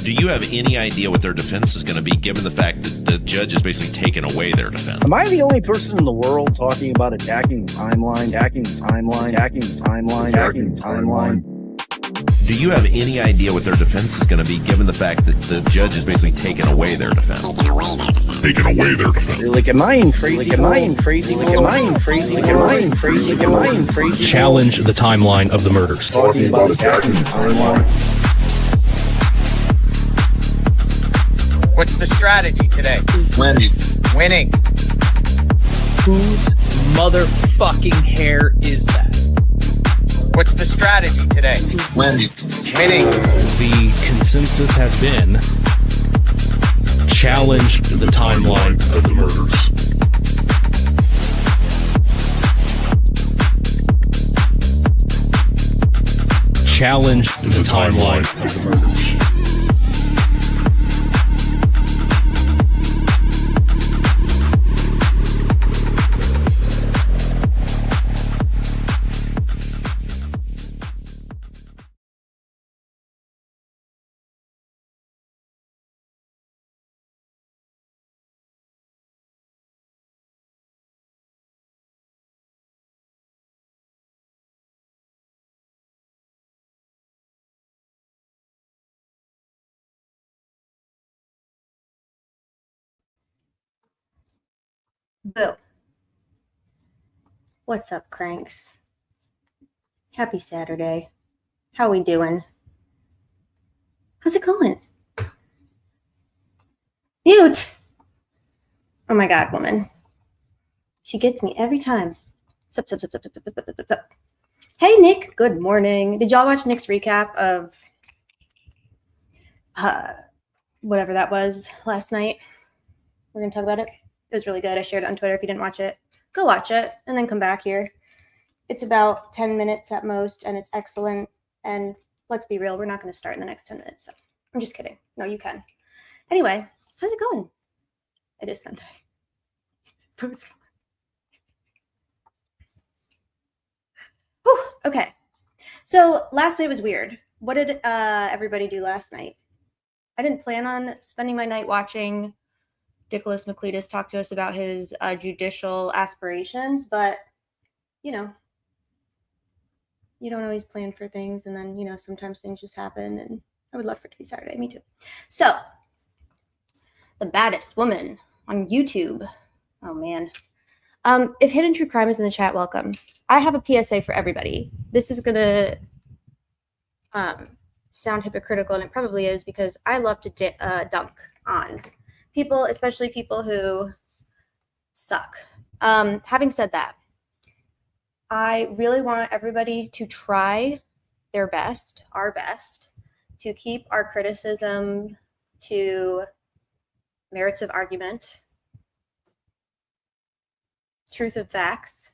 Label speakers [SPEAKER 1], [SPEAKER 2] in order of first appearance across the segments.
[SPEAKER 1] Do you have any idea what their defense is going to be, given the fact that the judge is basically taking away their defense?
[SPEAKER 2] Am I the only person in the world talking about attacking the timeline,
[SPEAKER 1] Do you have any idea what their defense is going to be, given the fact that the judge is basically taking away their defense?
[SPEAKER 2] Like, am I in crazy?
[SPEAKER 3] Challenge the timeline of the murders.
[SPEAKER 2] Talking about attacking the timeline.
[SPEAKER 4] What's the strategy today? Winning.
[SPEAKER 5] Whose motherfucking hair is that?
[SPEAKER 4] What's the strategy today? Winning.
[SPEAKER 3] The consensus has been challenge the timeline of the murders. Challenge the timeline of the murders.
[SPEAKER 6] Boo. What's up, cranks? Happy Saturday. How we doing? How's it going? Mute! Oh my god, woman. She gets me every time. Sup. Hey, Nick. Good morning. Did y'all watch Nick's recap of whatever that was last night? We're going to talk about it. It was really good. I shared it on Twitter. If you didn't watch it, go watch it and then come back here. It's about 10 minutes at most, and it's excellent. And let's be real, we're not going to start in the next 10 minutes. So I'm just kidding. No, you can. Anyway, how's it going? It is Sunday. Whew, okay. So last night was weird. What did everybody do last night? I didn't plan on spending my night watching Nicholas McLeodis talk to us about his judicial aspirations, but, you know, you don't always plan for things, and then, you know, sometimes things just happen, and I would love for it to be Saturday. Me too. So, the baddest woman on YouTube. Oh, man. If Hidden True Crime is in the chat, welcome. I have a PSA for everybody. This is going to sound hypocritical, and it probably is, because I love to dunk on people, especially people who suck. Having said that, I really want everybody to try their best, our best, to keep our criticism to merits of argument, truth of facts,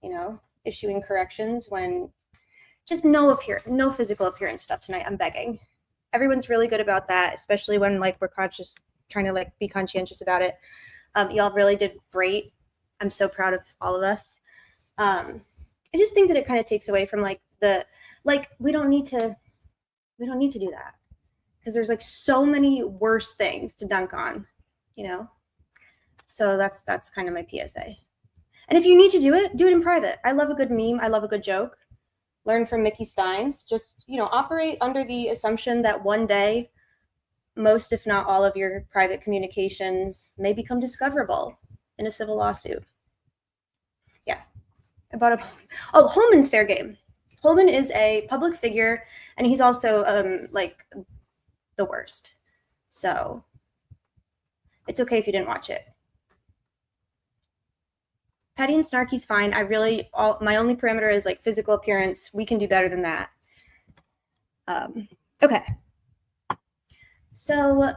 [SPEAKER 6] you know, issuing corrections when just no physical appearance stuff tonight. I'm begging. Everyone's really good about that, especially when like we're trying to like be conscientious about it. Y'all really did great. I'm so proud of all of us. I just think that it kind of takes away from like we don't need to do that, because there's like so many worse things to dunk on, you know? So that's kind of my PSA. And if you need to do it in private. I love a good meme. I love a good joke. Learn from Mickey Steins. Just, you know, operate under the assumption that one day most, if not all, of your private communications may become discoverable in a civil lawsuit. Yeah. Holman's fair game. Holman is a public figure, and he's also like the worst. So it's okay if you didn't watch it. Petty and snarky's fine. My only parameter is like physical appearance. We can do better than that. Okay. So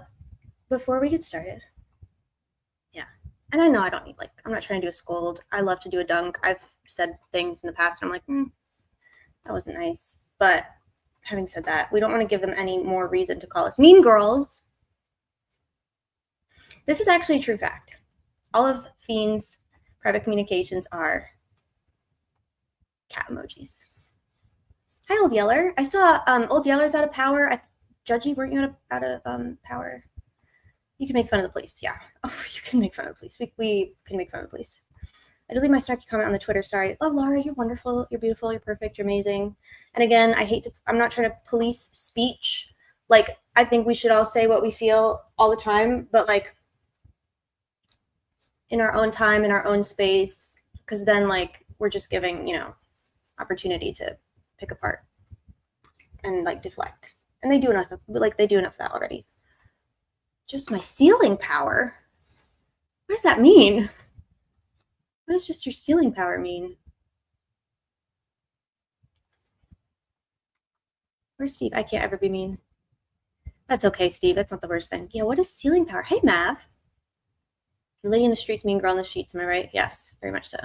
[SPEAKER 6] before we get started, yeah, and I know I don't need I'm not trying to do a scold. I love to do a dunk. I've said things in the past and I'm like, that wasn't nice. But having said that, we don't want to give them any more reason to call us mean girls. This is actually a true fact. All of Fiend's private communications are cat emojis. Hi, Old Yeller. I saw Old Yeller's out of power. Judgy, weren't you out of power? You can make fun of the police. Yeah. Oh, you can make fun of the police. We can make fun of the police. I deleted my snarky comment on the Twitter. Sorry. Oh, Laura, you're wonderful. You're beautiful. You're perfect. You're amazing. And again, I'm not trying to police speech. Like, I think we should all say what we feel all the time, but like in our own time, in our own space, because then like we're just giving, opportunity to pick apart and like deflect. And they do enough of that already. Just my ceiling power? What does that mean? What does just your ceiling power mean? Where's Steve? I can't ever be mean. That's okay, Steve. That's not the worst thing. Yeah, what is ceiling power? Hey, Mav. Lady in the streets, mean girl on the streets. Am I right? Yes, very much so.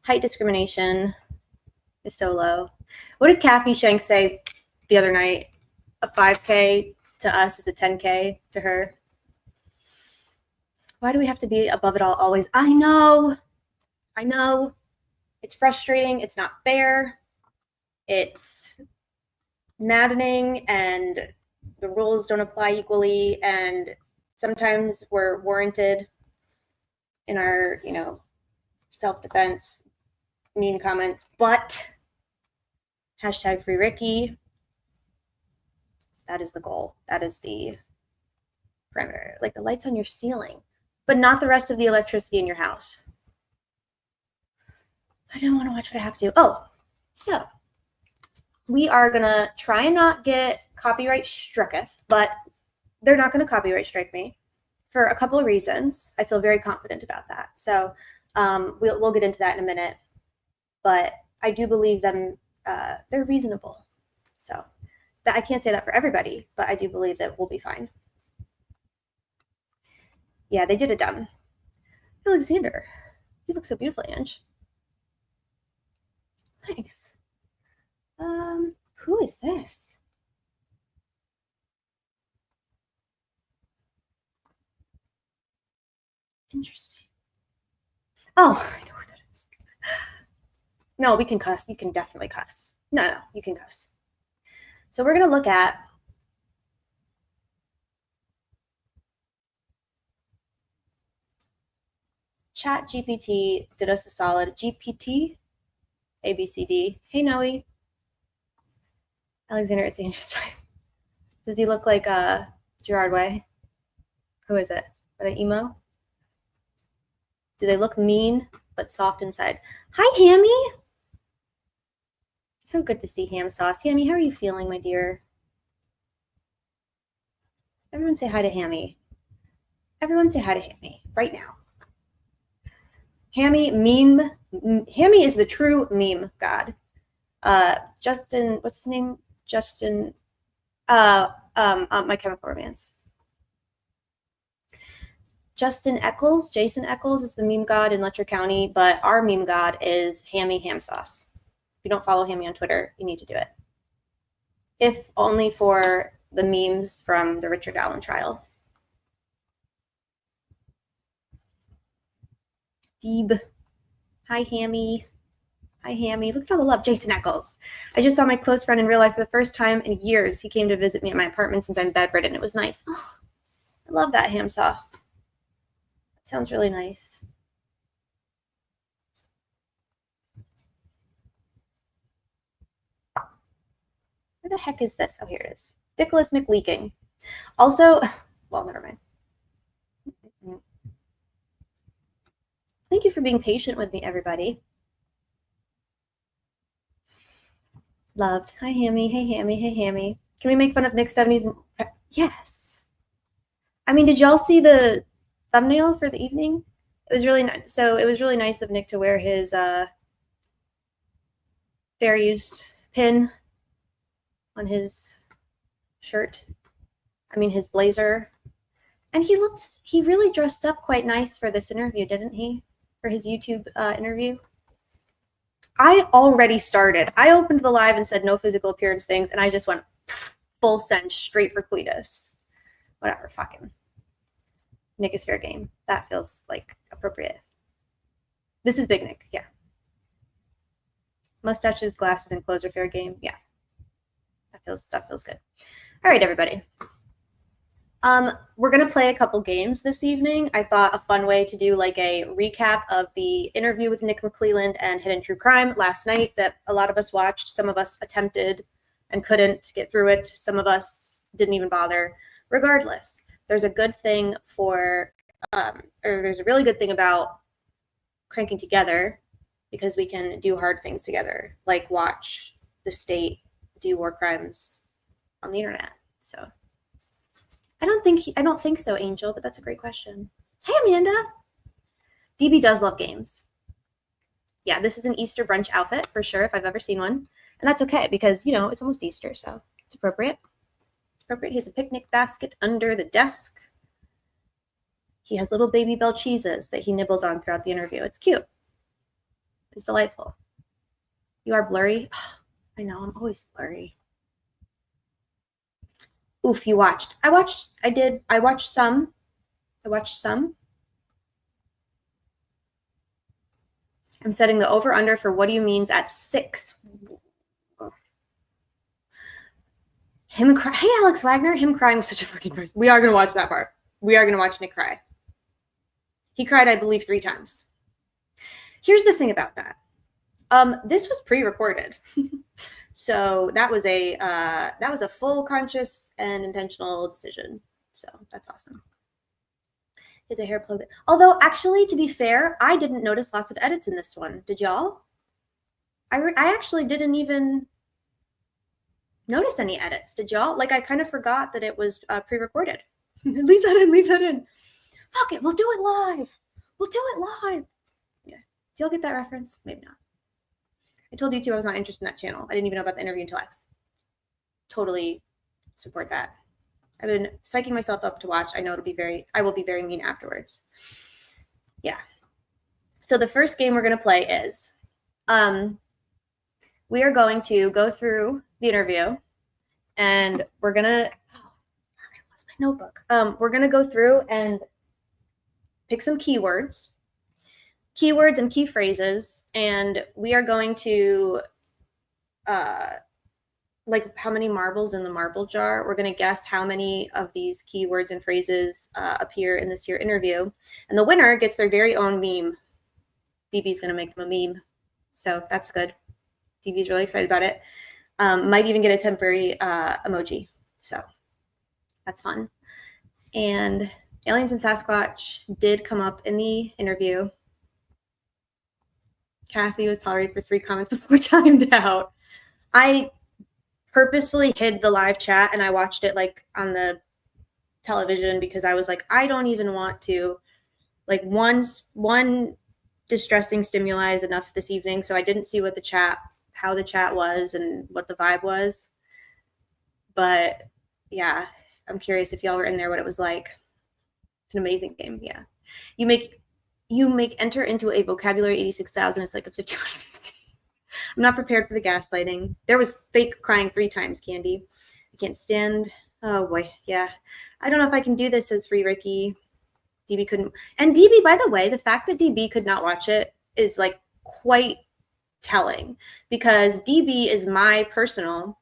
[SPEAKER 6] Height discrimination is so low. What did Kathy Shanks say the other night? A 5K to us is a 10K to her. Why do we have to be above it all always? I know. It's frustrating. It's not fair. It's maddening, and the rules don't apply equally, and sometimes we're warranted in our, self-defense, mean comments, but hashtag free Ricky. That is the goal. That is the parameter. Like the lights on your ceiling, but not the rest of the electricity in your house. I don't want to watch what I have to. Oh, so we are going to try and not get copyright strucketh, but they're not going to copyright strike me for a couple of reasons. I feel very confident about that. So we'll get into that in a minute, but I do believe them. They're reasonable. So I can't say that for everybody, but I do believe that we'll be fine. Yeah, they did it dumb. Alexander, you look so beautiful, Ange. Thanks. Who is this? Interesting. Oh, I know who that is. No, we can cuss. You can definitely cuss. No, you can cuss. So we're going to look at Chat GPT did us a solid. GPT, ABCD. Hey, Noe. Alexander is interesting. Does he look like Gerard Way? Who is it? Are they emo? Do they look mean but soft inside? Hi, Hammy. So good to see Ham Sauce. Hammy, how are you feeling, my dear? Everyone say hi to Hammy. Everyone say hi to Hammy right now. Hammy is the true meme god. Justin, what's his name? Justin, My Chemical Romance. Jason Eccles is the meme god in Letcher County, but our meme god is Hammy Ham Sauce. If you don't follow Hammy on Twitter, you need to do it. If only for the memes from the Richard Allen trial. Deeb. Hi, Hammy. Hi, Hammy. Look at all the love. Jason Eccles. I just saw my close friend in real life for the first time in years. He came to visit me at my apartment since I'm bedridden. It was nice. Oh, I love that Ham Sauce. That sounds really nice. Where the heck is this? Oh, here it is. Nicholas McLeaking. Also, well, never mind. Thank you for being patient with me, everybody. Loved. Hi, Hammy. Hey, Hammy. Hey, Hammy. Can we make fun of Nick's 70s? Yes. I mean, did y'all see the thumbnail for the evening? It was really nice. So it was really nice of Nick to wear his fair use pin on his shirt. I mean, his blazer. And he really dressed up quite nice for this interview, didn't he? For his YouTube interview. I already started. I opened the live and said no physical appearance things, and I just went full send straight for Cletus. Whatever, fuck him. Nick is fair game. That feels like appropriate. This is Big Nick, yeah. Mustaches, glasses, and clothes are fair game, yeah. That feels good. All right, everybody. We're going to play a couple games this evening. I thought a fun way to do like a recap of the interview with Nick McClelland and Hidden True Crime last night that a lot of us watched. Some of us attempted and couldn't get through it. Some of us didn't even bother. Regardless, there's a good thing there's a really good thing about cranking together because we can do hard things together, like watch the state do war crimes on the internet. So I don't think so, Angel, but that's a great question. Hey, Amanda. DB does love games. Yeah, this is an Easter brunch outfit for sure, if I've ever seen one. And that's okay because, it's almost Easter, so it's appropriate. It's appropriate. He has a picnic basket under the desk. He has little baby bell cheeses that he nibbles on throughout the interview. It's cute. It's delightful. You are blurry. I know, I'm always blurry. Oof, you watched. I watched some. I'm setting the over-under for What Do You Means at 6. Hey, Alex Wagner. Him crying was such a freaking person. We are going to watch that part. We are going to watch Nick cry. He cried, I believe, 3 times. Here's the thing about that. This was pre-recorded. So that was a full conscious and intentional decision. So that's awesome. Is a hair plugged in? Although actually, to be fair, I didn't notice lots of edits in this one. Did y'all? I actually didn't even notice any edits. Did y'all? Like I kind of forgot that it was pre-recorded. Leave that in. Fuck it, we'll do it live. Yeah. Do y'all get that reference? Maybe not. I told you too I was not interested in that channel. I didn't even know about the interview until X. Totally support that. I've been psyching myself up to watch. I know I will be very mean afterwards. Yeah. So the first game we're going to play is we are going to go through the interview and we're going to I lost my notebook. We're going to go through and pick some keywords and key phrases, and we are going to like how many marbles in the marble jar. We're going to guess how many of these keywords and phrases appear in this here interview, and the winner gets their very own meme. DB's going to make them a meme, so that's good. DB's really excited about it. Might even get a temporary emoji, so that's fun. And aliens and Sasquatch did come up in the interview. Kathy was tolerated for 3 comments before timed out. I purposefully hid the live chat and I watched it like on the television because I was like, I don't even want to. Like one distressing stimuli is enough this evening, so I didn't see how the chat was and what the vibe was. But yeah, I'm curious if y'all were in there, what it was like. It's an amazing game. Yeah, you make enter into a vocabulary 86,000. It's like a 5150. I'm not prepared for the gaslighting. There was fake crying 3 times, Candy. I can't stand. Oh boy, yeah. I don't know if I can do this, says Free Ricky. DB couldn't. And DB, by the way, the fact that DB could not watch it is like quite telling because DB is my personal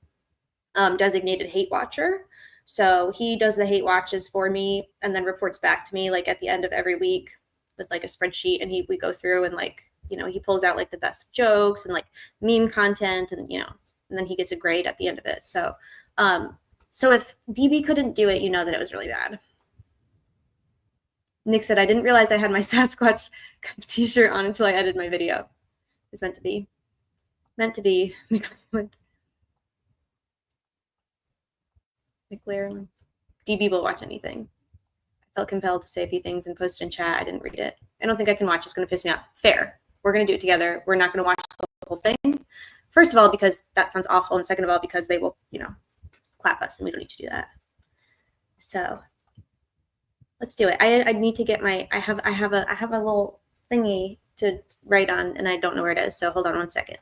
[SPEAKER 6] designated hate watcher. So he does the hate watches for me and then reports back to me like at the end of every week with like a spreadsheet, and we go through and like, he pulls out like the best jokes and like meme content and, and then he gets a grade at the end of it. So, so if DB couldn't do it, that it was really bad. Nick said, I didn't realize I had my Sasquatch t-shirt on until I edited my video. It's meant to be. McLaren. DB will watch anything. I felt compelled to say a few things and post it in chat. I didn't read it. I don't think I can watch. It's going to piss me off. Fair. We're going to do it together. We're not going to watch the whole thing. First of all, because that sounds awful. And second of all, because they will, clap us and we don't need to do that. So let's do it. I need to get I have a little thingy to write on and I don't know where it is. So hold on one second.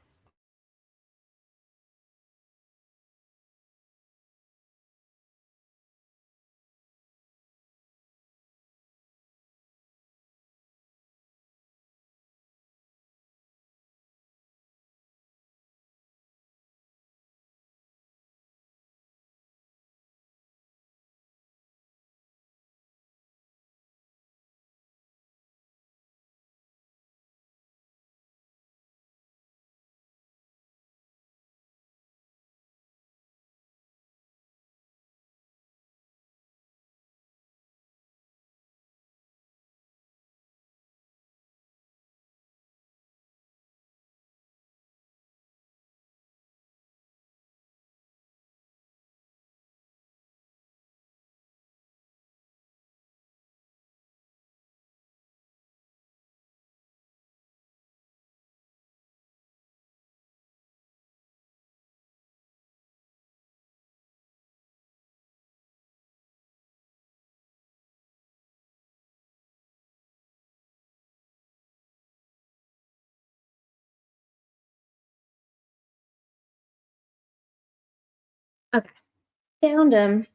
[SPEAKER 6] Found him.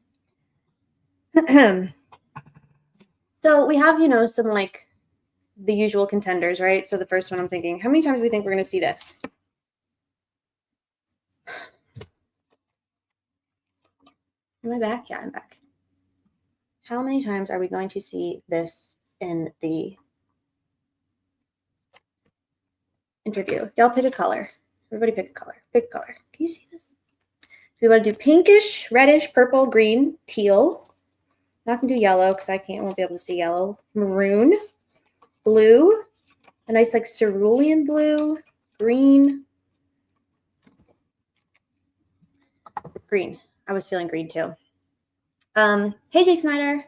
[SPEAKER 6] So we have, some like the usual contenders, right? So the first one I'm thinking, how many times do we think we're going to see this? Am I back? Yeah, I'm back. How many times are we going to see this in the interview? Y'all pick a color. Everybody pick a color. Pick a color. Can you see this? We want to do pinkish, reddish, purple, green, teal. Not going to do yellow because won't be able to see yellow. Maroon, blue, a nice like cerulean blue, green. Green. I was feeling green too. Hey, Jake Snyder.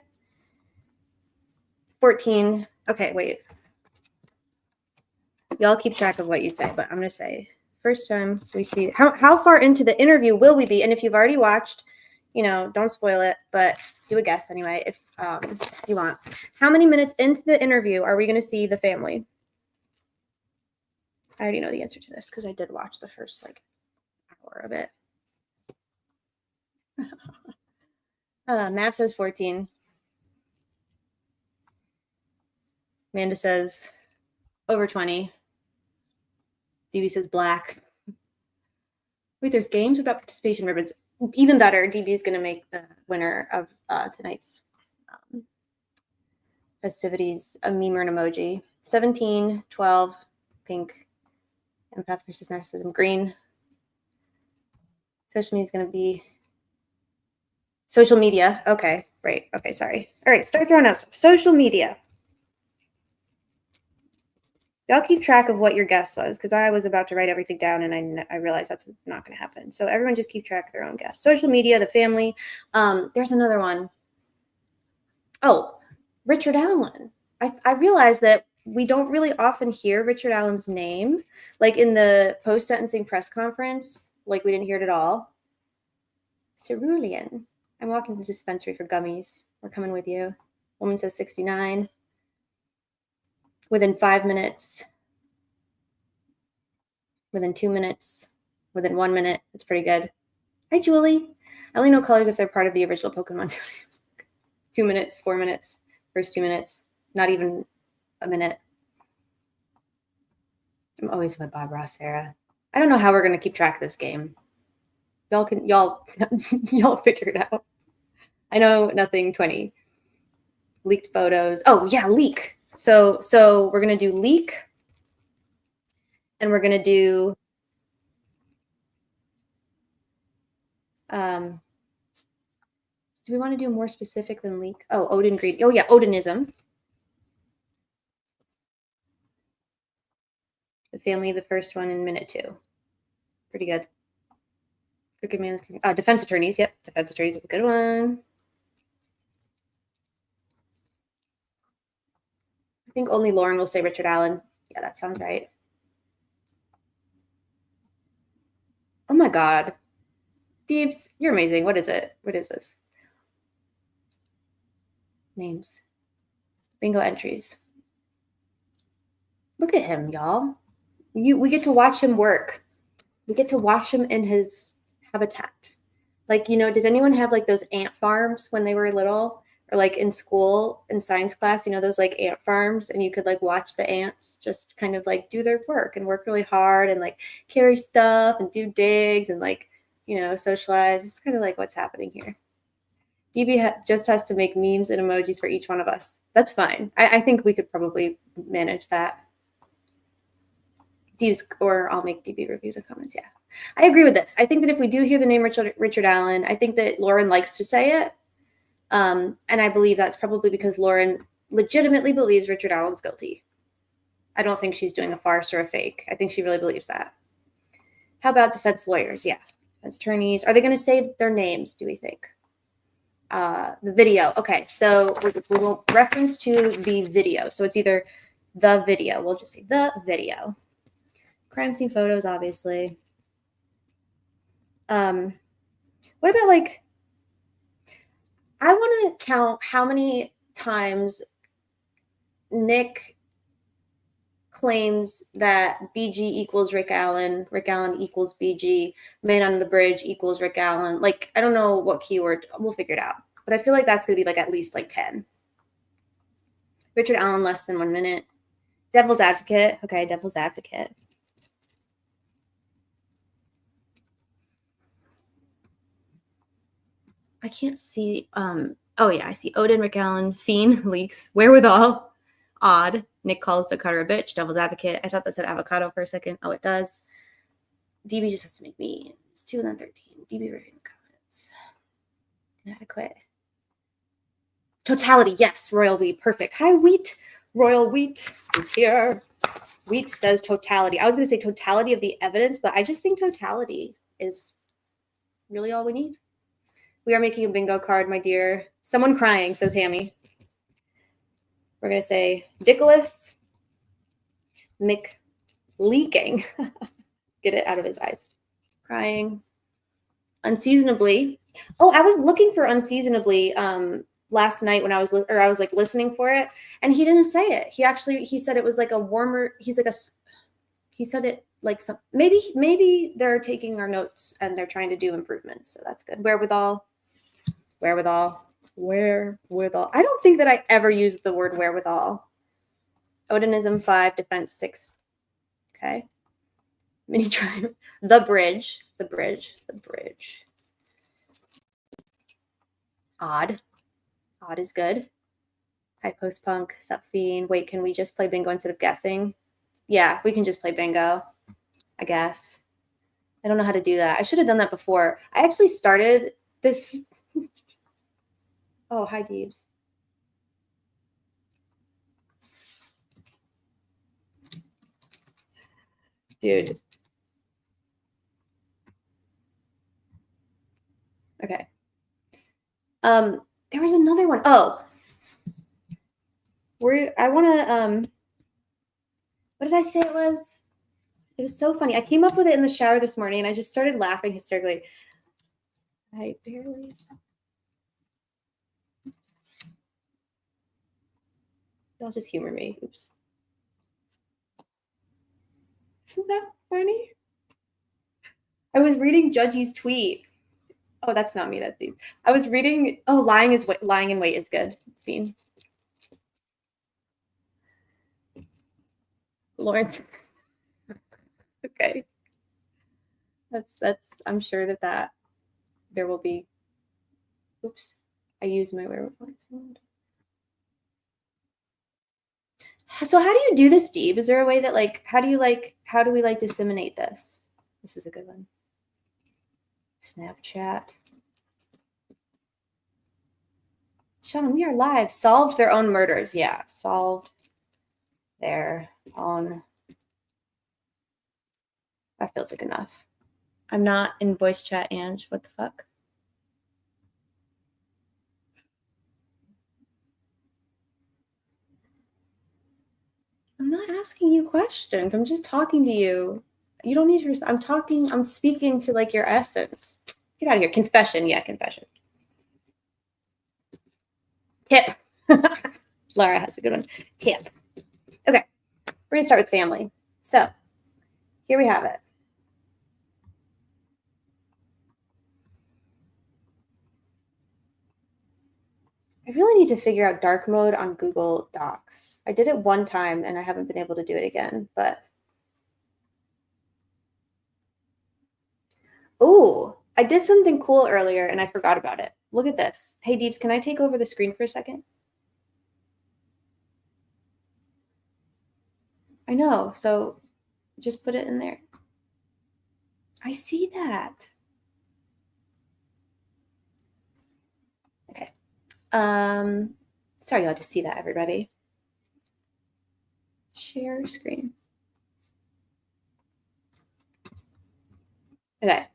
[SPEAKER 6] 14. Okay, wait. Y'all keep track of what you say, but I'm going to say first time we see how far into the interview will we be? And if you've already watched, don't spoil it, but do a guess anyway if you want. How many minutes into the interview are we going to see the family? I already know the answer to this because I did watch the first hour of it. Matt says 14. Amanda says over 20. DB says black. Wait, there's games about participation ribbons. Even better, DB is going to make the winner of tonight's festivities a meme or an emoji. 17, 12, pink. Empath versus narcissism, green. Social media is going to be social media. Okay, right. Okay, sorry. All right, start throwing out stuff. Social media. Y'all keep track of what your guess was because I was about to write everything down and I realized that's not going to happen. So everyone just keep track of their own guess. Social media, the family. There's another one. Oh, Richard Allen. I realized that we don't really often hear Richard Allen's name. Like in the post-sentencing press conference, we didn't hear it at all. Cerulean. I'm walking to the dispensary for gummies. We're coming with you. Woman says 69. Within 5 minutes. Within 2 minutes. Within 1 minute. It's pretty good. Hi, Julie. I only know colors if they're part of the original Pokemon. 2 minutes, 4 minutes, first 2 minutes. Not even a minute. I'm always with Bob Ross era. I don't know how we're gonna keep track of this game. Y'all figure it out. I know nothing 20. Leaked photos. Oh yeah, leak. So we're gonna do leak. And we're gonna do do we want to do more specific than leak? Oh, Odin greed. Oh yeah, Odinism. The family, the first one in minute 2. Pretty good. Crooked man. Defense attorneys. Yep, defense attorneys is a good one. I think only Lauren will say Richard Allen. Yeah, that sounds right. Oh my God. Thebes, you're amazing. What is it? What is this? Names. Bingo entries. Look at him, y'all. We get to watch him work. We get to watch him in his habitat. Did anyone have those ant farms when they were little? Or in school, in science class, those ant farms, and you could watch the ants just kind of do their work and work really hard and carry stuff and do digs and socialize. It's kind of what's happening here. DB just has to make memes and emojis for each one of us. That's fine. I think we could probably manage that. Or I'll make DB review the comments. Yeah, I agree with this. I think that if we do hear the name Richard Allen, I think that Lauren likes to say it. And I believe that's probably because Lauren legitimately believes Richard Allen's guilty. I don't think she's doing a farce or a fake. I think she really believes that. How about defense lawyers? Yeah. Defense attorneys. Are they going to say their names, do we think? The video. Okay. So we will reference to the video. So it's either the video. We'll just say the video. Crime scene photos, obviously. What about I want to count how many times Nick claims that BG equals Rick Allen equals BG, man on the bridge equals Rick Allen. Like, I don't know what keyword, we'll figure it out. But I feel like that's going to be like at least like 10. Richard Allen, less than 1 minute. Devil's advocate. Okay, devil's advocate. I can't see. Oh, yeah, I see Odin, Rick Allen, Fiend, leaks, wherewithal, odd. Nick calls Dakota a bitch, devil's advocate. I thought that said avocado for a second. Oh, it does. DB just has to make me. It's 2 and then 13. DB reviewing comments. Inadequate. Totality, yes. Royal Wheat, perfect. Hi, Wheat. Royal Wheat is here. Wheat says totality. I was going to say totality of the evidence, but I just think totality is really all we need. We are making a bingo card, my dear. Someone crying, says Hammy. We're going to say Dickolas McLeaking. Get it out of his eyes. Crying. Unseasonably. Oh, I was looking for unseasonably last night when I was like listening for it, and he didn't say it. He said it was like a warmer. He said it like some maybe they're taking our notes and they're trying to do improvements. So that's good. Wherewithal. I don't think that I ever used the word wherewithal. Odinism 5, defense 6. Okay. Mini tribe. The bridge. Odd is good. High post punk, sup fiend. Wait, can we just play bingo instead of guessing? Yeah, we can just play bingo, I guess. I don't know how to do that. I should have done that before. I actually started this. Oh, hi, Deebs. Dude. Okay. There was another one. Oh. I want to, what did I say it was? It was so funny. I came up with it in the shower this morning and I just started laughing hysterically. I barely. Y'all just humor me. Oops. Isn't that funny? I was reading Judgy's tweet. Oh, that's not me. That's Steve. I was reading. Oh, lying in wait is good. Fiend. Lawrence. Okay. That's. I'm sure that there will be. Oops. I used my wherewithal. So how do you do this, Steve? Is there a way that how do we disseminate this? This is a good one. Snapchat. Sean, we are live. Solved their own murders. Yeah, solved their own. That feels like enough. I'm not in voice chat, Ange. What the fuck? I'm not asking you questions. I'm just talking to you. You don't need to. I'm speaking to your essence. Get out of here. Confession. Yeah, confession. Tip. Laura has a good one. Tip. Okay. We're going to start with family. So here we have it. I really need to figure out dark mode on Google Docs. I did it one time and I haven't been able to do it again, but. Oh, I did something cool earlier and I forgot about it. Look at this. Hey, Deeps, can I take over the screen for a second? I know, so just put it in there. I see that. Okay. Sorry, y'all to see that, everybody. Share screen. Okay.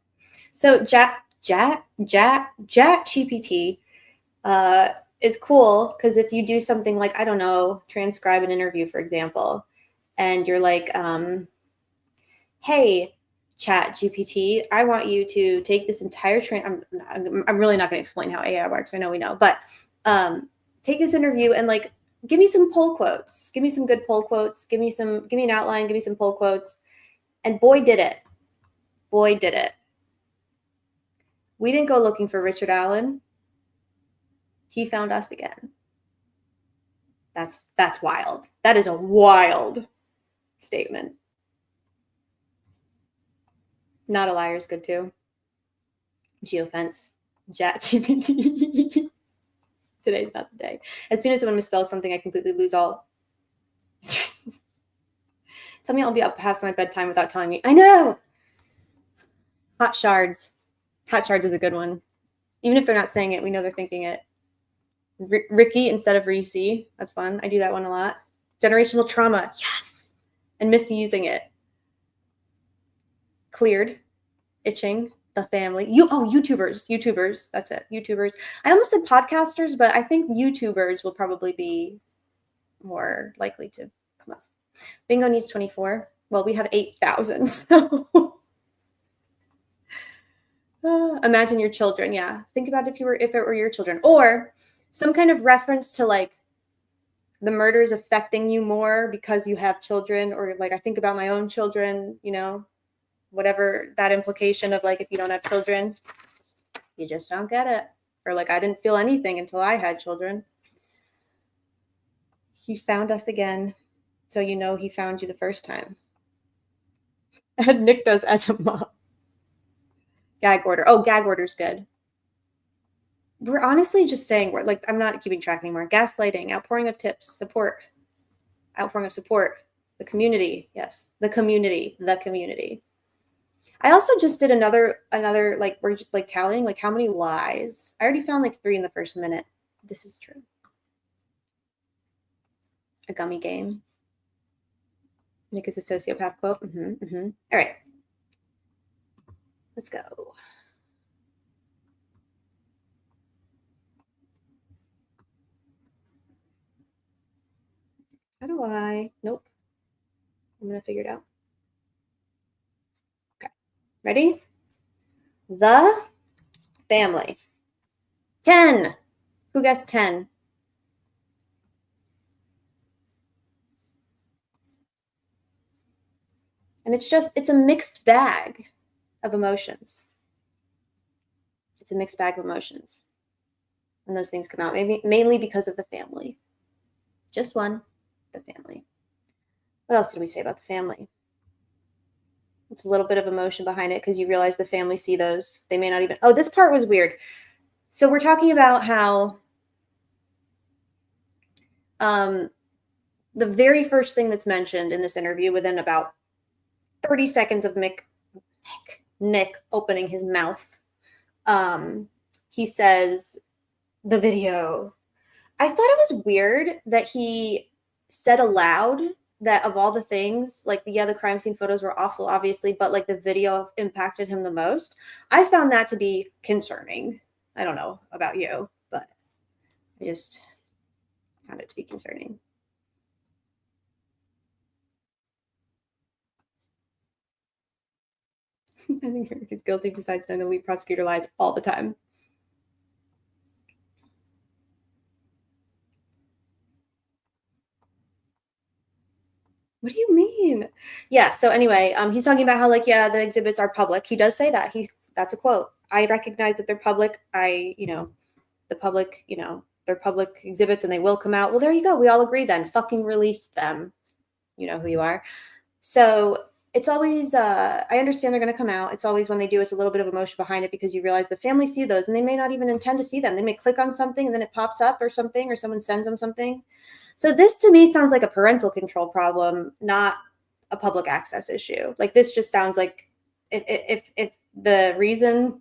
[SPEAKER 6] So ChatGPT is cool because if you do something like, I don't know, transcribe an interview, for example, and you're like, hey, ChatGPT, I want you to take this entire I'm really not going to explain how AI works. I know we know, but take this interview and Give me some poll quotes. Give me some good poll quotes. Give me an outline. Give me some poll quotes. And boy, did it. Boy, did it. We didn't go looking for Richard Allen. He found us again. That's wild. That is a wild statement. Not a liar is good too. Geofence. ChatGPT. Today's not the day. As soon as someone misspells something, I completely lose all. Tell me I'll be up past my bedtime without telling me. I know. Hot shards. Hot shards is a good one. Even if they're not saying it, we know they're thinking it. Ricky instead of Reese. That's fun. I do that one a lot. Generational trauma. Yes. And misusing it. Cleared. Itching. The family. YouTubers. That's it. YouTubers. I almost said podcasters, but I think YouTubers will probably be more likely to come up. Bingo needs 24. Well, we have 8,000. So imagine your children. Yeah. Think about if it were your children, or some kind of reference to like the murders affecting you more because you have children, or like I think about my own children, you know, whatever that implication of like, if you don't have children, you just don't get it. Or like, I didn't feel anything until I had children. He found us again. So you know he found you the first time. And Nick does as a mom. Gag order. Oh, gag order's good. We're honestly just saying, we're like, I'm not keeping track anymore. Gaslighting, outpouring of tips, support. Outpouring of support. The community. Yes. The community. I also just did another like, we're just like tallying like how many lies. I already found like 3 in the first minute. This is true. A gummy game. Nick is a sociopath quote. All right. Let's go. How do I? Nope. I'm going to figure it out. Ready? The family. 10. Who guessed 10? And it's a mixed bag of emotions. It's a mixed bag of emotions when those things come out, maybe mainly because of the family. Just one, the family. What else did we say about the family? It's a little bit of emotion behind it because you realize the family see those. They may not even. Oh, this part was weird. So we're talking about how the very first thing that's mentioned in this interview, within about 30 seconds of Nick opening his mouth, he says, the video. I thought it was weird that he said aloud that of all the things, like, yeah, the crime scene photos were awful, obviously, but like the video impacted him the most. I found that to be concerning. I don't know about you, but I just found it to be concerning. I think Eric is guilty besides knowing the lead prosecutor lies all the time. What do you mean? Yeah, so anyway, he's talking about how, like, yeah, the exhibits are public. He does say that. That's a quote. I recognize that they're public. The public, they're public exhibits and they will come out. Well, there you go. We all agree then. Fucking release them. You know who you are. So it's always, I understand they're going to come out. It's always when they do, it's a little bit of emotion behind it because you realize the family see those and they may not even intend to see them. They may click on something and then it pops up or something, or someone sends them something. So this to me sounds like a parental control problem, not a public access issue. Like, this just sounds like if the reason,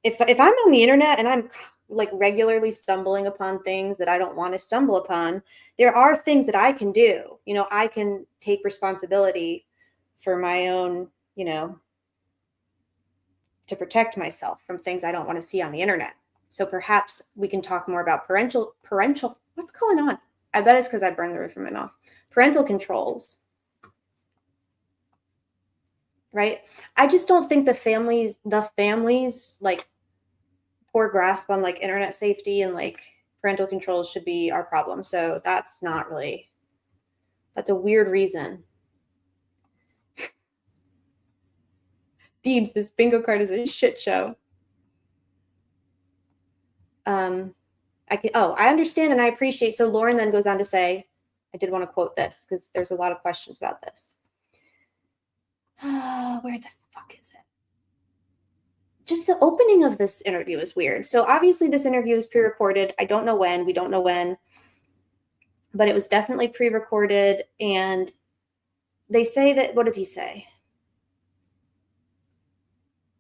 [SPEAKER 6] if I'm on the internet and I'm like regularly stumbling upon things that I don't want to stumble upon, there are things that I can do. I can take responsibility for my own, to protect myself from things I don't want to see on the internet. So perhaps we can talk more about parental, what's going on? I bet it's because I burned the roof from my mouth. Parental controls, right? I just don't think the families like poor grasp on like internet safety and like parental controls should be our problem. So that's not really, that's a weird reason. Deebs, this bingo card is a shit show. I understand and I appreciate. So Lauren then goes on to say, I did want to quote this because there's a lot of questions about this. Where the fuck is it? Just the opening of this interview is weird. So obviously this interview is pre-recorded. I don't know when, we don't know when, but it was definitely pre-recorded. And they say that, what did he say?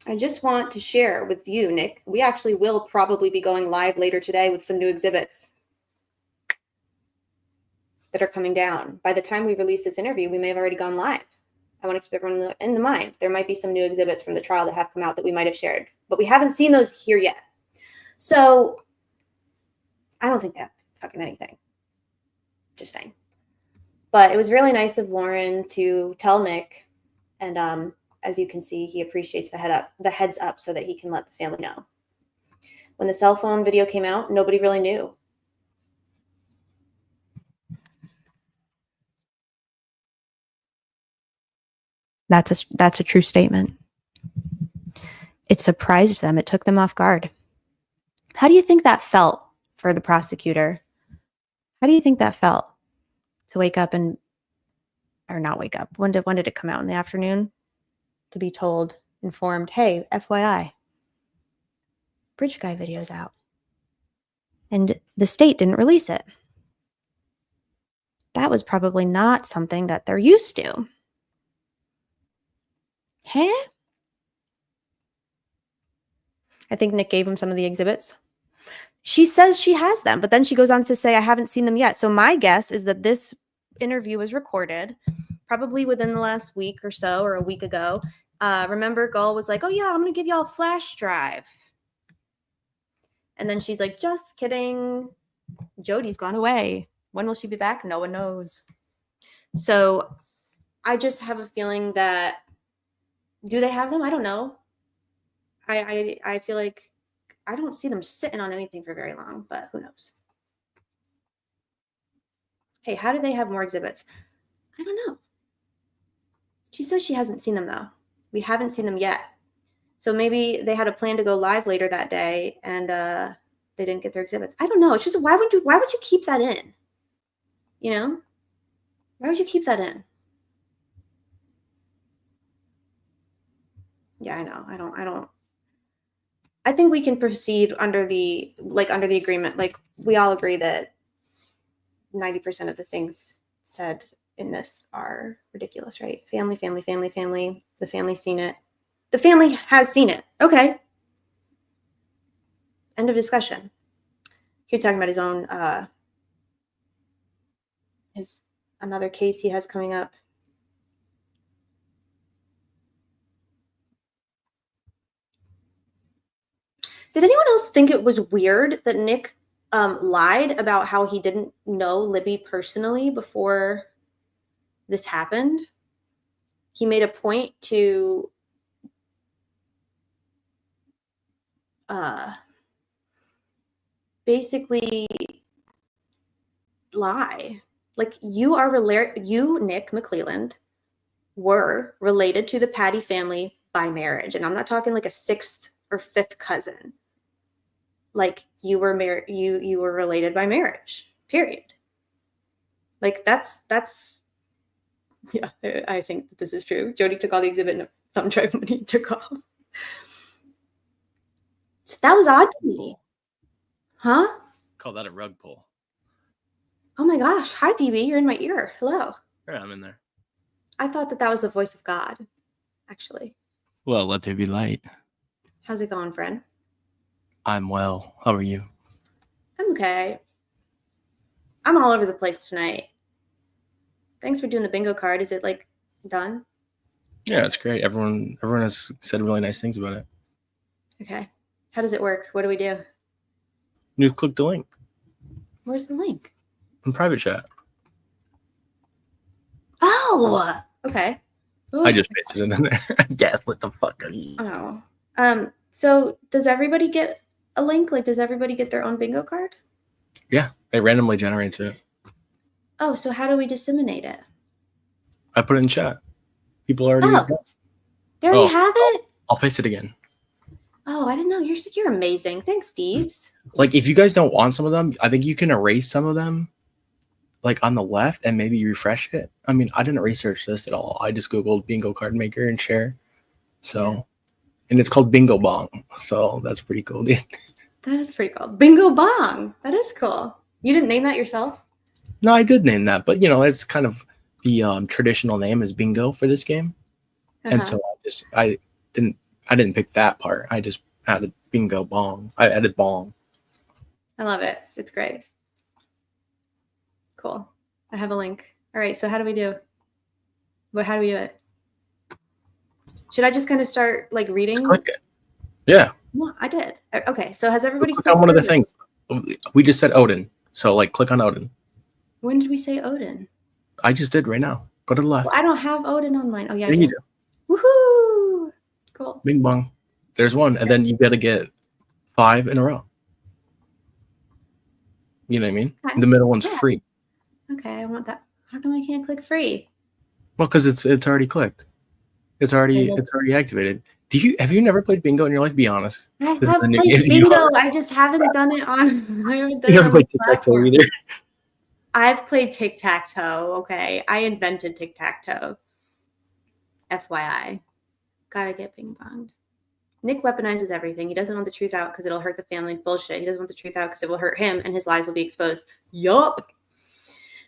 [SPEAKER 6] I just want to share with you, Nick, we actually will probably be going live later today with some new exhibits that are coming down. By the time we release this interview, we may have already gone live. I want to keep everyone in the mind. There might be some new exhibits from the trial that have come out that we might have shared, but we haven't seen those here yet. So I don't think they have fucking anything. Just saying. But it was really nice of Lauren to tell Nick, and as you can see, he appreciates the heads up so that he can let the family know. When the cell phone video came out, nobody really knew. That's a true statement. It surprised them. It took them off guard. How do you think that felt for the prosecutor? How do you think that felt to wake up and, or not wake up? When did it come out? In the afternoon? To be told, informed, hey, FYI, Bridge Guy video's out. And the state didn't release it. That was probably not something that they're used to. Huh? I think Nick gave him some of the exhibits. She says she has them, but then she goes on to say, I haven't seen them yet. So my guess is that this interview was recorded probably within the last week or so, or a week ago. Remember, Gull was like, oh yeah, I'm going to give y'all a flash drive. And then she's like, just kidding. Jody's gone away. When will she be back? No one knows. So I just have a feeling that, do they have them? I don't know. I feel like I don't see them sitting on anything for very long, but who knows? Hey, how do they have more exhibits? I don't know. She says she hasn't seen them though. We haven't seen them yet. So maybe they had a plan to go live later that day and they didn't get their exhibits. I don't know. It's just, why would you keep that in? You know? Why would you keep that in? Yeah, I know. I don't. I think we can proceed under the agreement. Like, we all agree that 90% of the things said in this are ridiculous, right? Family. The family's seen it. The family has seen it. Okay. End of discussion. He was talking about his own, another case he has coming up. Did anyone else think it was weird that Nick lied about how he didn't know Libby personally before this happened? He made a point to basically lie. Like, you, Nick McClelland, were related to the Patty family by marriage. And I'm not talking like a sixth or fifth cousin. Like, you were married, you were related by marriage, period. Like, that's yeah, I think that this is true. Jody took all the exhibit and a thumb drive when he took off. So that was odd to me. Huh?
[SPEAKER 3] Call that a rug pull.
[SPEAKER 6] Oh my gosh. Hi, DB. You're in my ear. Hello.
[SPEAKER 3] Yeah, I'm in there.
[SPEAKER 6] I thought that was the voice of God, actually.
[SPEAKER 3] Well, let there be light.
[SPEAKER 6] How's it going, friend?
[SPEAKER 3] I'm well. How are you?
[SPEAKER 6] I'm okay. I'm all over the place tonight. Thanks for doing the bingo card. Is it like done?
[SPEAKER 3] Yeah, it's great. Everyone has said really nice things about it.
[SPEAKER 6] Okay. How does it work? What do we do?
[SPEAKER 3] You click the link
[SPEAKER 6] Where's the link?
[SPEAKER 3] in private chat.
[SPEAKER 6] Oh, okay. Ooh.
[SPEAKER 3] I just pasted it in there. Yes, what the fuck are you?
[SPEAKER 6] Oh. So does everybody get a link? Like, does everybody get their own bingo card?
[SPEAKER 7] Yeah, it randomly generates it.
[SPEAKER 6] Oh, so how do we disseminate it?
[SPEAKER 7] I put it in chat. People already.
[SPEAKER 6] They already have it?
[SPEAKER 7] I'll paste it again.
[SPEAKER 6] Oh, I didn't know. You're amazing. Thanks, Steves.
[SPEAKER 7] Like, if you guys don't want some of them, I think you can erase some of them, like on the left, and maybe refresh it. I mean, I didn't research this at all. I just Googled bingo card maker and share. So, and it's called Bingo Bong. So that's pretty cool, dude.
[SPEAKER 6] That is pretty cool. Bingo Bong. That is cool. You didn't name that yourself?
[SPEAKER 7] No, I did name that, but it's kind of the traditional name is bingo for this game. And so I didn't pick that part. I just added bingo bong. I added bong.
[SPEAKER 6] I love it. It's great. Cool. I have a link. All right. So how do we do? How do we do it? Should I just kind of start like reading?
[SPEAKER 7] Just click it. Yeah.
[SPEAKER 6] No, I did. Okay. So has everybody
[SPEAKER 7] click on one of the things? We just said Odin. So like click on Odin.
[SPEAKER 6] When did we say Odin?
[SPEAKER 7] I just did right now. Go to the left.
[SPEAKER 6] Well, I don't have Odin on mine. Oh yeah.
[SPEAKER 7] Yeah, you do.
[SPEAKER 6] Woohoo! Cool.
[SPEAKER 7] Bing bong. There's one, and then you got to get 5 in a row. You know what I mean?
[SPEAKER 6] Okay.
[SPEAKER 7] The middle one's free.
[SPEAKER 6] Okay, I want that. How come I can't click free?
[SPEAKER 7] Well, because it's already clicked. It's already activated. Have you never played bingo in your life? Be honest.
[SPEAKER 6] I have played bingo. I just haven't done it on. I haven't done
[SPEAKER 7] You
[SPEAKER 6] it
[SPEAKER 7] never
[SPEAKER 6] on
[SPEAKER 7] played
[SPEAKER 6] this
[SPEAKER 7] tic-tac-toe
[SPEAKER 6] platform.
[SPEAKER 7] either.
[SPEAKER 6] I've played tic-tac-toe. Okay, I invented tic-tac-toe. FYI, gotta get ping ponged. Nick weaponizes everything. He doesn't want the truth out because it'll hurt the family. Bullshit. He doesn't want the truth out because it will hurt him and his lies will be exposed. Yup.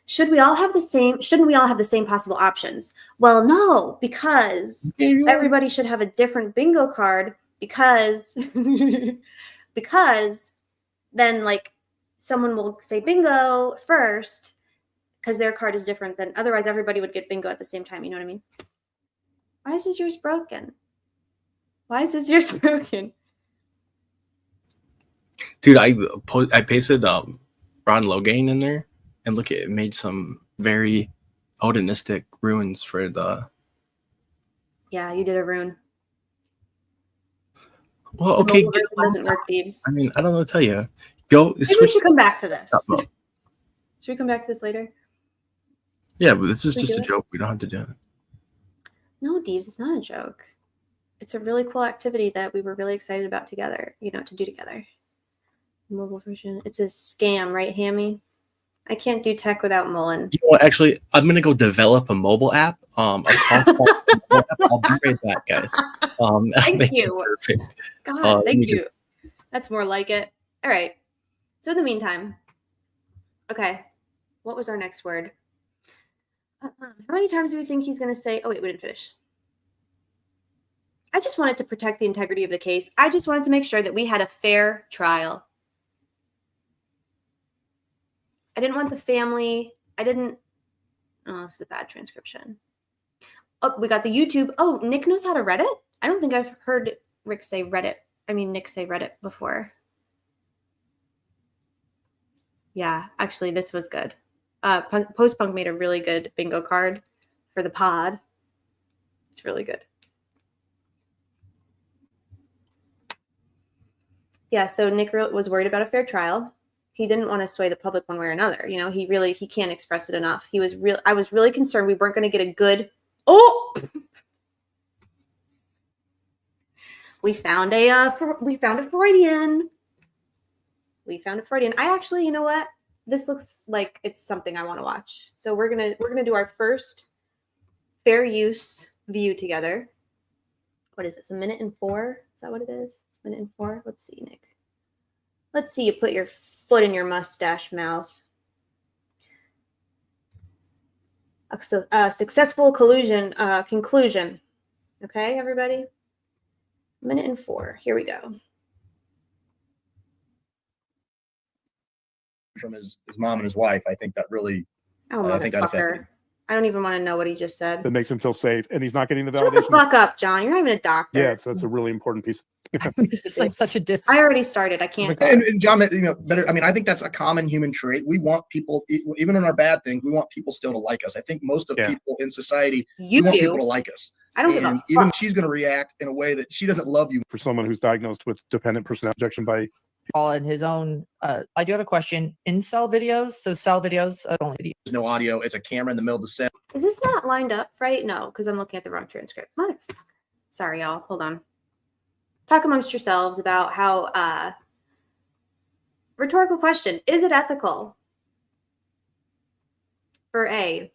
[SPEAKER 6] Shouldn't we all have the same possible options? Well, no, because everybody should have a different bingo card because then like someone will say bingo first because their card is different than otherwise everybody would get bingo at the same time. You know what I mean? Why is this yours broken?
[SPEAKER 7] Dude, I pasted Ron Logain in there, and look, it made some very Odinistic runes for the.
[SPEAKER 6] Yeah, you did a rune.
[SPEAKER 7] Well, okay.
[SPEAKER 6] It doesn't work, Deebs.
[SPEAKER 7] I mean, I don't know what to tell you. Go.
[SPEAKER 6] Maybe we should come back to this.
[SPEAKER 7] Mode.
[SPEAKER 6] Should we come back to this later?
[SPEAKER 7] Yeah, but this is just a joke. We don't have to do it.
[SPEAKER 6] No, Deebs, it's not a joke. It's a really cool activity that we were really excited about together, to do together. Mobile version. It's a scam, right, Hammy? I can't do tech without Mullen.
[SPEAKER 7] You know what? Actually, I'm going to go develop a mobile app. I'll be right back, guys.
[SPEAKER 6] Thank you.
[SPEAKER 7] Perfect.
[SPEAKER 6] God, thank you. That's more like it. All right. So in the meantime, okay, what was our next word? How many times do we think he's going to say, oh, wait, we didn't finish. I just wanted to protect the integrity of the case. I just wanted to make sure that we had a fair trial. I didn't want the family. Oh, this is a bad transcription. Oh, we got the YouTube. Oh, Nick knows how to Reddit? I don't think I've heard Nick say Reddit before. Yeah, actually, this was good. Postpunk made a really good bingo card for the pod. It's really good. Yeah, so Nick was worried about a fair trial. He didn't want to sway the public one way or another. He can't express it enough. I was really concerned we weren't going to get a good. Oh, we found a Freudian. I actually, you know what? This looks like it's something I want to watch. So we're gonna do our first fair use view together. What is this? 1:04? Is that what it is? 1:04? Let's see, Nick. Let's see you put your foot in your mustache mouth. A successful conclusion. Okay, everybody? 1:04. Here we go.
[SPEAKER 2] From his mom and his wife, I think that really.
[SPEAKER 6] Oh,
[SPEAKER 2] I think that affected
[SPEAKER 6] motherfucker.
[SPEAKER 2] him.
[SPEAKER 6] I don't even want to know what he just said.
[SPEAKER 8] That makes him feel safe, and he's not getting the
[SPEAKER 6] Shut
[SPEAKER 8] validation.
[SPEAKER 6] the fuck up, John. You're not even a doctor.
[SPEAKER 8] Yeah, so that's a really important piece.
[SPEAKER 5] It's just like such a dis.
[SPEAKER 6] I already started. I can't.
[SPEAKER 2] And John, better. I mean, I think that's a common human trait. We want people, even in our bad things, we want people still to like us. I think most of people in society,
[SPEAKER 6] You
[SPEAKER 2] we want
[SPEAKER 6] do.
[SPEAKER 2] people to like us.
[SPEAKER 6] I don't give a fuck.
[SPEAKER 2] Even she's going to react in a way that she doesn't love you.
[SPEAKER 8] For someone who's diagnosed with dependent personality rejection by
[SPEAKER 5] Paul in his own. I do have a question. In cell videos, so cell videos only video.
[SPEAKER 2] There's no audio. It's a camera in the middle of the cell.
[SPEAKER 6] Is this not lined up right? No, because I'm looking at the wrong transcript. Motherfucker. Sorry, y'all. Hold on. Talk amongst yourselves about how rhetorical question. Is it ethical for a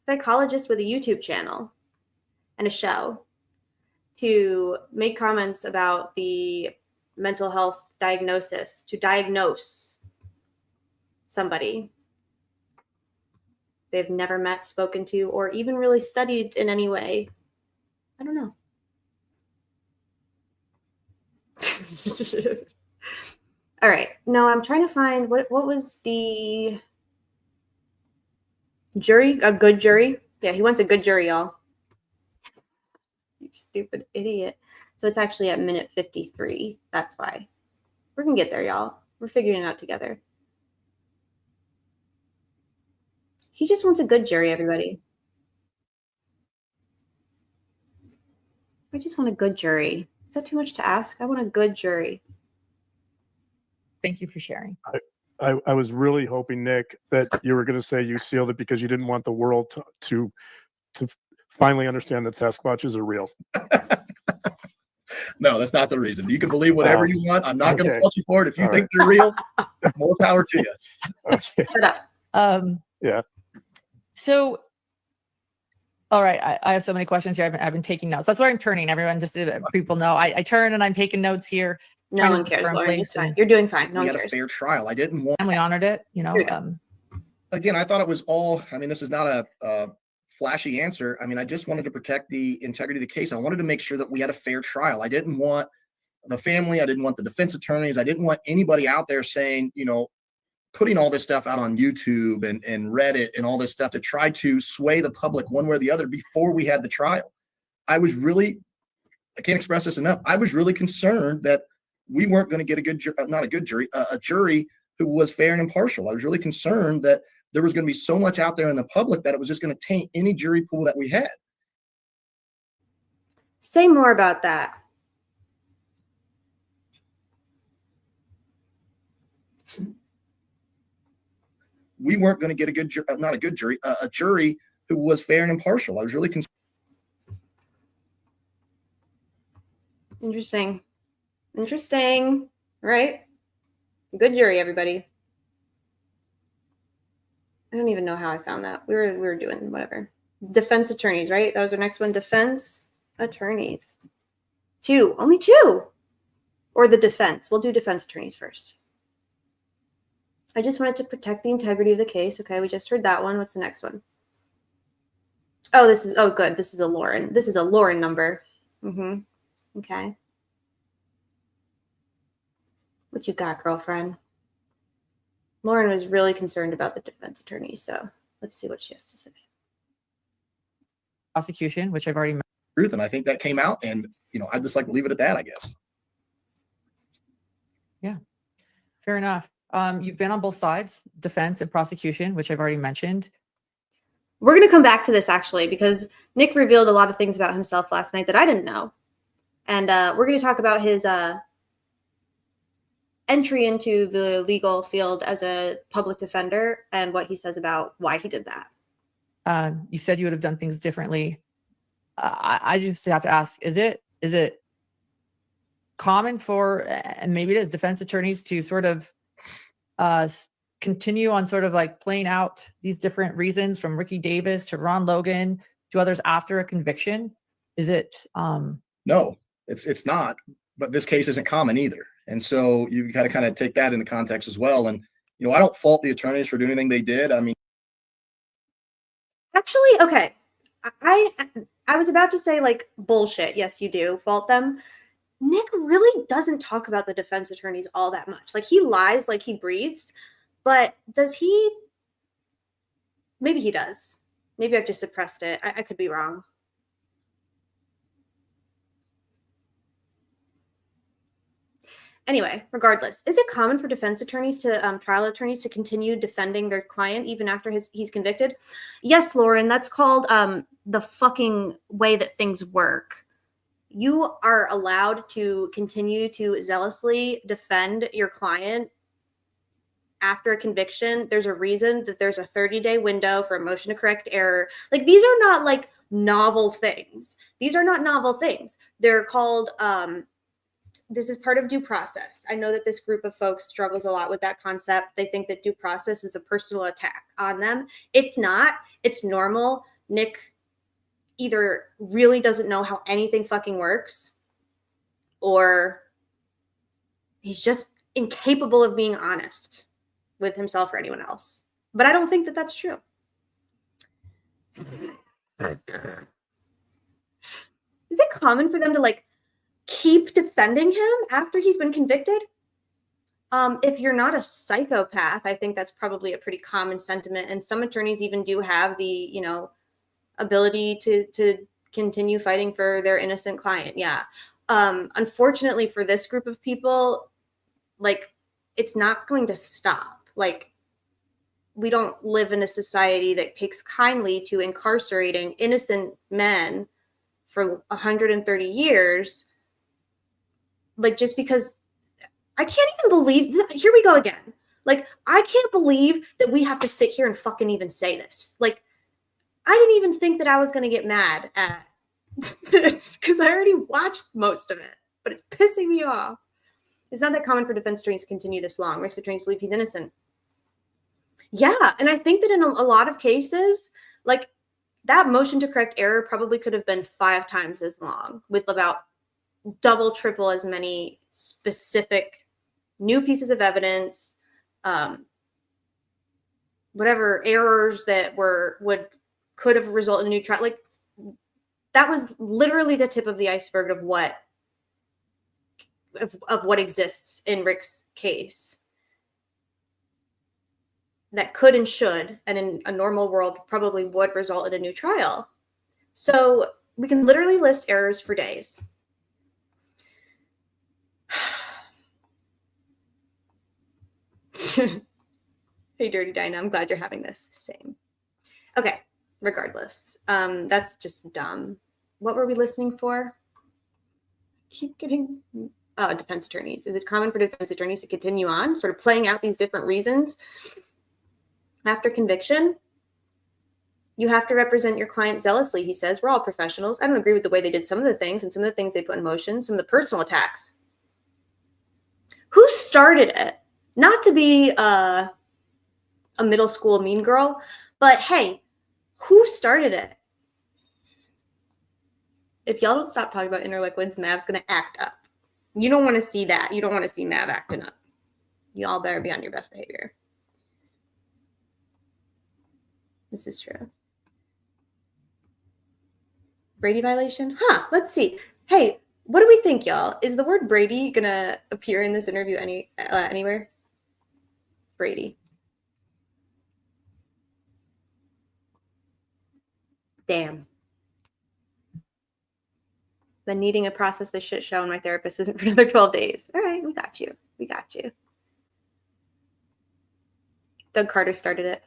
[SPEAKER 6] psychologist with a YouTube channel and a show to make comments about the mental health diagnosis, to diagnose somebody they've never met, spoken to, or even really studied in any way? I don't know. All right. No, I'm trying to find what was the jury? A good jury? Yeah, he wants a good jury, y'all. You stupid idiot. So it's actually at minute 53. That's why. We're going to get there, y'all. We're figuring it out together. He just wants a good jury, everybody. I just want a good jury. Is that too much to ask? I want a good jury.
[SPEAKER 5] Thank you for sharing.
[SPEAKER 8] I was really hoping, Nick, that you were going to say you sealed it because you didn't want the world to finally understand that Sasquatches are real.
[SPEAKER 2] No, that's not the reason. You can believe whatever you want. I'm not going to fault you for it. If you think they're real, more power to you.
[SPEAKER 8] Okay.
[SPEAKER 6] Shut up.
[SPEAKER 8] Yeah.
[SPEAKER 5] So, all right, I have so many questions here. I've been taking notes. That's why I'm turning. Everyone, just so people know, I turn and I'm taking notes here.
[SPEAKER 6] No one cares, Lauren. It's fine. You're doing fine. No one
[SPEAKER 2] We had
[SPEAKER 6] cares.
[SPEAKER 2] a fair trial. I didn't want.
[SPEAKER 5] Family honored it. You know.
[SPEAKER 2] Again, I thought it was all. I mean, this is not a flashy answer. I mean, I just wanted to protect the integrity of the case. I wanted to make sure that we had a fair trial. I didn't want the family. I didn't want the defense attorneys. I didn't want anybody out there saying, you know, putting all this stuff out on YouTube and Reddit and all this stuff to try to sway the public one way or the other before we had the trial. I was really, I can't express this enough. I was really concerned that we weren't going to get a good, not a good jury, a jury who was fair and impartial. I was really concerned that there was going to be so much out there in the public that it was just going to taint any jury pool that we had.
[SPEAKER 6] Say more about that.
[SPEAKER 2] We weren't going to get a good, not a good jury, a jury who was fair and impartial. I was really concerned.
[SPEAKER 6] Interesting. Interesting. Right? Good jury, everybody. I don't even know how I found that. We were doing whatever. Defense attorneys, right? That was our next one. Defense attorneys. 2. Only 2. Or the defense. We'll do defense attorneys first. I just wanted to protect the integrity of the case. Okay, we just heard that one. What's the next one? Oh, good. This is a Lauren. This is a Lauren number. Okay. What you got, girlfriend? Lauren was really concerned about the defense attorney, so let's see what she has to say.
[SPEAKER 5] Prosecution, which I've already mentioned.
[SPEAKER 2] Truth, and I think that came out, and you know, I'd just like to leave it at that, I guess.
[SPEAKER 5] Yeah, fair enough. You've been on both sides, defense and prosecution, which I've already mentioned.
[SPEAKER 6] We're going to come back to this actually, because Nick revealed a lot of things about himself last night that I didn't know. And we're going to talk about his entry into the legal field as a public defender and what he says about why he did that.
[SPEAKER 5] You said you would have done things differently. I just have to ask, is it common for, and maybe it is, defense attorneys to sort of continue on sort of like playing out these different reasons from Ricky Davis to Ron Logan to others after a conviction? Is it?
[SPEAKER 2] No, it's not. But this case isn't common either. And so you got to kind of take that into context as well. And, you know, I don't fault the attorneys for doing anything they did. I mean,
[SPEAKER 6] actually, okay. I was about to say like bullshit. Yes, you do fault them. Nick really doesn't talk about the defense attorneys all that much. Like he lies like he breathes, but does he? Maybe he does. Maybe I've just suppressed it. I could be wrong. Anyway, regardless, is it common for defense attorneys to trial attorneys to continue defending their client even after he's convicted? Yes, Lauren, that's called the fucking way that things work. you are allowed to continue to zealously defend your client after a conviction, there's a reason that there's a 30-day window for a motion to correct error. Like, these are not like novel things. These are not novel things. They're called, this is part of due process. I know that this group of folks struggles a lot with that concept. They think that due process is a personal attack on them. It's not. It's normal. Nick either really doesn't know how anything fucking works, or he's just incapable of being honest with himself or anyone else. But I don't think that that's true. Is it common for them to like keep defending him after he's been convicted? If you're not a psychopath, I think that's probably a pretty common sentiment. And some attorneys even do have the, you know, ability to continue fighting for their innocent client. Yeah. Unfortunately for this group of people, like, it's not going to stop. Like, we don't live in a society that takes kindly to incarcerating innocent men for 130 years. Like, just because I can't even believe, here we go again. Like, I can't believe that we have to sit here and fucking even say this. Like, I didn't even think that I was going to get mad at this because I already watched most of it, but it's pissing me off. It's not that common for defense attorneys to continue this long. Rick's attorneys believe he's innocent. Yeah, and I think that in a lot of cases, like, that motion to correct error probably could have been 5 times as long with about double, triple as many specific new pieces of evidence, whatever errors that could have resulted in a new trial. Like, that was literally the tip of the iceberg of what exists in Rick's case that could and should, and in a normal world probably would result in a new trial. So we can literally list errors for days. Hey, Dirty Dinah, I'm glad you're having this. Same. Okay, regardless. That's just dumb. What were we listening for? Keep getting defense attorneys. Is it common for defense attorneys to continue on, sort of playing out these different reasons after conviction? You have to represent your client zealously, he says. We're all professionals. I don't agree with the way they did some of the things and some of the things they put in motion, some of the personal attacks. Who started it? Not to be a middle school mean girl, but hey, who started it? If y'all don't stop talking about interliquids, Mav's going to act up. You don't want to see that. You don't want to see Mav acting up. Y'all better be on your best behavior. This is true. Brady violation? Huh, let's see. Hey, what do we think, y'all? Is the word Brady going to appear in this interview anywhere? Brady. Damn. Been needing to process this shit show and my therapist isn't for another 12 days. All right, we got you. We got you. Doug Carter started it.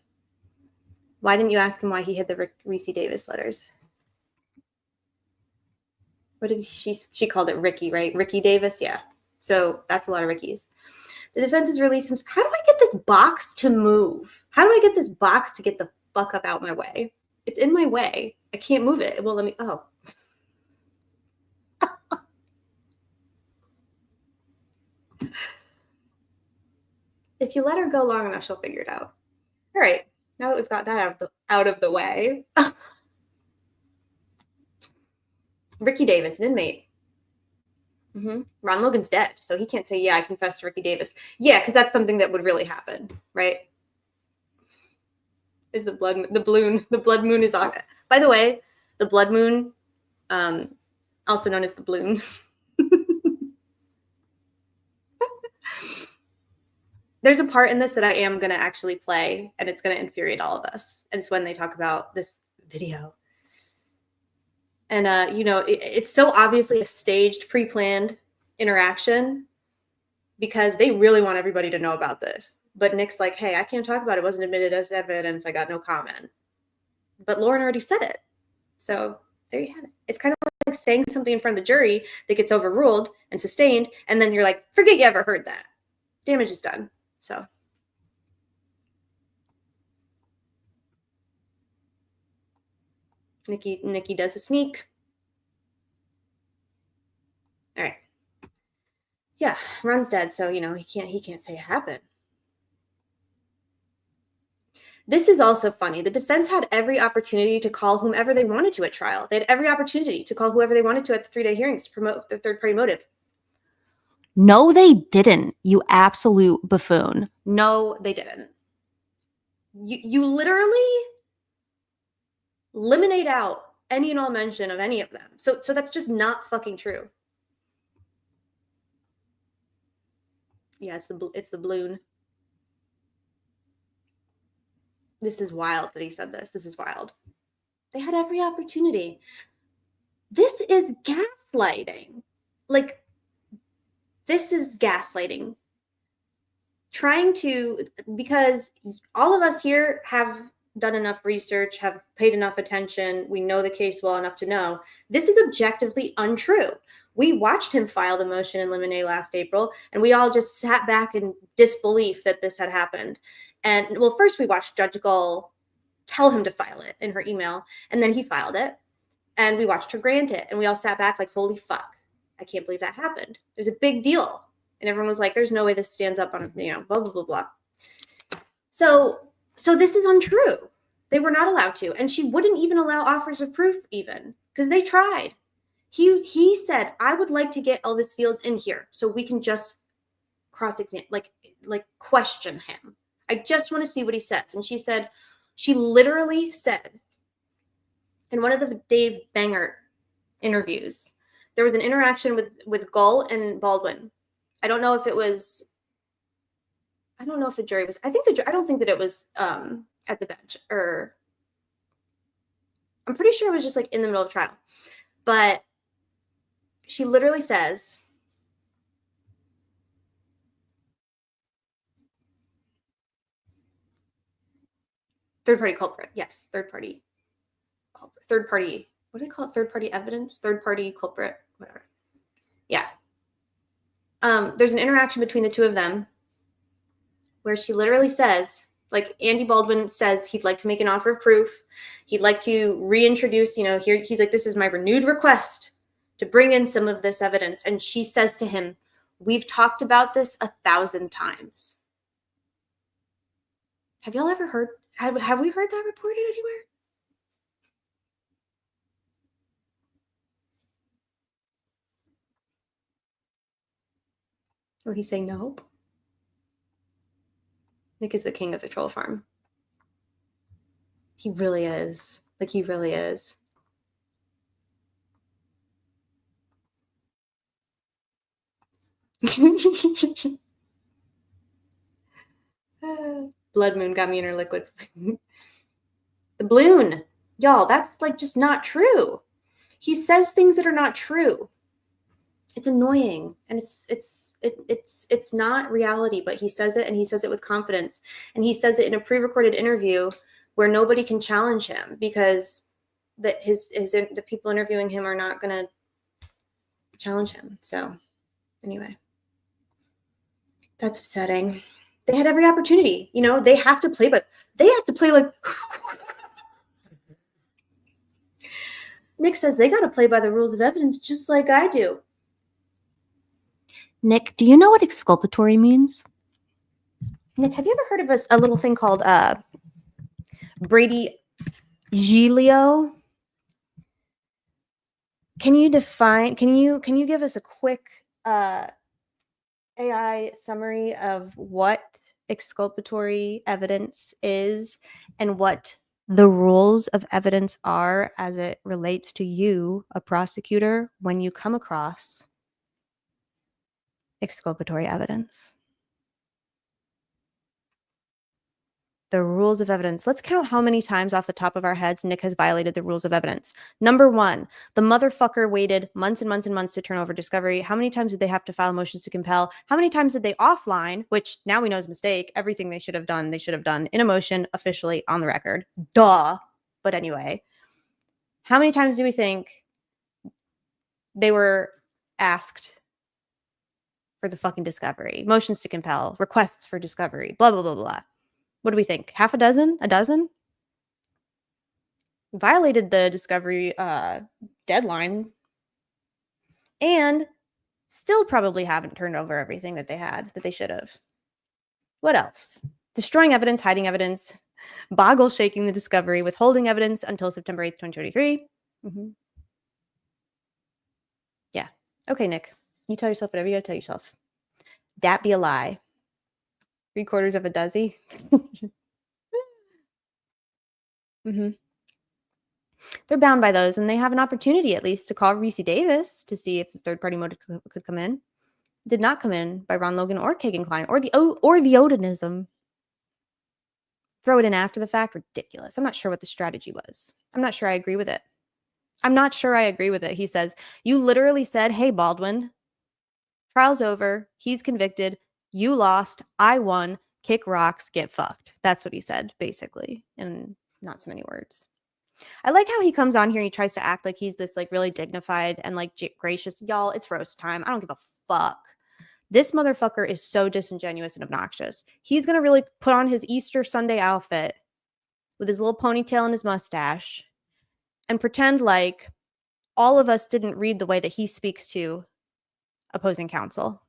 [SPEAKER 6] Why didn't you ask him why he hid the Reese Davis letters? What did she called it? Ricky, right? Ricky Davis? Yeah. So that's a lot of Rickies. The defense has released some. How do I get this box to move? How do I get this box to get the fuck up out my way? It's in my way. I can't move it. It won't let me. Oh. If you let her go long enough, she'll figure it out. All right. Now that we've got that out of the way. Ricky Davis, an inmate. Ron Logan's dead, so he can't say, yeah, I confessed to Ricky Davis. Yeah, because that's something that would really happen, right? Is the blood moon is on. By the way, the blood moon, also known as the bloon. There's a part in this that I am going to actually play, and it's going to infuriate all of us. And it's when they talk about this video. And, it's so obviously a staged, pre-planned interaction because they really want everybody to know about this. But Nick's like, hey, I can't talk about it. It wasn't admitted as evidence. I got no comment. But Lauren already said it. So there you have it. It's kind of like saying something in front of the jury that gets overruled and sustained, and then you're like, forget you ever heard that. Damage is done. So. Nikki does a sneak. All right. Yeah, Ron's dead, so he can't say it happened. This is also funny. The defense had every opportunity to call whomever they wanted to at trial. They had every opportunity to call whoever they wanted to at the 3-day hearings to promote the third-party motive.
[SPEAKER 9] No, they didn't, you absolute buffoon.
[SPEAKER 6] No, they didn't. You literally eliminate out any and all mention of any of them. So that's just not fucking true. Yeah, it's the balloon. This is wild that he said this. This is wild. They had every opportunity. This is gaslighting. Like, this is gaslighting. Because all of us here have done enough research, have paid enough attention. We know the case well enough to know this is objectively untrue. We watched him file the motion in limine last April, and we all just sat back in disbelief that this had happened. And well, first we watched Judge Gull tell him to file it in her email, and then he filed it, and we watched her grant it, and we all sat back like, holy fuck, I can't believe that happened. There's a big deal. And everyone was like, there's no way this stands up on, blah, blah, blah, blah. So this is untrue. They were not allowed to. And she wouldn't even allow offers of proof even, because they tried. He said, I would like to get Elvis Fields in here so we can just cross-examine, like question him. I just want to see what he says. And she literally said in one of the Dave Banger interviews, there was an interaction with Gull and Baldwin. I don't know if the jury was, I don't think that it was at the bench, or I'm pretty sure it was just like in the middle of trial. But she literally says, third-party culprit. Yes, third-party culprit. Third-party, what do they call it? Third-party evidence? Third-party culprit, whatever. Yeah. There's an interaction between the two of them where she literally says, like, Andy Baldwin says he'd like to make an offer of proof. He'd like to reintroduce, here, he's like, this is my renewed request to bring in some of this evidence. And she says to him, we've talked about this 1,000 times. Have y'all ever heard, have we heard that reported anywhere? Or he's saying no? Nick is the king of the troll farm. He really is. Like, he really is. Blood Moon got me in her liquids. The balloon. Y'all, that's like just not true. He says things that are not true. It's annoying, and it's not reality, but he says it, and he says it with confidence, and he says it in a pre-recorded interview where nobody can challenge him because the people interviewing him are not going to challenge him. So anyway, that's upsetting. They had every opportunity, they have to play, but they have to play like Nick says they got to play by the rules of evidence just like I do.
[SPEAKER 9] Nick, do you know what exculpatory means?
[SPEAKER 6] Nick, have you ever heard of a little thing called Brady Giglio? Can you give us a quick AI summary of what exculpatory evidence is and what the rules of evidence are as it relates to you, a prosecutor, when you come across exculpatory evidence? The rules of evidence. Let's count how many times off the top of our heads Nick has violated the rules of evidence. Number 1, the motherfucker waited months and months and months to turn over discovery. How many times did they have to file motions to compel? How many times did they offline, which now we know is a mistake, everything they should have done in a motion officially on the record. Duh. But anyway, how many times do we think They were asked for the fucking discovery, motions to compel, requests for discovery, blah, blah, blah, blah. What do we think? Half a dozen? A dozen? Violated the discovery deadline and still probably haven't turned over everything that they had, that they should have. What else? Destroying evidence, hiding evidence, boggle shaking the discovery, withholding evidence until September 8th, 2023. Yeah. Okay, Nick. You tell yourself whatever you gotta tell yourself. That be a lie. 3/4 of a dozen. They're bound by those, and they have an opportunity at least to call Reese Davis to see if the third-party motive could come in. Did not come in by Ron Logan or Kagan Klein or the Odinism. Throw it in after the fact. Ridiculous. I'm not sure what the strategy was. I'm not sure I agree with it. He says, you literally said, hey, Baldwin, trial's over. He's convicted. You lost. I won. Kick rocks. Get fucked. That's what he said, basically, in not so many words. I like how he comes on here and he tries to act like he's this like really dignified and like gracious. Y'all, it's roast time. I don't give a fuck. This motherfucker is so disingenuous and obnoxious. He's going to really put on his Easter Sunday outfit with his little ponytail and his mustache and pretend like all of us didn't read the way that he speaks to opposing counsel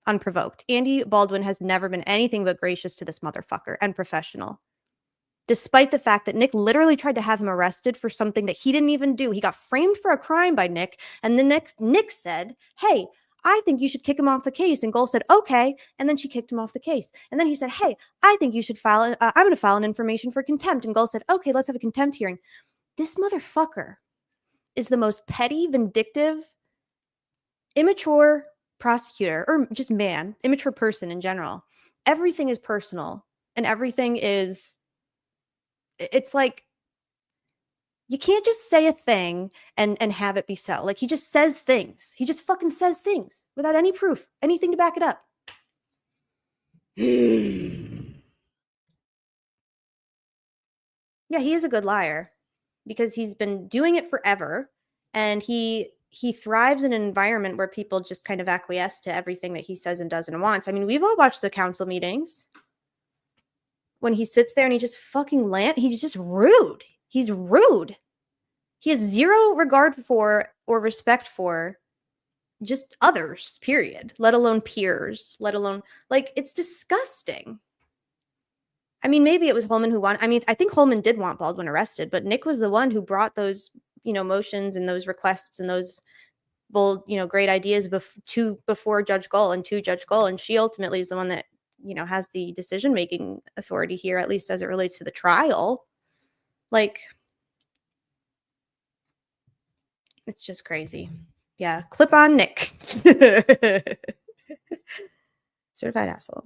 [SPEAKER 6] unprovoked. Andy Baldwin has never been anything but gracious to this motherfucker and professional. Despite the fact that Nick literally tried to have him arrested for something that he didn't even do. He got framed for a crime by Nick. And the next Nick said, hey, I think you should kick him off the case. And Gold said, okay. And then she kicked him off the case. And then he said, hey, I think you should I'm going to file an information for contempt. And Gold said, okay, let's have a contempt hearing. This motherfucker is the most petty, vindictive, immature prosecutor, or just man, immature person in general. Everything is personal and everything is, it's like, you can't just say a thing and have it be so. Like, he just says things. He just fucking says things without any proof, anything to back it up. Yeah, he is a good liar because he's been doing it forever. And he thrives in an environment where people just kind of acquiesce to everything that he says and does and wants. I mean, we've all watched the council meetings when he sits there and he just fucking he's just rude. He's rude. He has zero regard for or respect for just others, period, let alone peers, let alone, like, it's disgusting. I mean, maybe it was Holman who wanted, I mean, I think Holman did want Baldwin arrested, but Nick was the one who brought those, motions and those requests and those bold, great ideas before Judge Gull and to Judge Gull. And she ultimately is the one that, has the decision-making authority here, at least as it relates to the trial. Like, it's just crazy. Yeah, clip on Nick. Certified asshole.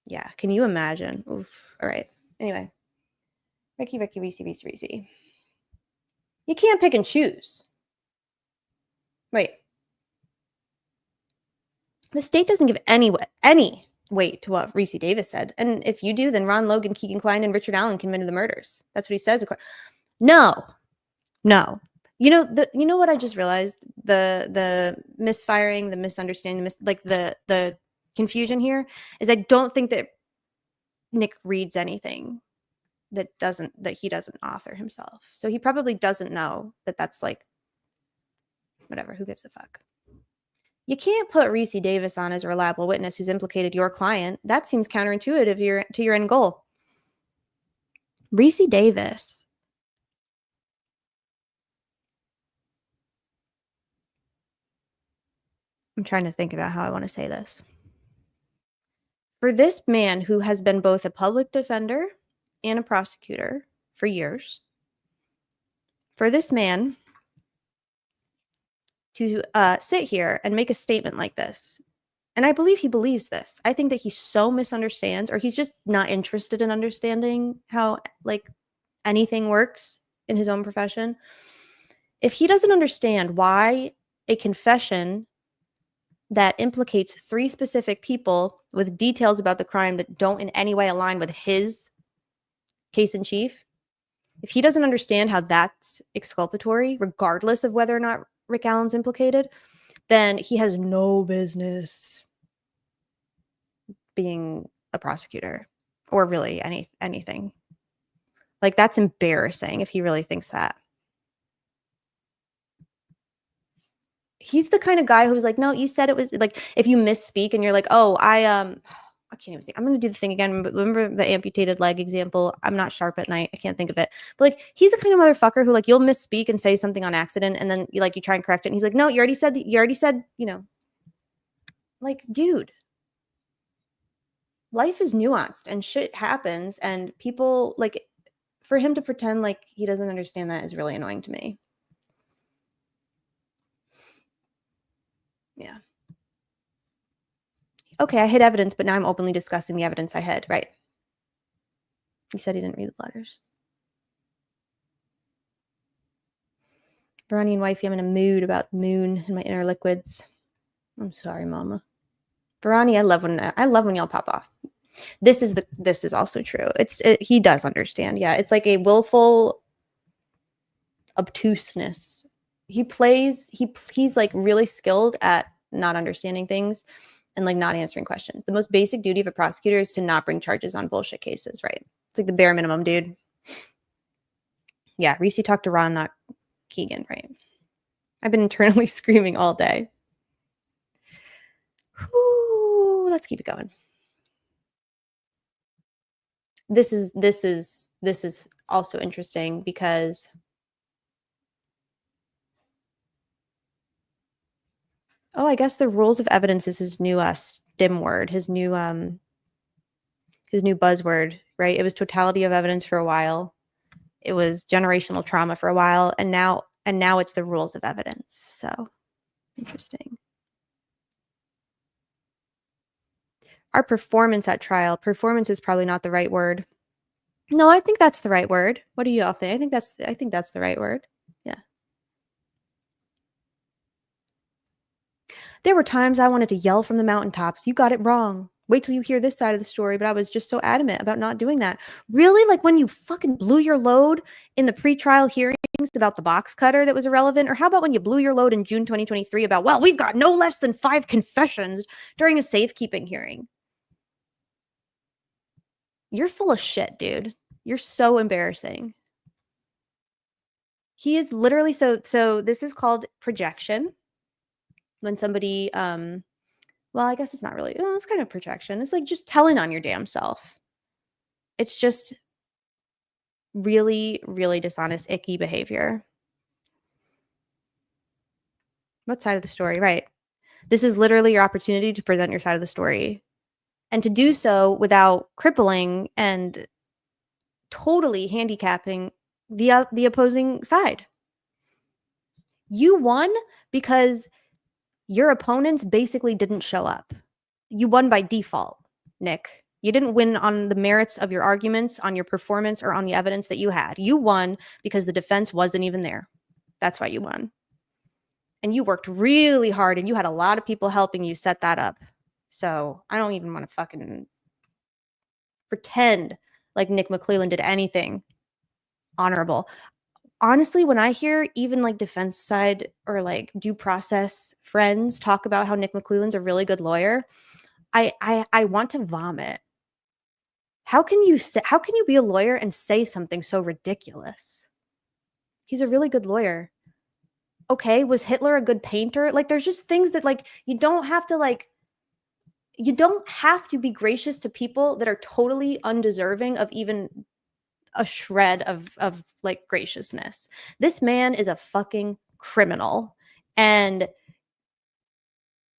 [SPEAKER 6] Yeah, can you imagine? Oof. All right. Anyway. Ricky, Reese. You can't pick and choose. Wait. The state doesn't give any weight to what Reese Davis said. And if you do, then Ron Logan, Keegan Klein, and Richard Allen committed the murders. That's what he says. No. You know what I just realized? The misfiring, the misunderstanding, the confusion here is I don't think that Nick reads anything that he doesn't author himself. So he probably doesn't know that that's like, whatever, who gives a fuck? You can't put Reese Davis on as a reliable witness who's implicated your client. That seems counterintuitive to your end goal. Reese Davis. I'm trying to think about how I want to say this. For this man who has been both a public defender and a prosecutor for years, for this man to sit here and make a statement like this, and I believe he believes this. I think that he so misunderstands, or he's just not interested in understanding how like anything works in his own profession. If he doesn't understand why a confession that implicates 3 specific people with details about the crime that don't in any way align with his case in chief, If he doesn't understand how that's exculpatory, regardless of whether or not Rick Allen's implicated, then he has no business being a prosecutor or really anything. Like, that's embarrassing if he really thinks that. He's the kind of guy who's like, no, you said it was like, if you misspeak and you're like, oh, I can't even think. I'm going to do the thing again. Remember the amputated leg example? I'm not sharp at night. I can't think of it. But like, he's the kind of motherfucker who like, you'll misspeak and say something on accident. And then you try and correct it. And he's like, no, you already said, like, dude, life is nuanced and shit happens. And people like, for him to pretend like he doesn't understand that is really annoying to me. Yeah. Okay, I hid evidence, but now I'm openly discussing the evidence I hid. Right. He said he didn't read the letters. Veroni and wifey, I'm in a mood about the moon and my inner liquids. I'm sorry, mama. Veroni, I love when y'all pop off. This is also true. He does understand. Yeah, it's like a willful obtuseness. He's like really skilled at not understanding things and like not answering questions. The most basic duty of a prosecutor is to not bring charges on bullshit cases, right? It's like the bare minimum, dude. Yeah, Reese talked to Ron, not Keegan, right? I've been internally screaming all day. Whew, let's keep it going. This is also interesting because I guess the rules of evidence is his new STEM word, his new buzzword, right? It was totality of evidence for a while. It was generational trauma for a while, and now it's the rules of evidence. So interesting. Our performance at trial. Performance is probably not the right word. No, I think that's the right word. What do you all think? I think that's the right word. Yeah. There were times I wanted to yell from the mountaintops. You got it wrong. Wait till you hear this side of the story, but I was just so adamant about not doing that. Really? Like when you fucking blew your load in the pretrial hearings about the box cutter that was irrelevant? Or how about when you blew your load in June 2023 about, well, we've got no less than 5 confessions during a safekeeping hearing? You're full of shit, dude. You're so embarrassing. He is literally so this is called projection. When somebody well, I guess it's not really, it's kind of projection. It's like just telling on your damn self. It's just really, really dishonest, icky behavior. What side of the story? Right. This is literally your opportunity to present your side of the story. And to do so without crippling and totally handicapping the opposing side. You won because your opponents basically didn't show up. You won by default, Nick. You didn't win on the merits of your arguments, on your performance, or on the evidence that you had. You won because the defense wasn't even there. That's why you won. And you worked really hard, and you had a lot of people helping you set that up. So I don't even want to fucking pretend like Nick McClellan did anything honorable. Honestly, when I hear even like defense side or like due process friends talk about how Nick McClellan's a really good lawyer, I want to vomit. How can you be a lawyer and say something so ridiculous? He's a really good lawyer. Okay, was Hitler a good painter? Like there's just things that like you don't have to be gracious to people that are totally undeserving of even a shred of like graciousness. This man is a fucking criminal, and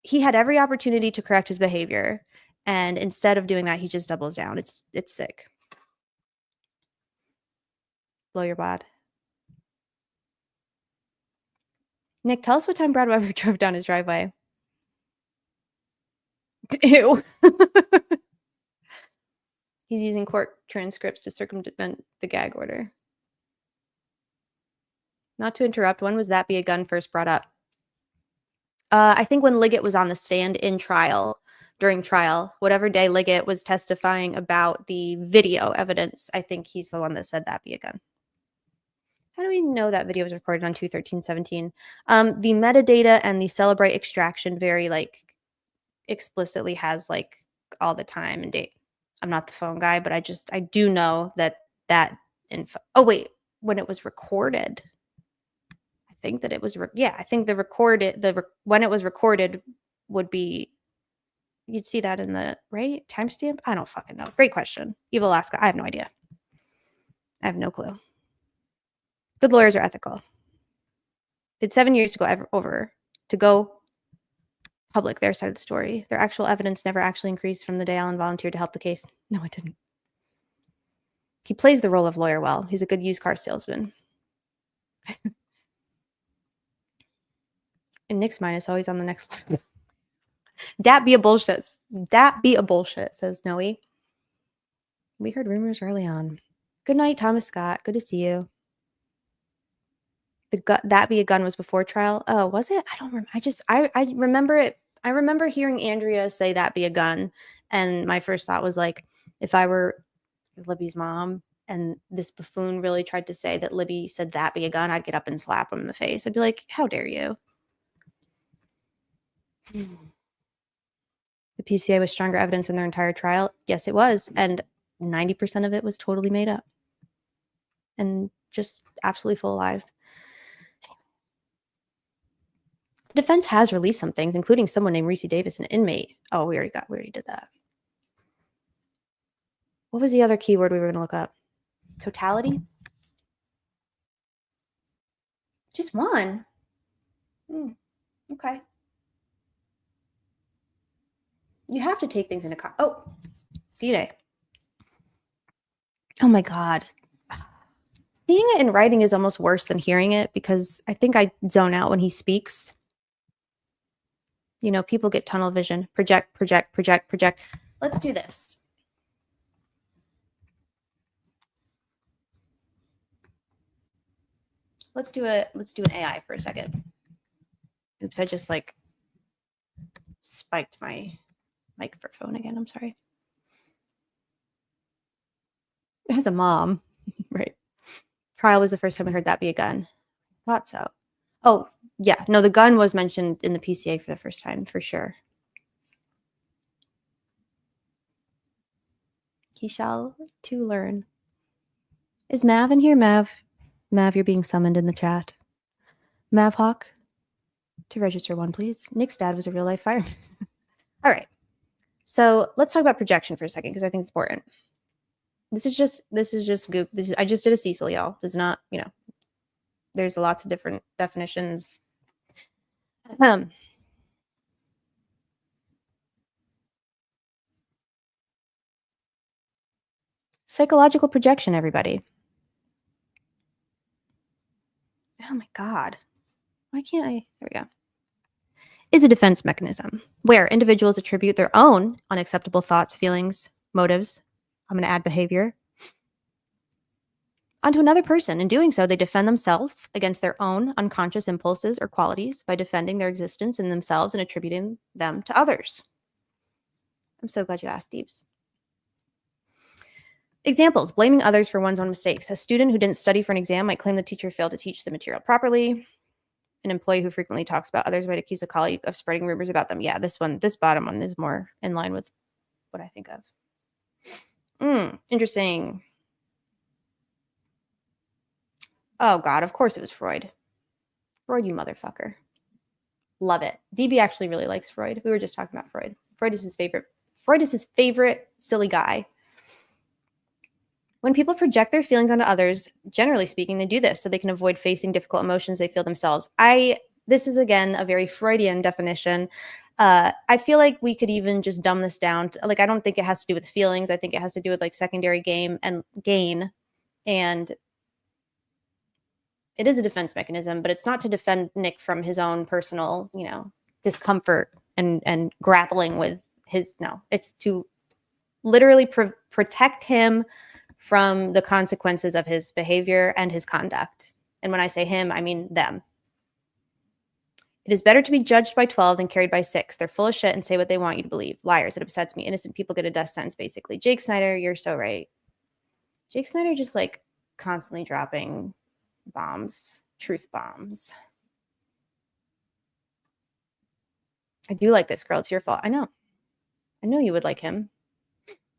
[SPEAKER 6] he had every opportunity to correct his behavior, and instead of doing that, he just doubles down. It's sick. Blow your wad. Nick, tell us what time Brad Weber drove down his driveway. Ew. He's using court transcripts to circumvent the gag order. Not to interrupt, when was that be a gun first brought up? I think when Liggett was on the stand during trial, whatever day Liggett was testifying about the video evidence, I think he's the one that said that be a gun. How do we know that video was recorded on 2/13/17? The metadata and the Celebrate extraction very like explicitly has like all the time and date. I'm not the phone guy, but I do know that info. Oh wait, when it was recorded, I think that it was I think when it was recorded would be, you'd see that in the right timestamp. I don't fucking know. Great question, Eva Alaska. I have no idea. I have no clue. Good lawyers are ethical. Did 7 years to go public their side of the story. Their actual evidence never actually increased from the day Alan volunteered to help the case. No, it didn't. He plays the role of lawyer well. He's a good used car salesman. And Nick's mind is always on the next level. Dat be a bullshit. That be a bullshit, says Noe. We heard rumors early on. Good night, Thomas Scott. Good to see you. That be a gun was before trial. Oh, was it? I don't remember. I remember it. I remember hearing Andrea say that be a gun. And my first thought was like, if I were Libby's mom and this buffoon really tried to say that Libby said that be a gun, I'd get up and slap him in the face. I'd be like, how dare you? The PCA was stronger evidence in their entire trial. Yes, it was. And 90% of it was totally made up and just absolutely full of lies. The defense has released some things, including someone named Reese Davis, an inmate. Oh, we already did that. What was the other keyword we were going to look up? Totality? Just one. Okay. You have to take things into account. Oh, D-Day. Oh my God. Seeing it in writing is almost worse than hearing it because I think I zone out when he speaks. You know, people get tunnel vision. Project. Let's do this. Let's do an AI for a second. Oops, I just like spiked my microphone again. I'm sorry. As a mom, right? Trial was the first time I heard that be a gun. Thought so. Oh, yeah. No, the gun was mentioned in the PCA for the first time, for sure. He shall to learn. Is Mav in here? Mav, you're being summoned in the chat. Mav Hawk, to register one, please. Nick's dad was a real life fireman. All right. So let's talk about projection for a second because I think it's important. This is just goop. I just did a Cecil, y'all. There's not, there's lots of different definitions. Psychological projection, everybody. Oh my God. Why can't I? There we go. Is a defense mechanism where individuals attribute their own unacceptable thoughts, feelings, motives. I'm going to add behavior onto another person. In doing so, they defend themselves against their own unconscious impulses or qualities by defending their existence in themselves and attributing them to others. I'm so glad you asked, Deeps. Examples: blaming others for one's own mistakes. A student who didn't study for an exam might claim the teacher failed to teach the material properly. An employee who frequently talks about others might accuse a colleague of spreading rumors about them. Yeah, this bottom one is more in line with what I think of. Interesting. Oh God, of course it was Freud. Freud, you motherfucker. Love it. DB actually really likes Freud. We were just talking about Freud. Freud is his favorite silly guy. When people project their feelings onto others, generally speaking, they do this so they can avoid facing difficult emotions they feel themselves. This is, again, a very Freudian definition. I feel like we could even just dumb this down. I don't think it has to do with feelings. I think it has to do with secondary gain. And it is a defense mechanism, but it's not to defend Nick from his own personal, discomfort and grappling with his. No, it's to literally protect him from the consequences of his behavior and his conduct. And when I say him, I mean them. It is better to be judged by 12 than carried by 6. They're full of shit and say what they want you to believe. Liars. It upsets me. Innocent people get a death sentence, basically. Jake Snyder, you're so right. Jake Snyder just constantly dropping bombs, truth bombs. I do like this girl. It's your fault. I know you would like him.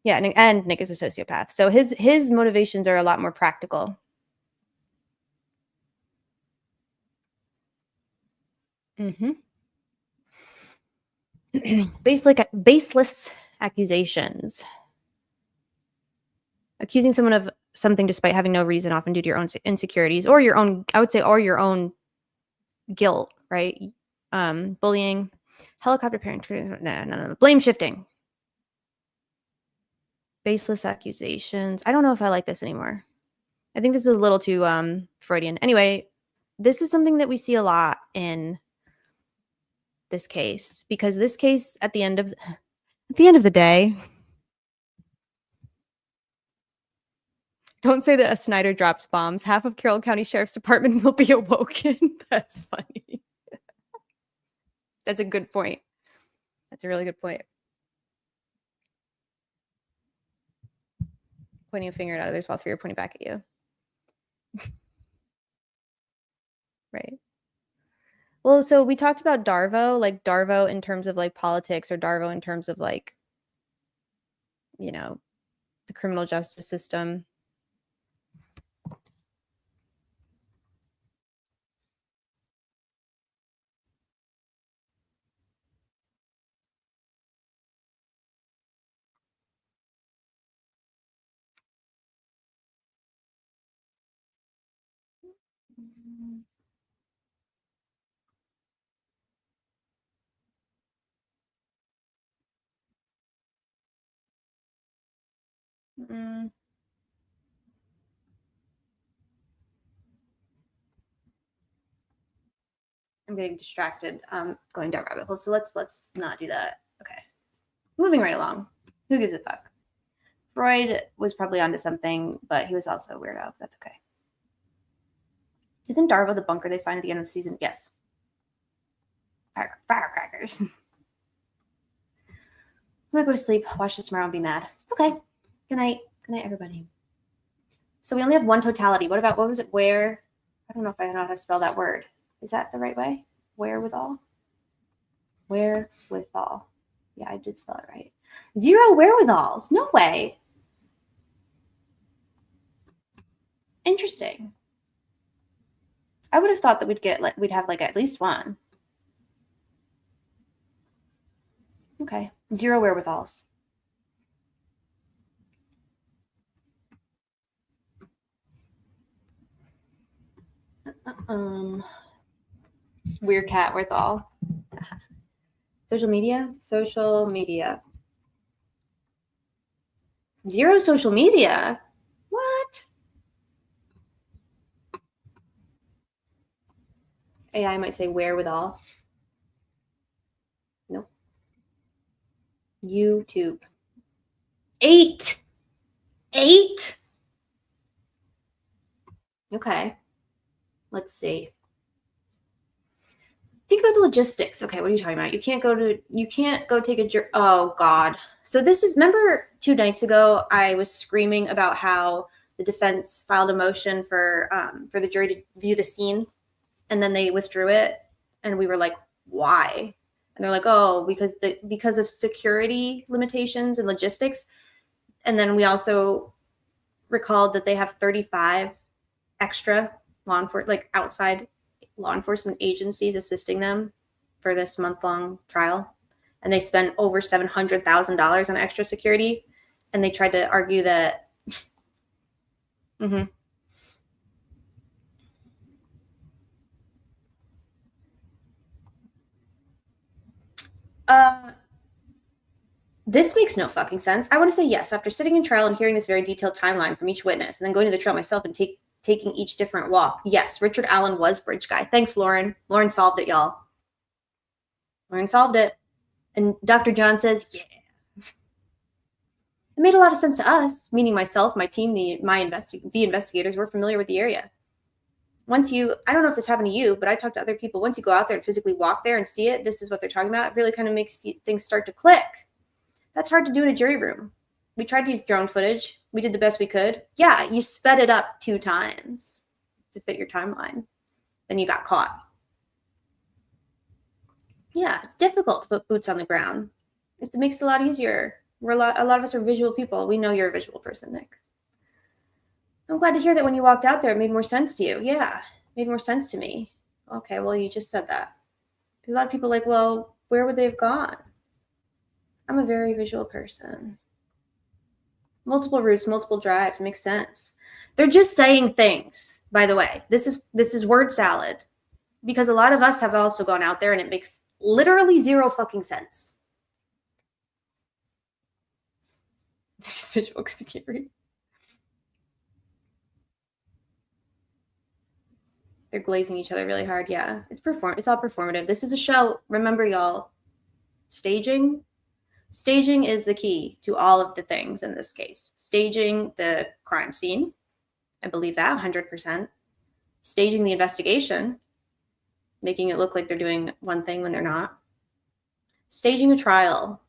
[SPEAKER 6] Yeah, and Nick is a sociopath. So his motivations are a lot more practical. Baseless accusations. Accusing someone of something despite having no reason, often due to your own insecurities or your own, I would say, or your own guilt, right? Bullying, helicopter parenting, no. Blame shifting. Baseless accusations. I don't know if I like this anymore. I think this is a little too Freudian. Anyway, this is something that we see a lot in this case, because this case at the end of the day, don't say that a Snyder drops bombs. Half of Carroll County Sheriff's Department will be awoken. That's funny. That's a good point. That's a really good point. Pointing a finger at others while three are pointing back at you. Right. Well, so we talked about Darvo, like Darvo in terms of like politics, or Darvo in terms of like, you know, the criminal justice system. Mm. I'm getting distracted going down rabbit holes, so let's not do that. Okay. Moving right along. Who gives a fuck? Freud was probably onto something, but he was also a weirdo. That's okay. Isn't Darvo the bunker they find at the end of the season? Yes. Firecrackers. I'm gonna go to sleep, watch this tomorrow, and be mad. Okay. Good night. Good night, everybody. So we only have one totality. What was it? Where? I don't know if I know how to spell that word. Is that the right way? Wherewithal? Wherewithal. Yeah, I did spell it right. 0 wherewithals. No way. Interesting. I would have thought that we'd have like at least one. Okay. 0 wherewithals. Weird cat withal. Social media. 0 social media. What? AI might say wherewithal. Nope. YouTube. 8. Okay. Let's see. Think about the logistics. Okay, what are you talking about? You can't go take a jury. Oh God. So remember 2 nights ago, I was screaming about how the defense filed a motion for the jury to view the scene, and then they withdrew it, and we were like, why? And they're like, oh, because of security limitations and logistics. And then we also recalled that they have 35 extra outside law enforcement agencies assisting them for this month-long trial, and they spent over $700,000 on extra security, and they tried to argue that this makes no fucking sense. I want to say yes. After sitting in trial and hearing this very detailed timeline from each witness, and then going to the trial myself and taking each different walk. Yes, Richard Allen was bridge guy. Thanks, Lauren. Lauren solved it, y'all. Lauren solved it. And Dr. John says, yeah. It made a lot of sense to us, meaning myself, my team, the investigators were familiar with the area. I don't know if this happened to you, but I talked to other people. Once you go out there and physically walk there and see it, this is what they're talking about. It really kind of makes things start to click. That's hard to do in a jury room. We tried to use drone footage. We did the best we could. Yeah, you sped it up 2 times. to fit your timeline. Then you got caught. Yeah, it's difficult to put boots on the ground. It makes it a lot easier. A lot of us are visual people. We know you're a visual person, Nick. I'm glad to hear that when you walked out there, it made more sense to you. Yeah, it made more sense to me. Okay, well, you just said that. Because a lot of people are like, well, where would they have gone? I'm a very visual person. Multiple routes, multiple drives, makes sense. They're just saying things, by the way. This is word salad. Because a lot of us have also gone out there and it makes literally zero fucking sense. There's visual because I can't read. They're glazing each other really hard. Yeah, it's all performative. This is a show. Remember, y'all, staging is the key to all of the things in this case. Staging the crime scene. I believe that 100%. Staging the investigation, making it look like they're doing one thing when they're not. Staging a trial.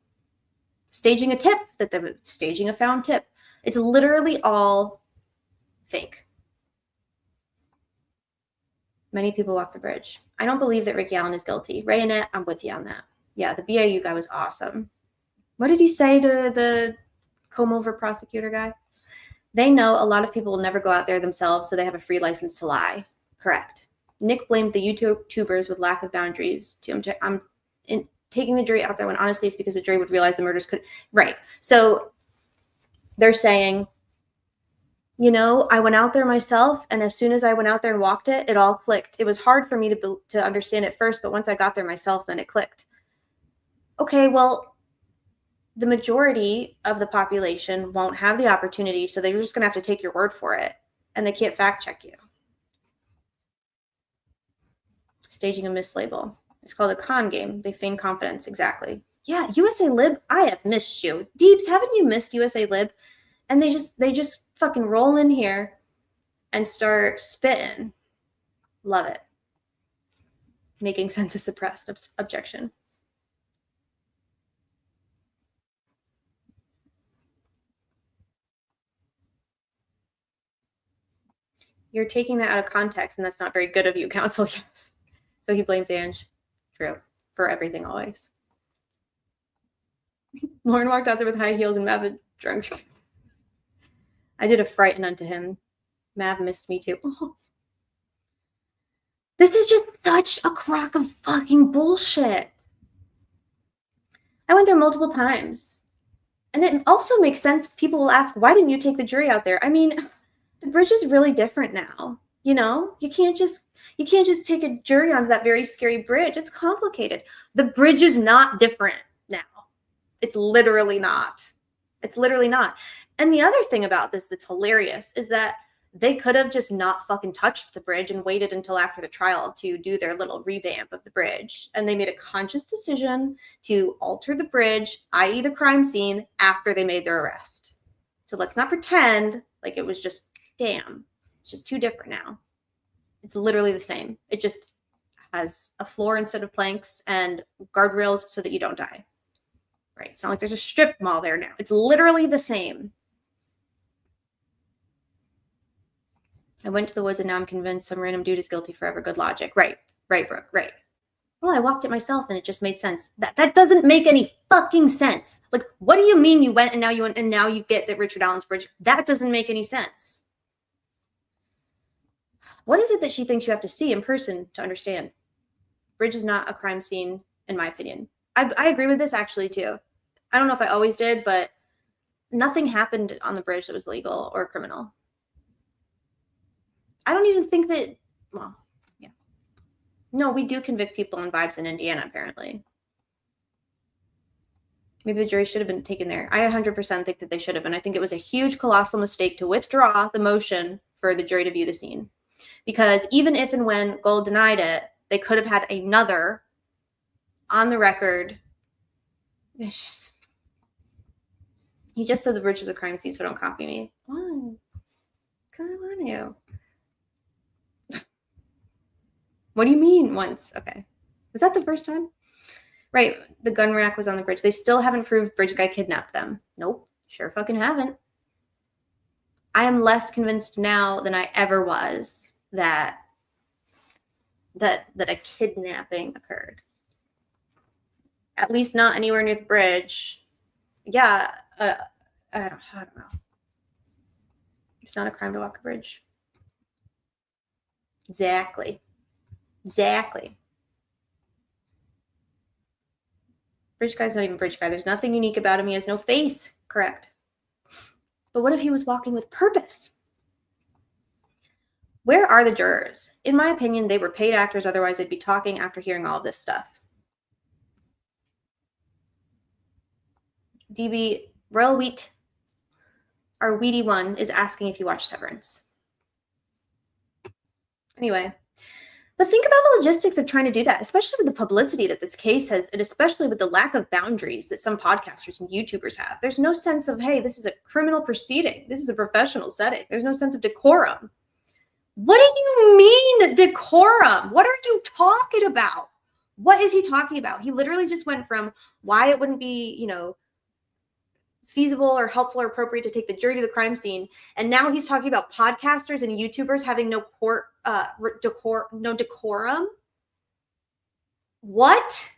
[SPEAKER 6] Staging a tip, staging a found tip. It's literally all fake. Many people walk the bridge. I don't believe that Ricky Allen is guilty. Ray Annette, I'm with you on that. Yeah, the BAU guy was awesome. What did he say to the comb-over prosecutor guy? They know a lot of people will never go out there themselves, so they have a free license to lie. Correct. Nick blamed the YouTubers with lack of boundaries. I'm taking the jury out there when honestly it's because the jury would realize the murders could. Right. So they're saying, you know, I went out there myself, and as soon as I went out there and walked it, it all clicked. It was hard for me to understand at first, but once I got there myself, then it clicked. Okay, well, the majority of the population won't have the opportunity, so they're just going to have to take your word for it, and they can't fact check you. Staging a mislabel. It's called a con game. They feign confidence. Exactly. Yeah, USA Lib, I have missed you. Deeps, haven't you missed USA Lib? And they just fucking roll in here and start spitting. Love it. Making sense of suppressed objection. You're taking that out of context, and that's not very good of you, counsel. Yes. So he blames Ange. True. For everything always. Lauren walked out there with high heels and Mav had drunk. I did a frighten unto him. Mav missed me too. Oh. This is just such a crock of fucking bullshit. I went there multiple times. And it also makes sense. People will ask, why didn't you take the jury out there? I mean, the bridge is really different now. You know, you can't just take a jury onto that very scary bridge. It's complicated. The bridge is not different now. It's literally not. It's literally not. And the other thing about this that's hilarious is that they could have just not fucking touched the bridge and waited until after the trial to do their little revamp of the bridge. And they made a conscious decision to alter the bridge, i.e. the crime scene, after they made their arrest. So let's not pretend like it was just, damn, it's just too different now. It's literally the same. It just has a floor instead of planks and guardrails so that you don't die. Right? It's not like there's a strip mall there now. It's literally the same. I went to the woods and now I'm convinced some random dude is guilty forever. Good logic. Right, Brooke, right. Well, I walked it myself and it just made sense. That doesn't make any fucking sense. Like, what do you mean you went and now you get that Richard Allen's bridge? That doesn't make any sense. What is it that she thinks you have to see in person to understand? Bridge is not a crime scene, in my opinion. I agree with this actually too. I don't know if I always did, but nothing happened on the bridge that was legal or criminal. I don't even think that, well, yeah. No, we do convict people on vibes in Indiana, apparently. Maybe the jury should have been taken there. I 100% think that they should have been. I think it was a huge, colossal mistake to withdraw the motion for the jury to view the scene. Because even if and when Gold denied it, they could have had another on the record. It's just, you just said the bridge is a crime scene, so don't copy me. Why? Come on, you. What do you mean once? Okay. Was that the first time? Right. The gun rack was on the bridge. They still haven't proved bridge guy kidnapped them. Nope. Sure fucking haven't. I am less convinced now than I ever was that a kidnapping occurred. At least not anywhere near the bridge. Yeah, I don't know. It's not a crime to walk a bridge. Exactly. Bridge guy's not even bridge guy. There's nothing unique about him. He has no face. Correct. But what if he was walking with purpose? Where are the jurors? In my opinion, they were paid actors. Otherwise, they'd be talking after hearing all of this stuff. DB Royal Wheat, our Weedy one, is asking if you watch Severance. Anyway, but think about the logistics of trying to do that, especially with the publicity that this case has, and especially with the lack of boundaries that some podcasters and YouTubers have. There's no sense of, hey, this is a criminal proceeding. This is a professional setting. There's no sense of decorum. What do you mean decorum? What are you talking about? What is he talking about? He literally just went from why it wouldn't be, feasible or helpful or appropriate to take the jury to the crime scene, and now he's talking about podcasters and YouTubers having no decorum. What?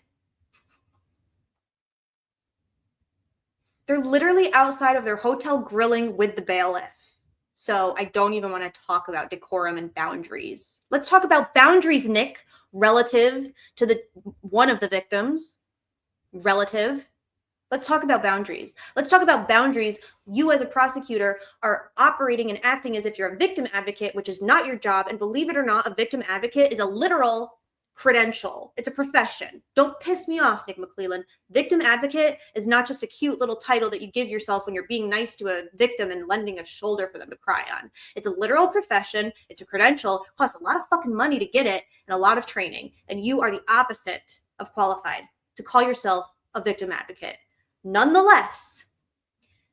[SPEAKER 6] They're literally outside of their hotel grilling with the bailiff. So I don't even want to talk about decorum and boundaries. Let's talk about boundaries, Nick, relative to one of the victims. Relative. Let's talk about boundaries. Let's talk about boundaries. You as a prosecutor are operating and acting as if you're a victim advocate, which is not your job. And believe it or not, a victim advocate is a literal credential. It's a profession. Don't piss me off, Nick McClellan. Victim advocate is not just a cute little title that you give yourself when you're being nice to a victim and lending a shoulder for them to cry on. It's a literal profession. It's a credential. It costs a lot of fucking money to get it and a lot of training. And you are the opposite of qualified to call yourself a victim advocate. Nonetheless,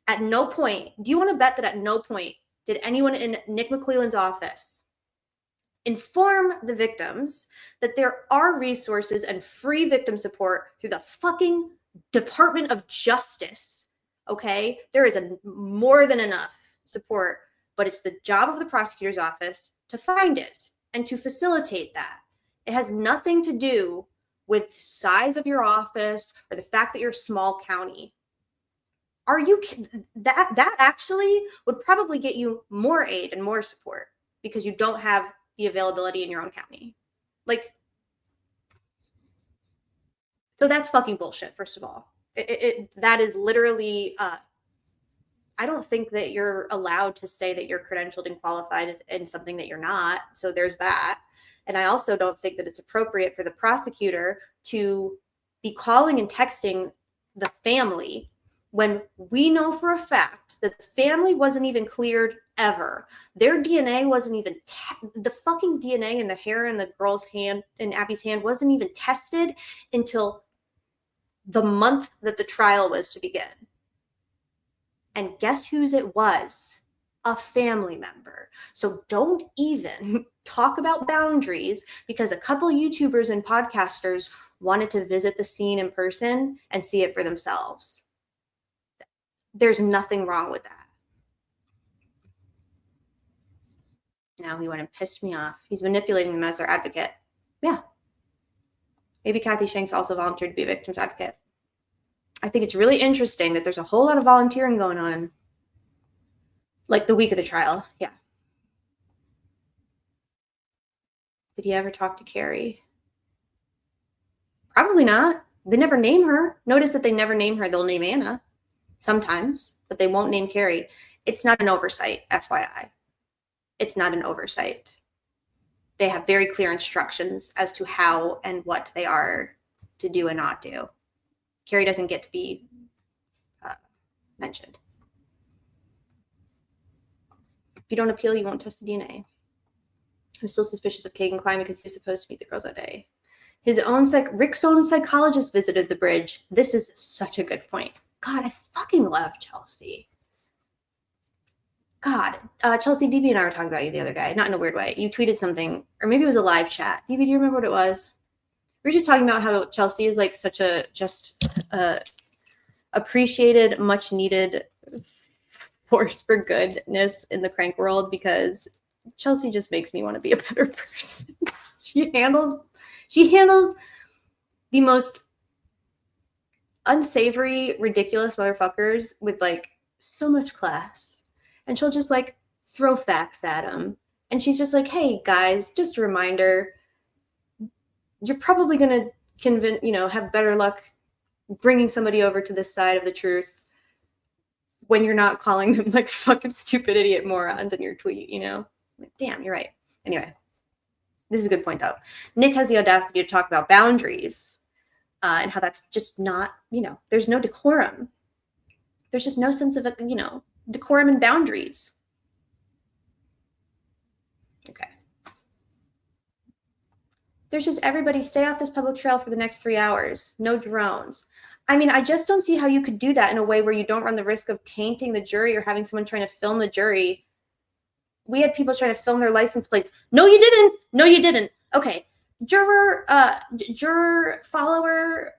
[SPEAKER 6] at no point, do you want to bet that at no point did anyone in Nick McClellan's office inform the victims that there are resources and free victim support through the fucking Department of Justice? Okay? There is more than enough support, but it's the job of the prosecutor's office to find it and to facilitate that. It has nothing to do with the size of your office or the fact that you're a small county. Are you that actually would probably get you more aid and more support because you don't have the availability in your own county. So that's fucking bullshit, first of all. That is literally I don't think that you're allowed to say that you're credentialed and qualified in something that you're not. So there's that. And I also don't think that it's appropriate for the prosecutor to be calling and texting the family when we know for a fact that the family wasn't even cleared ever. Their DNA wasn't even, the fucking DNA in the hair in the girl's hand, in Abby's hand, wasn't even tested until the month that the trial was to begin. And guess whose it was? A family member. So don't even talk about boundaries because a couple YouTubers and podcasters wanted to visit the scene in person and see it for themselves. There's nothing wrong with that. Now he went and pissed me off. He's manipulating them as their advocate. Yeah. Maybe Kathy Shanks also volunteered to be a victim's advocate. I think it's really interesting that there's a whole lot of volunteering going on. Like the week of the trial. Yeah. Did he ever talk to Carrie? Probably not. They never name her. Notice that they never name her. They'll name Anna sometimes, but they won't name Carrie. It's not an oversight, FYI. It's not an oversight. They have very clear instructions as to how and what they are to do and not do. Carrie doesn't get to be mentioned. If you don't appeal, you won't test the DNA. I'm still suspicious of Kagan Klein because he was supposed to meet the girls that day. Rick's own psychologist visited the bridge. This is such a good point. God, I fucking love Chelsea. God, Chelsea, DB and I were talking about you the other day, not in a weird way. You tweeted something, or maybe it was a live chat. DB, do you remember what it was? We were just talking about how Chelsea is like such a appreciated, much needed force for goodness in the crank world because Chelsea just makes me want to be a better person. She handles the most unsavory, ridiculous motherfuckers with like so much class. And she'll just like throw facts at them. And she's just like, hey guys, just a reminder, you're probably going to have better luck bringing somebody over to this side of the truth when you're not calling them like fucking stupid idiot morons in your tweet, Like, damn, you're right. Anyway, this is a good point though. Nick has the audacity to talk about boundaries and how that's just not, there's no decorum. There's just no sense of, decorum and boundaries. Okay. There's just everybody stay off this public trail for the next 3 hours. No drones. I mean, I just don't see how you could do that in a way where you don't run the risk of tainting the jury or having someone trying to film the jury. We had people trying to film their license plates. No, you didn't. No, you didn't. Okay. Juror, follower,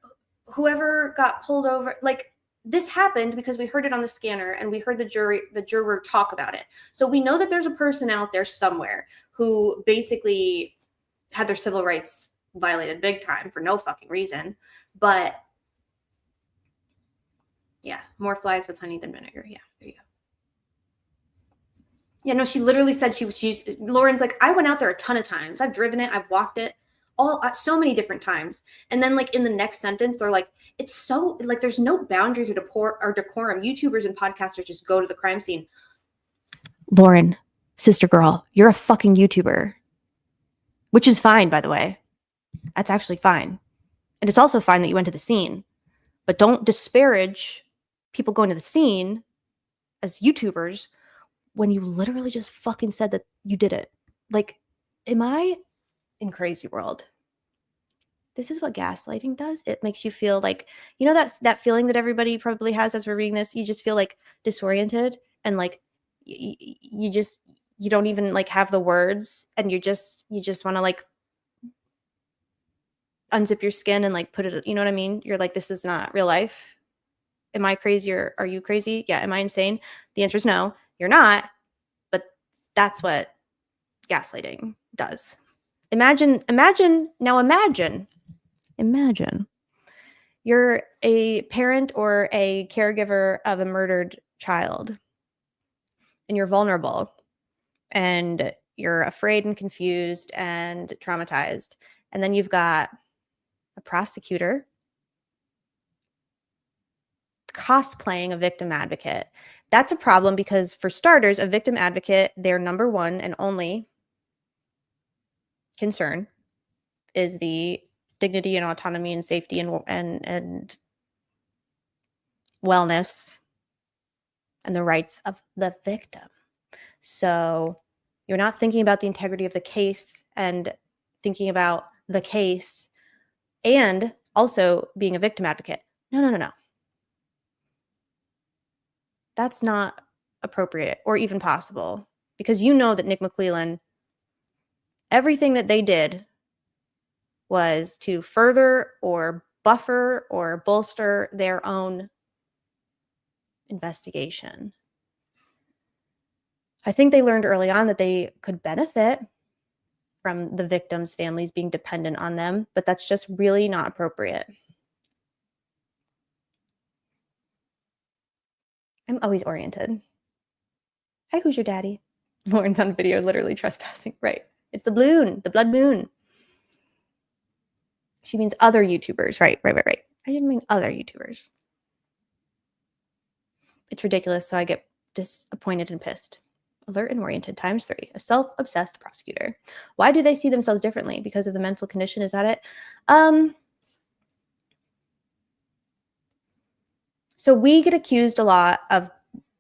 [SPEAKER 6] whoever got pulled over. Like, this happened because we heard it on the scanner and we heard the juror talk about it. So we know that there's a person out there somewhere who basically had their civil rights violated big time for no fucking reason. But yeah, more flies with honey than vinegar. Yeah, there you go. Yeah, no, she literally said she's Lauren's like, I went out there a ton of times. I've driven it. I've walked it so many different times. And then like in the next sentence, they're like, it's so like, there's no boundaries or decorum. YouTubers and podcasters just go to the crime scene.
[SPEAKER 9] Lauren, sister girl, you're a fucking YouTuber, which is fine, by the way. That's actually fine. And it's also fine that you went to the scene, but don't disparage people going to the scene as YouTubers when you literally just fucking said that you did it. Like, am I in crazy world? This is what gaslighting does. It makes you feel like, that feeling that everybody probably has as we're reading this. You just feel like disoriented and like you don't even like have the words, and you just want to like unzip your skin and like put it, you know what I mean? You're like, this is not real life. Am I crazy or are you crazy? Yeah. Am I insane? The answer is no, you're not. But that's what gaslighting does. Imagine you're a parent or a caregiver of a murdered child and you're vulnerable and you're afraid and confused and traumatized. And then you've got a prosecutor cosplaying a victim advocate. That's a problem because, for starters, a victim advocate, their number one and only concern is the dignity and autonomy and safety and wellness and the rights of the victim. So you're not thinking about the integrity of the case and thinking about the case and also being a victim advocate. No. That's not appropriate or even possible, because you know that Nick McClellan, everything that they did was to further or buffer or bolster their own investigation. I think they learned early on that they could benefit from the victims' families being dependent on them, but that's just really not appropriate. I'm always oriented. Hi, who's your daddy? Lauren's on video literally trespassing. Right. It's the blood moon. She means other YouTubers. Right. I didn't mean other YouTubers. It's ridiculous, so I get disappointed and pissed. Alert and oriented ×3. A self-obsessed prosecutor. Why do they see themselves differently? Because of the mental condition? Is that it? So we get accused a lot of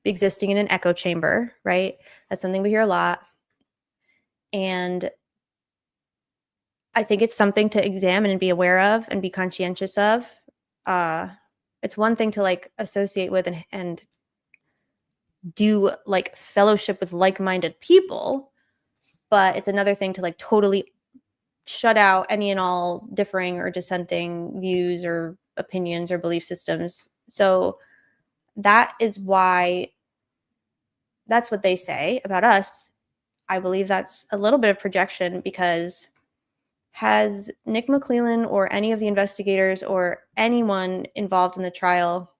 [SPEAKER 9] existing in an echo chamber, right? That's something we hear a lot. And I think it's something to examine and be aware of and be conscientious of. It's one thing to like associate with and do like fellowship with like-minded people, but it's another thing to like totally shut out any and all differing or dissenting views or opinions or belief systems. So that is why, that's what they say about us. I believe that's a little bit of projection, because has Nick McClellan or any of the investigators or anyone involved in the trial,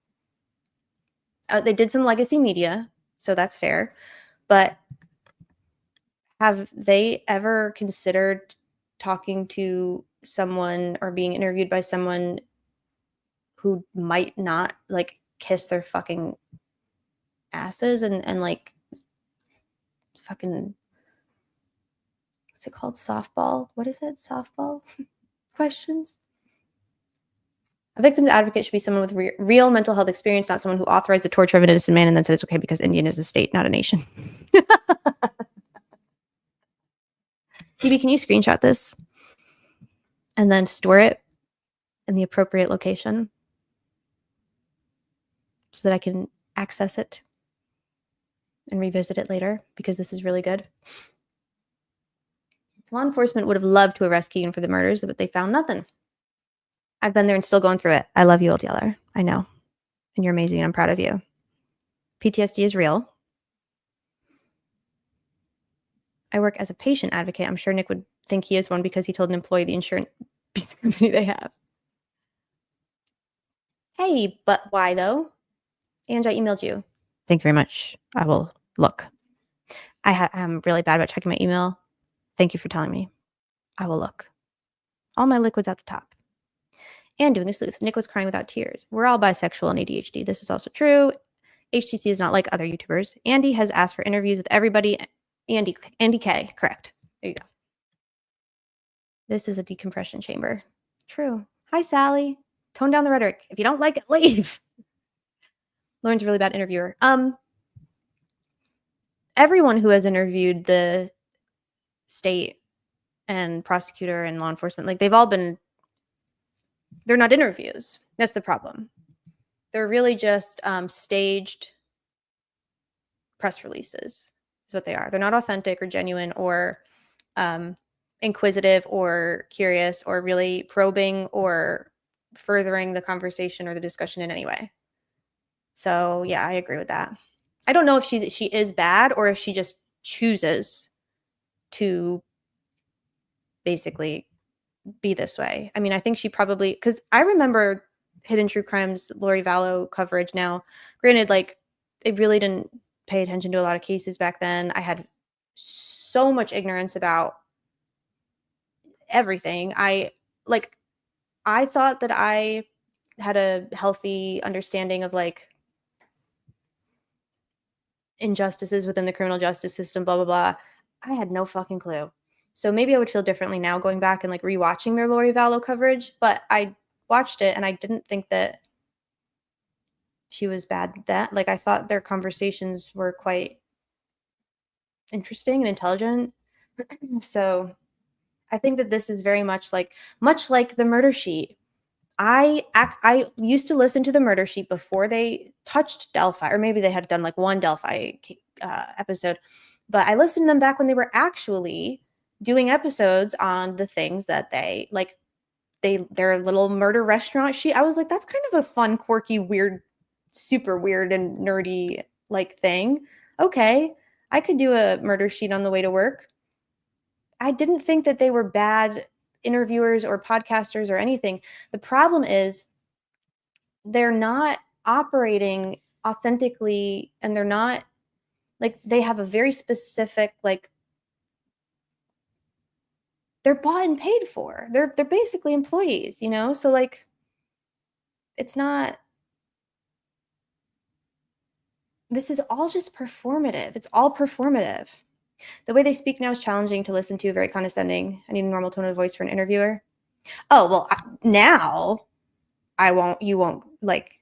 [SPEAKER 9] they did some legacy media, so that's fair, but have they ever considered talking to someone or being interviewed by someone who might not like kiss their fucking asses and like fucking, what's it called? Softball? What is it? Softball questions? A victim's advocate should be someone with real mental health experience, not someone who authorized the torture of an innocent man and then said it's okay because Indian is a state, not a nation. DB, can you screenshot this and then store it in the appropriate location so that I can access it and revisit it later, because this is really good. Law enforcement would have loved to arrest Keegan for the murders, but they found nothing. I've been there and still going through it. I love you, Old Yeller. I know. And you're amazing. I'm proud of you. PTSD is real. I work as a patient advocate. I'm sure Nick would think he is one because he told an employee the insurance company they have. Hey, but why though? And I emailed you. Thank you very much. I will look. I'm really bad about checking my email. Thank you for telling me. I will look. All my liquids at the top. And doing a sleuth. Nick was crying without tears. We're all bisexual and ADHD. This is also true. HTC is not like other YouTubers. Andy has asked for interviews with everybody. Andy K. Correct. There you go. This is a decompression chamber. True. Hi, Sally. Tone down the rhetoric. If you don't like it, leave. Lauren's a really bad interviewer. Everyone who has interviewed the state and prosecutor and law enforcement, like they've all been, they're not interviews. That's the problem. They're really just staged press releases is what they are. They're not authentic or genuine or inquisitive or curious or really probing or furthering the conversation or the discussion in any way. So yeah, I agree with that. I don't know if she is bad or if she just chooses to basically be this way. I mean, I think she probably, because I remember Hidden True Crimes Lori Vallow coverage. Now, granted, like it really didn't pay attention to a lot of cases back then. I had so much ignorance about everything. I thought that I had a healthy understanding of like injustices within the criminal justice system, blah, blah, blah. I had no fucking clue. So maybe I would feel differently now going back and like rewatching their Lori Vallow coverage, but I watched it and I didn't think that she was bad at that. Like I thought their conversations were quite interesting and intelligent. So I think that this is very much like the Murder Sheet. I used to listen to the Murder Sheet before they touched Delphi, or maybe they had done like one Delphi episode, but I listened to them back when they were actually doing episodes on the things that they like, their little murder restaurant sheet. I was like, that's kind of a fun, quirky, weird, super weird and nerdy like thing. Okay, I could do a murder sheet on the way to work. I didn't think that they were bad interviewers or podcasters or anything. The problem is they're not operating authentically, and they're not like, they have a very specific, like, they're bought and paid for. They're basically employees, you know? So like, it's not, this is all just performative. It's all performative. The way they speak now is challenging to listen to, very condescending. I need a normal tone of voice for an interviewer. Oh, well, now you won't, like,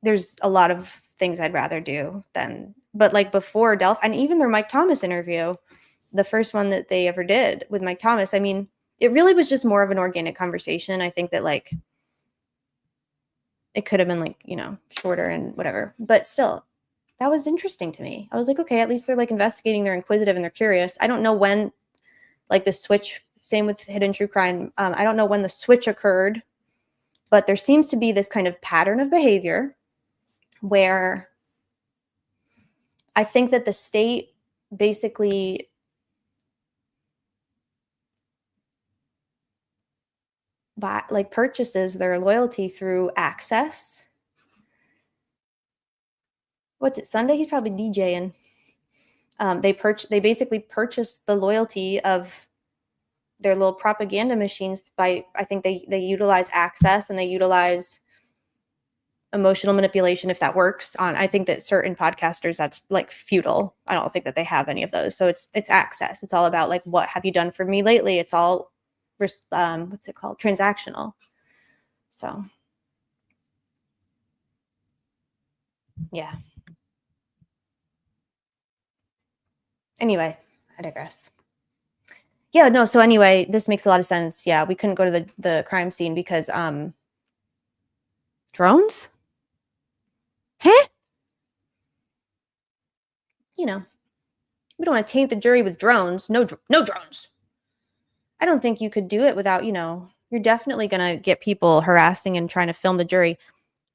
[SPEAKER 9] there's a lot of things I'd rather do than, but like before Delphi, and even their Mike Thomas interview, the first one that they ever did with Mike Thomas, I mean, it really was just more of an organic conversation. I think that like, it could have been like, you know, shorter and whatever, but still, that was interesting to me. I was like, okay, at least they're like investigating, they're inquisitive and they're curious. I don't know when like the switch, same with Hidden True Crime. I don't know when the switch occurred, but there seems to be this kind of pattern of behavior where I think that the state basically purchases their loyalty through access. What's it, Sunday? He's probably DJing. They basically purchase the loyalty of their little propaganda machines by, I think they utilize access and they utilize emotional manipulation, if that works. I think that certain podcasters, that's like futile. I don't think that they have any of those. So it's access. It's all about like, what have you done for me lately? It's all what's it called? Transactional. So yeah. Anyway, I digress. Yeah, no, so anyway, this makes a lot of sense. Yeah, we couldn't go to the crime scene because drones? Huh? You know, we don't want to taint the jury with drones. No drones. I don't think you could do it without, you're definitely going to get people harassing and trying to film the jury.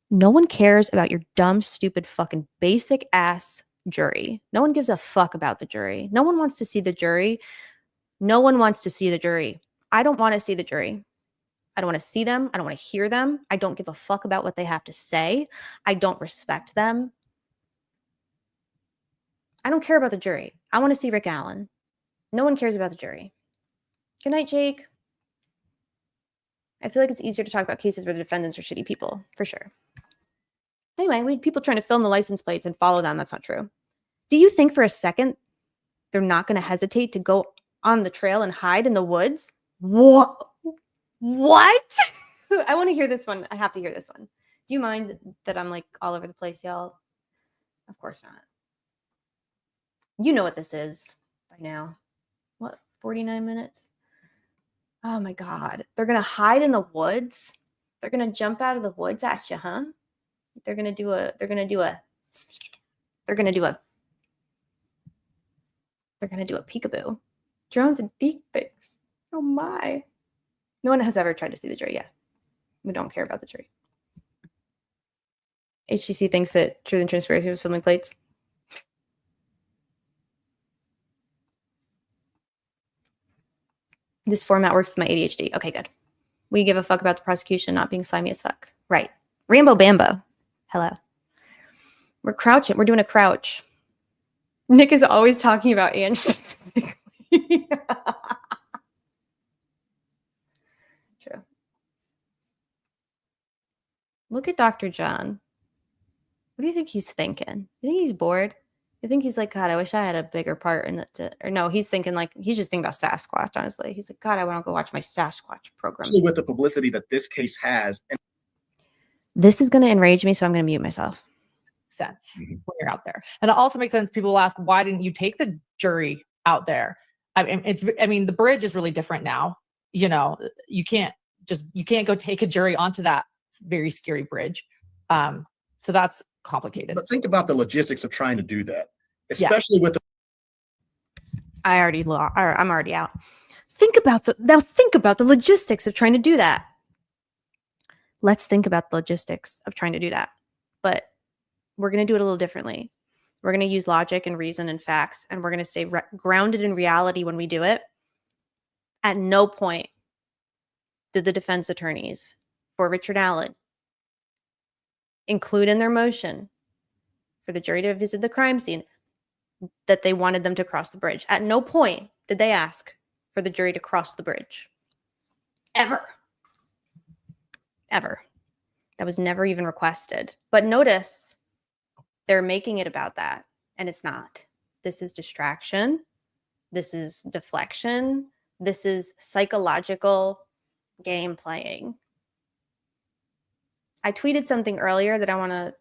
[SPEAKER 9] No one cares about your dumb, stupid, fucking basic ass jury. No one gives a fuck about the jury. No one wants to see the jury. No one wants to see the jury. I don't want to see the jury. I don't want to see them. I don't want to hear them. I don't give a fuck about what they have to say. I don't respect them. I don't care about the jury. I want to see Rick Allen. No one cares about the jury. Good night, Jake. I feel like it's easier to talk about cases where the defendants are shitty people, for sure. Anyway, we had people trying to film the license plates and follow them. That's not true. Do you think for a second they're not going to hesitate to go on the trail and hide in the woods? What? I want to hear this one. I have to hear this one. Do you mind that I'm like all over the place, y'all? Of course not. You know what this is by now. What, 49 minutes? Oh my God. They're going to hide in the woods. They're going to jump out of the woods at you, huh? They're going to do a peekaboo. Drones and deep fakes. Oh my. No one has ever tried to see the jury yet. We don't care about the jury. HTC thinks that Truth and Transparency was filming plates. This format works with my ADHD. Okay, good. We give a fuck about the prosecution not being slimy as fuck. Right. Rambo Bambo. Hello. We're crouching. We're doing a crouch. Nick is always talking about Ange specifically. True. Look at Dr. John. What do you think he's thinking? You think he's bored? You think he's like, God, I wish I had a bigger part in that? Or no, he's thinking like, he's just thinking about Sasquatch, honestly. He's like, God, I want to go watch my Sasquatch program.
[SPEAKER 2] With the publicity that this case has. And
[SPEAKER 9] this is going to enrage me, so I'm going to mute myself.
[SPEAKER 5] Sense when you're out there. And it also makes sense. People will ask, why didn't you take the jury out there? I mean, the bridge is really different now. You can't go take a jury onto that very scary bridge. So that's complicated.
[SPEAKER 2] But think about the logistics of trying to do that, especially with the.
[SPEAKER 9] I'm already out. Think about the logistics of trying to do that. Let's think about the logistics of trying to do that. But we're going to do it a little differently. We're going to use logic and reason and facts, and we're going to stay grounded in reality when we do it. At no point did the defense attorneys for Richard Allen include in their motion for the jury to visit the crime scene that they wanted them to cross the bridge. At no point did they ask for the jury to cross the bridge. Ever. That was never even requested. But notice they're making it about that, and it's not. This is distraction. This is deflection. This is psychological game playing. I tweeted something earlier that I want to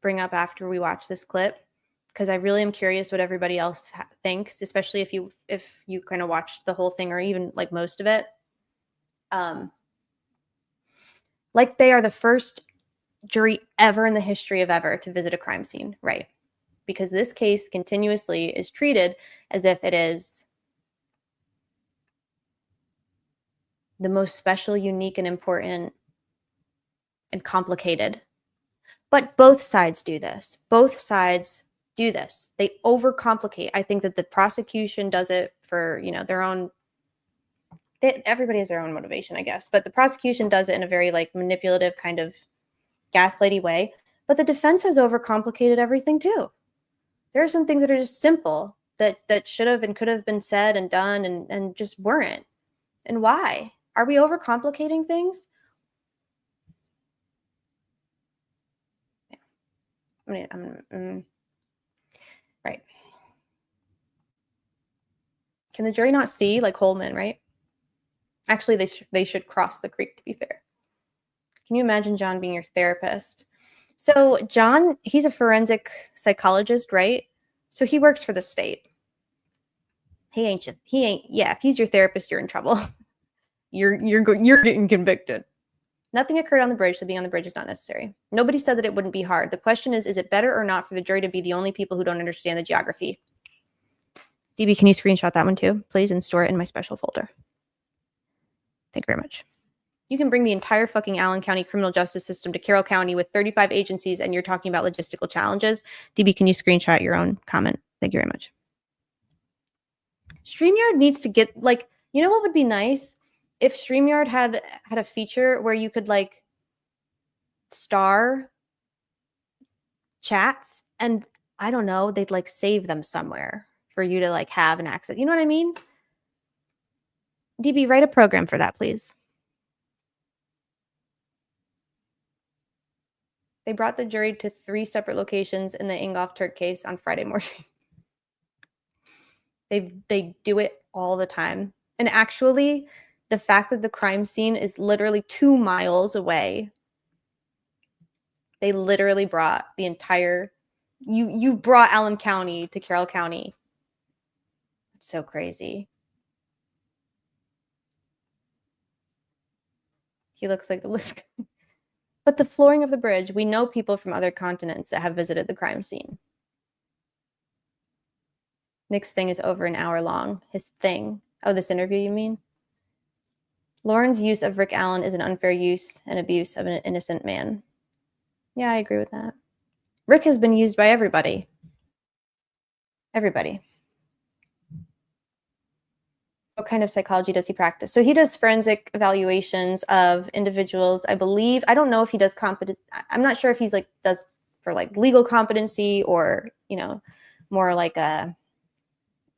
[SPEAKER 9] bring up after we watch this clip, because I really am curious what everybody else thinks, especially if you kind of watched the whole thing or even like most of it. Like they are the first jury ever in the history of ever to visit a crime scene, right? Because this case continuously is treated as if it is the most special, unique, and important and complicated. But both sides do this. They overcomplicate. I think that the prosecution does it for, their own
[SPEAKER 6] everybody has their own motivation, I guess, but the prosecution does it in a very like manipulative kind of gaslighty way. But the defense has overcomplicated everything too. There are some things that are just simple that should have and could have been said and done and just weren't. And why? Are we overcomplicating things? Yeah. Right. Can the jury not see like Holman, right? Actually, they should cross the creek, to be fair. Can you imagine John being your therapist? So John, he's a forensic psychologist, right? So he works for the state. He ain't. Yeah, if he's your therapist, you're in trouble. You're getting convicted. Nothing occurred on the bridge, so being on the bridge is not necessary. Nobody said that it wouldn't be hard. The question is it better or not for the jury to be the only people who don't understand the geography? DB, can you screenshot that one too, please, and store it in my special folder? Thank you very much. You can bring the entire fucking Allen County criminal justice system to Carroll County with 35 agencies, and you're talking about logistical challenges. DB, can you screenshot your own comment? Thank you very much. StreamYard needs to get, like, you know what would be nice? If StreamYard had a feature where you could, like, star chats, and, I don't know, they'd, like, save them somewhere for you to, like, have an access. You know what I mean? DB, write a program for that, please. They brought the jury to 3 separate locations in the Ingolf Turk case on Friday morning. They do it all the time. And actually, the fact that the crime scene is literally 2 miles away, they literally brought the entire, you brought Allen County to Carroll County. It's so crazy. He looks like the list. But the flooring of the bridge, we know people from other continents that have visited the crime scene. Nick's thing is over an hour long. His thing. Oh, this interview, you mean? Lauren's use of Rick Allen is an unfair use and abuse of an innocent man. Yeah, I agree with that. Rick has been used by everybody. Everybody. What kind of psychology does he practice? So he does forensic evaluations of individuals, I believe. I don't know if he does I'm not sure if he's like does for like legal competency or, you know, more like a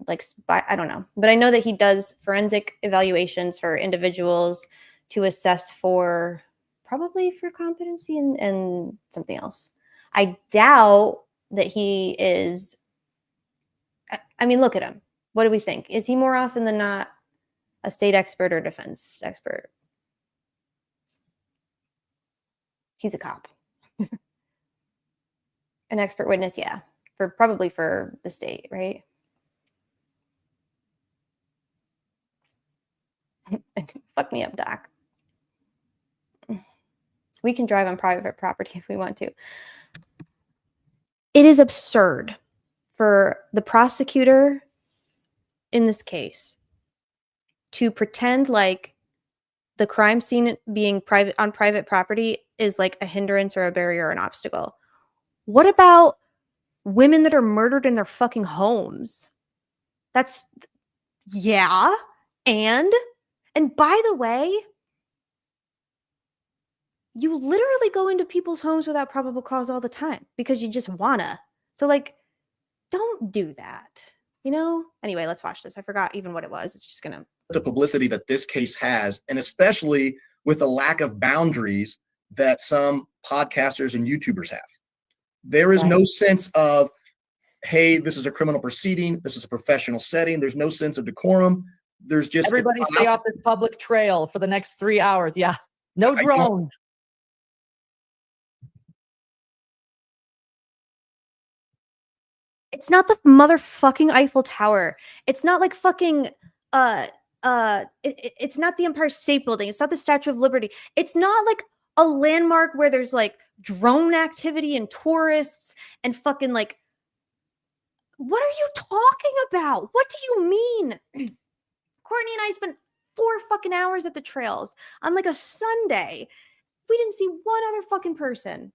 [SPEAKER 6] I don't know. But I know that he does forensic evaluations for individuals to assess for probably for competency and something else. I doubt that he is. I mean, look at him. What do we think? Is he more often than not a state expert or defense expert? He's a cop. An expert witness, yeah. Probably for the state, right? Fuck me up, Doc. We can drive on private property if we want to. It is absurd for the prosecutor in this case to pretend like the crime scene being on private property is like a hindrance or a barrier or an obstacle. What about women that are murdered in their fucking homes? Yeah. And by the way, you literally go into people's homes without probable cause all the time because you just wanna. So like, don't do that. You know? Anyway, let's watch this. I forgot even what it was. It's just gonna.
[SPEAKER 2] The publicity that this case has, and especially with the lack of boundaries that some podcasters and YouTubers have. There is no sense of, hey, this is a criminal proceeding. This is a professional setting. There's no sense of decorum. There's just
[SPEAKER 5] everybody stay off this public trail for the next 3 hours. Yeah. No drones.
[SPEAKER 6] It's not the motherfucking Eiffel Tower. It's not like fucking it's not the Empire State Building. It's not the Statue of Liberty. It's not like a landmark where there's like drone activity and tourists and fucking like, what are you talking about? What do you mean? Courtney and I spent 4 fucking hours at the trails on like a Sunday. We didn't see one other fucking person.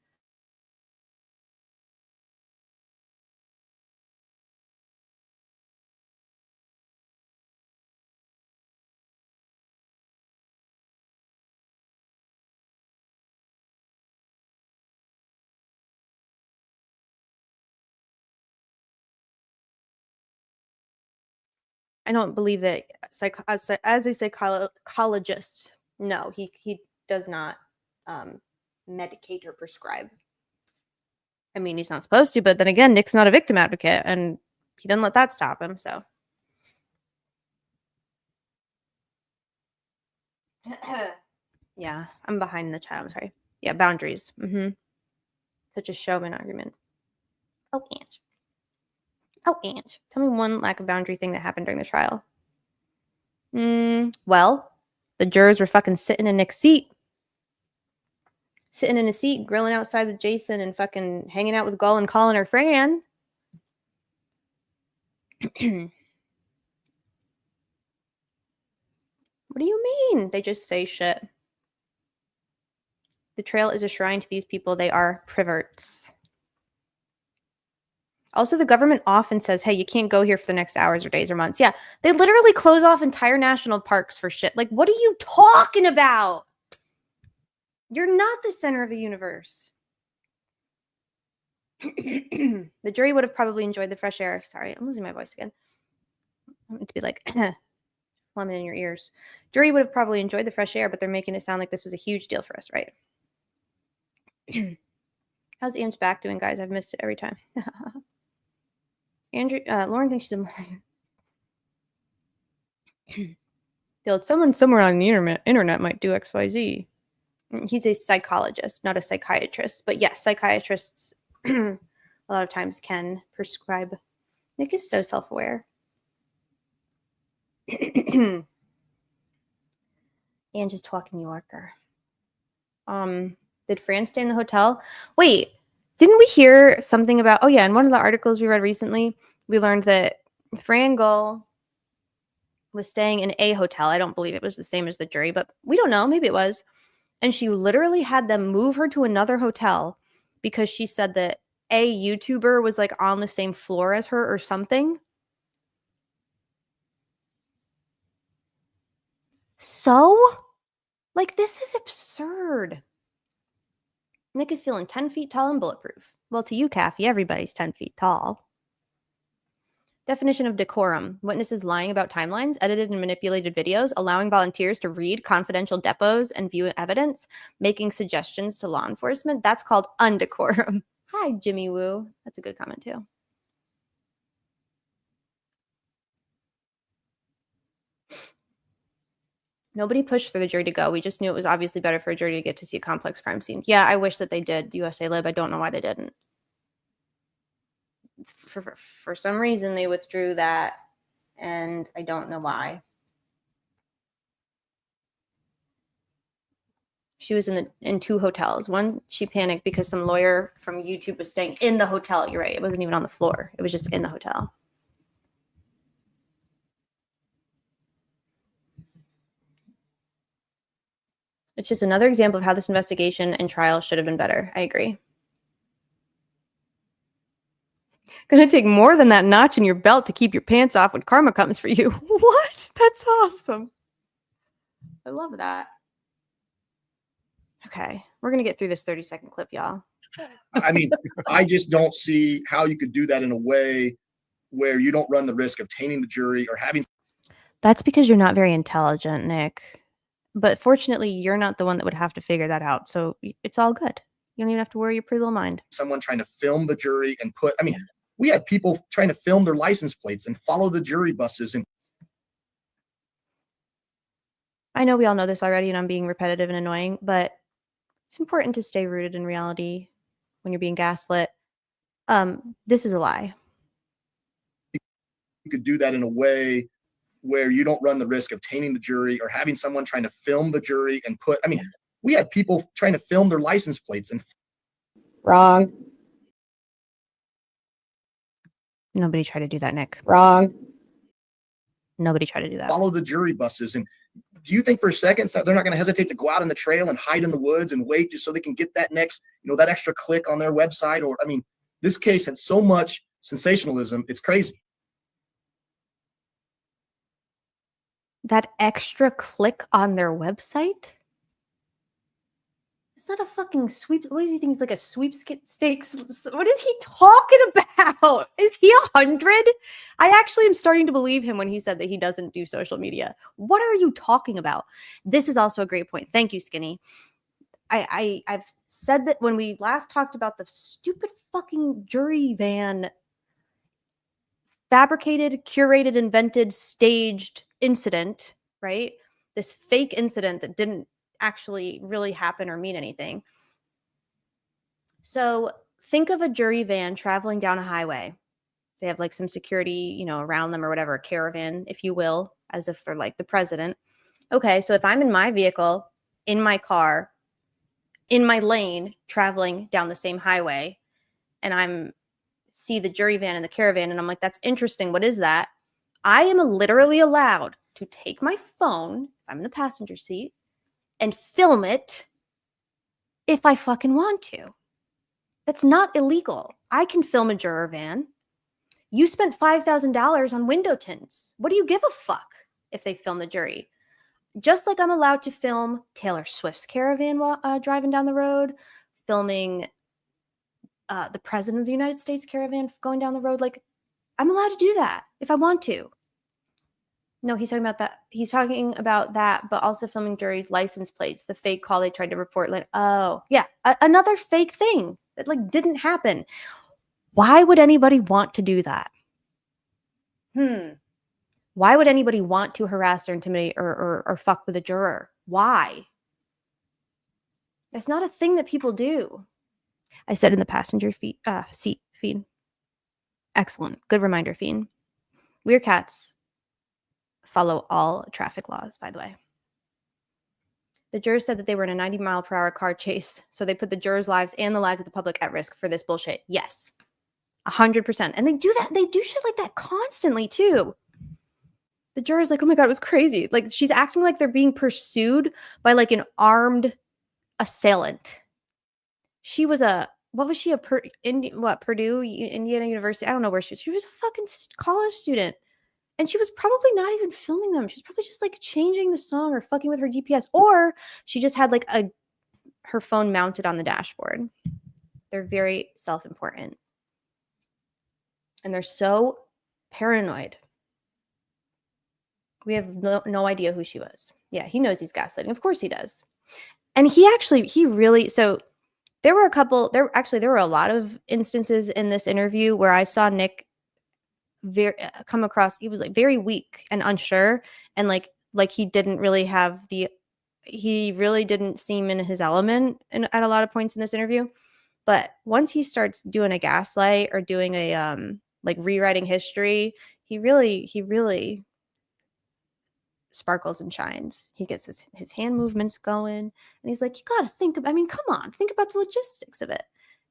[SPEAKER 9] I don't believe that as a psychologist, no, he does not medicate or prescribe. I mean, he's not supposed to, but then again, Nick's not a victim advocate, and he doesn't let that stop him. So, yeah, I'm behind the chat. I'm sorry. Yeah, boundaries. Such a showman argument. Oh, Ange. Oh, Ange. Tell me one lack of boundary thing that happened during the trial. Well, the jurors were fucking sitting in Nick's seat. Sitting in a seat, grilling outside with Jason and fucking hanging out with Gull and calling her Fran. What do you mean? They just say shit. The trail is a shrine to these people. They are priverts. Also, the government often says, hey, you can't go here for the next hours or days or months. Yeah, they literally close off entire national parks for shit. Like, what are you talking about? You're not the center of the universe. The jury would have probably enjoyed the fresh air. Sorry, I'm losing my voice again. I want it to be like lemon in your ears. Jury would have probably enjoyed the fresh air, but they're making it sound like this was a huge deal for us, right? How's Ange back doing, guys? I've missed it every time. Lauren thinks she's a someone somewhere on the internet might do XYZ. He's a psychologist, not a psychiatrist. But yes, psychiatrists a lot of times can prescribe. Nick is so self-aware. And just talking New Yorker. Did Fran stay in the hotel? Wait, didn't we hear something about, oh yeah, in one of the articles we read recently, we learned that Fran Gull was staying in a hotel. I don't believe it was the same as the jury, but we don't know. Maybe it was. And she literally had them move her to another hotel because she said that a YouTuber was like on the same floor as her or something. So, like, this is absurd. Nick is feeling 10 feet tall and bulletproof. Well, to you, Kathy, everybody's 10 feet tall. Definition of decorum. Witnesses lying about timelines, edited and manipulated videos, allowing volunteers to read confidential depots and view evidence, making suggestions to law enforcement. That's called undecorum. Hi, Jimmy Woo. That's a good comment, too. Nobody pushed for the jury to go. We just knew it was obviously better for a jury to get to see a complex crime scene. Yeah, I wish that they did. USA Lib. I don't know why they didn't. For some reason, they withdrew that, and I don't know why. She was in two hotels. One, she panicked because some lawyer from YouTube was staying in the hotel. You're right. It wasn't even on the floor. It was just in the hotel. It's just another example of how this investigation and trial should have been better. I agree. Gonna take more than that notch in your belt to keep your pants off when karma comes for you. What? That's awesome. I love that. Okay, we're gonna get through this 30-second clip, y'all.
[SPEAKER 2] I mean, I just don't see how you could do that in a way where you don't run the risk of tainting the jury or having.
[SPEAKER 9] That's because you're not very intelligent, Nick. But fortunately, you're not the one that would have to figure that out. So it's all good. You don't even have to worry your pretty little mind.
[SPEAKER 2] Someone trying to film the jury and we had people trying to film their license plates and follow the jury buses. And
[SPEAKER 9] I know we all know this already, and I'm being repetitive and annoying, but it's important to stay rooted in reality when you're being gaslit. This is a lie.
[SPEAKER 2] You could do that in a way where you don't run the risk of tainting the jury or having someone trying to film the jury and we had people trying to film their license plates and.
[SPEAKER 9] Wrong. Nobody tried to do that, Nick.
[SPEAKER 6] Wrong.
[SPEAKER 9] Nobody tried to do that.
[SPEAKER 2] Follow the jury buses. And do you think for a second they're not going to hesitate to go out in the trail and hide in the woods and wait just so they can get that next, that extra click on their website? Or, this case had so much sensationalism. It's crazy.
[SPEAKER 9] That extra click on their website? It's not a fucking sweep. What does he think? He's like a sweepstakes. What is he talking about? Is he 100? I actually am starting to believe him when he said that he doesn't do social media. What are you talking about? This is also a great point. Thank you, Skinny. I've said that when we last talked about the stupid fucking jury van fabricated, curated, invented, staged incident, right? This fake incident that didn't actually really happen or mean anything. So think of a jury van traveling down a highway. They have like some security, around them or whatever, a caravan, if you will, as if they're like the president. Okay, so if I'm in my vehicle, in my car, in my lane, traveling down the same highway, and I'm see the jury van and the caravan, and I'm like, that's interesting. What is that? I am literally allowed to take my phone, if I'm in the passenger seat, and film it if I fucking want to. That's not illegal. I can film a juror van. You spent $5,000 on window tints. What do you give a fuck if they film the jury? Just like I'm allowed to film Taylor Swift's caravan while driving down the road, filming the president of the United States caravan going down the road. Like, I'm allowed to do that if I want to. No, he's talking about that. He's talking about that, but also filming juries' license plates, the fake call they tried to report. Like, oh, yeah, another fake thing that like didn't happen. Why would anybody want to do that? Why would anybody want to harass or intimidate or fuck with a juror? Why? That's not a thing that people do. I said in the passenger seat feed. Excellent. Good reminder, Fiend. Weird cats follow all traffic laws, by the way. The jurors said that they were in a 90-mile-per-hour car chase, so they put the jurors' lives and the lives of the public at risk for this bullshit. Yes. 100%. And they do that. They do shit like that constantly, too. The juror's like, oh my God, it was crazy. Like, she's acting like they're being pursued by, like, an armed assailant. She was what was she? Purdue, Indiana University? I don't know where she was. She was a fucking college student. And she was probably not even filming them. She was probably just, like, changing the song or fucking with her GPS. Or she just had, like, her phone mounted on the dashboard. They're very self-important. And they're so paranoid. We have no idea who she was. Yeah, he knows he's gaslighting. Of course he does. And so there were a lot of instances in this interview where I saw Nick come across, he was like very weak and unsure, and like he didn't really have he really didn't seem in his element at a lot of points in this interview. But once he starts doing a gaslight or doing a like rewriting history, he really sparkles and shines. He gets his hand movements going, and he's like, you gotta think come on, think about the logistics of it.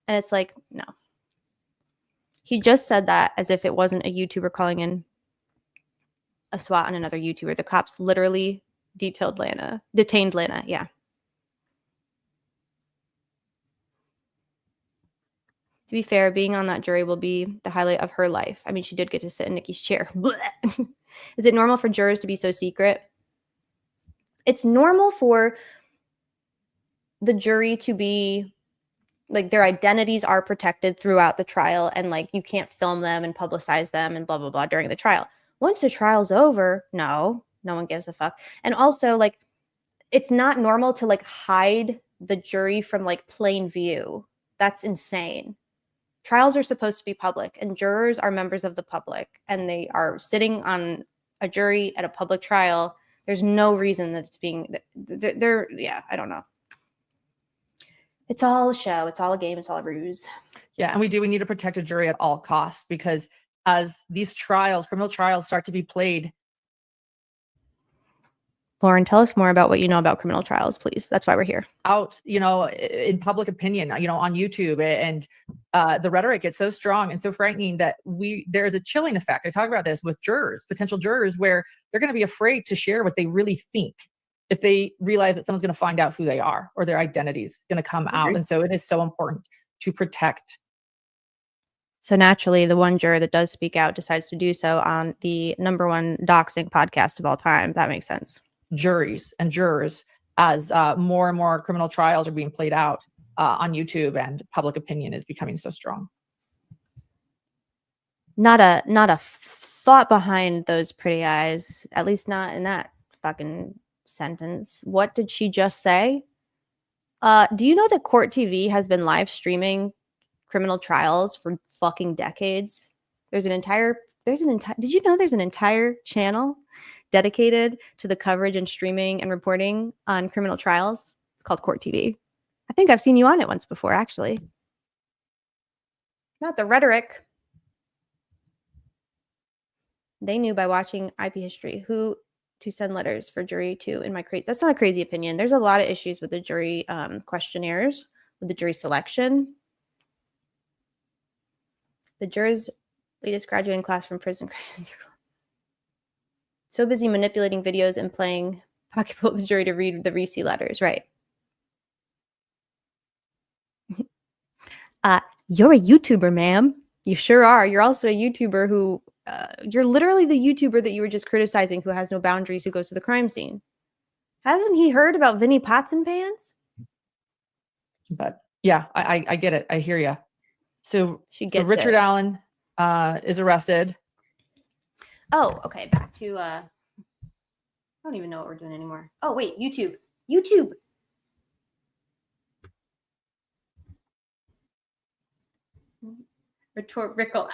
[SPEAKER 9] And it's like, no. He just said that as if it wasn't a YouTuber calling in a SWAT on another YouTuber. The cops literally detained Lana. Yeah. To be fair, being on that jury will be the highlight of her life. I mean, she did get to sit in Nikki's chair. Is it normal for jurors to be so secret? It's normal for the jury to be, like, their identities are protected throughout the trial, and, like, you can't film them and publicize them and blah, blah, blah during the trial. Once the trial's over, no one gives a fuck. And also, like, it's not normal to, like, hide the jury from, like, plain view. That's insane. Trials are supposed to be public, and jurors are members of the public, and they are sitting on a jury at a public trial. There's no reason that it's being, I don't know. It's all a show. It's all a game. It's all a ruse.
[SPEAKER 5] Yeah, and we need to protect a jury at all costs, because as these criminal trials start to be played.
[SPEAKER 9] Lauren, tell us more about what you know about criminal trials, please. That's why we're here.
[SPEAKER 5] Out, in public opinion, on YouTube, and the rhetoric gets so strong and so frightening that there's a chilling effect. I talk about this with potential jurors, where they're going to be afraid to share what they really think if they realize that someone's going to find out who they are or their identity is going to come out. And so it is so important to protect.
[SPEAKER 9] So naturally, the one juror that does speak out decides to do so on the #1 doxing podcast of all time. That makes sense.
[SPEAKER 5] Juries and jurors as more and more criminal trials are being played out on YouTube and public opinion is becoming so strong.
[SPEAKER 9] Not a thought behind those pretty eyes, at least not in that fucking sentence. What did she just say? Do you know that Court TV has been live streaming criminal trials for fucking decades? Did you know there's an entire channel dedicated to the coverage and streaming and reporting on criminal trials? It's called Court TV. I think I've seen you on it once before, actually. Not the rhetoric. They knew by watching IP history who to send letters for jury to in my that's not a crazy opinion. There's a lot of issues with the jury questionnaires, with the jury selection. The jurors' latest graduating class from prison school. So busy manipulating videos and playing pocketbook with the jury to read the Reese letters, right? You're a YouTuber, ma'am. You sure are. You're also a YouTuber who, you're literally the YouTuber that you were just criticizing who has no boundaries, who goes to the crime scene. Hasn't he heard about Vinny Pots and Pans?
[SPEAKER 5] But yeah, I get it. I hear you. So Richard Allen is arrested.
[SPEAKER 6] Oh, okay. Back to, I don't even know what we're doing anymore. Oh, wait, YouTube. Rhetorical.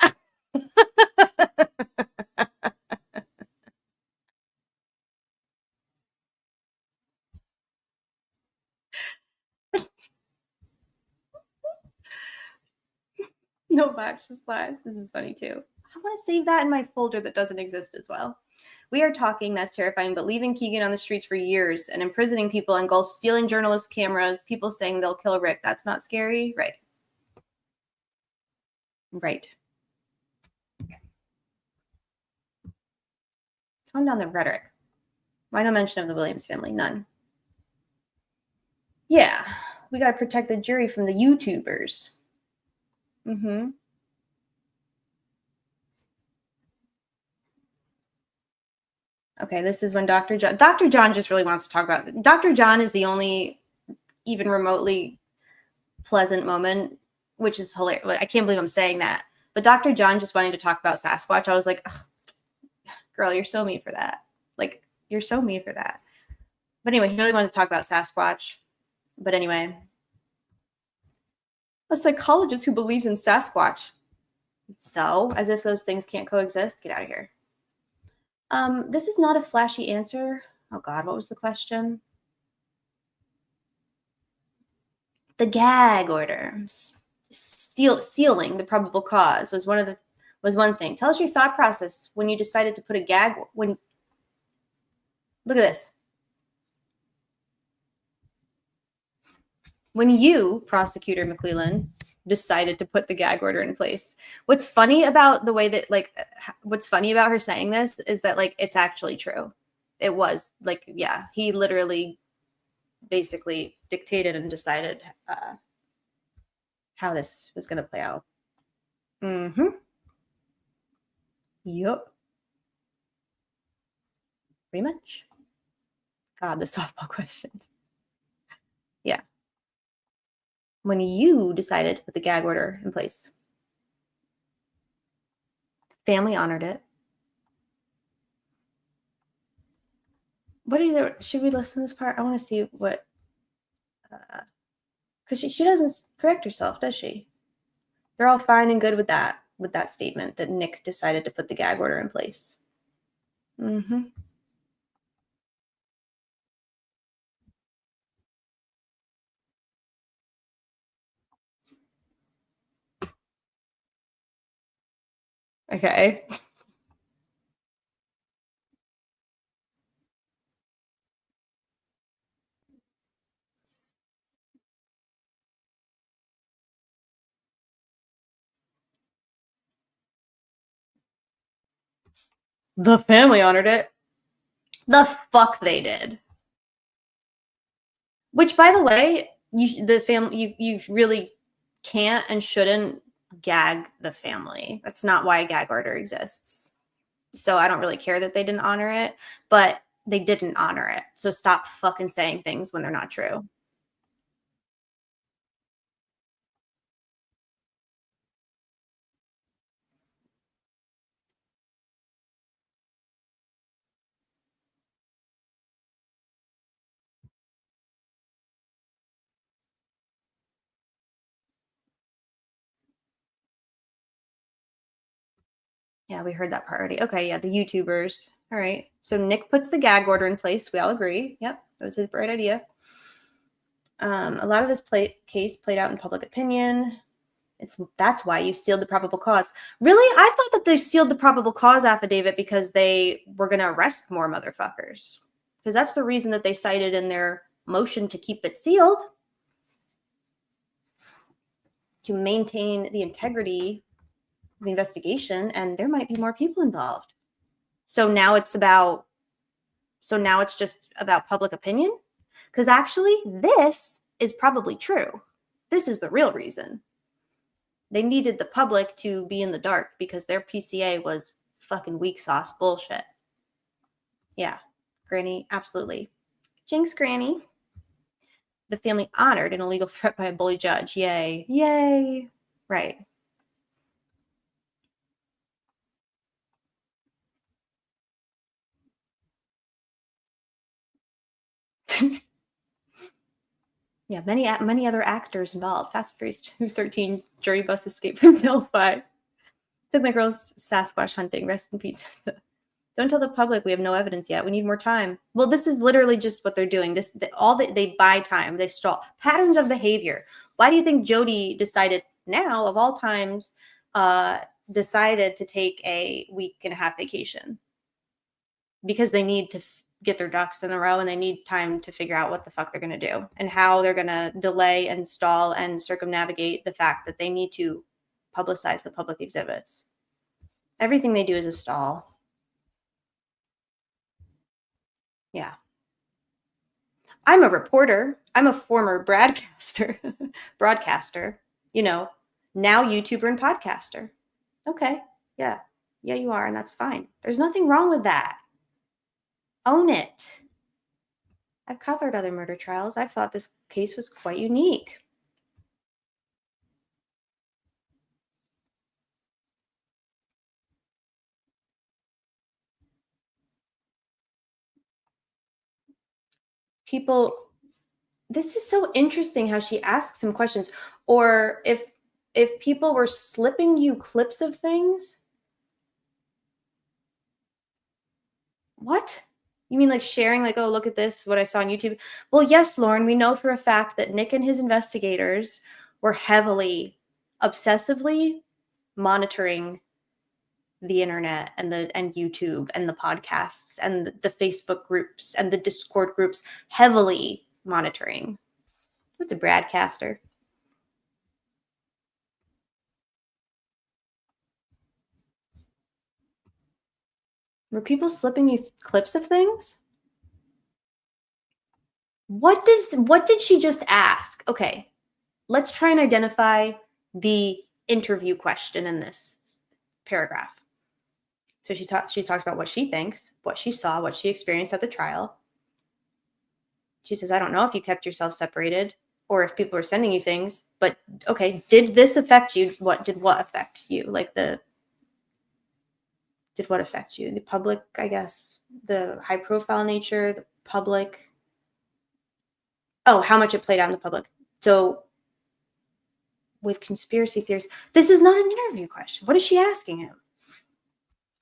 [SPEAKER 6] No facts, just lies. This is funny too. I want to save that in my folder that doesn't exist as well. We are talking, that's terrifying, but leaving Keegan on the streets for years and imprisoning people on Gulf, stealing journalists' cameras, people saying they'll kill Rick. That's not scary, right? Right. Tone down the rhetoric. Why no mention of the Williams family? None. Yeah, we got to protect the jury from the YouTubers. Mm-hmm. Okay, this is when Dr. John just really wants to talk about it. Dr. John is the only even remotely pleasant moment, which is hilarious. I can't believe I'm saying that. But Dr. John just wanting to talk about Sasquatch, I was like, girl, you're so me for that. Like, you're so me for that. But anyway, he really wanted to talk about Sasquatch. But anyway, a psychologist who believes in Sasquatch. So, as if those things can't coexist, get out of here. This is not a flashy answer. Oh God, what was the question? The gag order, sealing the probable cause was one thing. Tell us your thought process when you decided to put a gag. Look at this. When you, Prosecutor McClellan, decided to put the gag order in place. What's funny about the way that, what's funny about her saying this is that, it's actually true. It was, yeah, he literally basically dictated and decided how this was going to play out. Mm-hmm. Yep. Pretty much. God, the softball questions. Yeah. When you decided to put the gag order in place. Family honored it. Should we listen to this part? I want to see what, because she doesn't correct herself, does she? They're all fine and good with that statement that Nick decided to put the gag order in place. Mm-hmm. Okay. The family honored it. The fuck they did. Which, by the way, you really can't and shouldn't gag the family. That's not why a gag order exists. So I don't really care that they didn't honor it. But they didn't honor it. So stop fucking saying things when they're not true. Yeah, we heard that part already. Okay, yeah, the YouTubers. All right. So Nick puts the gag order in place. We all agree. Yep, that was his bright idea. A lot of this case played out in public opinion. That's why you sealed the probable cause. Really? I thought that they sealed the probable cause affidavit because they were going to arrest more motherfuckers. Because that's the reason that they cited in their motion to keep it sealed. To maintain the integrity of the investigation, and there might be more people involved. So now it's just about public opinion? Because actually, this is probably true. This is the real reason. They needed the public to be in the dark because their PCA was fucking weak sauce bullshit. Yeah, Granny, absolutely. Jinx, Granny. The family honored an illegal threat by a bully judge. Yay. Yay. Right. Yeah, many other actors involved. Fast and Furious 213 jury bus escape from Delphi. Took my girls Sasquatch hunting. Rest in peace. Don't tell the public we have no evidence yet. We need more time. Well, this is literally just what they're doing. They buy time. They stall. Patterns of behavior. Why do you think Jody decided now, of all times, decided to take a week and a half vacation? Because they need to get their ducks in a row and they need time to figure out what the fuck they're going to do and how they're going to delay and stall and circumnavigate the fact that they need to publicize the public exhibits. Everything they do is a stall. Yeah. I'm a reporter. I'm a former broadcaster, now YouTuber and podcaster. Okay. Yeah. Yeah, you are. And that's fine. There's nothing wrong with that. Own it. I've covered other murder trials. I've thought this case was quite unique. This is so interesting how she asks some questions. Or if people were slipping you clips of things. What? You mean like sharing, like, oh, look at this, what I saw on YouTube? Well, yes, Lauren, we know for a fact that Nick and his investigators were heavily, obsessively monitoring the internet and YouTube and the podcasts and the Facebook groups and the Discord groups, heavily monitoring. What's a broadcaster? Were people slipping you clips of things? What did she just ask? Okay, let's try and identify the interview question in this paragraph. So she talks about what she thinks, what she saw, what she experienced at the trial. She says, I don't know if you kept yourself separated or if people are sending you things, but okay, did this affect you? What affect you? Did what affect you? The public, I guess, the high profile nature, the public. Oh, how much it played out in the public. So with conspiracy theories, this is not an interview question. What is she asking him?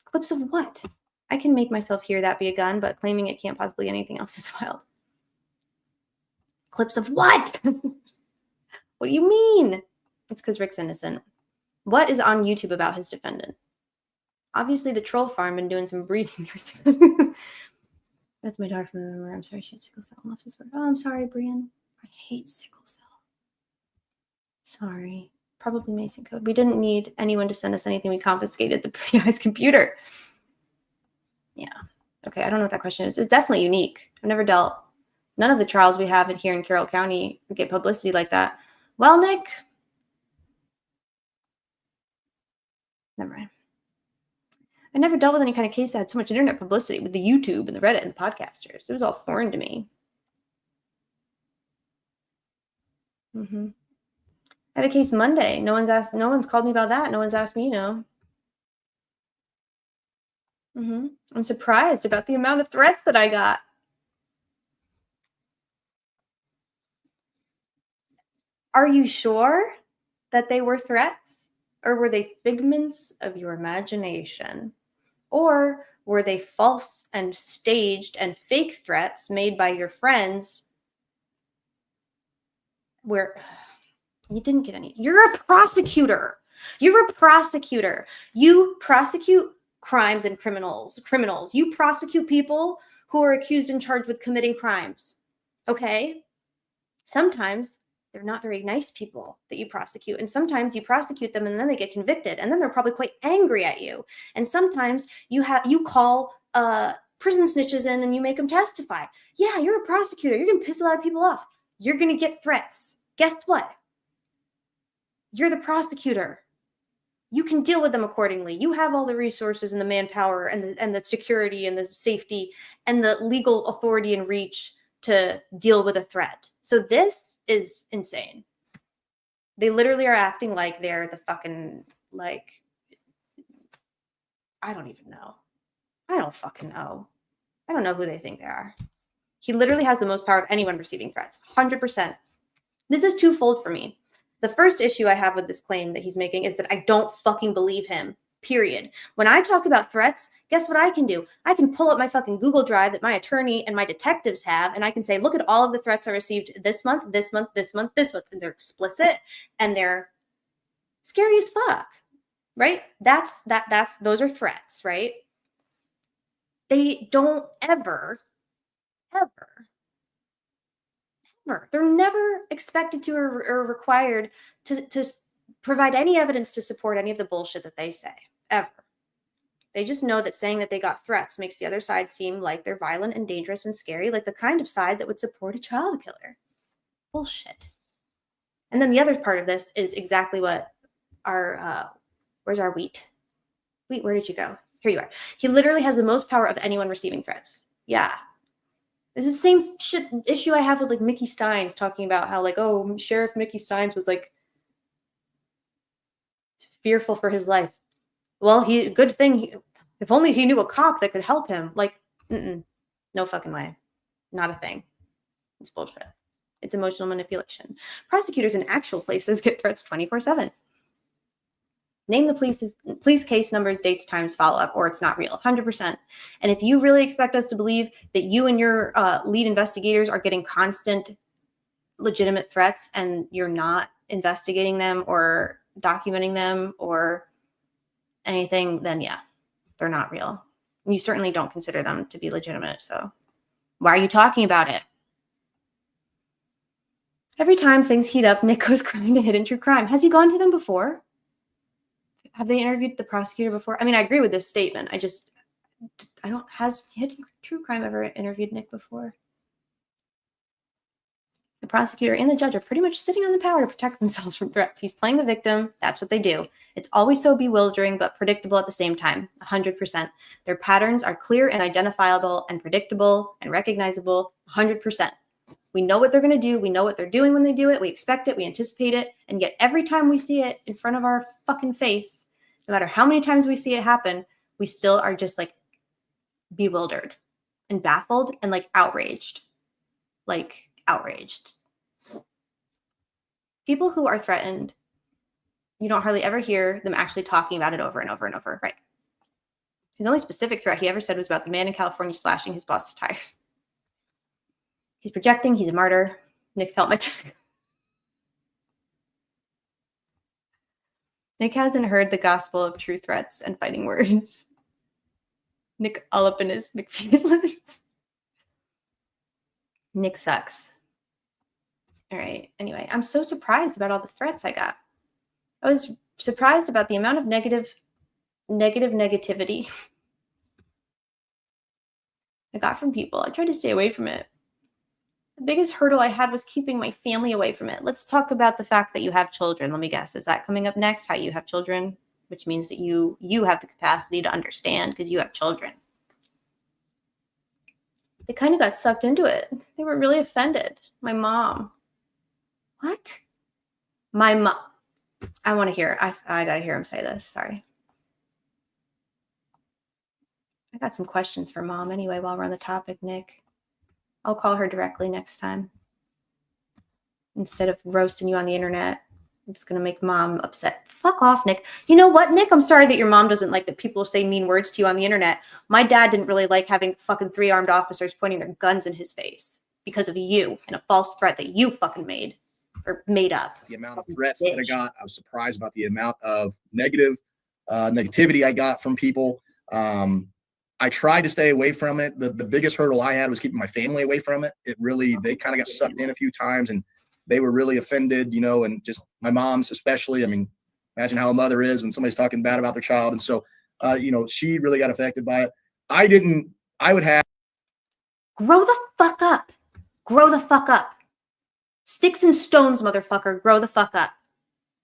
[SPEAKER 6] Clips of what? I can make myself hear that be a gun, but claiming it can't possibly be anything else is wild. Clips of what? What do you mean? It's because Rick's innocent. What is on YouTube about his defendant? Obviously, the troll farm been doing some breeding. That's my daughter from the room. I'm sorry, she had sickle cell. Oh, I'm sorry, Brian. I hate sickle cell. Sorry. Probably Mason code. We didn't need anyone to send us anything. We confiscated the PI's computer. Yeah. Okay, I don't know what that question is. It's definitely unique. I've never dealt. None of the trials we have here in Carroll County get publicity like that. Well, Nick. Never mind. I never dealt with any kind of case that had so much internet publicity with the YouTube and the Reddit and the podcasters. It was all foreign to me. I have a case Monday. No one's called me about that. No one's asked me, I'm surprised about the amount of threats that I got. Are you sure that they were threats? Or were they figments of your imagination? Or were they false and staged and fake threats made by your friends where you didn't get any? You're a prosecutor. You're a prosecutor. You prosecute crimes and criminals. You prosecute people who are accused and charged with committing crimes. Okay? Sometimes they're not very nice people that you prosecute. And sometimes you prosecute them and then they get convicted. And then they're probably quite angry at you. And sometimes you call prison snitches in and you make them testify. Yeah, you're a prosecutor. You're going to piss a lot of people off. You're going to get threats. Guess what? You're the prosecutor. You can deal with them accordingly. You have all the resources and the manpower and the security and the safety and the legal authority and reach to deal with a threat. So this is insane. They literally are acting like they're the fucking, like, I don't even know. I don't fucking know. I don't know who they think they are. He literally has the most power of anyone receiving threats. 100%. This is twofold for me. The first issue I have with this claim that he's making is that I don't fucking believe him. Period. When I talk about threats, guess what I can do? I can pull up my fucking Google Drive that my attorney and my detectives have, and I can say, look at all of the threats I received this month, this month, this month, this month. And they're explicit and they're scary as fuck, right? Those are threats, right? They don't ever, they're never expected to or required to provide any evidence to support any of the bullshit that they say, ever. They just know that saying that they got threats makes the other side seem like they're violent and dangerous and scary, like the kind of side that would support a child killer. Bullshit. And then the other part of this is exactly what where's our wheat? Wheat, where did you go? Here you are. He literally has the most power of anyone receiving threats. Yeah. This is the same issue I have with like Mickey Steins talking about how like, oh, Sheriff Mickey Steins was like fearful for his life. Well, good thing if only he knew a cop that could help him. Like, no fucking way. Not a thing. It's bullshit. It's emotional manipulation. Prosecutors in actual places get threats 24/7. Name the police case numbers, dates, times, follow-up, or it's not real. 100%. And if you really expect us to believe that you and your lead investigators are getting constant legitimate threats and you're not investigating them or documenting them or anything, then yeah, they're not real. You certainly don't consider them to be legitimate. So why are you talking about it? Every time things heat up, Nick goes crying to Hidden True Crime. Has he gone to them before? Have they interviewed the prosecutor before? I mean, I agree with this statement. Has Hidden True Crime ever interviewed Nick before? The prosecutor and the judge are pretty much sitting on the power to protect themselves from threats. He's playing the victim. That's what they do. It's always so bewildering, but predictable at the same time. 100%. Their patterns are clear and identifiable and predictable and recognizable. 100%. We know what they're going to do. We know what they're doing when they do it. We expect it. We anticipate it. And yet every time we see it in front of our fucking face, no matter how many times we see it happen, we still are just like bewildered and baffled and like outraged. Like outraged. People who are threatened, you don't hardly ever hear them actually talking about it over and over and over. Right. His only specific threat he ever said was about the man in California slashing his boss's tires. He's projecting. He's a martyr. Nick felt my Nick hasn't heard the gospel of true threats and fighting words. Nick all up in his McFeelings. Nick sucks. All right. Anyway, I'm so surprised about all the threats I got. I was surprised about the amount of negativity I got from people. I tried to stay away from it. The biggest hurdle I had was keeping my family away from it. Let's talk about the fact that you have children. Let me guess. Is that coming up next? How you have children?
[SPEAKER 9] which means that you have the capacity to understand because you have children. They kind of got sucked into it. They were really offended. My mom. What? My mom. I want to hear. I got to hear him say this. Sorry. I got some questions for mom anyway while we're on the topic, Nick. I'll call her directly next time. Instead of roasting you on the internet, I'm just going to make mom upset. Fuck off, Nick. You know what, Nick? I'm sorry that your mom doesn't like that people say mean words to you on the internet. My dad didn't really like having fucking 3 armed officers pointing their guns in his face because of you and a false threat that you fucking made or made up.
[SPEAKER 2] The amount of threats that I got, I was surprised about the amount of negativity I got from people. I tried to stay away from it. The biggest hurdle I had was keeping my family away from it. They kind of got sucked in a few times and they were really offended, and just my mom's especially. I mean, imagine how a mother is when somebody's talking bad about their child. And so, she really got affected by it. I would have.
[SPEAKER 9] Grow the fuck up. Grow the fuck up. Sticks and stones, motherfucker. Grow the fuck up.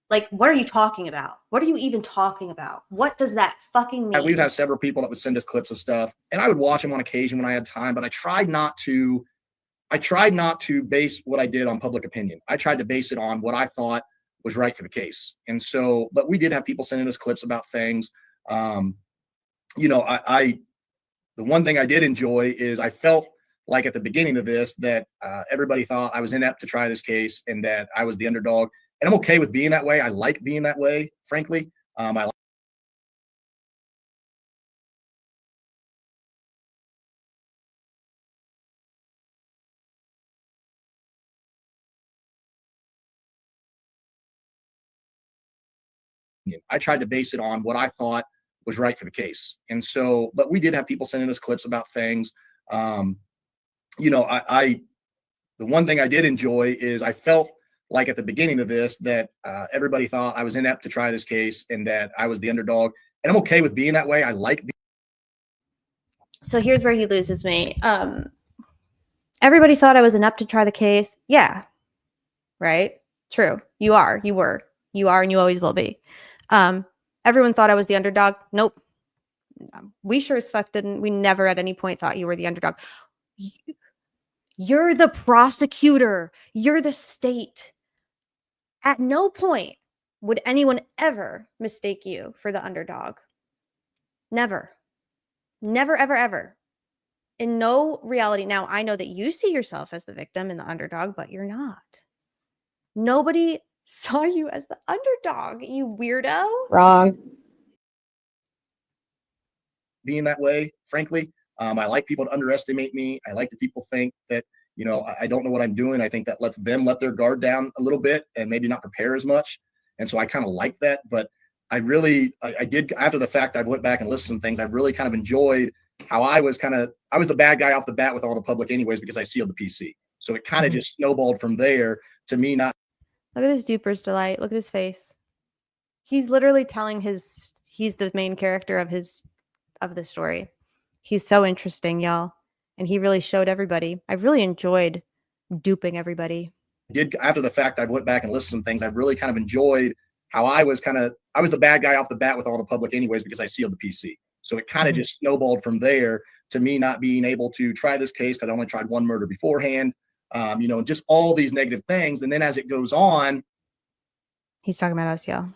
[SPEAKER 9] Like, what are you talking about? What are you even talking about? What does that fucking mean?
[SPEAKER 2] We'd have several people that would send us clips of stuff, and I would watch them on occasion when I had time, but I tried not to base what I did on public opinion. I tried to base it on what I thought was right for the case. And so, but we did have people sending us clips about things. The one thing I did enjoy is I felt like at the beginning of this that everybody thought I was inept to try this case and that I was the underdog. And I'm okay with being that way. I like being that way, frankly. I tried to base it on what I thought was right for the case. And so, but we did have people sending us clips about things. The one thing I did enjoy is I felt like at the beginning of this that everybody thought I was inept to try this case and that I was the underdog. And I'm okay with being that way. I like being.
[SPEAKER 9] So here's where he loses me. Everybody thought I was inept to try the case. Yeah. Right? True. You are. You were. You are and you always will be. Everyone thought I was the underdog. Nope. We sure as fuck didn't. We never at any point thought you were the underdog. You're the prosecutor. You're the state. At no point would anyone ever mistake you for the underdog. Never. Never, ever, ever. In no reality. Now, I know that you see yourself as the victim and the underdog, but you're not. Nobody saw you as the underdog, you weirdo.
[SPEAKER 6] Wrong.
[SPEAKER 2] Being that way, frankly. I like people to underestimate me. I like that people think that, I don't know what I'm doing. I think that lets them let their guard down a little bit and maybe not prepare as much. And so I kind of like that. But I did, after the fact, I went back and listened to things. I really kind of enjoyed how I was the bad guy off the bat with all the public anyways, because I sealed the PC. So it kind of just snowballed from there to me not.
[SPEAKER 9] Look at this duper's delight. Look at his face. He's literally telling he's the main character of the story. He's so interesting, y'all. And he really showed everybody. I really enjoyed duping everybody.
[SPEAKER 2] After the fact, I went back and listened to things. I really kind of enjoyed how I was the bad guy off the bat with all the public anyways, because I sealed the PC. So it kind of just snowballed from there to me not being able to try this case because I only tried one murder beforehand, just all these negative things. And then as it goes on.
[SPEAKER 9] He's talking about us, y'all.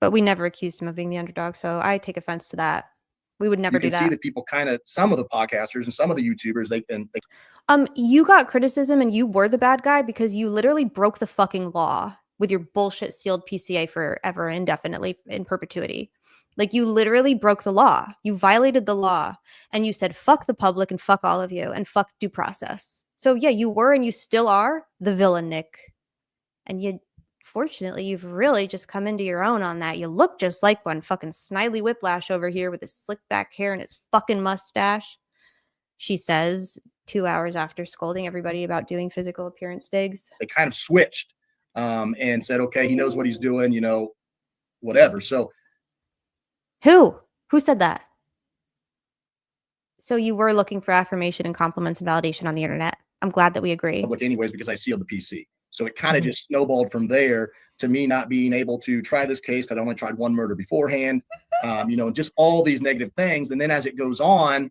[SPEAKER 9] But we never accused him of being the underdog, so I take offense to that. We would never do that.
[SPEAKER 2] You can see that people some of the podcasters and some of the YouTubers,
[SPEAKER 9] you got criticism and you were the bad guy because you literally broke the fucking law with your bullshit sealed PCA forever, indefinitely, in perpetuity. Like, you literally broke the law. You violated the law and you said, fuck the public and fuck all of you and fuck due process. So yeah, you were and you still are the villain, Nick. And fortunately, you've really just come into your own on that. You look just like one. Fucking Snidely Whiplash over here with his slick back hair and his fucking mustache. She says 2 hours after scolding everybody about doing physical appearance digs.
[SPEAKER 2] They kind of switched and said, okay, he knows what he's doing, whatever. So
[SPEAKER 9] Who said that? So you were looking for affirmation and compliments and validation on the internet. I'm glad that we agree.
[SPEAKER 2] Public anyways, because I sealed the PC. So it kind of just snowballed from there to me not being able to try this case because I only tried one murder beforehand, just all these negative things. And then as it goes on,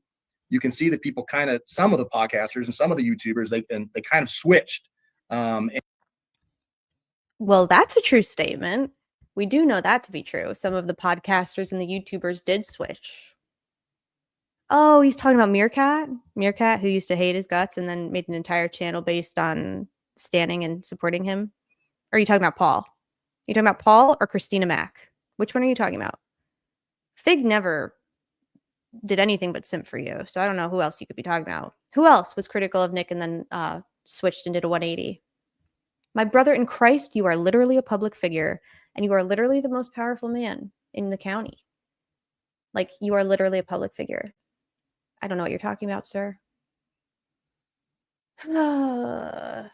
[SPEAKER 2] you can see that people kind of, some of the podcasters and some of the YouTubers, they kind of switched.
[SPEAKER 9] Well, that's a true statement. We do know that to be true. Some of the podcasters and the YouTubers did switch. Oh, he's talking about Meerkat? Meerkat, who used to hate his guts and then made an entire channel based on standing and supporting him? Or are you talking about Paul? Are you talking about Paul or Christina Mack? Which one are you talking about? Fig never did anything but simp for you, so I don't know who else you could be talking about. Who else was critical of Nick and then switched and did a 180? My brother in Christ, you are literally a public figure, and you are literally the most powerful man in the county. Like, you are literally a public figure. I don't know what you're talking about, sir. My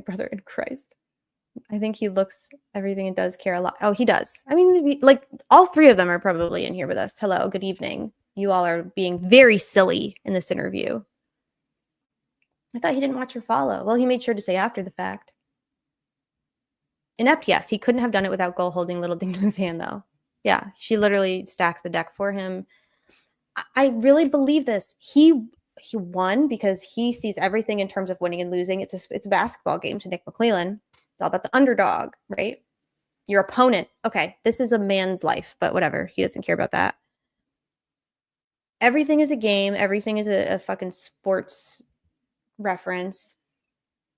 [SPEAKER 9] brother in Christ. I think he looks everything and does care a lot. Oh, he does. I mean, like, all three of them are probably in here with us. Hello, good evening. You all are being very silly in this interview. I thought he didn't watch or follow. Well, he made sure to say after the fact. Inept, yes. He couldn't have done it without Gull holding Little Ding Dong's hand, though. Yeah, she literally stacked the deck for him. I really believe this. He won because he sees everything in terms of winning and losing. It's a basketball game to Nick McClellan. It's all about the underdog, right? Your opponent. Okay, this is a man's life, but whatever. He doesn't care about that. Everything is a game. Everything is a fucking sports reference.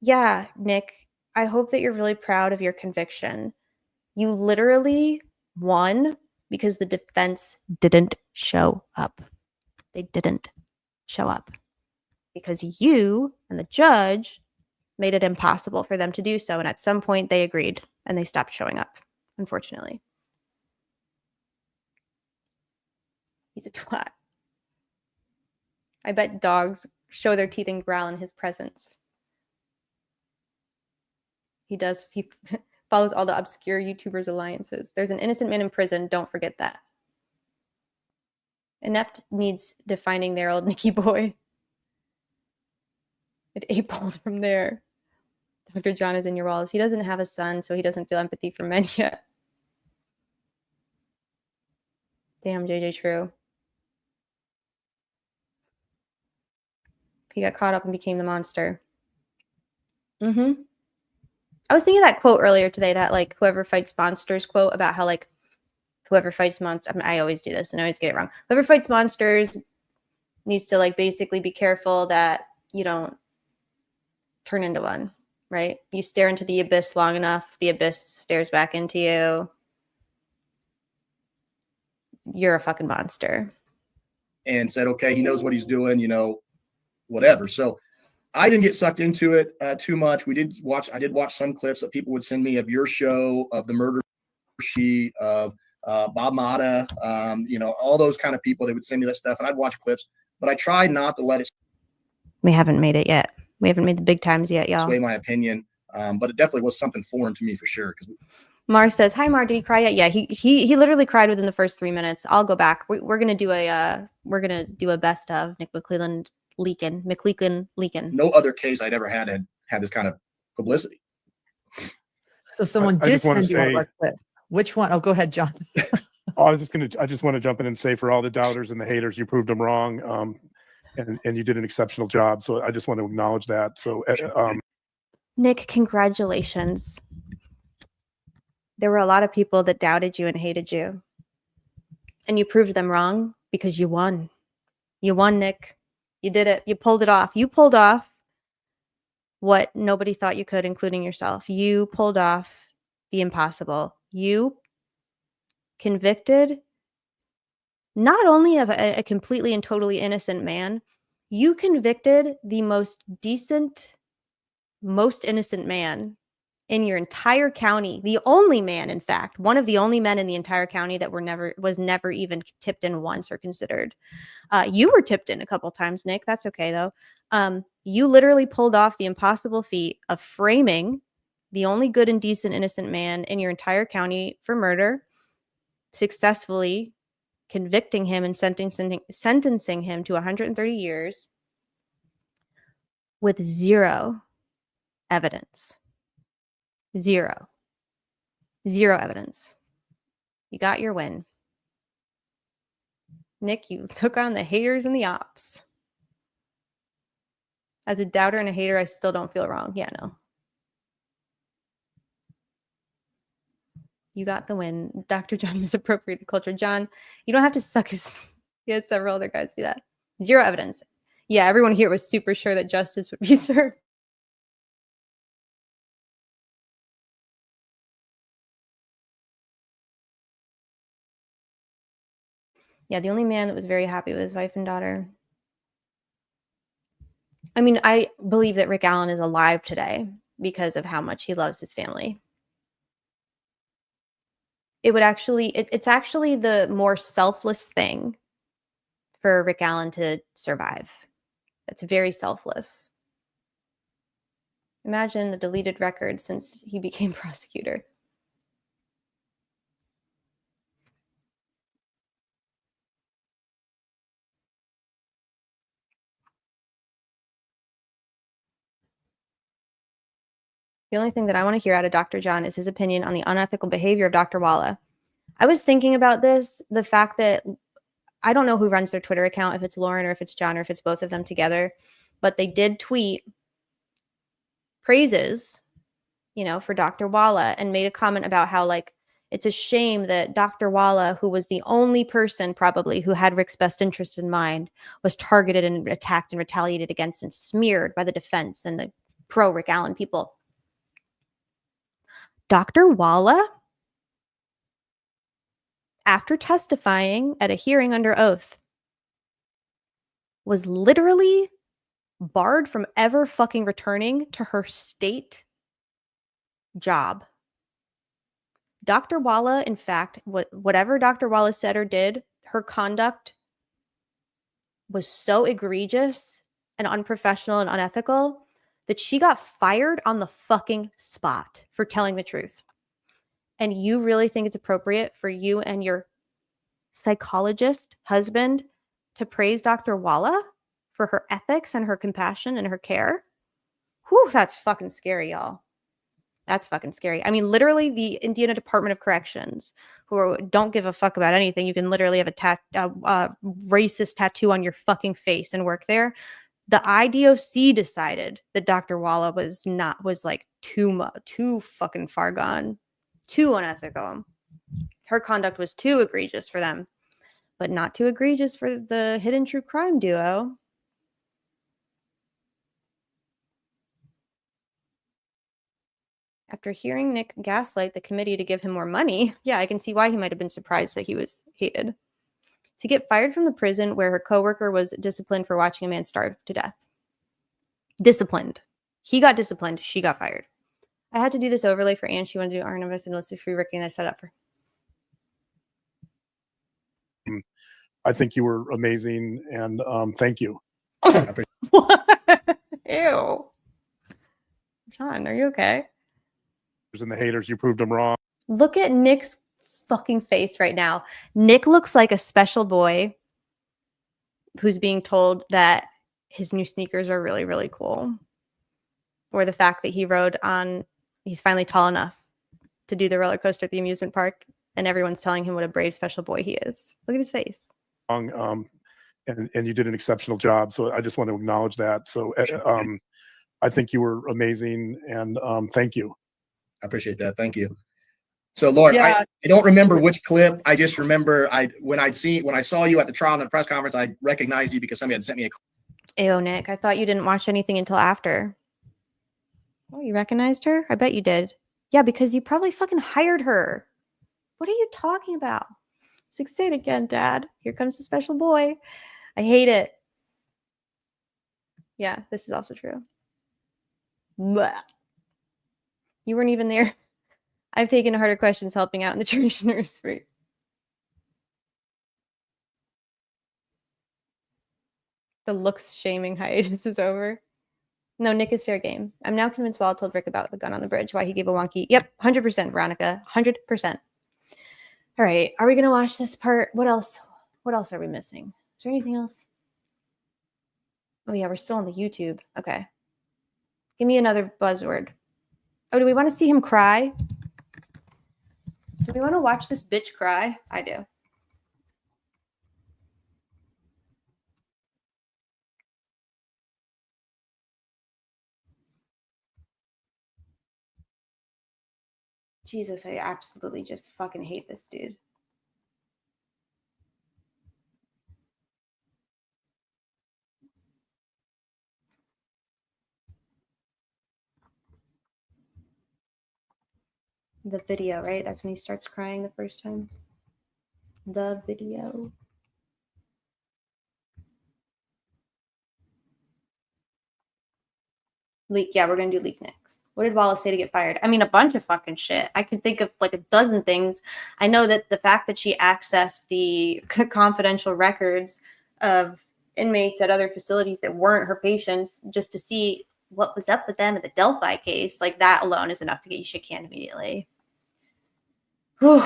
[SPEAKER 9] Yeah, Nick, I hope that you're really proud of your conviction. You literally won because the defense didn't show up. They didn't show up because you and the judge made it impossible for them to do so. And at some point they agreed and they stopped showing up, unfortunately. He's a twat. I bet dogs show their teeth and growl in his presence. He does. He follows all the obscure YouTubers' alliances. There's an innocent man in prison. Don't forget that. Inept needs defining their old Nicky boy. It 8 balls from there. Dr. John is in your walls. He doesn't have a son, so he doesn't feel empathy for men yet. Damn, JJ True. He got caught up and became the monster. I was thinking that quote earlier today, that like whoever fights monsters quote about how like whoever fights monsters, I mean, I always do this and I always get it wrong. Whoever fights monsters needs to like basically be careful that you don't turn into one, right? You stare into the abyss long enough, the abyss stares back into you. You're a fucking monster.
[SPEAKER 2] And said, okay, he knows what he's doing, whatever. So I didn't get sucked into it too much. I did watch some clips that people would send me of your show, of the murder sheet, of Bob Mata, all those kind of people. They would send me that stuff and I'd watch clips, but I tried not to let it
[SPEAKER 9] We haven't made it yet. We haven't made the big times yet, y'all.
[SPEAKER 2] sway my opinion. But it definitely was something foreign to me for sure.
[SPEAKER 9] Mar says, "Hi, Mar. Did he cry yet?" Yeah, he literally cried within the first 3 minutes. I'll go back. We're gonna do a best of Nick McClellan leaking.
[SPEAKER 2] No other case I'd ever had this kind of publicity.
[SPEAKER 5] So someone
[SPEAKER 8] I
[SPEAKER 5] did
[SPEAKER 8] just wanna
[SPEAKER 5] send you one of
[SPEAKER 8] say-
[SPEAKER 5] our clips. Which one? Oh, go ahead, John.
[SPEAKER 8] I just want to jump in and say, for all the doubters and the haters, you proved them wrong. And you did an exceptional job. So I just want to acknowledge that. So,
[SPEAKER 9] Nick, congratulations. There were a lot of people that doubted you and hated you. And you proved them wrong because you won. You won, Nick. You did it. You pulled it off. You pulled off what nobody thought you could, including yourself. You pulled off the impossible. You convicted not only of a completely and totally innocent man, you convicted the most decent, most innocent man in your entire county. The only man, in fact, one of the only men in the entire county that was never even tipped in once or considered. You were tipped in a couple times, Nick. That's okay, though. You literally pulled off the impossible feat of framing the only good and decent innocent man in your entire county for murder, successfully convicting him and sentencing him to 130 years with zero evidence. Zero evidence. You got your win. Nick, you took on the haters and the ops. As a doubter and a hater, I still don't feel wrong. Yeah, no. You got the win. Dr. John misappropriated culture. John, you don't have to suck his... He has several other guys do that. Zero evidence. Yeah, everyone here was super sure that justice would be served. Yeah, the only man that was very happy with his wife and daughter. I mean, I believe that Rick Allen is alive today because of how much he loves his family. It would actually, it's actually the more selfless thing for Rick Allen to survive. That's very selfless. Imagine the deleted record since he became prosecutor. The only thing that I want to hear out of Dr. John is his opinion on the unethical behavior of Dr. Walla. I was thinking about this, the fact that I don't know who runs their Twitter account, if it's Lauren or if it's John or if it's both of them together, but they did tweet praises, you know, for Dr. Walla and made a comment about how, like, it's a shame that Dr. Walla, who was the only person probably who had Rick's best interest in mind, was targeted and attacked and retaliated against and smeared by the defense and the pro Rick Allen people. Dr. Walla, after testifying at a hearing under oath, was literally barred from ever fucking returning to her state job. Dr. Walla, in fact, whatever Dr. Walla said or did, her conduct was so egregious and unprofessional and unethical that she got fired on the fucking spot for telling the truth. And you really think it's appropriate for you and your psychologist husband to praise Dr. Walla for her ethics and her compassion and her care? Whew, that's fucking scary, y'all. That's fucking scary. I mean, literally, the Indiana Department of Corrections, who don't give a fuck about anything. You can literally have a racist tattoo on your fucking face and work there. The IDOC decided that Dr. Walla was like too fucking far gone, too unethical. Her conduct was too egregious for them, but not too egregious for the hidden true crime duo. After hearing Nick gaslight the committee to give him more money, yeah, I can see why he might have been surprised that he was hated. To get fired from the prison where her coworker was disciplined for watching a man starve to death. Disciplined. He got disciplined. She got fired. I had to do this overlay for Anne. She wanted to do RNMS and let's see free Ricky, and I set up for.
[SPEAKER 8] I think you were amazing, and thank you.
[SPEAKER 9] What? Ew. John, are you okay?
[SPEAKER 8] And the haters, you proved them wrong.
[SPEAKER 9] Look at Nick's fucking face right now. Nick looks like a special boy who's being told that his new sneakers are really, really cool. Or the fact that he's finally tall enough to do the roller coaster at the amusement park, and everyone's telling him what a brave special boy he is. Look at his face.
[SPEAKER 8] And you did an exceptional job. So I just want to acknowledge that. So I think you were amazing, and thank you.
[SPEAKER 2] I appreciate that. Thank you. So, Lauren,
[SPEAKER 5] Yeah.
[SPEAKER 2] I don't remember which clip. I just remember when I saw you at the trial and the press conference, I recognized you because somebody had sent me a clip.
[SPEAKER 9] Ew, Nick, I thought you didn't watch anything until after. Oh, you recognized her? I bet you did. Yeah, because you probably fucking hired her. What are you talking about? Say it again, Dad. Here comes the special boy. I hate it. Yeah, this is also true. Blah. You weren't even there. I've taken harder questions helping out in the Jewish nursery. The looks shaming hiatus is over. No, Nick is fair game. I'm now convinced Wall told Rick about the gun on the bridge, why he gave a wonky. Yep, 100%, Veronica. 100%. All right, are we going to watch this part? What else? What else are we missing? Is there anything else? Oh, yeah, we're still on the YouTube. Okay. Give me another buzzword. Oh, do we want to see him cry? Do we want to watch this bitch cry? I do. Jesus, I absolutely just fucking hate this dude. The video, right? That's when he starts crying the first time. The video. Leak. Yeah, we're going to do leak next. What did Wallace say to get fired? I mean, a bunch of fucking shit. I can think of like a dozen things. I know that the fact that she accessed the confidential records of inmates at other facilities that weren't her patients just to see what was up with them at the Delphi case, like that alone is enough to get you shit canned immediately. Whew.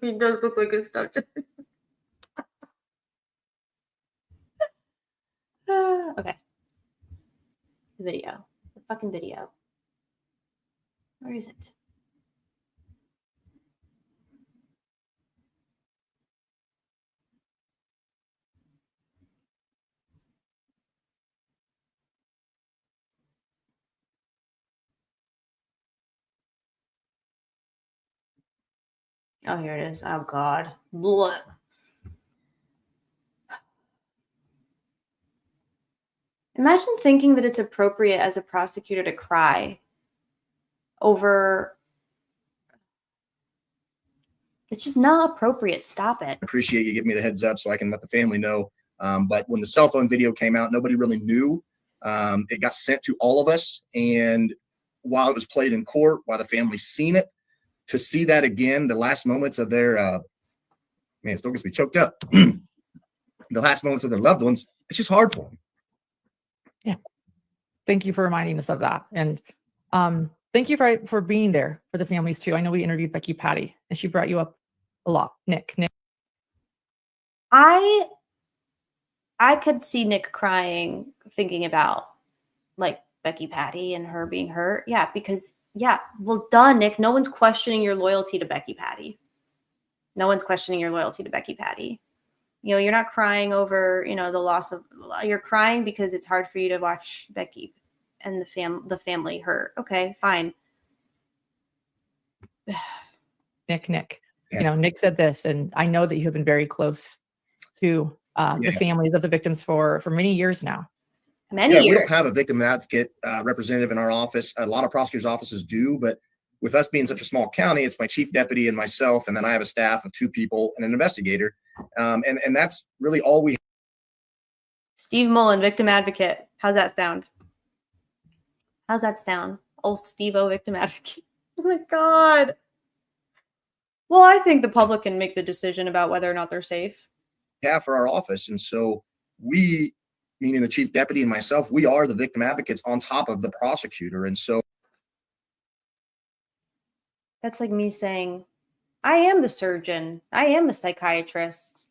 [SPEAKER 9] He does look like a stuffed. Okay. The video. The fucking video. Where is it? Oh, here it is. Oh, God. Blah. Imagine thinking that it's appropriate as a prosecutor to cry over. It's just not appropriate. Stop it.
[SPEAKER 2] I appreciate you giving me the heads up so I can let the family know. But when the cell phone video came out, nobody really knew. It got sent to all of us. And while it was played in court, while the family seen it, to see that again, the last moments of their, man, it still gets me choked up. The last moments of their loved ones, it's just hard for them.
[SPEAKER 5] Yeah. Thank you for reminding us of that. And thank you for being there for the families too. I know we interviewed Becky Patty and she brought you up a lot. Nick.
[SPEAKER 9] I could see Nick crying thinking about like Becky Patty and her being hurt. Yeah, because well, duh, Nick. No one's questioning your loyalty to Becky Patty. No one's questioning your loyalty to Becky Patty. You know, you're not crying over, you know, the loss of. You're crying because it's hard for you to watch Becky and the family hurt. Okay, fine.
[SPEAKER 5] Nick.
[SPEAKER 2] Yeah.
[SPEAKER 5] You know, Nick said this, and I know that you have been very close to the families of the victims for many years now.
[SPEAKER 9] Many years.
[SPEAKER 2] We don't have a victim advocate representative in our office. A lot of prosecutors' offices do, but with us being such a small county, it's my chief deputy and myself, and then I have a staff of 2 people and an investigator, and that's really all we have.
[SPEAKER 9] Steve Mullen, victim advocate. How's that sound? How's that sound? Old Steve-O, victim advocate. Oh my God. Well, I think the public can make the decision about whether or not they're safe.
[SPEAKER 2] For our office, and so we, meaning the chief deputy and myself, we are the victim advocates on top of the prosecutor. And so
[SPEAKER 9] that's like me saying, I am the surgeon. I am the psychiatrist.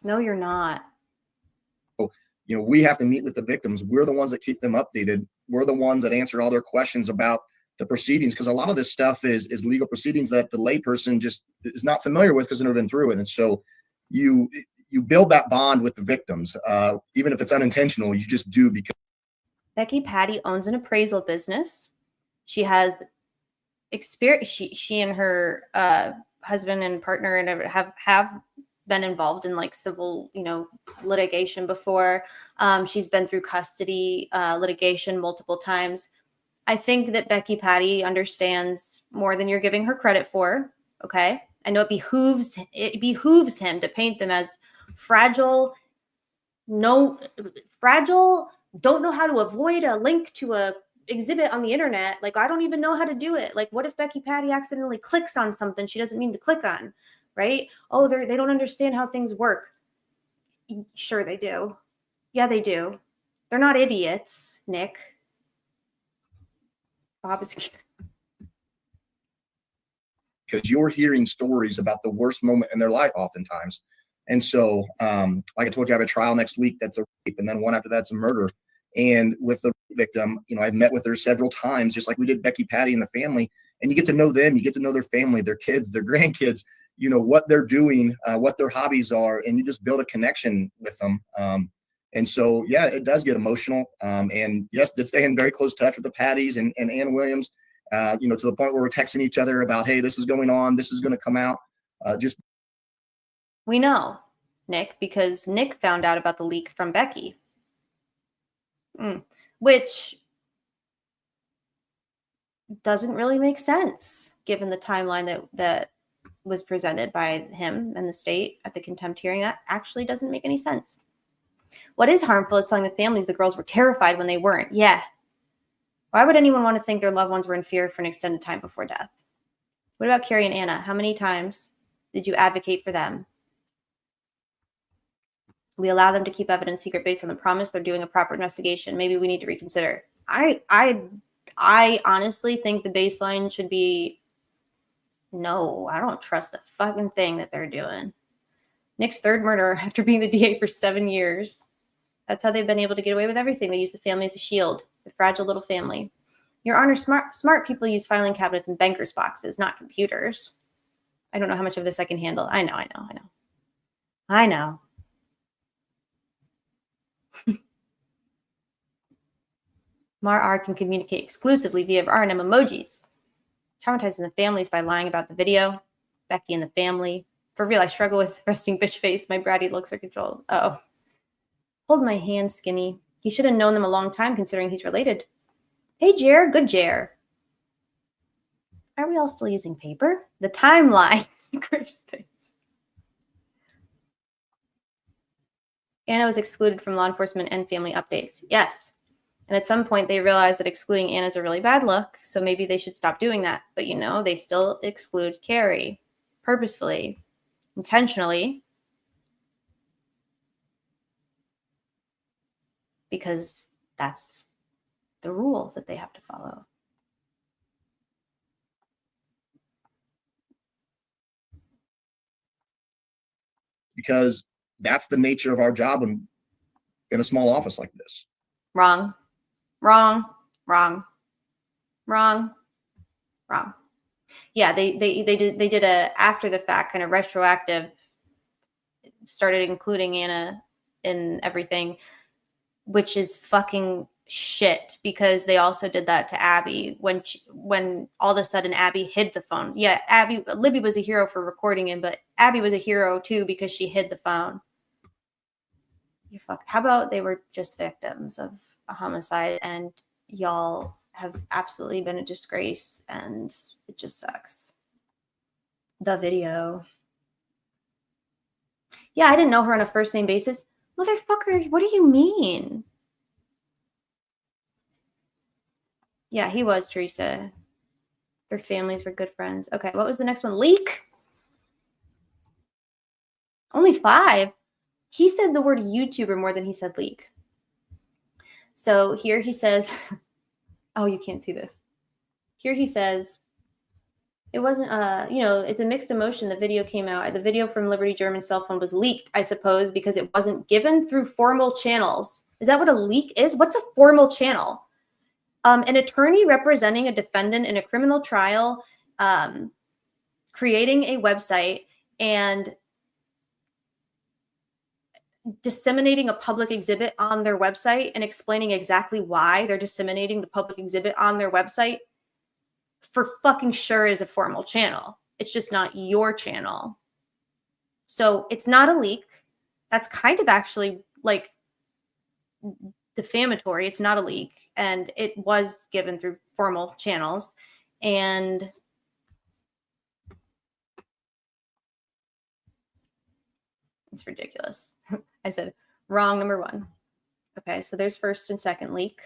[SPEAKER 9] No, you're not.
[SPEAKER 2] You know, we have to meet with the victims. We're the ones that keep them updated. We're the ones that answer all their questions about the proceedings, because a lot of this stuff is legal proceedings that the layperson just is not familiar with because they've never been through it. And so you build that bond with the victims, even if it's unintentional. You just do. Because
[SPEAKER 9] Becky Patty owns an appraisal business. She has experience. She and her husband and partner and have been involved in like civil, you know, litigation before. She's been through custody litigation multiple times. I think that Becky Patty understands more than you're giving her credit for. Okay. I know it behooves him to paint them as fragile, don't know how to avoid a link to a exhibit on the internet. Like, I don't even know how to do it. Like, what if Becky Patty accidentally clicks on something she doesn't mean to click on, right? Oh, they don't understand how things work. Sure they do. Yeah, they do. They're not idiots, Nick. Bob is
[SPEAKER 2] because you're hearing stories about the worst moment in their life oftentimes. And so, like I told you, I have a trial next week that's a rape, and then one after that's a murder. And with the victim, you know, I've met with her several times, just like we did Becky, Patty, and the family. And you get to know them, you get to know their family, their kids, their grandkids, you know, what they're doing, what their hobbies are, and you just build a connection with them. And so, yeah, it does get emotional. And yes, did stay in very close touch with the Patties and Ann Williams, you know, to the point where we're texting each other about, hey, this is going on, this is going to come out.
[SPEAKER 9] We know, Nick, because Nick found out about the leak from Becky. Which doesn't really make sense given the timeline that was presented by him and the state at the contempt hearing. That actually doesn't make any sense. What is harmful is telling the families the girls were terrified when they weren't. Yeah. Why would anyone want to think their loved ones were in fear for an extended time before death? What about Carrie and Anna? How many times did you advocate for them? We allow them to keep evidence secret based on the promise they're doing a proper investigation. Maybe we need to reconsider. I honestly think the baseline should be, no, I don't trust a fucking thing that they're doing. Nick's third murder after being the DA for 7 years. That's how they've been able to get away with everything. They use the family as a shield, the fragile little family. Your Honor, smart people use filing cabinets and bankers' boxes, not computers. I don't know how much of this I can handle. I know. Mar R can communicate exclusively via RNM emojis. Traumatizing the families by lying about the video. Becky and the family. For real, I struggle with resting bitch face. My bratty looks are controlled. Oh. Hold my hand, Skinny. He should have known them a long time considering he's related. Hey, Jer. Good Jer. Are we all still using paper? The timeline. Squarespace. Anna was excluded from law enforcement and family updates. Yes. And at some point, they realized that excluding Anna's a really bad look, so maybe they should stop doing that. But, you know, they still exclude Carrie purposefully, intentionally, because that's the rule that they have to follow.
[SPEAKER 2] Because that's the nature of our job in a small office like this.
[SPEAKER 9] Wrong. Yeah, they did a after the fact kind of retroactive, started including Anna in everything, which is fucking shit, because they also did that to Abby when all of a sudden Abby hid the phone. Yeah, Libby was a hero for recording him, but Abby was a hero too because she hid the phone. How about they were just victims of a homicide and y'all have absolutely been a disgrace and it just sucks. The video. Yeah, I didn't know her on a first name basis. Motherfucker, what do you mean? Yeah, he was, Teresa. Their families were good friends. Okay, what was the next one? Leak? Only 5? He said the word YouTuber more than he said leak. So here he says, oh, you can't see this. Here he says, it wasn't, it's a mixed emotion. The video came out. The video from Liberty German's cell phone was leaked, I suppose, because it wasn't given through formal channels. Is that what a leak is? What's a formal channel? An attorney representing a defendant in a criminal trial, creating a website and disseminating a public exhibit on their website and explaining exactly why they're disseminating the public exhibit on their website for fucking sure is a formal channel. It's just not your channel. So it's not a leak. That's kind of actually like defamatory. It's not a leak. And it was given through formal channels. And it's ridiculous. I said wrong, number 1. Okay, so there's first and second leak.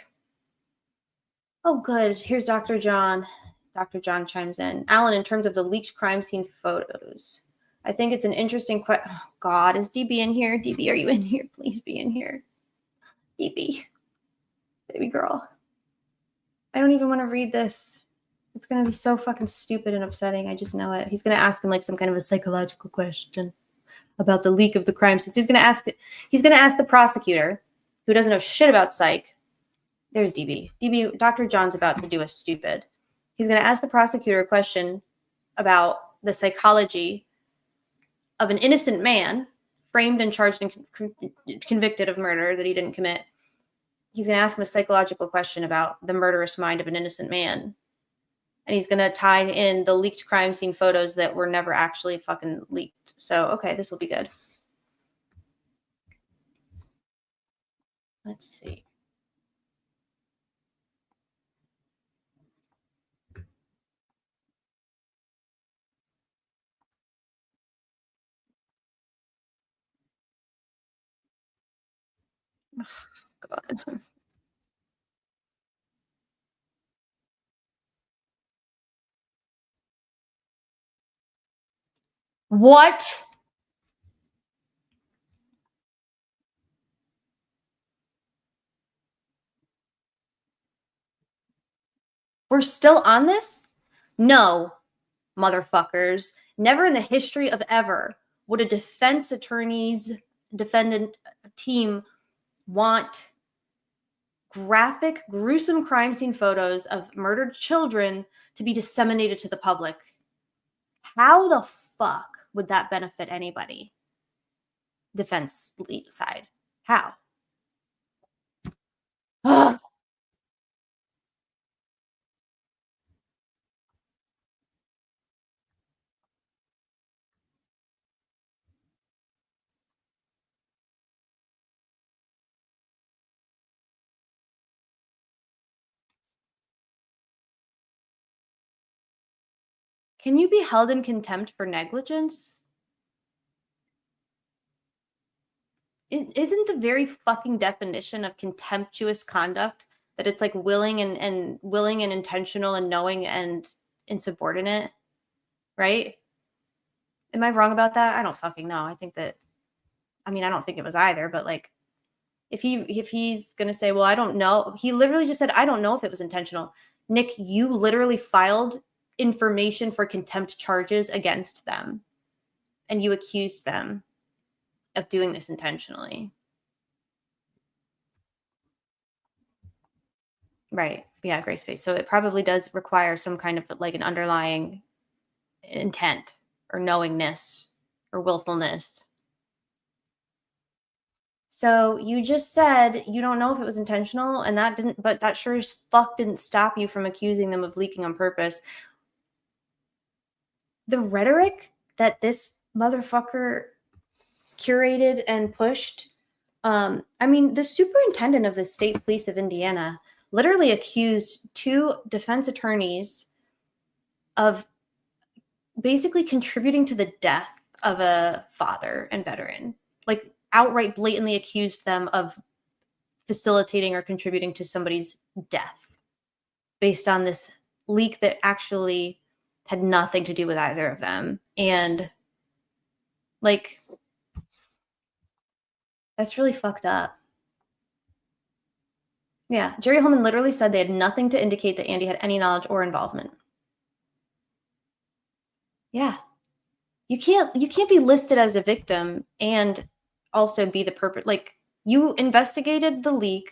[SPEAKER 9] Oh, good. Here's Dr. John. Dr. John chimes in. Alan, in terms of the leaked crime scene photos, I think it's an interesting question. Oh, God, is DB in here? DB, are you in here? Please be in here. DB. Baby girl. I don't even want to read this.
[SPEAKER 6] It's gonna be so fucking stupid and upsetting. I just know it. He's gonna ask him like some kind of a psychological question about the leak of the crime scene. So he's gonna ask the prosecutor, who doesn't know shit about psych. There's DB. Dr. John's about to do a stupid. He's gonna ask the prosecutor a question about the psychology of an innocent man framed and charged and convicted of murder that he didn't commit. He's going to ask him a psychological question about the murderous mind of an innocent man. And he's going to tie in the leaked crime scene photos that were never actually fucking leaked. So, okay, this will be good. Let's see. Oh, God. What? We're still on this? No, motherfuckers. Never in the history of ever would a defense attorney's defendant team want graphic, gruesome crime scene photos of murdered children to be disseminated to the public. How the fuck would that benefit anybody? Defense side. How? Ugh. Can you be held in contempt for negligence? Isn't the very fucking definition of contemptuous conduct that it's like willing and willing and intentional and knowing and insubordinate, right? Am I wrong about that? I don't fucking know. I don't think it was either, but like if he's gonna say, well, I don't know, he literally just said, I don't know if it was intentional. Nick, you literally filed information for contempt charges against them, and you accused them of doing this intentionally. Right. Yeah, gray space. So it probably does require some kind of like an underlying intent or knowingness or willfulness. So you just said you don't know if it was intentional, and that sure as fuck didn't stop you from accusing them of leaking on purpose. The rhetoric that this motherfucker curated and pushed, the superintendent of the state police of Indiana literally accused two defense attorneys of basically contributing to the death of a father and veteran. Like outright blatantly accused them of facilitating or contributing to somebody's death based on this leak that actually had nothing to do with either of them. And like, that's really fucked up. Yeah, Jerry Holman literally said they had nothing to indicate that Andy had any knowledge or involvement. Yeah. You can't be listed as a victim and also be the perpetrator. Like, you investigated the leak,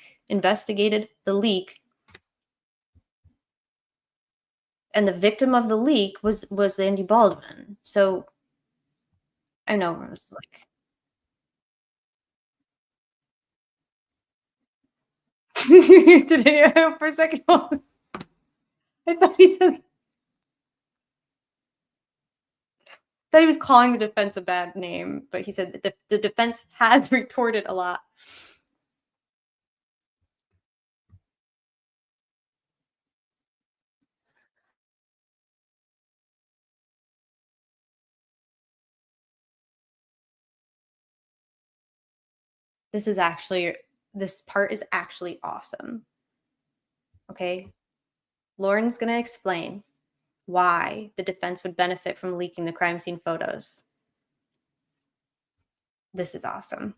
[SPEAKER 6] and the victim of the leak was Andy Baldwin. So I know it was like did it for a second? I thought he said that he was calling the defense a bad name, but he said that the defense has retorted a lot. This part is actually awesome. Okay. Lauren's going to explain why the defense would benefit from leaking the crime scene photos. This is awesome.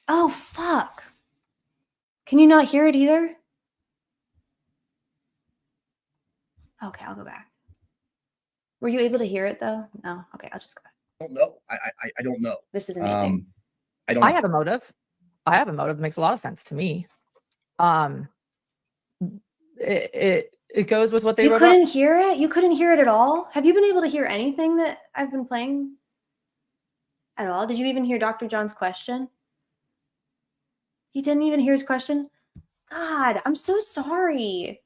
[SPEAKER 9] Oh, fuck. Can you not hear it either? Okay, I'll go back. Were you able to hear it though? No. Okay, I'll just go back.
[SPEAKER 2] I don't know. I don't know.
[SPEAKER 9] This is amazing.
[SPEAKER 2] I don't
[SPEAKER 5] I
[SPEAKER 2] know.
[SPEAKER 5] have a motive. I have a motive that makes a lot of sense to me. It goes with what they
[SPEAKER 9] You
[SPEAKER 5] wrote.
[SPEAKER 9] couldn't hear it? You couldn't hear it at all? Have you been able to hear anything that I've been playing at all? Did you even hear Dr. John's question? You didn't even hear his question? God, I'm so sorry.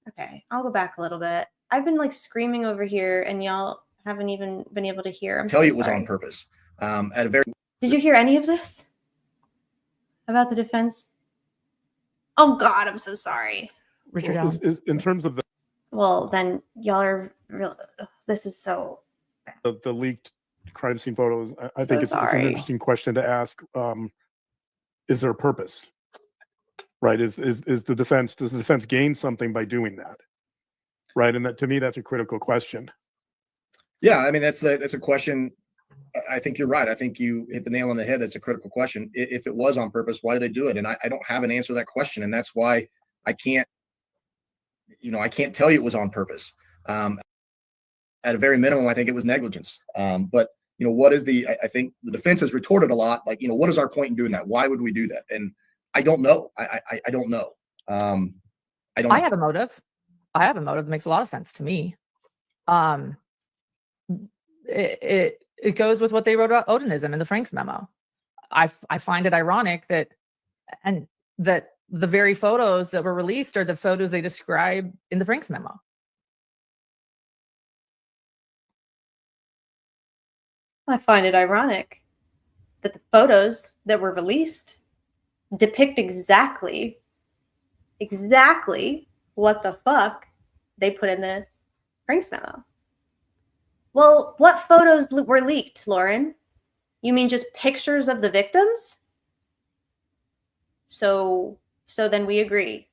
[SPEAKER 9] Okay, I'll go back a little bit. I've been like screaming over here and y'all haven't even been able to hear. I'm
[SPEAKER 2] Tell
[SPEAKER 9] so
[SPEAKER 2] you it was
[SPEAKER 9] sorry.
[SPEAKER 2] on purpose. At a very
[SPEAKER 9] Did you hear any of this about the defense? Oh God, I'm so sorry.
[SPEAKER 5] Richard
[SPEAKER 8] Well,
[SPEAKER 5] Allen.
[SPEAKER 8] in terms of
[SPEAKER 9] Well, then y'all are real. This is so.
[SPEAKER 8] the leaked crime scene photos, I
[SPEAKER 9] So
[SPEAKER 8] think it's an
[SPEAKER 9] sorry.
[SPEAKER 8] interesting question to ask. Is there a purpose? Right? Is the defense, does the defense gain something by doing that? Right? And that, to me, that's a critical question.
[SPEAKER 2] Yeah, I mean that's a question. I think you're right. I think you hit the nail on the head. That's a critical question. If it was on purpose, why did they do it? And I don't have an answer to that question, and that's why I can't. I can't tell you it was on purpose. At a very minimum, I think it was negligence. But what is the? I think the defense has retorted a lot. Like, what is our point in doing that? Why would we do that? And I don't know. I don't know. I don't.
[SPEAKER 5] I have a motive. I have a motive that makes a lot of sense to me. It goes with what they wrote about Odinism in the Franks memo. I find it ironic that the very photos that were released are the photos they describe in the Franks memo.
[SPEAKER 6] I find it ironic that the photos that were released depict exactly what the fuck they put in the Franks memo. Well, what photos were leaked, Lauren? You mean just pictures of the victims? So then we agree.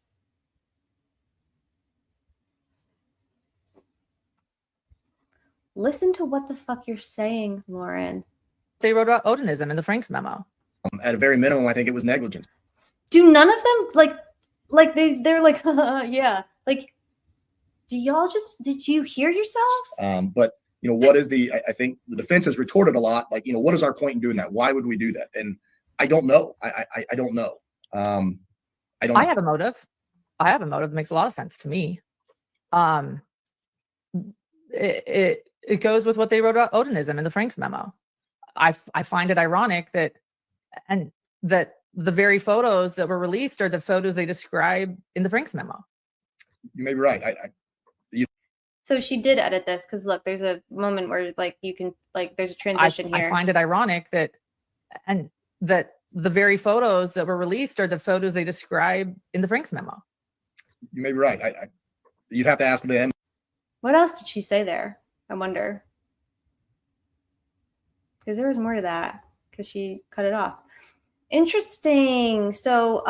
[SPEAKER 6] Listen to what the fuck you're saying, Lauren.
[SPEAKER 5] They wrote about Odinism in the Franks memo.
[SPEAKER 2] At a very minimum, I think it was negligence.
[SPEAKER 6] Do none of them like they're like yeah, like do y'all just, did you hear yourselves?
[SPEAKER 2] But what is the? I think the defense has retorted a lot. Like, what is our point in doing that? Why would we do that? And I don't know. I don't know. I don't.
[SPEAKER 5] I have a motive. I have a motive that makes a lot of sense to me. It goes with what they wrote about Odinism in the Franks memo. I find it ironic that the very photos that were released are the photos they describe in the Franks memo.
[SPEAKER 2] You may be right.
[SPEAKER 6] So she did edit this because look, there's a moment where like you can like there's a transition here.
[SPEAKER 5] I find it ironic that the very photos that were released are the photos they describe in the Franks memo.
[SPEAKER 2] You may be right. You'd have to ask them.
[SPEAKER 6] What else did she say there? I wonder. Because there was more to that because she cut it off. Interesting. So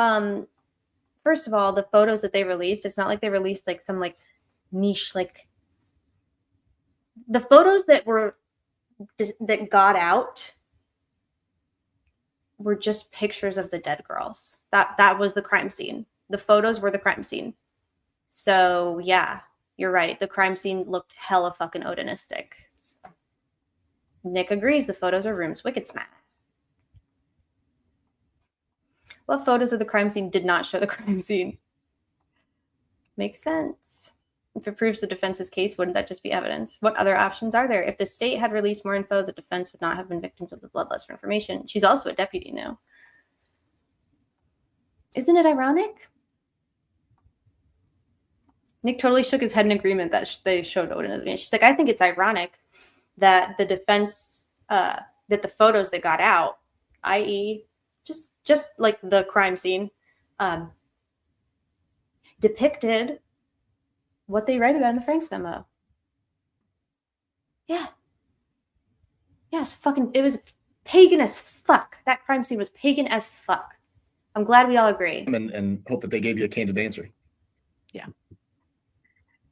[SPEAKER 6] first of all, the photos that they released, it's not like they released like some like niche, like the photos that got out were just pictures of the dead girls. That was the crime scene. The photos were the crime scene. So yeah, you're right. The crime scene looked hella fucking Odinistic. Nick agrees. The photos are rooms. Wicked smart. What photos of the crime scene did not show the crime scene? Makes sense. If it proves the defense's case, wouldn't that just be evidence? What other options are there? If the state had released more info, the defense would not have been victims of the bloodlust for information. She's also a deputy now. Isn't it ironic? Nick totally shook his head in agreement that they showed Odinism. She's like, I think it's ironic that the defense, that the photos that got out, i.e., just like the crime scene, depicted what they write about in the Franks memo. Yeah. Yes, it was pagan as fuck. That crime scene was pagan as fuck. I'm glad we all agree.
[SPEAKER 2] And hope that they gave you a candid answer.
[SPEAKER 5] Yeah.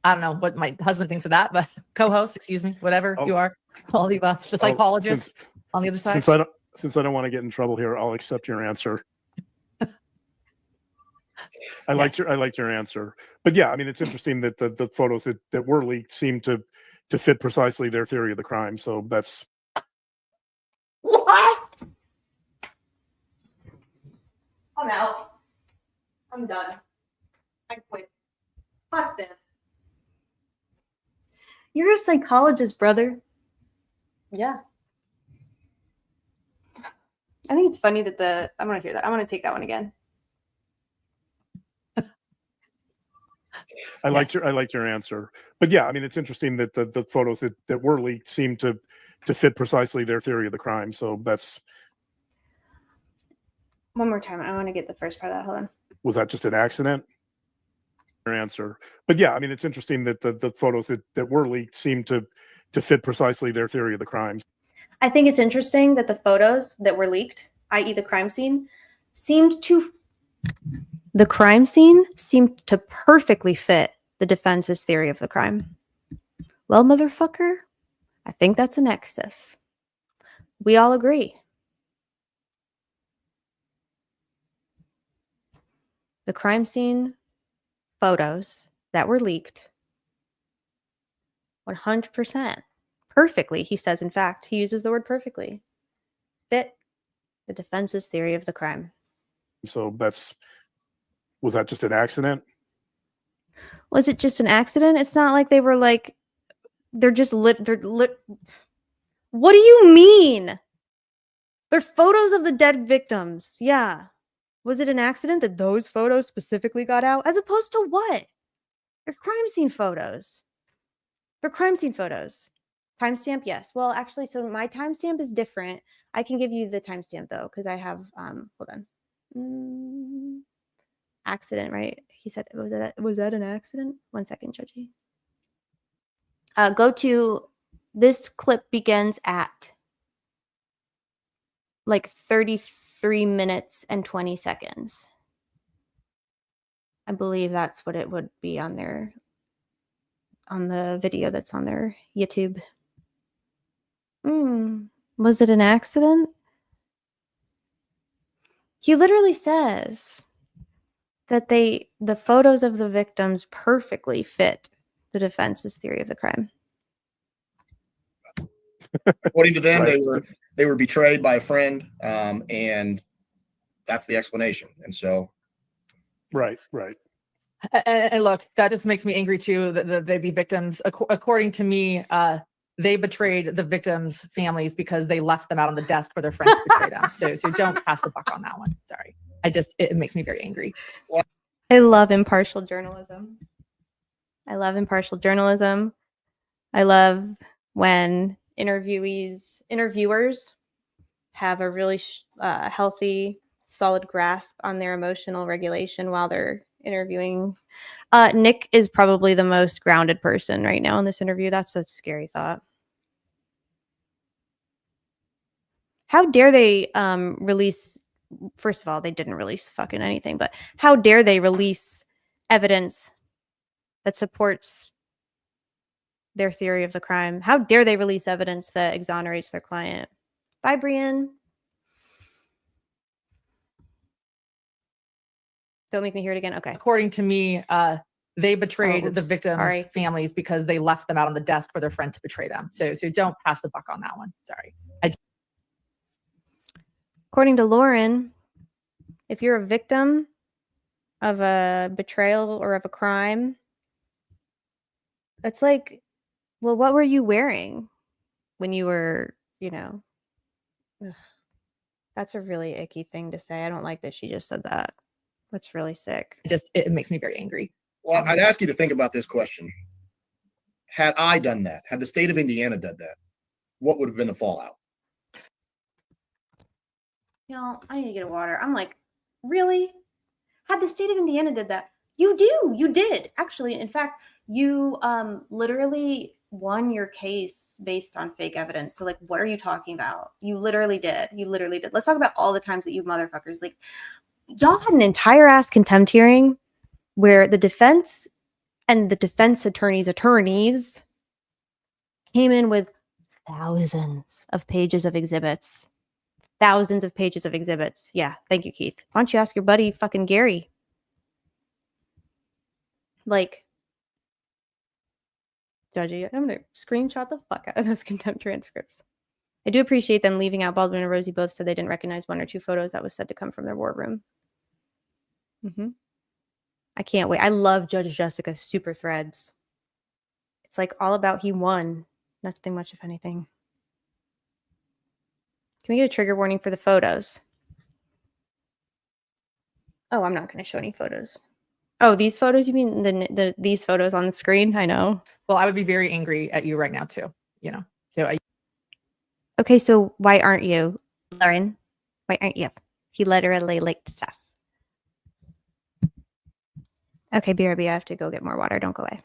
[SPEAKER 5] I don't know what my husband thinks of that, but co-host, excuse me, whatever you are, all the above, the psychologist on the other side.
[SPEAKER 8] Since I don't want to get in trouble here, I'll accept your answer. I liked your answer. But yeah, I mean, it's interesting that the photos that were leaked seem to fit precisely their theory of the crime. So that's
[SPEAKER 6] What? I'm out. I'm done. I quit. Fuck this. You're a psychologist, brother. Yeah. I think it's funny that I want to hear that. I want to take that one again.
[SPEAKER 8] I liked your answer. But yeah, I mean, it's interesting that the photos that were leaked seem to fit precisely their theory of the crime. So that's
[SPEAKER 6] One more time. I want to get the first part of that. Hold on.
[SPEAKER 8] was that just an accident? Your answer. But yeah, I mean, it's interesting that the photos that were leaked seem to fit precisely their theory of the crime.
[SPEAKER 6] I think it's interesting that the photos that were leaked, i.e. the crime scene, seemed to perfectly fit the defense's theory of the crime. Well, motherfucker, I think that's a nexus. We all agree. The crime scene photos that were leaked 100% perfectly, he says, in fact, he uses the word perfectly, fit the defense's theory of the crime.
[SPEAKER 8] So was that just an accident?
[SPEAKER 6] Was it just an accident? It's not like they were like, they're lit. What do you mean? They're photos of the dead victims. Yeah. Was it an accident that those photos specifically got out? As opposed to what? They're crime scene photos. They're crime scene photos. Timestamp, yes. Well, actually, so my timestamp is different. I can give you the timestamp though, because I have, hold on. Accident, right? He said, was that an accident? 1 second, Judgy. Go to, this clip begins at like 33 minutes and 20 seconds. I believe that's what it would be on there, on the video that's on their YouTube. Was it an accident? He literally says that the photos of the victims perfectly fit the defense's theory of the crime.
[SPEAKER 2] According to them,
[SPEAKER 8] Right.
[SPEAKER 2] they were betrayed by a friend, and that's the explanation. And so,
[SPEAKER 8] Right.
[SPEAKER 5] And look, that just makes me angry too, that they be victims. According to me, they betrayed the victims' families because they left them out on the desk for their friends to betray them. So don't pass the buck on that one. Sorry. It makes me very angry.
[SPEAKER 6] I love impartial journalism. I love when interviewers have a really healthy, solid grasp on their emotional regulation while they're interviewing. Nick is probably the most grounded person right now in this interview. That's a scary thought. How dare they release, first of all, they didn't release fucking anything, but how dare they release evidence that supports their theory of the crime? How dare they release evidence that exonerates their client? Bye, Brian. Don't make me hear it again. Okay.
[SPEAKER 5] According to me, they betrayed the victims' families because they left them out on the desk for their friend to betray them. So don't pass the buck on that one. Sorry.
[SPEAKER 6] According to Lauren, if you're a victim of a betrayal or of a crime, it's like, well, what were you wearing when you were, ugh. That's a really icky thing to say. I don't like that she just said that. That's really sick.
[SPEAKER 5] It makes me very angry.
[SPEAKER 2] well, I'd ask you to think about this question. Had I done that, had the state of Indiana done that, what would have been the fallout?
[SPEAKER 6] I need to get water. I'm like, really? Had the state of Indiana did that? You did. Actually, in fact, you literally won your case based on fake evidence. So like, what are you talking about? You literally did. Let's talk about all the times that you motherfuckers, like, y'all had an entire ass contempt hearing where the defense and the defense attorneys came in with thousands of pages of exhibits.
[SPEAKER 9] Thousands of pages of exhibits. Yeah, thank you, Keith. Why don't you ask your buddy fucking Gary? Like, Judgy, I'm gonna screenshot the fuck out of those contempt transcripts. I do appreciate them leaving out Baldwin and Rosie both said they didn't recognize one or two photos that was said to come from their war room. I can't wait. I love Judge Jessica's super threads. It's like all about he won. Nothing much, if anything. Can we get a trigger warning for the photos? Oh, I'm not going to show any photos. Oh, these photos? You mean these photos on the screen? I know.
[SPEAKER 5] Well, I would be very angry at you right now too. You know. So
[SPEAKER 9] Okay, so why aren't you, Lauren? Why aren't you? He literally liked stuff. Okay, BRB, I have to go get more water. Don't go away.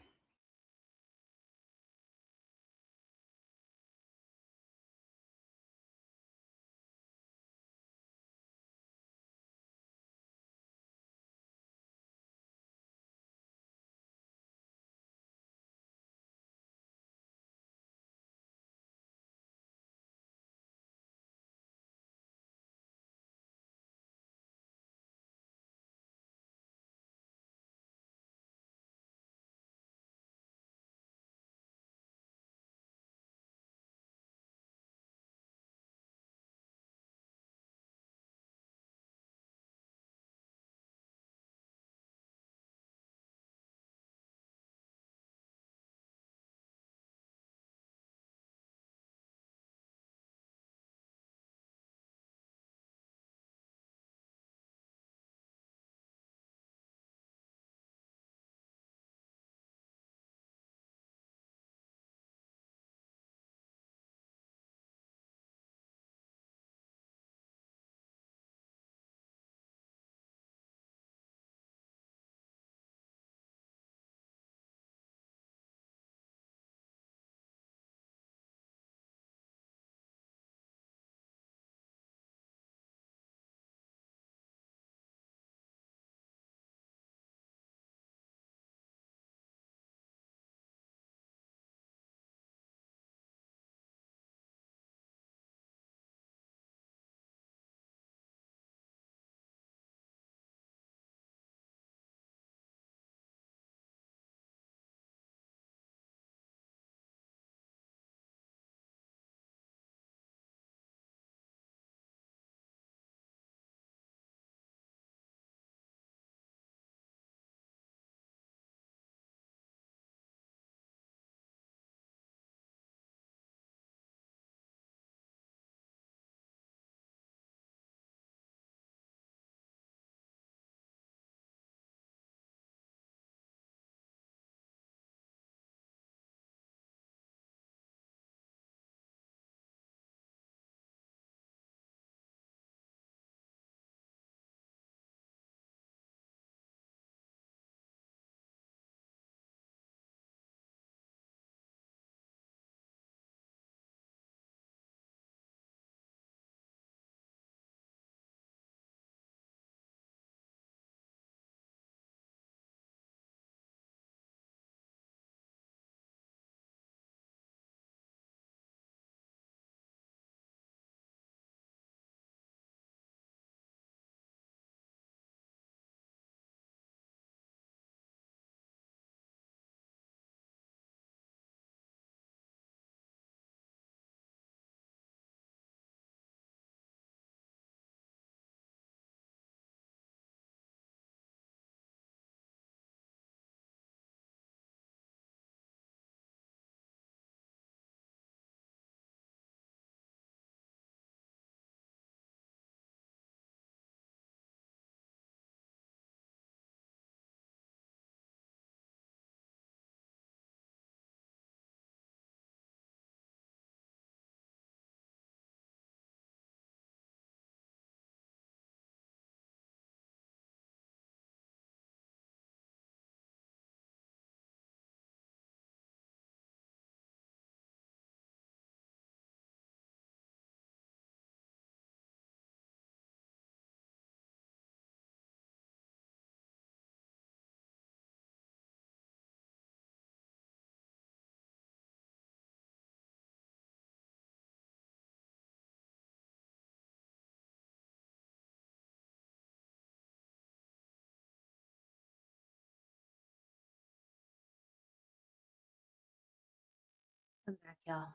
[SPEAKER 9] I'm back, y'all.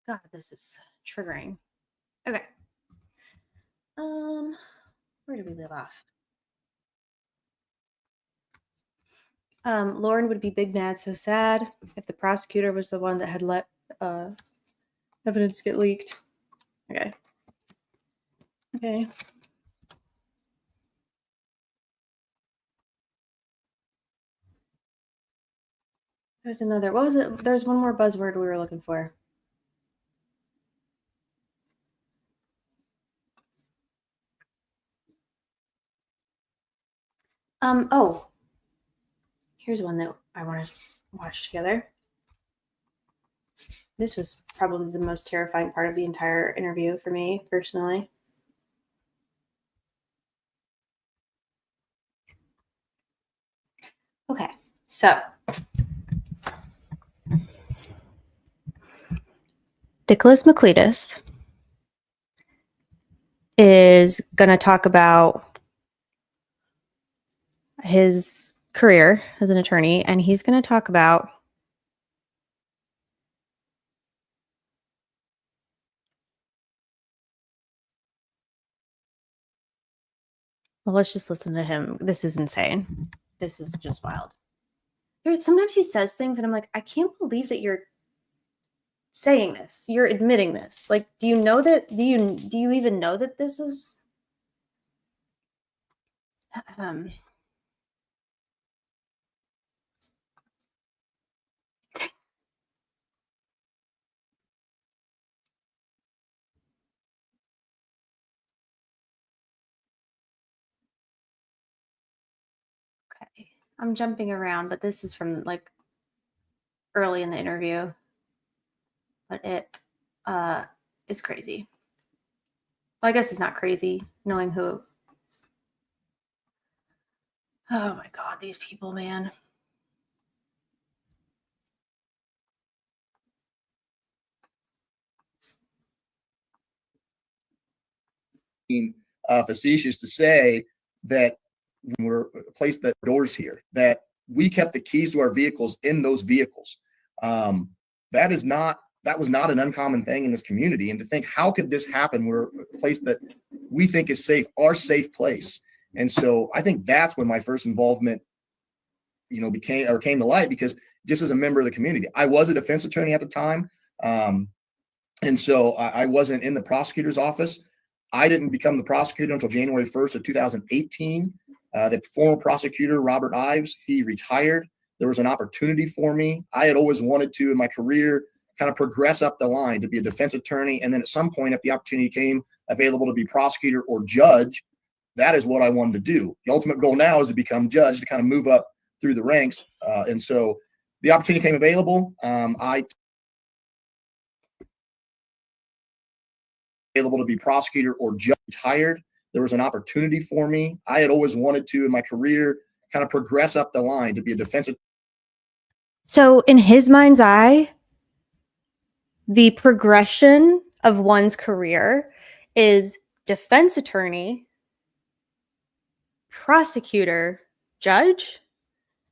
[SPEAKER 9] God, this is triggering. Okay. Where did we leave off? Lauren would be big mad, so sad if the prosecutor was the one that had let evidence get leaked. Okay. Okay. There's another. What was it? There's one more buzzword we were looking for. Oh, here's one that I want to watch together. This was probably the most terrifying part of the entire interview for me personally. Okay, so Nicholas Michaelides is going to talk about his career as an attorney, and he's going to talk about well, let's just listen to him. This is insane. This is just wild. Sometimes he says things and I'm like, I can't believe that you're saying this. You're admitting this. Like, do you know that? Do you even know that this is okay. I'm jumping around, but this is from like early in the interview. But it is crazy. Well, I guess it's not crazy knowing who. Oh my God, these people, man.
[SPEAKER 2] Facetious to say that when we're placed the doors here, that we kept the keys to our vehicles in those vehicles. That was not an uncommon thing in this community. And to think, how could this happen? We're a place that we think is safe, our safe place. And so I think that's when my first involvement, came to light, because just as a member of the community, I was a defense attorney at the time. And so I wasn't in the prosecutor's office. I didn't become the prosecutor until January 1st of 2018. The former prosecutor, Robert Ives, he retired. There was an opportunity for me. I had always wanted to, in my career, kind of progress up the line to be a defense attorney. And then at some point, if the opportunity came available to be prosecutor or judge, that is what I wanted to do. The ultimate goal now is to become judge, to kind of move up through the ranks. And so the opportunity came available. Available to be prosecutor or judge. Retired. There was an opportunity for me. I had always wanted to, in my career, kind of progress up the line to be a defense.
[SPEAKER 9] So in his mind's eye, the progression of one's career is defense attorney, prosecutor, judge.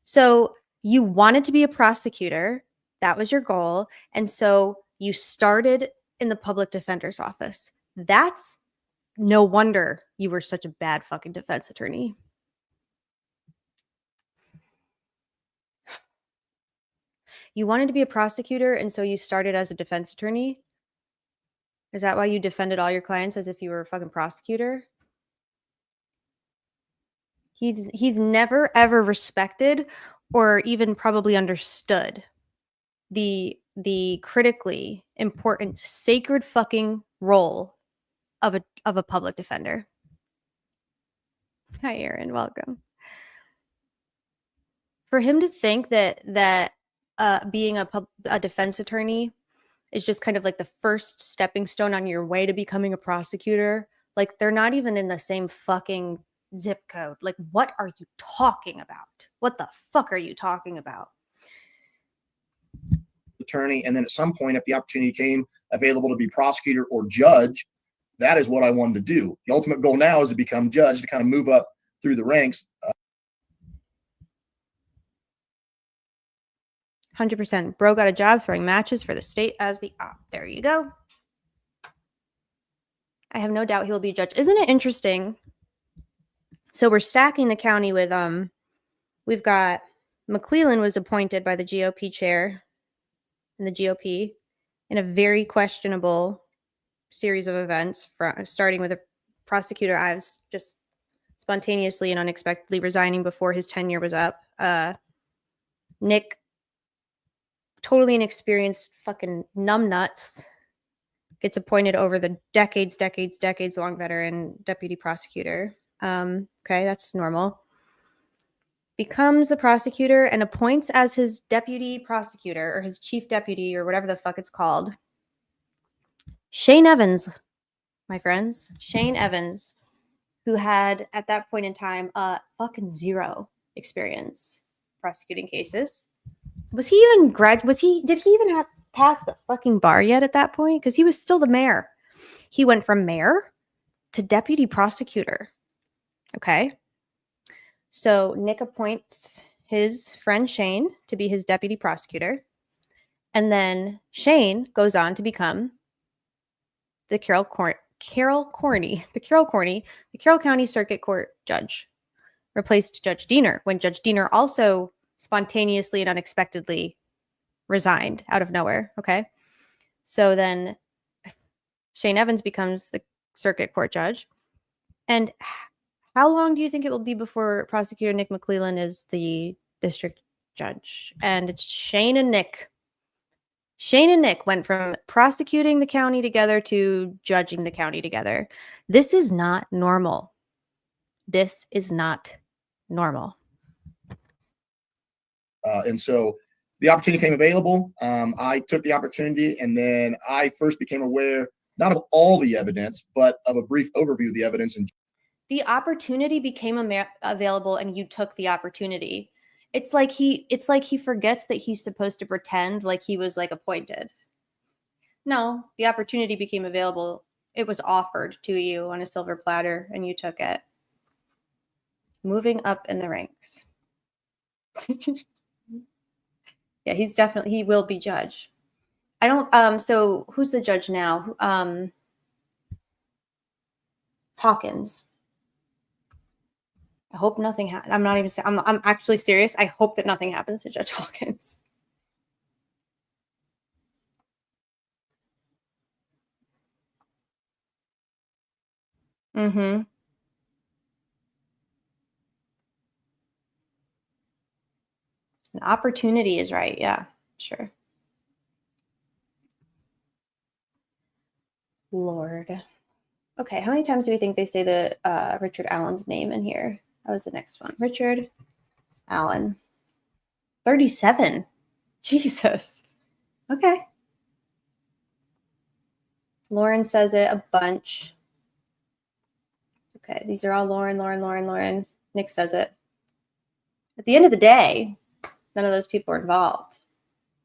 [SPEAKER 9] So you wanted to be a prosecutor. That was your goal. And so you started in the public defender's office. That's no wonder you were such a bad fucking defense attorney. You wanted to be a prosecutor, and so you started as a defense attorney? Is that why you defended all your clients as if you were a fucking prosecutor? He's never ever respected or even probably understood the critically important, sacred fucking role of a public defender. Hi, Aaron. Welcome. For him to think that being a defense attorney is just kind of like the first stepping stone on your way to becoming a prosecutor, like they're not even in the same fucking zip code. Like, what are you talking about? What the fuck are you talking about?
[SPEAKER 2] Attorney, and then at some point, if the opportunity came available to be prosecutor or judge, that is what I wanted to do. The ultimate goal now is to become judge, to kind of move up through the ranks.
[SPEAKER 9] 100%. Bro got a job throwing matches for the state as the op. There you go. I have no doubt he will be judged. Isn't it interesting? So we're stacking the county with we've got McClellan was appointed by the GOP chair in the GOP in a very questionable series of events, starting with a prosecutor Ives just spontaneously and unexpectedly resigning before his tenure was up. Nick, totally inexperienced fucking numbnuts, gets appointed over the decades long veteran deputy prosecutor. Okay, that's normal. Becomes the prosecutor and appoints as his deputy prosecutor or his chief deputy or whatever the fuck it's called, Shane Evans, my friends. Shane Evans, who had at that point in time fucking zero experience prosecuting cases. Was he even did he even have passed the fucking bar yet at that point? Because he was still the mayor. He went from mayor to deputy prosecutor. Okay. So Nick appoints his friend Shane to be his deputy prosecutor. And then Shane goes on to become the Carroll County Circuit Court judge. Replaced Judge Diener when Judge Diener also spontaneously and unexpectedly resigned out of nowhere. Okay. So then Shane Evans becomes the circuit court judge. And how long do you think it will be before prosecutor Nick McClellan is the district judge? And it's Shane and Nick. Shane and Nick went from prosecuting the county together to judging the county together. This is not normal. This is not normal.
[SPEAKER 2] And so the opportunity came available. I took the opportunity, and then I first became aware, not of all the evidence, but of a brief overview of the evidence. And
[SPEAKER 9] the opportunity became available, and you took the opportunity. It's like he forgets that he's supposed to pretend like he was like appointed. No, the opportunity became available. It was offered to you on a silver platter, and you took it. Moving up in the ranks. Yeah, he will be judge. I don't, so who's the judge now? Hawkins. I hope nothing happens. I'm actually serious. I hope that nothing happens to Judge Hawkins. Mm-hmm. The opportunity is right. Yeah, sure. Lord. Okay, how many times do we think they say the Richard Allen's name in here? That was the next one. Richard Allen. 37. Jesus. Okay. Lauren says it a bunch. Okay, these are all Lauren. Nick says it. At the end of the day, none of those people are involved.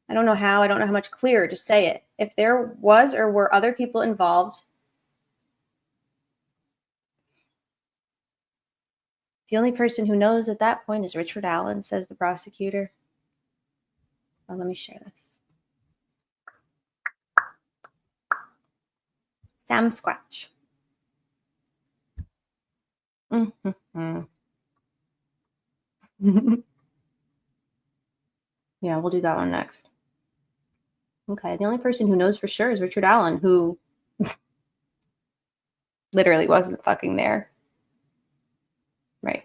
[SPEAKER 9] I don't know how. I don't know how much clearer to say it. If there was or were other people involved, the only person who knows at that point is Richard Allen, says the prosecutor. Oh, let me share this. Sam Squatch. Mm-hmm. Yeah, we'll do that one next. Okay, the only person who knows for sure is Richard Allen, who literally wasn't fucking there. Right.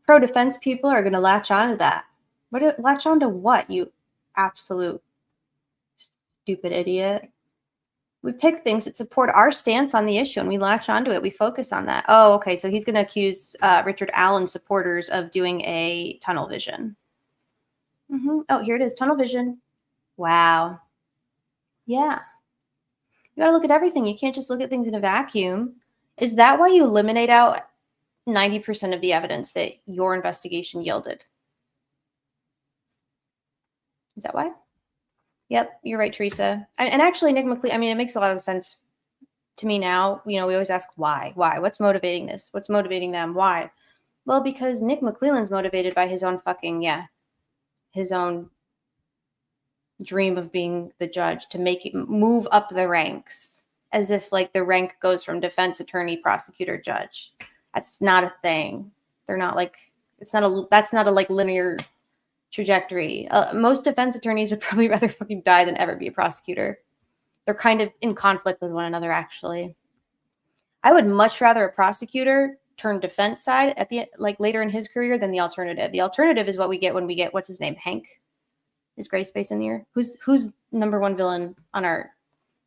[SPEAKER 9] Pro-defense people are going to latch on to that. Latch on to what, you absolute stupid idiot? We pick things that support our stance on the issue, and we latch onto it. We focus on that. Oh, okay. So he's going to accuse Richard Allen supporters of doing a tunnel vision. Oh, here it is. Tunnel vision. Wow. Yeah. You got to look at everything. You can't just look at things in a vacuum. Is that why you eliminate out 90% of the evidence that your investigation yielded? Is that why? Yep, you're right, Teresa. And actually, Nick McClellan, I mean, it makes a lot of sense to me now, we always ask why? What's motivating this? What's motivating them? Why? Well, because Nick McClelland's motivated by his own his own dream of being the judge, to move up the ranks, as if like the rank goes from defense attorney, prosecutor, judge. That's not a thing. They're not like, that's not a like linear trajectory. Most defense attorneys would probably rather fucking die than ever be a prosecutor. They're kind of in conflict with one another, actually. I would much rather a prosecutor turn defense side at the later in his career than the alternative. The alternative is what we get when we get, what's his name, Hank? Is Gray Space in here? Who's number one villain on our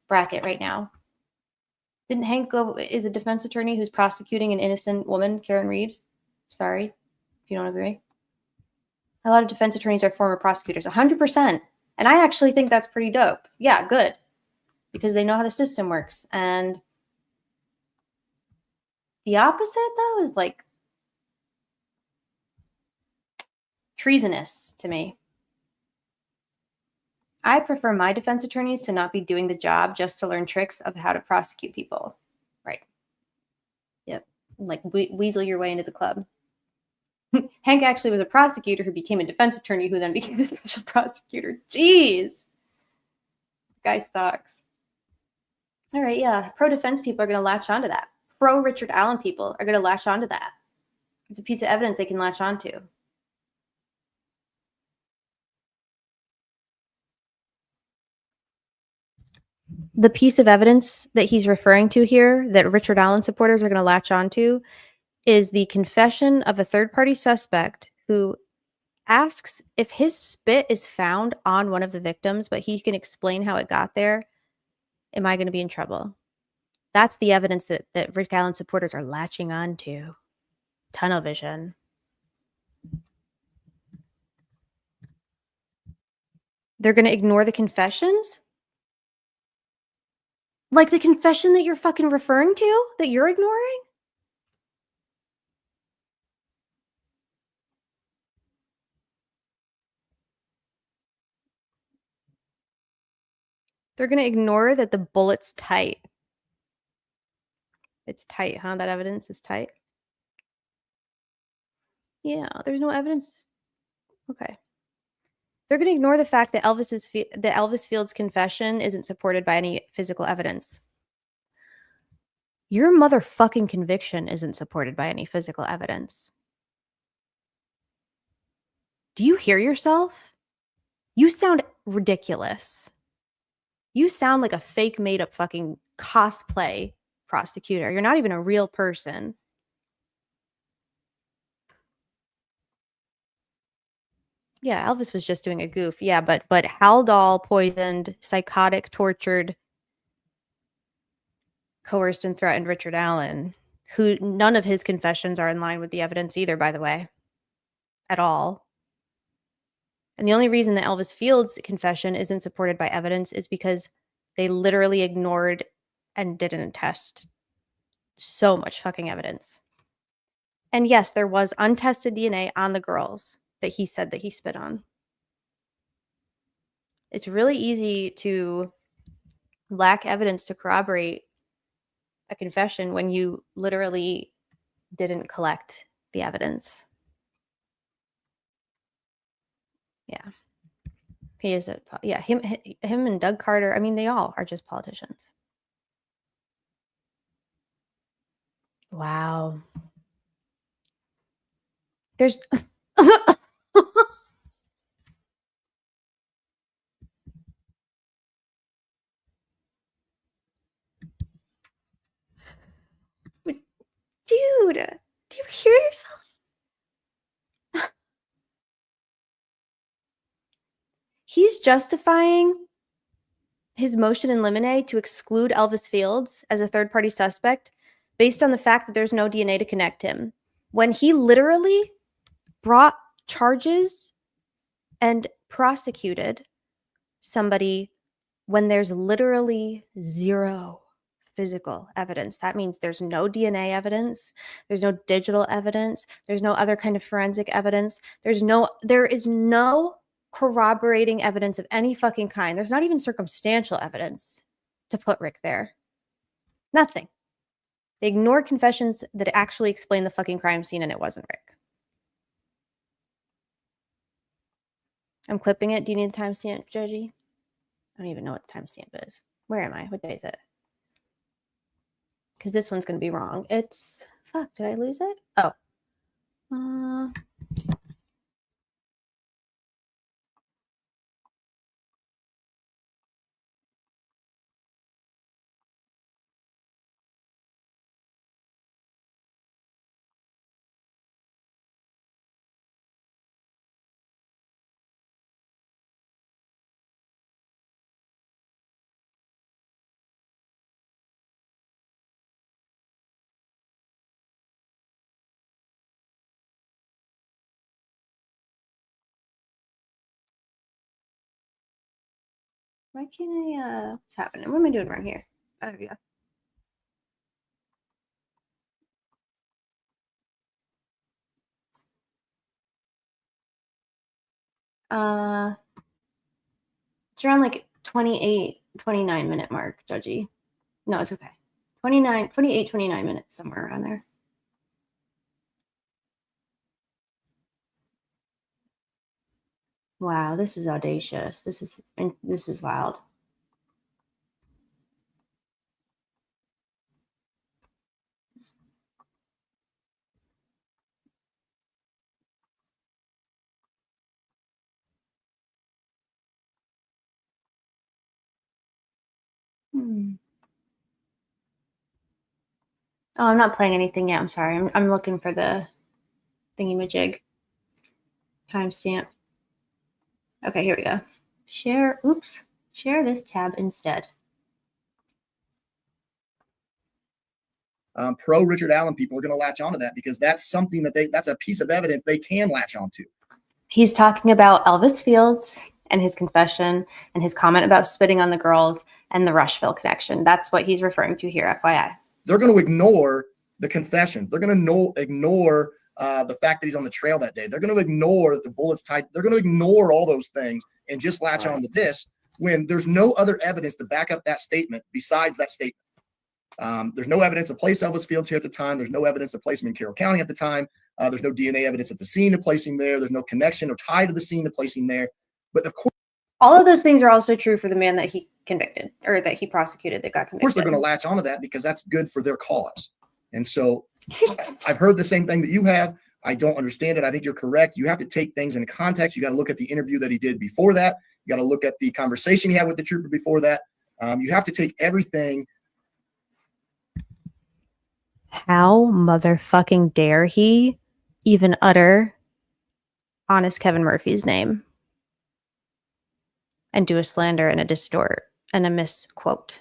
[SPEAKER 9] bracket right now? Didn't Hank is a defense attorney who's prosecuting an innocent woman, Karen Reed? Sorry, if you don't agree. A lot of defense attorneys are former prosecutors, 100%. And I actually think that's pretty dope. Yeah, good. Because they know how the system works. And the opposite, though, is like treasonous to me. I prefer my defense attorneys to not be doing the job just to learn tricks of how to prosecute people. Right. Yep. Like weasel your way into the club. Hank actually was a prosecutor who became a defense attorney who then became a special prosecutor. Jeez. Guy sucks. All right, yeah. Pro-defense people are going to latch onto that. Pro-Richard Allen people are going to latch onto that. It's a piece of evidence they can latch onto. The piece of evidence that he's referring to here that Richard Allen supporters are going to latch onto is the confession of a third-party suspect who asks if his spit is found on one of the victims, but he can explain how it got there. Am I going to be in trouble? That's the evidence that Rick Allen supporters are latching onto. Tunnel vision. They're going to ignore the confessions? Like the confession that you're fucking referring to? That you're ignoring? They're going to ignore that the bullet's tight. It's tight, huh? That evidence is tight. Yeah, there's no evidence. Okay. They're going to ignore the fact that Elvis Field's confession isn't supported by any physical evidence. Your motherfucking conviction isn't supported by any physical evidence. Do you hear yourself? You sound ridiculous. You sound like a fake made up fucking cosplay prosecutor. You're not even a real person. Yeah, Elvis was just doing a goof. Yeah, but Haldol poisoned, psychotic, tortured, coerced and threatened Richard Allen, who none of his confessions are in line with the evidence either, by the way, at all. And the only reason that Elvis Field's confession isn't supported by evidence is because they literally ignored and didn't test so much fucking evidence. And yes, there was untested DNA on the girls that he said that he spit on. It's really easy to lack evidence to corroborate a confession when you literally didn't collect the evidence. Yeah. He is him and Doug Carter, I mean, they all are just politicians. Wow. There's Dude, do you hear yourself? He's justifying his motion in limine to exclude Elvis Fields as a third-party suspect based on the fact that there's no DNA to connect him, when he literally brought charges and prosecuted somebody when there's literally zero physical evidence. That means there's no DNA evidence, there's no digital evidence, there's no other kind of forensic evidence, there is no corroborating evidence of any fucking kind. There's not even circumstantial evidence to put Rick there. Nothing. They ignored confessions that actually explain the fucking crime scene, and it wasn't Rick. I'm clipping it. Do you need the timestamp, Joji? I don't even know what the timestamp is. Where am I? What day is it? Because this one's going to be wrong. It's... Fuck, did I lose it? Oh. Why can't I, what's happening? What am I doing wrong here? Oh, there we go. It's around like 28, 29-minute mark, Judgy. No, it's okay. 28, 29 minutes, somewhere around there. Wow, this is audacious. This is wild. Oh, I'm not playing anything yet. I'm sorry. I'm looking for the thingy-majig timestamp. Okay, here we go. Share this tab instead.
[SPEAKER 2] Pro Richard Allen people are going to latch onto that because that's something that's a piece of evidence they can latch onto.
[SPEAKER 9] He's talking about Elvis Fields and his confession and his comment about spitting on the girls and the Rushville connection. That's what he's referring to here, FYI.
[SPEAKER 2] They're going to ignore the confessions. They're going to ignore the fact that he's on the trail that day. They're going to ignore that the bullet's tied. They're going to ignore all those things and just latch on to this when there's no other evidence to back up that statement besides that statement. There's no evidence to place Elvis Fields here at the time. There's no evidence to place him in Carroll County at the time. There's no DNA evidence at the scene to place him there. There's no connection or tie to the scene to place him there. But of course,
[SPEAKER 9] all of those things are also true for the man that he convicted or that he prosecuted that got convicted.
[SPEAKER 2] Of course, they're going to latch onto that because that's good for their cause. And so I've heard the same thing that you have. I don't understand it. I think you're correct. You have to take things in context. You got to look at the interview that he did before that. You got to look at the conversation he had with the trooper before that. You have to take everything.
[SPEAKER 9] How motherfucking dare he even utter honest Kevin Murphy's name and do a slander and a distort and a misquote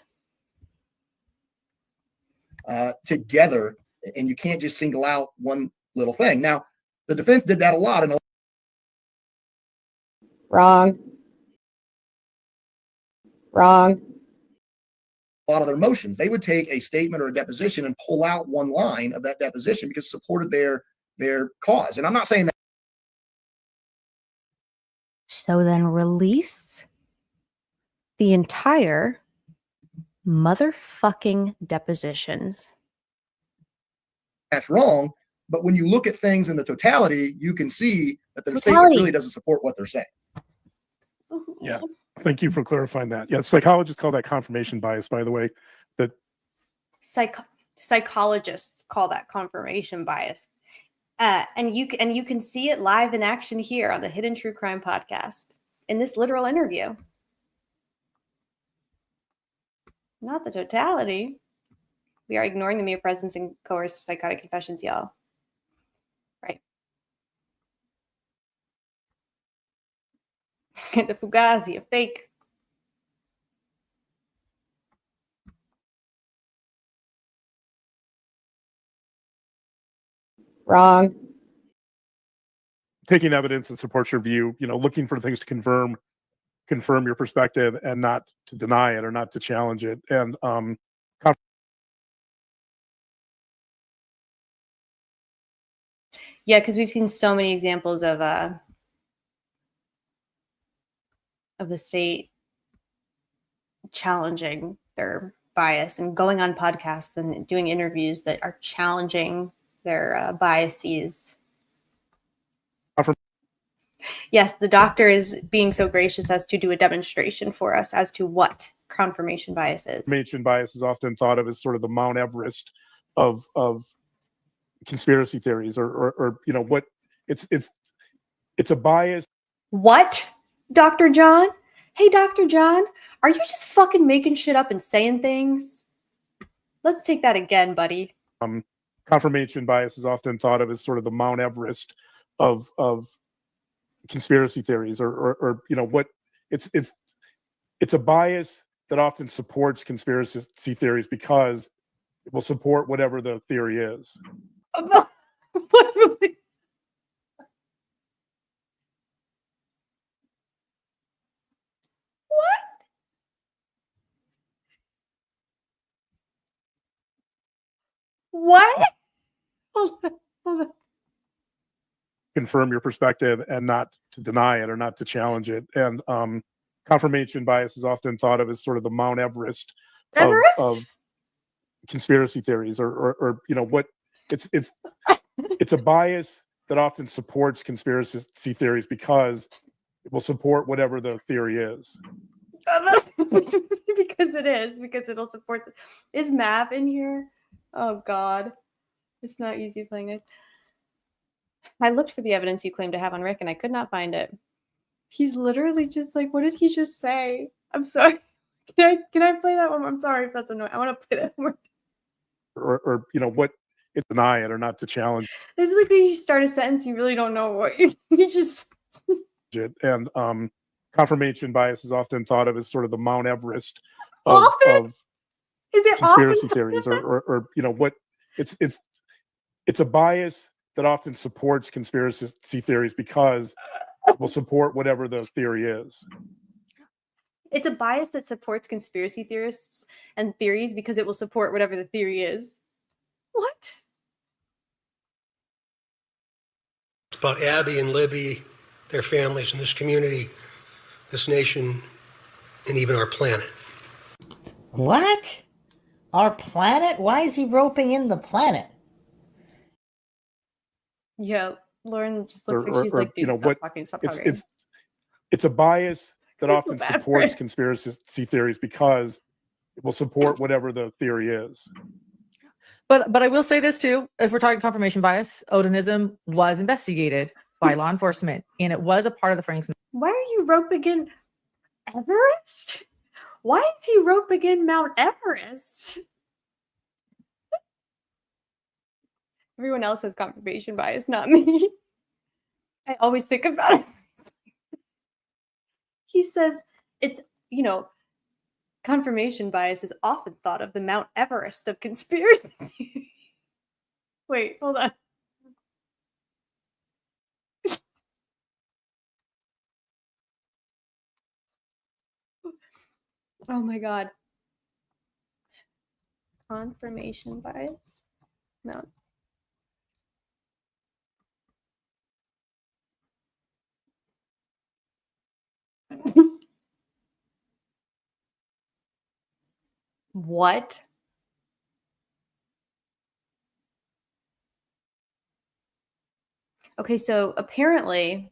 [SPEAKER 2] Together, and you can't just single out one little thing. Now, the defense did that a lot. And
[SPEAKER 9] Wrong.
[SPEAKER 2] A lot of their motions, they would take a statement or a deposition and pull out one line of that deposition because it supported their cause. And I'm not saying that.
[SPEAKER 9] So then release the entire motherfucking depositions.
[SPEAKER 2] That's wrong. But when you look at things in the totality, you can see that the statement really doesn't support what they're saying.
[SPEAKER 8] Yeah. Thank you for clarifying that. Yeah, psychologists call that confirmation bias, by the way. That
[SPEAKER 9] Psychologists call that confirmation bias. And you can see it live in action here on the Hidden True Crime podcast in this literal interview. Not the totality. We are ignoring the mere presence and coercive psychotic confessions, y'all. Right. Get the Fugazi, a fake. Wrong.
[SPEAKER 8] taking evidence that supports your view, looking for things to confirm your perspective and not to deny it or not to challenge it. And
[SPEAKER 9] yeah, because we've seen so many examples of the state challenging their
[SPEAKER 6] bias and going on podcasts and doing interviews that are challenging their biases. Yes, the doctor is being so gracious as to do a demonstration for us as to what confirmation bias is.
[SPEAKER 8] Confirmation bias is often thought of as sort of the Mount Everest of conspiracy theories, or you know what? It's a bias.
[SPEAKER 6] What, Dr. John? Hey, Dr. John, are you just fucking making shit up and saying things? Let's take that again, buddy.
[SPEAKER 8] Confirmation bias is often thought of as sort of the Mount Everest of conspiracy theories, or you know what? It's a bias that often supports conspiracy theories because it will support whatever the theory is.
[SPEAKER 6] What? Hold on.
[SPEAKER 8] Confirm your perspective and not to deny it or not to challenge it. And confirmation bias is often thought of as sort of the Mount Everest of conspiracy theories, or you know what? It's a bias that often supports conspiracy theories because it will support whatever the theory is.
[SPEAKER 6] because it'll support. Is Mav in here? Oh God, it's not easy playing it. I looked for the evidence you claim to have on Rick and I could not find it. He's literally just like, what did he just say? I'm sorry. Can I play that one? I'm sorry if that's annoying. I want to play that one.
[SPEAKER 8] Or you know what? It's deny it or not to challenge
[SPEAKER 6] This is like when you start a sentence, you really don't know what you just.
[SPEAKER 8] it. And confirmation bias is often thought of as sort of the Mount Everest
[SPEAKER 6] Often?
[SPEAKER 8] of
[SPEAKER 6] Is it
[SPEAKER 8] conspiracy
[SPEAKER 6] often?
[SPEAKER 8] theories, or you know what? It's a bias that often supports conspiracy theories because it will support whatever the theory is.
[SPEAKER 6] It's a bias that supports conspiracy theorists and theories because it will support whatever the theory is. What?
[SPEAKER 10] It's about Abby and Libby, their families, and this community, this nation, and even our planet.
[SPEAKER 11] What? Our planet? Why is he roping in the planet?
[SPEAKER 6] Yeah, Lauren just looks like she's like, dude,
[SPEAKER 8] you know
[SPEAKER 6] stop
[SPEAKER 8] what?
[SPEAKER 6] talking, stop talking.
[SPEAKER 8] It's a bias that
[SPEAKER 6] I feel
[SPEAKER 8] often
[SPEAKER 6] bad for
[SPEAKER 8] supports
[SPEAKER 6] it.
[SPEAKER 8] conspiracy theories because it will support whatever the theory is.
[SPEAKER 5] But I will say this too: if we're talking confirmation bias, Odinism was investigated by law enforcement, and it was a part of the Franks.
[SPEAKER 6] Why are you roping in Everest? Why is he roping in Mount Everest? Everyone else has confirmation bias, not me. I always think about it. He says it's, you know, confirmation bias is often thought of the Mount Everest of conspiracy. Wait, hold on. Oh my God. Confirmation bias. Mount. What? Okay, so apparently,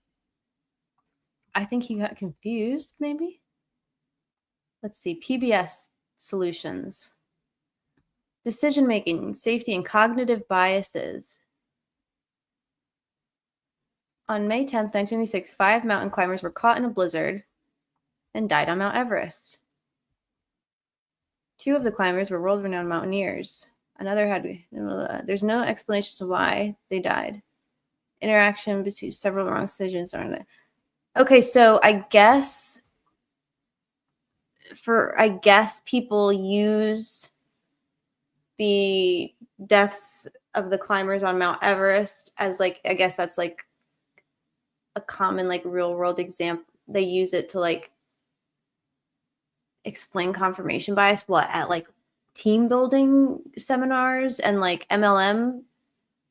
[SPEAKER 6] I think he got confused, maybe? Let's see, PBS solutions. Decision making, safety, and cognitive biases. On May 10th, 1986, 5 mountain climbers were caught in a blizzard and died on Mount Everest. 2 of the climbers were world-renowned mountaineers. Another had... there's no explanation as to why they died. Interaction between several wrong decisions aren't there. Okay, so I guess people use the deaths of the climbers on Mount Everest as like, I guess that's like a common like real world example. They use it to like explain confirmation bias at like team building seminars and like MLM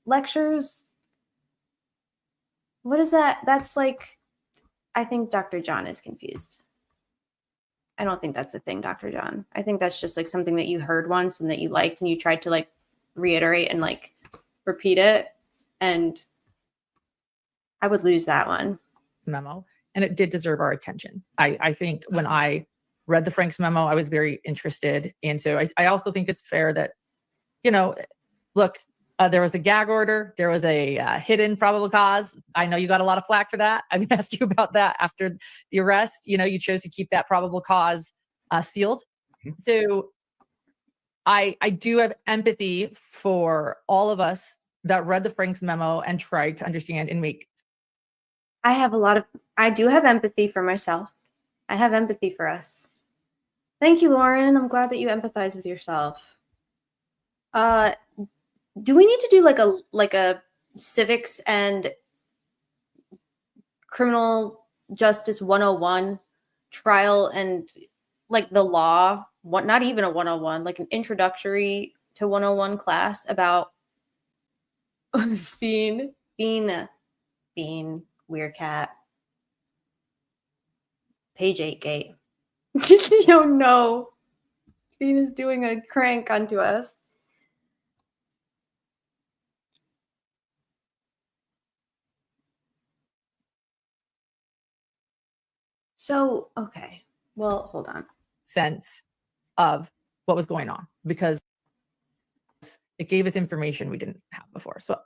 [SPEAKER 6] lectures. What is that? That's like, I think Dr. John is confused.
[SPEAKER 9] I don't think that's a thing, Dr. John. I think that's just like something that you heard once and that you liked and you tried to like reiterate and like repeat it. And I would lose that one.
[SPEAKER 5] Memo, and it did deserve our attention. I think when I read the Frank's memo, I was very interested into. I also think it's fair that, you know, look, there was a gag order, there was a hidden probable cause. I know you got a lot of flack for that. I'm gonna ask you about that after the arrest. You know, you chose to keep that probable cause sealed. So I do have empathy for all of us that read the Frank's memo and tried to understand and make.
[SPEAKER 9] I do have empathy for myself. I have empathy for us. Thank you, Lauren. I'm glad that you empathize with yourself. Do we need to do like a civics and criminal justice 101 trial and like the law, not even a 101, like an introductory to 101 class about Bean, Weird Cat, page 8 gate. Yo, no. Bean is doing a crank onto us. So, okay. Well, hold on.
[SPEAKER 5] Sense of what was going on because it gave us information we didn't have before. So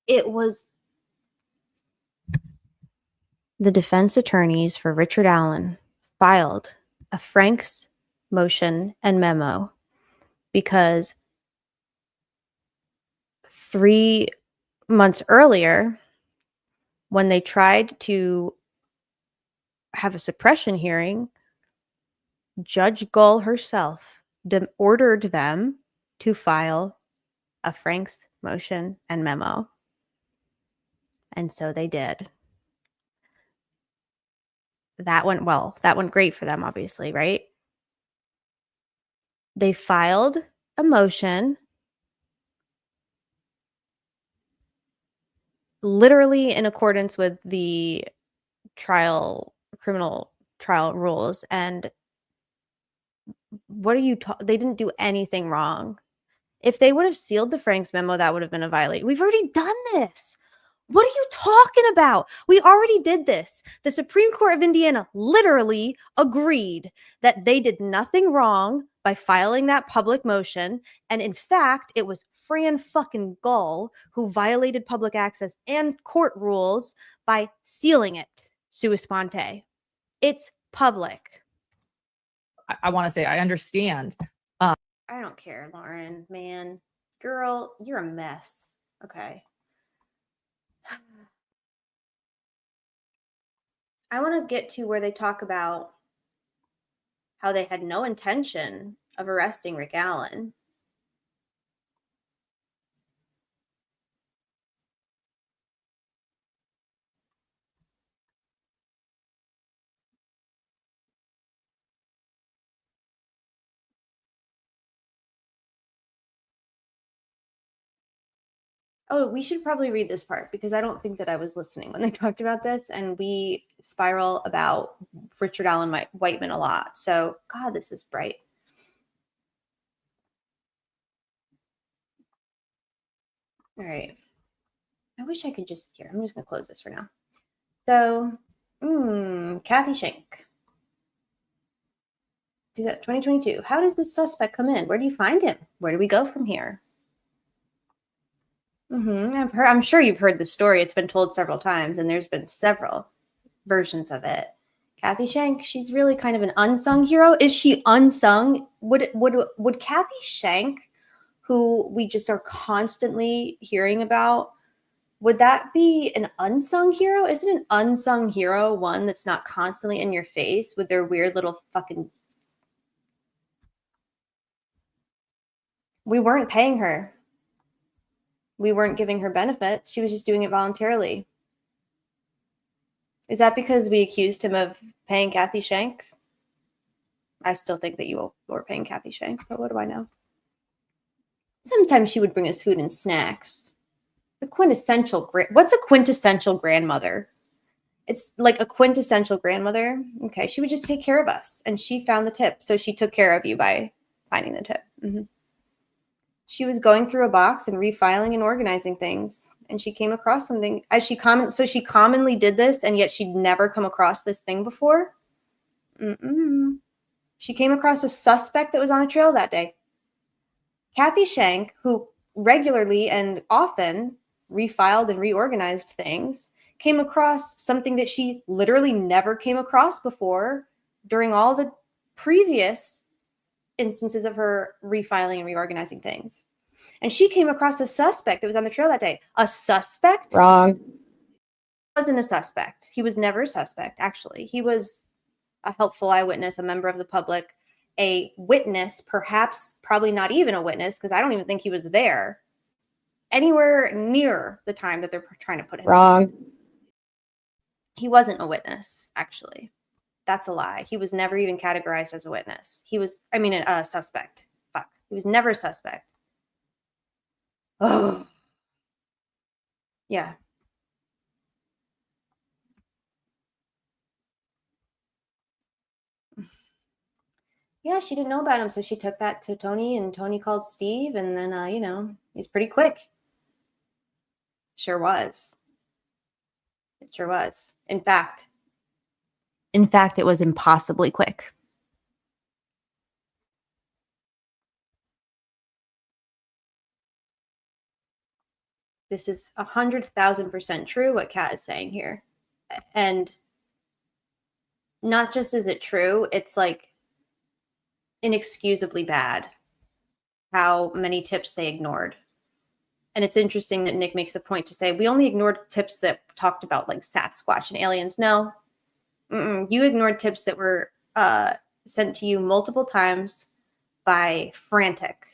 [SPEAKER 9] it was the defense attorneys for Richard Allen filed a Frank's motion and memo because 3 months earlier, when they tried to have a suppression hearing, Judge Gull herself ordered them to file a Frank's motion and memo. And so they did. That went well. That went great for them, obviously, right? They filed a motion literally in accordance with the criminal trial rules. And what are you they didn't do anything wrong. If they would have sealed the Frank's memo, that would have been a violation. We've already done this. What are you talking about? We already did this. The Supreme Court of Indiana literally agreed that they did nothing wrong by filing that public motion. And in fact, it was Fran fucking Gull who violated public access and court rules by sealing it sua sponte. It's public.
[SPEAKER 5] I want to say I understand.
[SPEAKER 9] I don't care, Lauren, man. Girl, you're a mess. Okay. I want to get to where they talk about how they had no intention of arresting Rick Allen. Oh, we should probably read this part because I don't think that I was listening when they talked about this, and we spiral about Richard Allen Whiteman a lot. So, God, this is bright. All right. I wish I could just here. I'm just going to close this for now. So, Kathy Schenck. 2022. How does this suspect come in? Where do you find him? Where do we go from here? I'm sure you've heard the story. It's been told several times, and there's been several versions of it. Kathy Schenck, she's really kind of an unsung hero. Is she unsung? Would Kathy Schenck, who we just are constantly hearing about, would that be an unsung hero? Isn't an unsung hero one that's not constantly in your face with their weird little fucking... We weren't paying her. We weren't giving her benefits. She was just doing it voluntarily. Is that because we accused him of paying Kathy Schenck? I still think that you were paying Kathy Schenck, but what do I know? Sometimes she would bring us food and snacks. The quintessential, what's a quintessential grandmother?
[SPEAKER 6] It's like a quintessential grandmother. Okay, she would just take care of us, and she found the tip, so she took care of you by finding the tip. She was going through a box and refiling and organizing things, and she came across something. So she commonly did this, and yet she'd never come across this thing before. She came across a suspect that was on a trail that day. Kathy Shank, who regularly and often refiled and reorganized things, came across something that she literally never came across before during all the previous instances of her refiling and reorganizing things. And she came across a suspect that was on the trail that day. A suspect?
[SPEAKER 9] Wrong.
[SPEAKER 6] Wasn't a suspect. He was never a suspect, actually. He was a helpful eyewitness, a member of the public, a witness, perhaps probably not even a witness, because I don't even think he was there anywhere near the time that they're trying to put him.
[SPEAKER 9] Wrong.
[SPEAKER 6] He wasn't a witness, actually. That's a lie. He was never even categorized as a witness. He was, a suspect. Fuck. He was never a suspect. Oh. Yeah. Yeah, she didn't know about him, so she took that to Tony, and Tony called Steve, and then, he's pretty quick. Sure was. It sure was. In fact,
[SPEAKER 9] it was impossibly quick.
[SPEAKER 6] this is 100,000% true what Kat is saying here. And not just is it true, it's like inexcusably bad how many tips they ignored. And it's interesting that Nick makes a point to say, we only ignored tips that talked about like Sasquatch and aliens. No, you ignored tips that were sent to you multiple times by frantic,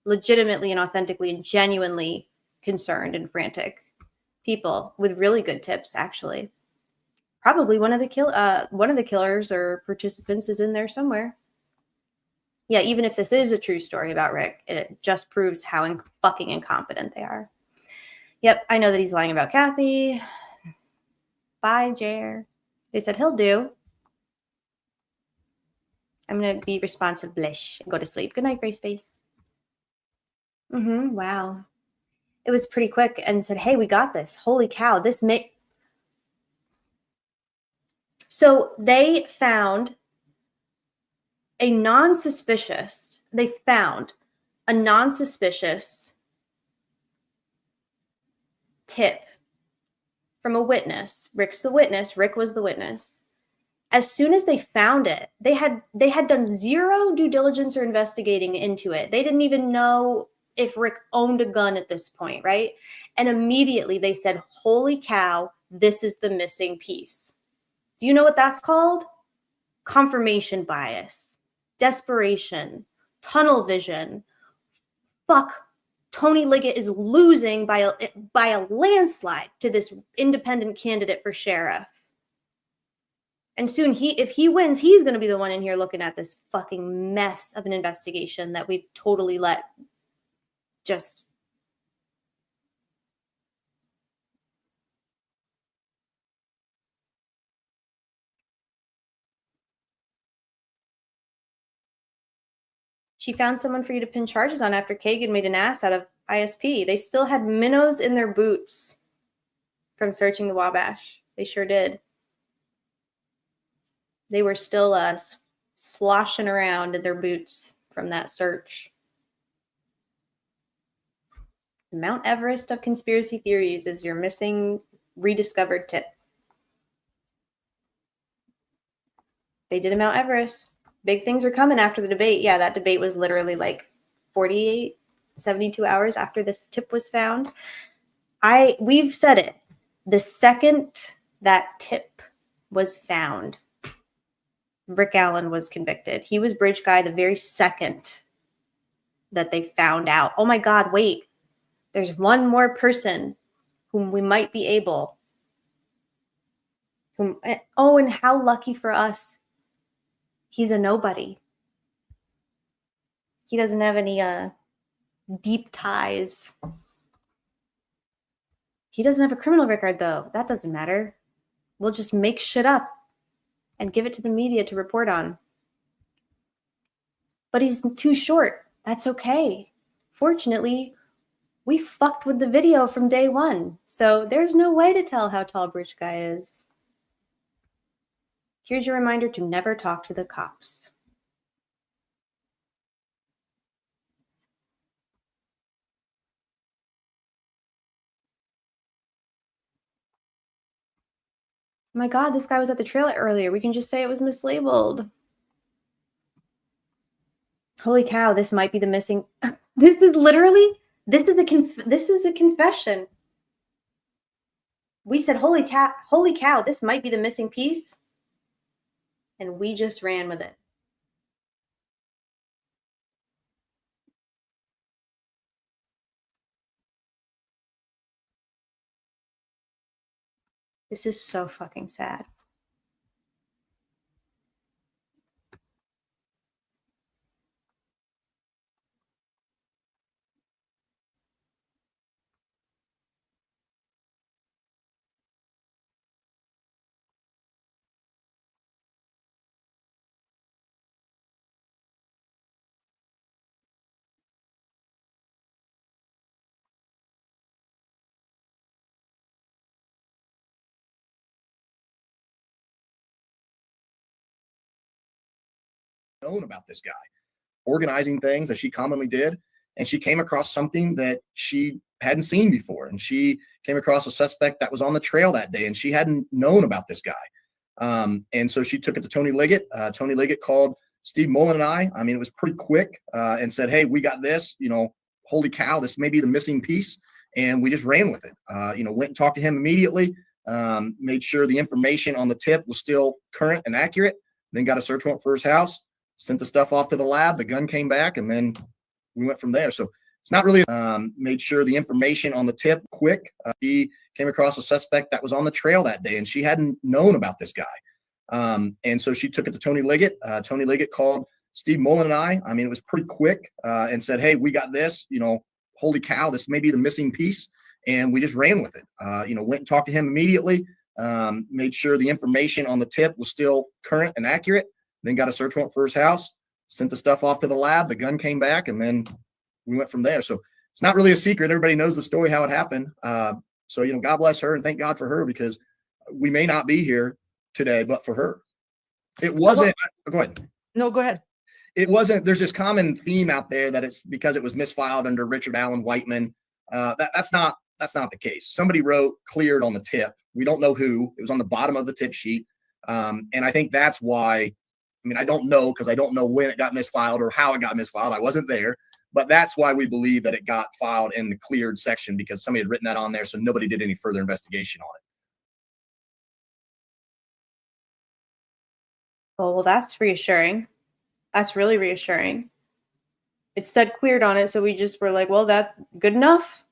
[SPEAKER 6] legitimately and authentically and genuinely concerned and frantic people with really good tips, actually. Probably one of the killers or participants is in there somewhere. Yeah, even if this is a true story about Rick, it just proves how fucking incompetent they are. Yep, I know that he's lying about Kathy. Bye, Jer. They said he'll do. I'm going to be responsive-ish and go to sleep. Good night, Gray Space. Wow. It was pretty quick and said, hey, we got this. Holy cow. So they found a non-suspicious tip from a witness. Rick's the witness. Rick was the witness. As soon as they found it, they had done zero due diligence or investigating into it. They didn't even know if Rick owned a gun at this point, right? And immediately they said, holy cow, this is the missing piece. Do you know what that's called? Confirmation bias, desperation, tunnel vision. Fuck, Tony Liggett is losing by a landslide to this independent candidate for sheriff. And soon, if he wins, he's going to be the one in here looking at this fucking mess of an investigation that we've totally let just... She found someone for you to pin charges on after Kagan made an ass out of ISP. They still had minnows in their boots from searching the Wabash. They sure did. They were still sloshing around in their boots from that search. Mount Everest of conspiracy theories is your missing rediscovered tip. They did a Mount Everest. Big things are coming after the debate. Yeah, that debate was literally like 48, 72 hours after this tip was found. We've said it. The second that tip was found, Rick Allen was convicted. He was bridge guy the very second that they found out. Oh my God, wait. There's one more person whom we might be able. And how lucky for us. He's a nobody. He doesn't have any deep ties. He doesn't have a criminal record, though. That doesn't matter. we'll just make shit up and give it to the media to report on. But he's too short. That's okay. Fortunately, we fucked with the video from day one. So there's no way to tell how tall Bridge Guy is. Here's your reminder to never talk to the cops. Oh my God, this guy was at the trailer earlier. We can just say it was mislabeled. Holy cow, this might be the missing. This is literally, this is a confession. We said, holy cow, this might be the missing piece. And we just ran with it. This is so fucking sad.
[SPEAKER 2] Known about this guy, organizing things as she commonly did, and she came across something that she hadn't seen before, and she came across a suspect that was on the trail that day, and she hadn't known about this guy. And so she took it to Tony Liggett. Tony Liggett called Steve Mullen and I mean, it was pretty quick, and said, hey, we got this, holy cow, this may be the missing piece. And we just ran with it, went and talked to him immediately, made sure the information on the tip was still current and accurate, then got a search warrant for his house, sent the stuff off to the lab, the gun came back, and then we went from there. So it's not really, made sure the information on the tip quick. She came across a suspect that was on the trail that day, and she hadn't known about this guy. And so she took it to Tony Liggett. Tony Liggett called Steve Mullen and I mean, it was pretty quick, and said, hey, we got this, holy cow, this may be the missing piece. And we just ran with it, went and talked to him immediately, made sure the information on the tip was still current and accurate, then got a search warrant for his house, sent the stuff off to the lab, the gun came back, and then we went from there. So it's not really a secret. Everybody knows the story, how it happened. So, God bless her, and thank God for her, because we may not be here today, but for her. It wasn't, go ahead.
[SPEAKER 5] No, go ahead.
[SPEAKER 2] It wasn't, there's this common theme out there that it's because it was misfiled under Richard Allen Whiteman. That's not the case. Somebody wrote cleared on the tip. We don't know who. It was on the bottom of the tip sheet. And I think that's why, I don't know, because I don't know when it got misfiled or how it got misfiled. I wasn't there, but that's why we believe that it got filed in the cleared section, because somebody had written that on there, so nobody did any further investigation on it.
[SPEAKER 6] Well, that's reassuring. That's really reassuring. It said cleared on it, so we just were like, well, that's good enough.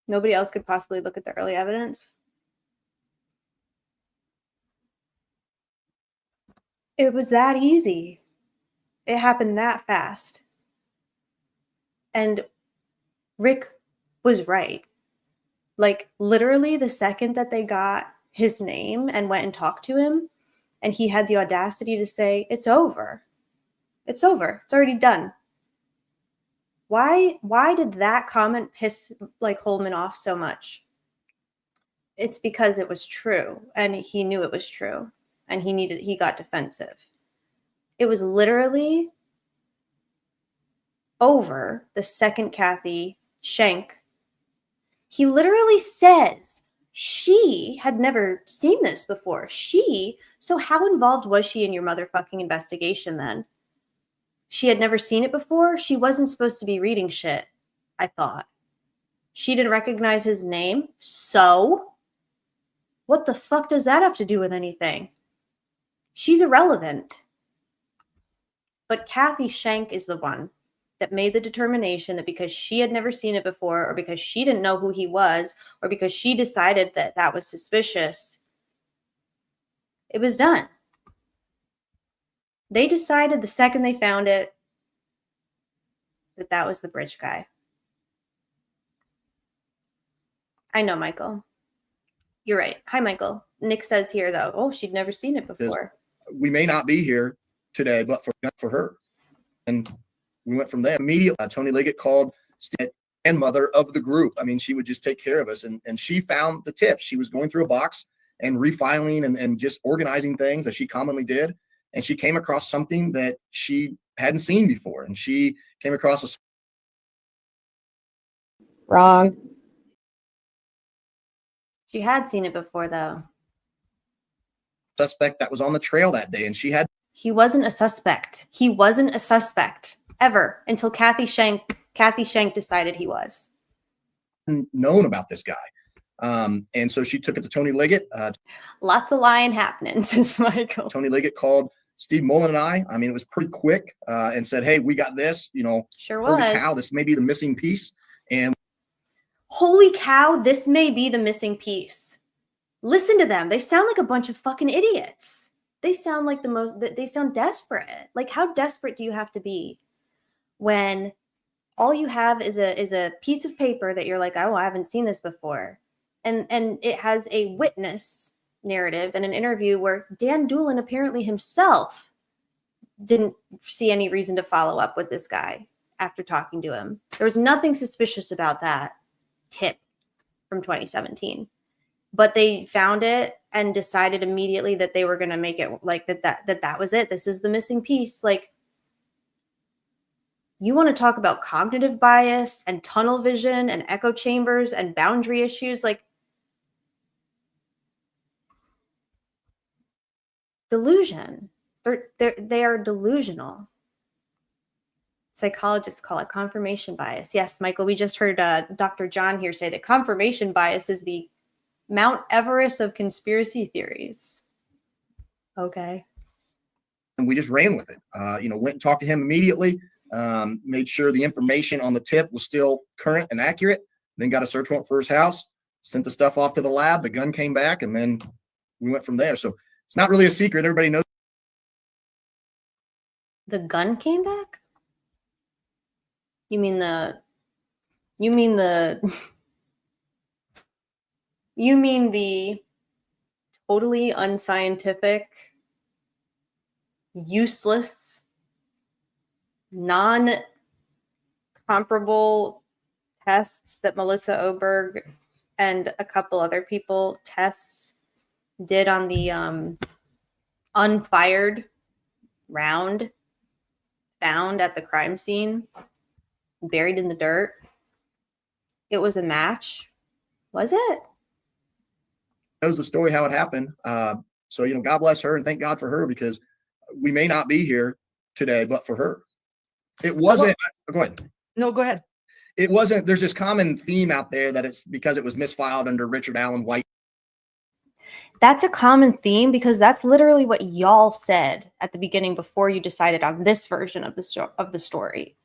[SPEAKER 6] Nobody else could possibly look at the early evidence. It was that easy. It happened that fast. And Rick was right. Like, literally, the second that they got his name and went and talked to him, and he had the audacity to say, it's over. It's over. It's already done. Why did that comment piss Holman off so much? It's because it was true, and he knew it was true, and he got defensive. It was literally over the second Kathy Schenk. He literally says she had never seen this before. So how involved was she in your motherfucking investigation then? She had never seen it before. She wasn't supposed to be reading shit, I thought. She didn't recognize his name. So what the fuck does that have to do with anything? She's irrelevant. But Kathy Schenk is the one that made the determination that because she had never seen it before, or because she didn't know who he was, or because she decided that that was suspicious, it was done. They decided the second they found it that that was the bridge guy. I know, Michael. You're right. Hi, Michael. Nick says here, though, oh, she'd never seen it before.
[SPEAKER 2] We may not be here today, but for her. And we went from there. Immediately, Tony Liggett called grandmother of the group. I mean, she would just take care of us. And she found the tips. She was going through a box and refiling and just organizing things as she commonly did. And she came across something that she hadn't seen before. And she came across a
[SPEAKER 6] Wrong. She had seen it before, though.
[SPEAKER 2] suspect that was on the trail that day. And she had.
[SPEAKER 6] He wasn't a suspect. He wasn't a suspect ever until Kathy Shank decided he was.
[SPEAKER 2] Known about this guy. And so she took it to Tony Liggett.
[SPEAKER 6] Lots of lying happening, says Michael.
[SPEAKER 2] Tony Liggett called Steve Mullen and I mean, it was pretty quick, and said, hey, we got this,
[SPEAKER 6] Sure
[SPEAKER 2] holy
[SPEAKER 6] was.
[SPEAKER 2] cow, this may be the missing piece. And
[SPEAKER 6] Holy cow, this may be the missing piece. Listen to them. They sound like a bunch of fucking idiots. They sound like they sound desperate. Like, how desperate do you have to be when all you have is a piece of paper that you're like, oh, I haven't seen this before. And it has a witness narrative and an interview where Dan Doolin apparently himself didn't see any reason to follow up with this guy after talking to him. There was nothing suspicious about that tip from 2017. But they found it and decided immediately that they were going to make it like that was it. This is the missing piece. Like, you want to talk about cognitive bias and tunnel vision and echo chambers and boundary issues, like delusion. They are delusional. Psychologists call it confirmation bias. Yes, Michael, we just heard Dr. John here say that confirmation bias is the Mount Everest of conspiracy theories. Okay.
[SPEAKER 2] And we just ran with it. Went and talked to him immediately, made sure the information on the tip was still current and accurate, then got a search warrant for his house, sent the stuff off to the lab, the gun came back, and then we went from there. So it's not really a secret. Everybody knows.
[SPEAKER 6] The gun came back? You mean the totally unscientific, useless, non-comparable tests that Melissa Oberg and a couple other people did on the unfired round found at the crime scene, buried in the dirt. It was a match. Was it?
[SPEAKER 2] Knows the story, how it happened. So, God bless her and thank God for her, because we may not be here today, but for her. It wasn't. Go ahead.
[SPEAKER 5] No, go ahead.
[SPEAKER 2] It wasn't. There's this common theme out there that it's because it was misfiled under Richard Allen White.
[SPEAKER 6] That's a common theme because that's literally what y'all said at the beginning before you decided on this version of the story.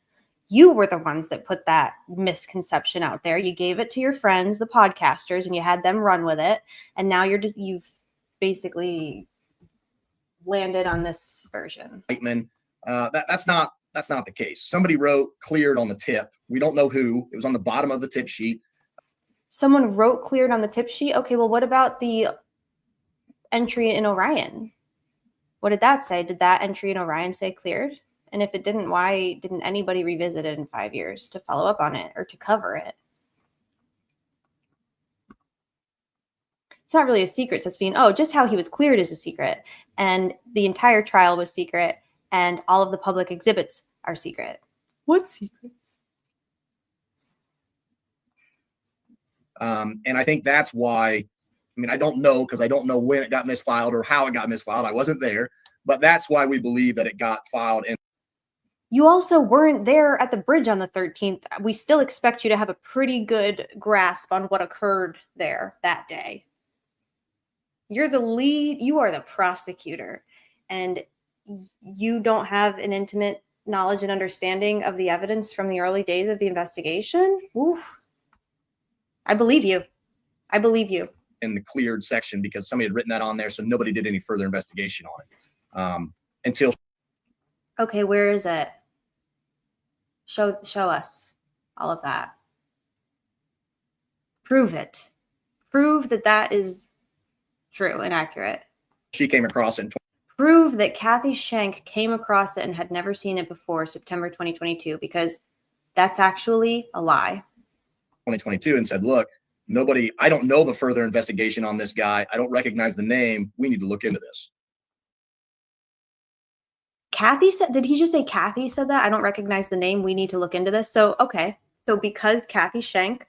[SPEAKER 6] You were the ones that put that misconception out there. You gave it to your friends, the podcasters, and you had them run with it. And now you've basically landed on this version.
[SPEAKER 2] That's not the case. Somebody wrote cleared on the tip. We don't know who. It was on the bottom of the tip sheet.
[SPEAKER 6] Someone wrote cleared on the tip sheet. Okay, well, what about the entry in Orion? What did that say? Did that entry in Orion say cleared? And if it didn't, why didn't anybody revisit it in 5 years to follow up on it or to cover it? It's not really a secret, says Fiend. Oh, just how he was cleared is a secret. And the entire trial was secret. And all of the public exhibits are secret. What secrets?
[SPEAKER 2] And I think that's why, I don't know, because I don't know when it got misfiled or how it got misfiled. I wasn't there. But that's why we believe that it got filed. And
[SPEAKER 6] you also weren't there at the bridge on the 13th. We still expect you to have a pretty good grasp on what occurred there that day. You're the lead. You are the prosecutor. And you don't have an intimate knowledge and understanding of the evidence from the early days of the investigation? Oof. I believe you. I believe you.
[SPEAKER 2] In the cleared section, because somebody had written that on there, so nobody did any further investigation on it until.
[SPEAKER 6] Okay, where is it? Show us all of that. Prove it. Prove that that is true and accurate.
[SPEAKER 2] She came across it in
[SPEAKER 6] Prove that Kathy Schenk came across it and had never seen it before September 2022, because that's actually a lie.
[SPEAKER 2] 2022 and said, look, I don't know the further investigation on this guy. I don't recognize the name. We need to look into this.
[SPEAKER 6] Kathy said, did he just say Kathy said that? I don't recognize the name. We need to look into this. So, okay. So because Kathy Schenk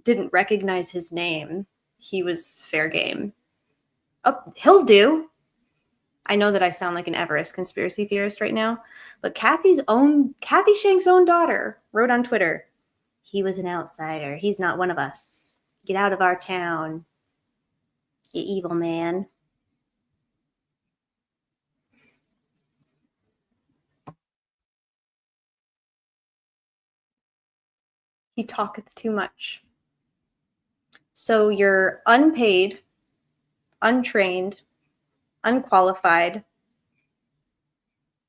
[SPEAKER 6] didn't recognize his name, he was fair game. Oh, he'll do. I know that I sound like an Everest conspiracy theorist right now, but Kathy Schenk's own daughter wrote on Twitter, he was an outsider. He's not one of us. Get out of our town, you evil man. He talketh too much. So you're unpaid, untrained, unqualified,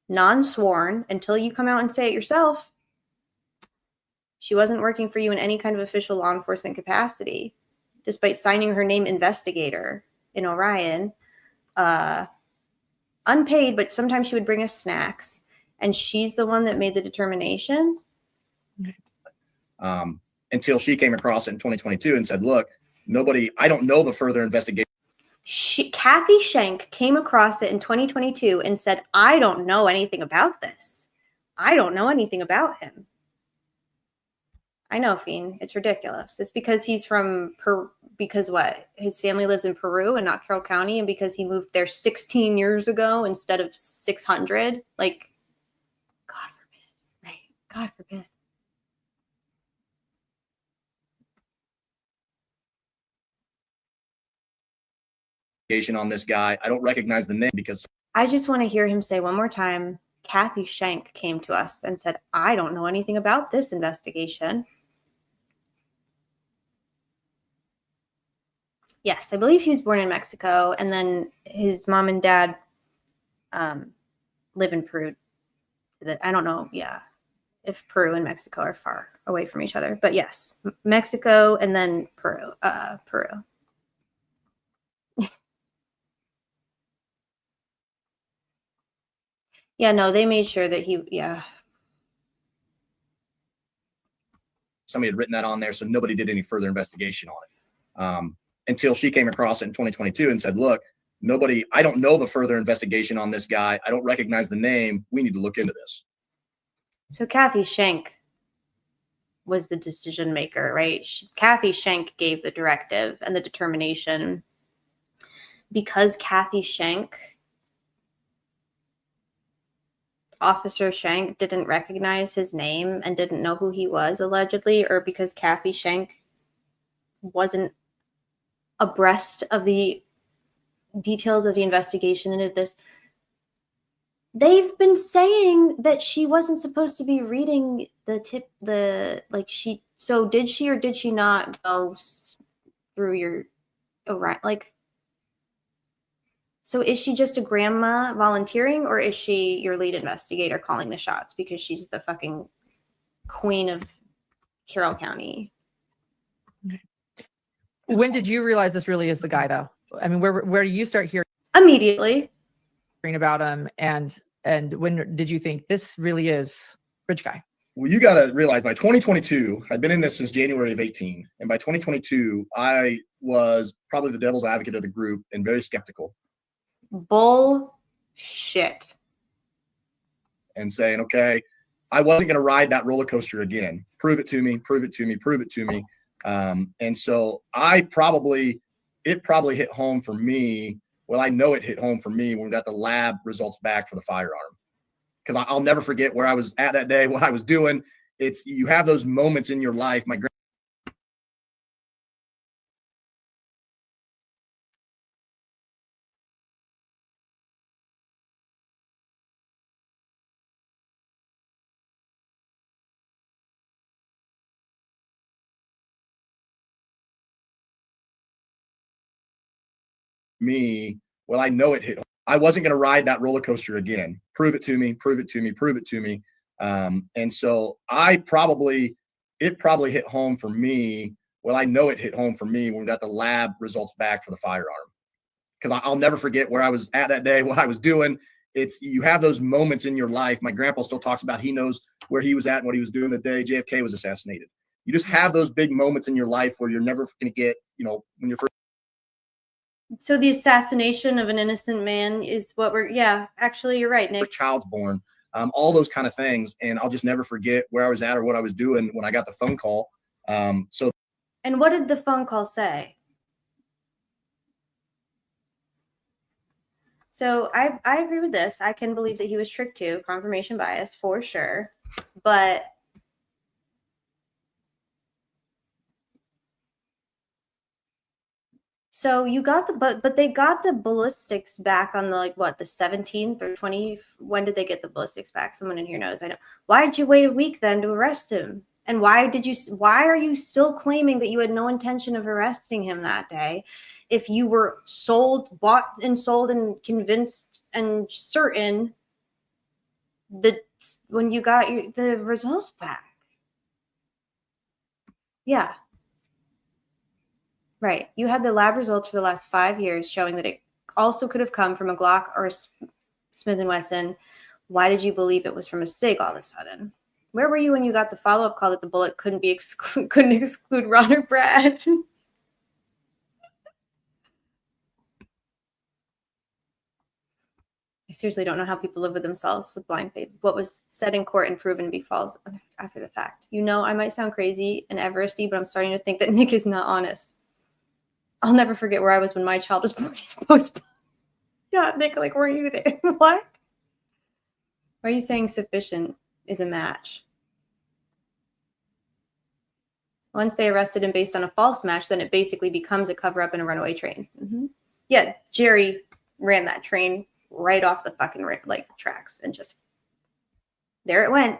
[SPEAKER 6] non-sworn until you come out and say it yourself. She wasn't working for you in any kind of official law enforcement capacity, despite signing her name investigator in Orion. Unpaid, but sometimes she would bring us snacks. And she's the one that made the determination.
[SPEAKER 2] Until she came across it in 2022 and said, look, I don't know the further investigation.
[SPEAKER 6] Kathy Schenk came across it in 2022 and said, I don't know anything about this. I don't know anything about him. I know, Fiend. It's ridiculous. It's because he's from because what? His family lives in Peru and not Carroll County, and because he moved there 16 years ago instead of 600. Like, God forbid, right? God forbid.
[SPEAKER 2] On this guy, I don't recognize the name because
[SPEAKER 6] I just want to hear him say one more time, Kathy Schenk came to us and said, I don't know anything about this investigation. Yes, I believe he was born in Mexico, and then his mom and dad live in Peru. I don't know, if Peru and Mexico are far away from each other. But yes, Mexico and then Peru. Yeah, no, they made sure that
[SPEAKER 2] somebody had written that on there, so nobody did any further investigation on it. Until she came across it in 2022 and said, look, I don't know the further investigation on this guy. I don't recognize the name. We need to look into this.
[SPEAKER 6] So Kathy Schenk was the decision maker, right? Kathy Schenk gave the directive and the determination. Because Kathy Schenk, Officer Schenk, didn't recognize his name and didn't know who he was, allegedly, or because Kathy Schenk wasn't abreast of the details of the investigation into this. They've been saying that she wasn't supposed to be reading so did she or did she not go through your, so is she just a grandma volunteering, or is she your lead investigator calling the shots because she's the fucking queen of Carroll County?
[SPEAKER 5] When did you realize this really is the guy, though? I mean, where do you start hearing
[SPEAKER 6] immediately
[SPEAKER 5] about him, and when did you think this really is Rich Guy?
[SPEAKER 2] Well, you got to realize by 2022, I'd been in this since January of 18, and by 2022, I was probably the devil's advocate of the group and very skeptical.
[SPEAKER 6] Bullshit.
[SPEAKER 2] And saying, okay, I wasn't going to ride that roller coaster again. Prove it to me, prove it to me, prove it to me. And so it probably hit home for me. Well, I know it hit home for me when we got the lab results back for the firearm, because I'll never forget where I was at that day, what I was doing. You have those moments in your life. My well, I know it hit home. I wasn't going to ride that roller coaster again. Prove it to me, prove it to me, prove it to me. And so it probably hit home for me. Well, I know it hit home for me when we got the lab results back for the firearm, because I'll never forget where I was at that day, what I was doing. You have those moments in your life. My grandpa still talks about, he knows where he was at and what he was doing the day JFK was assassinated. You just have those big moments in your life where you're never going to get, when you're first.
[SPEAKER 6] So the assassination of an innocent man is what actually, you're right, Nick.
[SPEAKER 2] Child's born, all those kind of things. And I'll just never forget where I was at or what I was doing when I got the phone call.
[SPEAKER 6] And what did the phone call say? So I agree with this. I can believe that he was tricked too. Confirmation bias for sure. But so you got but they got the ballistics back on the the 17th or 20th. When did they get the ballistics back? Someone in here knows. I know. Why did you wait a week then to arrest him? And why are you still claiming that you had no intention of arresting him that day? If you were bought and sold and convinced and certain that when you got the results back. Yeah. Right. You had the lab results for the last 5 years showing that it also could have come from a Glock or a Smith & Wesson. Why did you believe it was from a SIG all of a sudden? Where were you when you got the follow-up call that the bullet couldn't exclude Ron or Brad? I seriously don't know how people live with themselves with blind faith. What was said in court and proven to be false after the fact. I might sound crazy and Everesty, but I'm starting to think that Nick is not honest. I'll never forget where I was when my child was born. Yeah, Nick, weren't you there? What? Why are you saying sufficient is a match? Once they arrested him based on a false match, then it basically becomes a cover-up in a runaway train. Mm-hmm. Yeah, Jerry ran that train right off the fucking tracks and just there it went.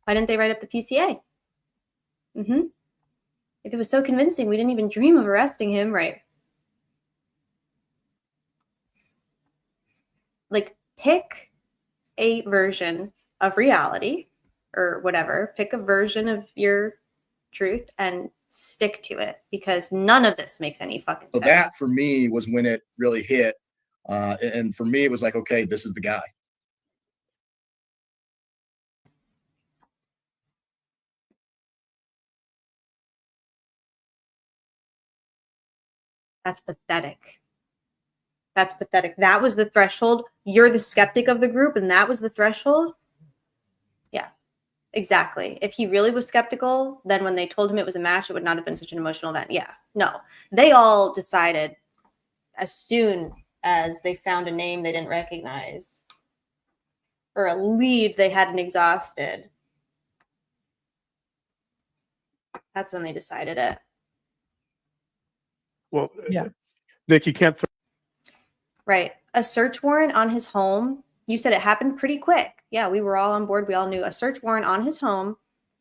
[SPEAKER 6] Why didn't they write up the PCA? Mm-hmm. If it was so convincing, we didn't even dream of arresting him, right? Pick a version of reality or whatever. Pick a version of your truth and stick to it, because none of this makes any fucking sense.
[SPEAKER 2] So that for me was when it really hit. And for me, it was okay, this is the guy.
[SPEAKER 6] That's pathetic. That's pathetic. That was the threshold. You're the skeptic of the group, and that was the threshold? Yeah, exactly. If he really was skeptical, then when they told him it was a match, it would not have been such an emotional event. Yeah, no. They all decided as soon as they found a name they didn't recognize or a lead they hadn't exhausted, that's when they decided it.
[SPEAKER 8] Well,
[SPEAKER 5] yeah.
[SPEAKER 8] Nick, you can't.
[SPEAKER 6] Right. A search warrant on his home. You said it happened pretty quick. Yeah, we were all on board. We all knew. A search warrant on his home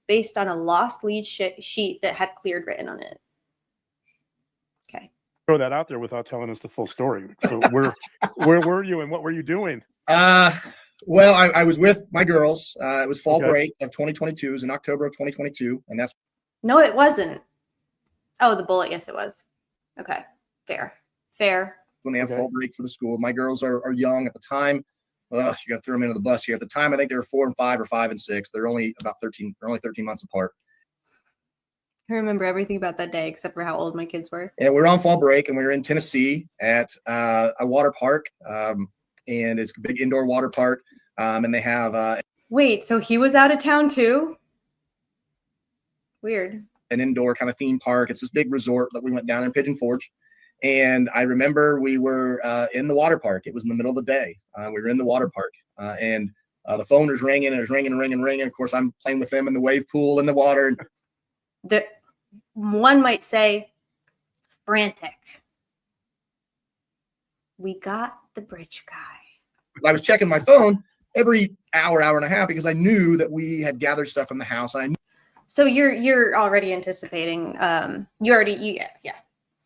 [SPEAKER 6] based on a lost lead sheet that had cleared written on it. Okay.
[SPEAKER 8] Throw that out there without telling us the full story. So where were you and what were you doing?
[SPEAKER 2] Well, I was with my girls. It was fall break of 2022. It was in October of 2022. And that's.
[SPEAKER 6] No, it wasn't. Oh, the bullet. Yes, it was. Okay. Fair.
[SPEAKER 2] When they have fall break for the school. My girls are young at the time. You got to throw them into the bus here. At the time, I think they were 4 and 5 or 5 and 6. They're only about 13. They're only 13 months apart.
[SPEAKER 6] I remember everything about that day except for how old my kids were.
[SPEAKER 2] And we were on fall break, and we were in Tennessee at a water park, and it's a big indoor water park. And they have.
[SPEAKER 6] Wait, so he was out of town too? Weird.
[SPEAKER 2] An indoor kind of theme park. It's this big resort that we went down in Pigeon Forge. And I remember we were in the water park. It was in the middle of the day. We were in the water park, and the phone was ringing. And it was ringing. Of course, I'm playing with them in the wave pool in the water.
[SPEAKER 6] One might say frantic. We got the bridge guy.
[SPEAKER 2] I was checking my phone every hour and a half because I knew that we had gathered stuff from the house. And I knew.
[SPEAKER 6] So you're already anticipating. Yeah.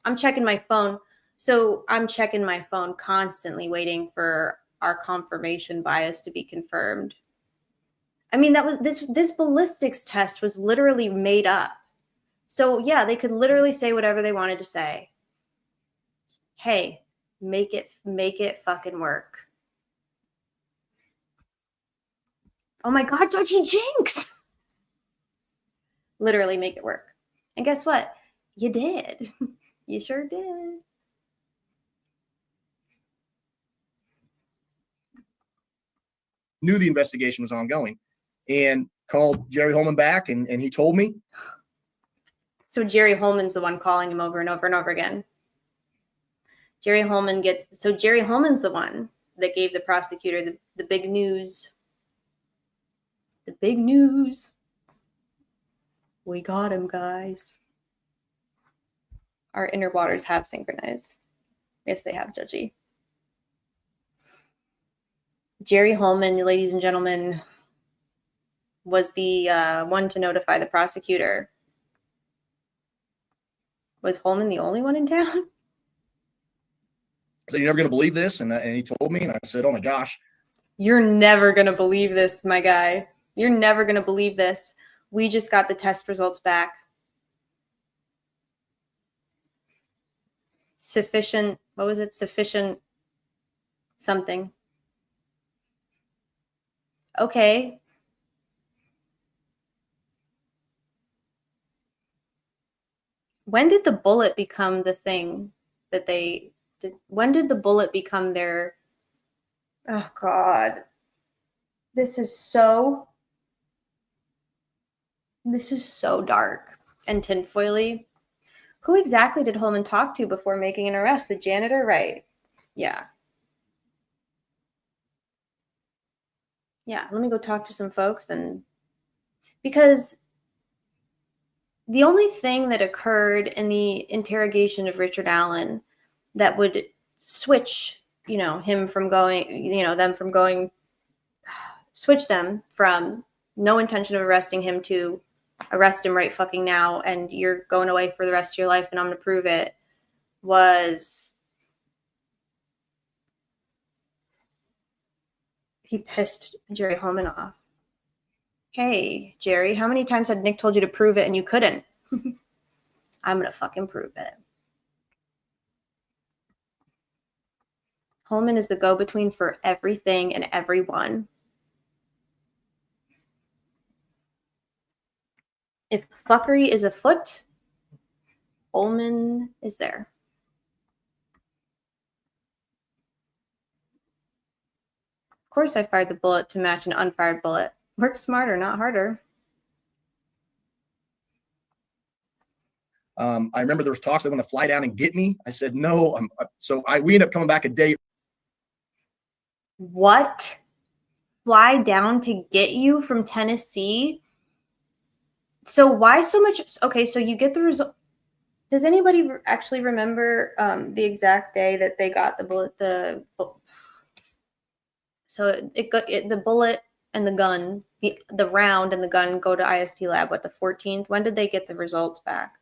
[SPEAKER 6] I'm checking my phone. So I'm checking my phone constantly, waiting for our confirmation bias to be confirmed. I mean, that was this ballistics test was literally made up. So yeah, they could literally say whatever they wanted to say. Hey, make it fucking work. Oh my God, Judgy Jinx. Literally make it work. And guess what? You did. You sure did.
[SPEAKER 2] Knew the investigation was ongoing and called Jerry Holman back and he told me.
[SPEAKER 6] So Jerry Holman's the one calling him over and over and over again. Jerry Holman's the one that gave the prosecutor the big news. The big news. We got him, guys. Our inner waters have synchronized. Yes, they have, Judgy. Jerry Holman, ladies and gentlemen, was the one to notify the prosecutor. Was Holman the only one in town?
[SPEAKER 2] I said, "You're never going to believe this." And he told me, and I said, "Oh my gosh."
[SPEAKER 6] You're never going to believe this, my guy. You're never going to believe this. We just got the test results back. Sufficient, what was it? Sufficient something. Okay. When did the bullet become the thing that they did? When did the bullet become their, oh God, this is so dark and tinfoily. Who exactly did Holman talk to before making an arrest? The janitor, right? Yeah. Yeah, let me go talk to some folks. And because the only thing that occurred in the interrogation of Richard Allen that would switch, him from going, switch them from no intention of arresting him to arrest him right fucking now and you're going away for the rest of your life and I'm going to prove it, was he pissed Jerry Holman off. Hey, Jerry, how many times had Nick told you to prove it and you couldn't? I'm going to fucking prove it. Holman is the go-between for everything and everyone. If fuckery is afoot, Holman is there. Of course I fired the bullet to match an unfired bullet. Work smarter, not harder.
[SPEAKER 2] I remember there was talks they want to fly down and get me. I said, no. We ended up coming back a day.
[SPEAKER 6] What? Fly down to get you from Tennessee? So why so much? Okay, so you get the result. Does anybody actually remember the exact day that they got the bullet? So the bullet and the gun, the round and the gun go to ISP lab, the 14th? When did they get the results back?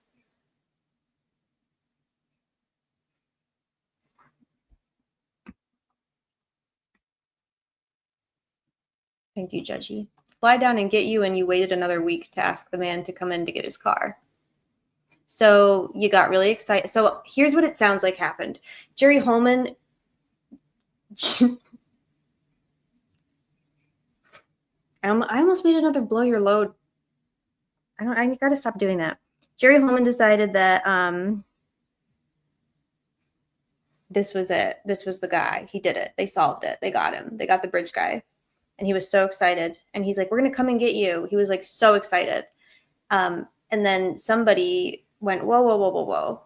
[SPEAKER 6] Thank you, Judgy. Fly down and get you, and you waited another week to ask the man to come in to get his car. So you got really excited. So here's what it sounds like happened. Jerry Holman... I almost made another blow your load. I got to stop doing that. Jerry Holman decided that this was it. This was the guy. He did it. They solved it. They got him. They got the bridge guy. And he was so excited. And he's like, we're going to come and get you. He was like so excited. And then somebody went, whoa, whoa, whoa, whoa, whoa.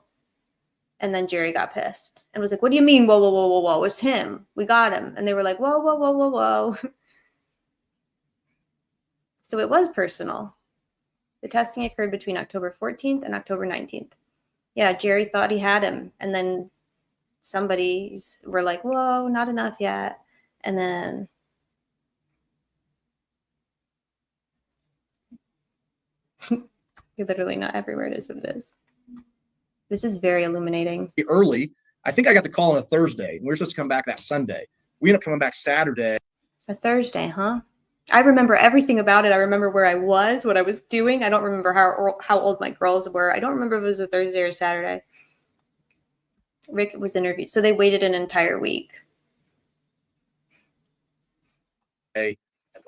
[SPEAKER 6] And then Jerry got pissed and was like, what do you mean, whoa, whoa, whoa, whoa, whoa? It's him. We got him. And they were like, whoa, whoa, whoa, whoa, whoa. So it was personal. The testing occurred between October 14th and October 19th. Yeah, Jerry thought he had him. And then somebody's were like, whoa, not enough yet. And then you're literally not everywhere. It is what it is. This is very illuminating.
[SPEAKER 2] Early. I think I got the call on a Thursday. We were supposed to come back that Sunday. We ended up coming back Saturday.
[SPEAKER 6] A Thursday, huh? I remember everything about it. I remember where I was, what I was doing. I don't remember how old my girls were. I don't remember if it was a Thursday or Saturday. Rick was interviewed. So they waited an entire week.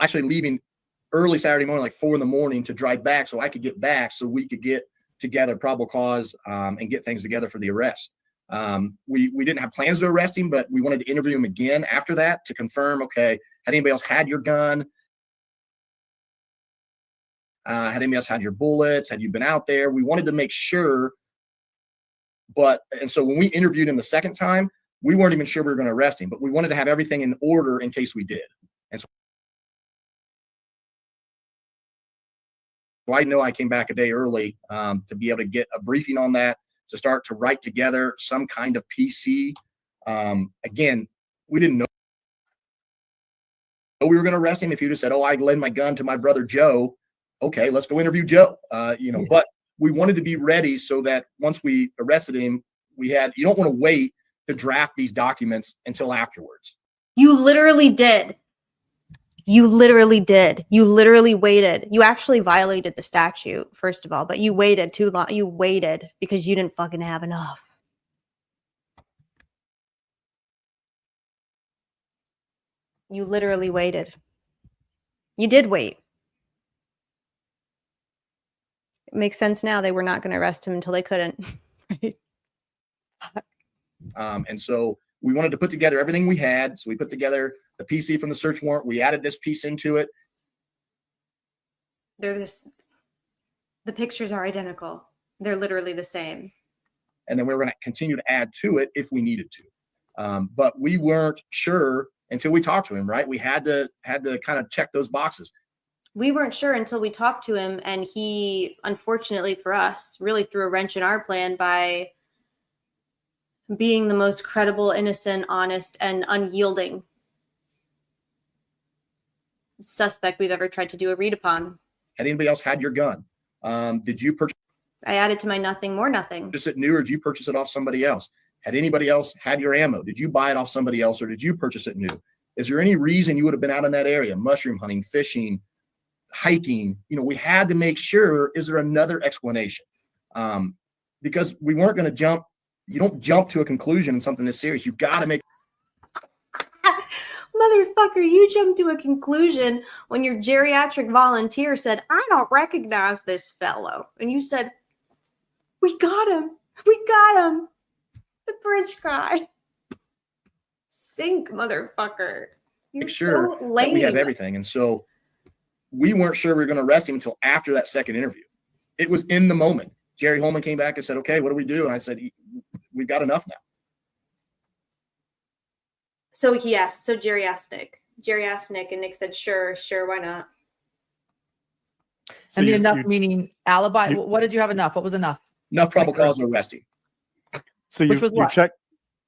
[SPEAKER 2] Actually leaving early Saturday morning, like 4 a.m, to drive back so I could get back so we could get together probable cause and get things together for the arrest. We didn't have plans to arrest him, but we wanted to interview him again after that to confirm, okay, had anybody else had your gun? Had anybody else had your bullets? Had you been out there? We wanted to make sure. And so when we interviewed him the second time, we weren't even sure we were going to arrest him, but we wanted to have everything in order in case we did. And so I know I came back a day early to be able to get a briefing on that, to start to write together some kind of PC. Again, we didn't know we were going to arrest him. If you just said, oh, I lend my gun to my brother Joe, okay, let's go interview Joe. But we wanted to be ready so that once we arrested him, you don't want to wait to draft these documents until afterwards.
[SPEAKER 6] You literally did. You literally did. You literally waited. You actually violated the statute, first of all, but you waited too long. You waited because you didn't fucking have enough. You literally waited. You did wait. It makes sense now. They were not going to arrest him until they couldn't. Right?
[SPEAKER 2] And so we wanted to put together everything we had. So we put together the PC from the search warrant. We added this piece into it.
[SPEAKER 6] The pictures are identical. They're literally the same.
[SPEAKER 2] And then we were going to continue to add to it if we needed to. But we weren't sure until we talked to him, right? We had to kind of check those boxes.
[SPEAKER 6] We weren't sure until we talked to him, and he, unfortunately for us, really threw a wrench in our plan by being the most credible, innocent, honest, and unyielding suspect we've ever tried to do a read upon.
[SPEAKER 2] Had anybody else had your gun? Did you purchase
[SPEAKER 6] I added to my nothing more nothing.
[SPEAKER 2] it new, or did you purchase it off somebody else? Had anybody else had your ammo? Did you buy it off somebody else, or did you purchase it new? Is there any reason you would have been out in that area, mushroom hunting, fishing, hiking? We had to make sure, is there another explanation? Because we weren't going to jump. You don't jump to a conclusion in something this serious. You've got to make.
[SPEAKER 6] Motherfucker, you jumped to a conclusion when your geriatric volunteer said, I don't recognize this fellow. And you said, we got him. We got him. The bridge guy. Sink, motherfucker. You're
[SPEAKER 2] Make sure
[SPEAKER 6] so lame.
[SPEAKER 2] that we have everything. And so we weren't sure we were going to arrest him until after that second interview. It was in the moment. Jerry Holman came back and said, okay, what do we do? And I said, we've got enough now.
[SPEAKER 6] So he asked, Jerry asked Nick, and Nick said, sure, why not?
[SPEAKER 5] So enough meaning alibi. What did you have enough? What was enough?
[SPEAKER 2] Enough probable cause to arrest him.
[SPEAKER 8] So
[SPEAKER 5] Which was
[SPEAKER 8] you
[SPEAKER 5] what?
[SPEAKER 8] check.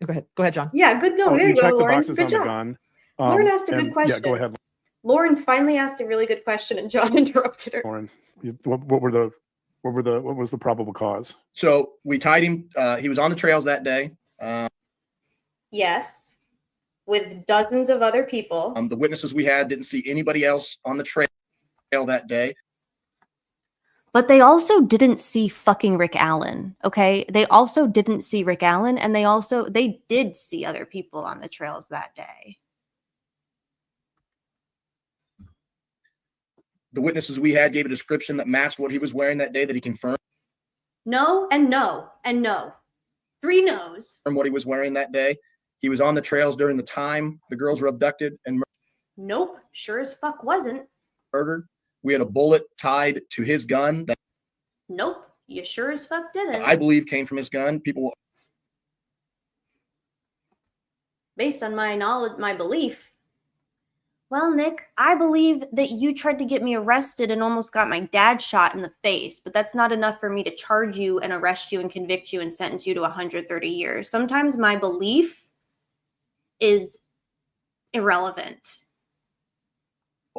[SPEAKER 5] Go ahead, John.
[SPEAKER 6] Yeah, good. No, there
[SPEAKER 8] you
[SPEAKER 6] you go,
[SPEAKER 8] check the
[SPEAKER 6] Lauren.
[SPEAKER 8] boxes
[SPEAKER 6] Good
[SPEAKER 8] on
[SPEAKER 6] job.
[SPEAKER 8] the gun.
[SPEAKER 6] Lauren asked a good question.
[SPEAKER 8] Yeah, go ahead,
[SPEAKER 6] Lauren finally asked a really good question, and John interrupted her.
[SPEAKER 8] Lauren. What was the probable cause?
[SPEAKER 2] So we tied him. He was on the trails that day.
[SPEAKER 6] Yes, with dozens of other people.
[SPEAKER 2] The witnesses we had didn't see anybody else on the trail that day.
[SPEAKER 9] But they also didn't see fucking Rick Allen, okay? They also didn't see Rick Allen, and they did see other people on the trails that day.
[SPEAKER 2] The witnesses we had gave a description that matched what he was wearing that day that he confirmed.
[SPEAKER 6] No, and no, and no. 3 no's.
[SPEAKER 2] From what he was wearing that day. He was on the trails during the time the girls were abducted and
[SPEAKER 6] Nope, sure as fuck wasn't.
[SPEAKER 2] murdered. We had a bullet tied to his gun that
[SPEAKER 6] Nope, you sure as fuck didn't.
[SPEAKER 2] I believe came from his gun. People,
[SPEAKER 6] based on my knowledge, my belief. Well, Nick, I believe that you tried to get me arrested and almost got my dad shot in the face, but that's not enough for me to charge you and arrest you and convict you and sentence you to 130 years. Sometimes my belief is irrelevant.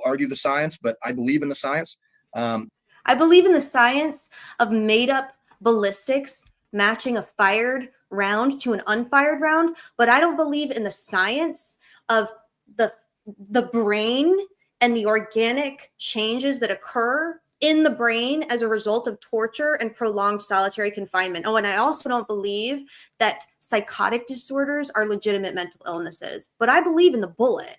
[SPEAKER 2] argue the science, but I believe in the science.
[SPEAKER 6] I believe in the science of made-up ballistics matching a fired round to an unfired round, but I don't believe in the science of the brain and the organic changes that occur in the brain as a result of torture and prolonged solitary confinement. Oh, and I also don't believe that psychotic disorders are legitimate mental illnesses, but I believe in the bullet.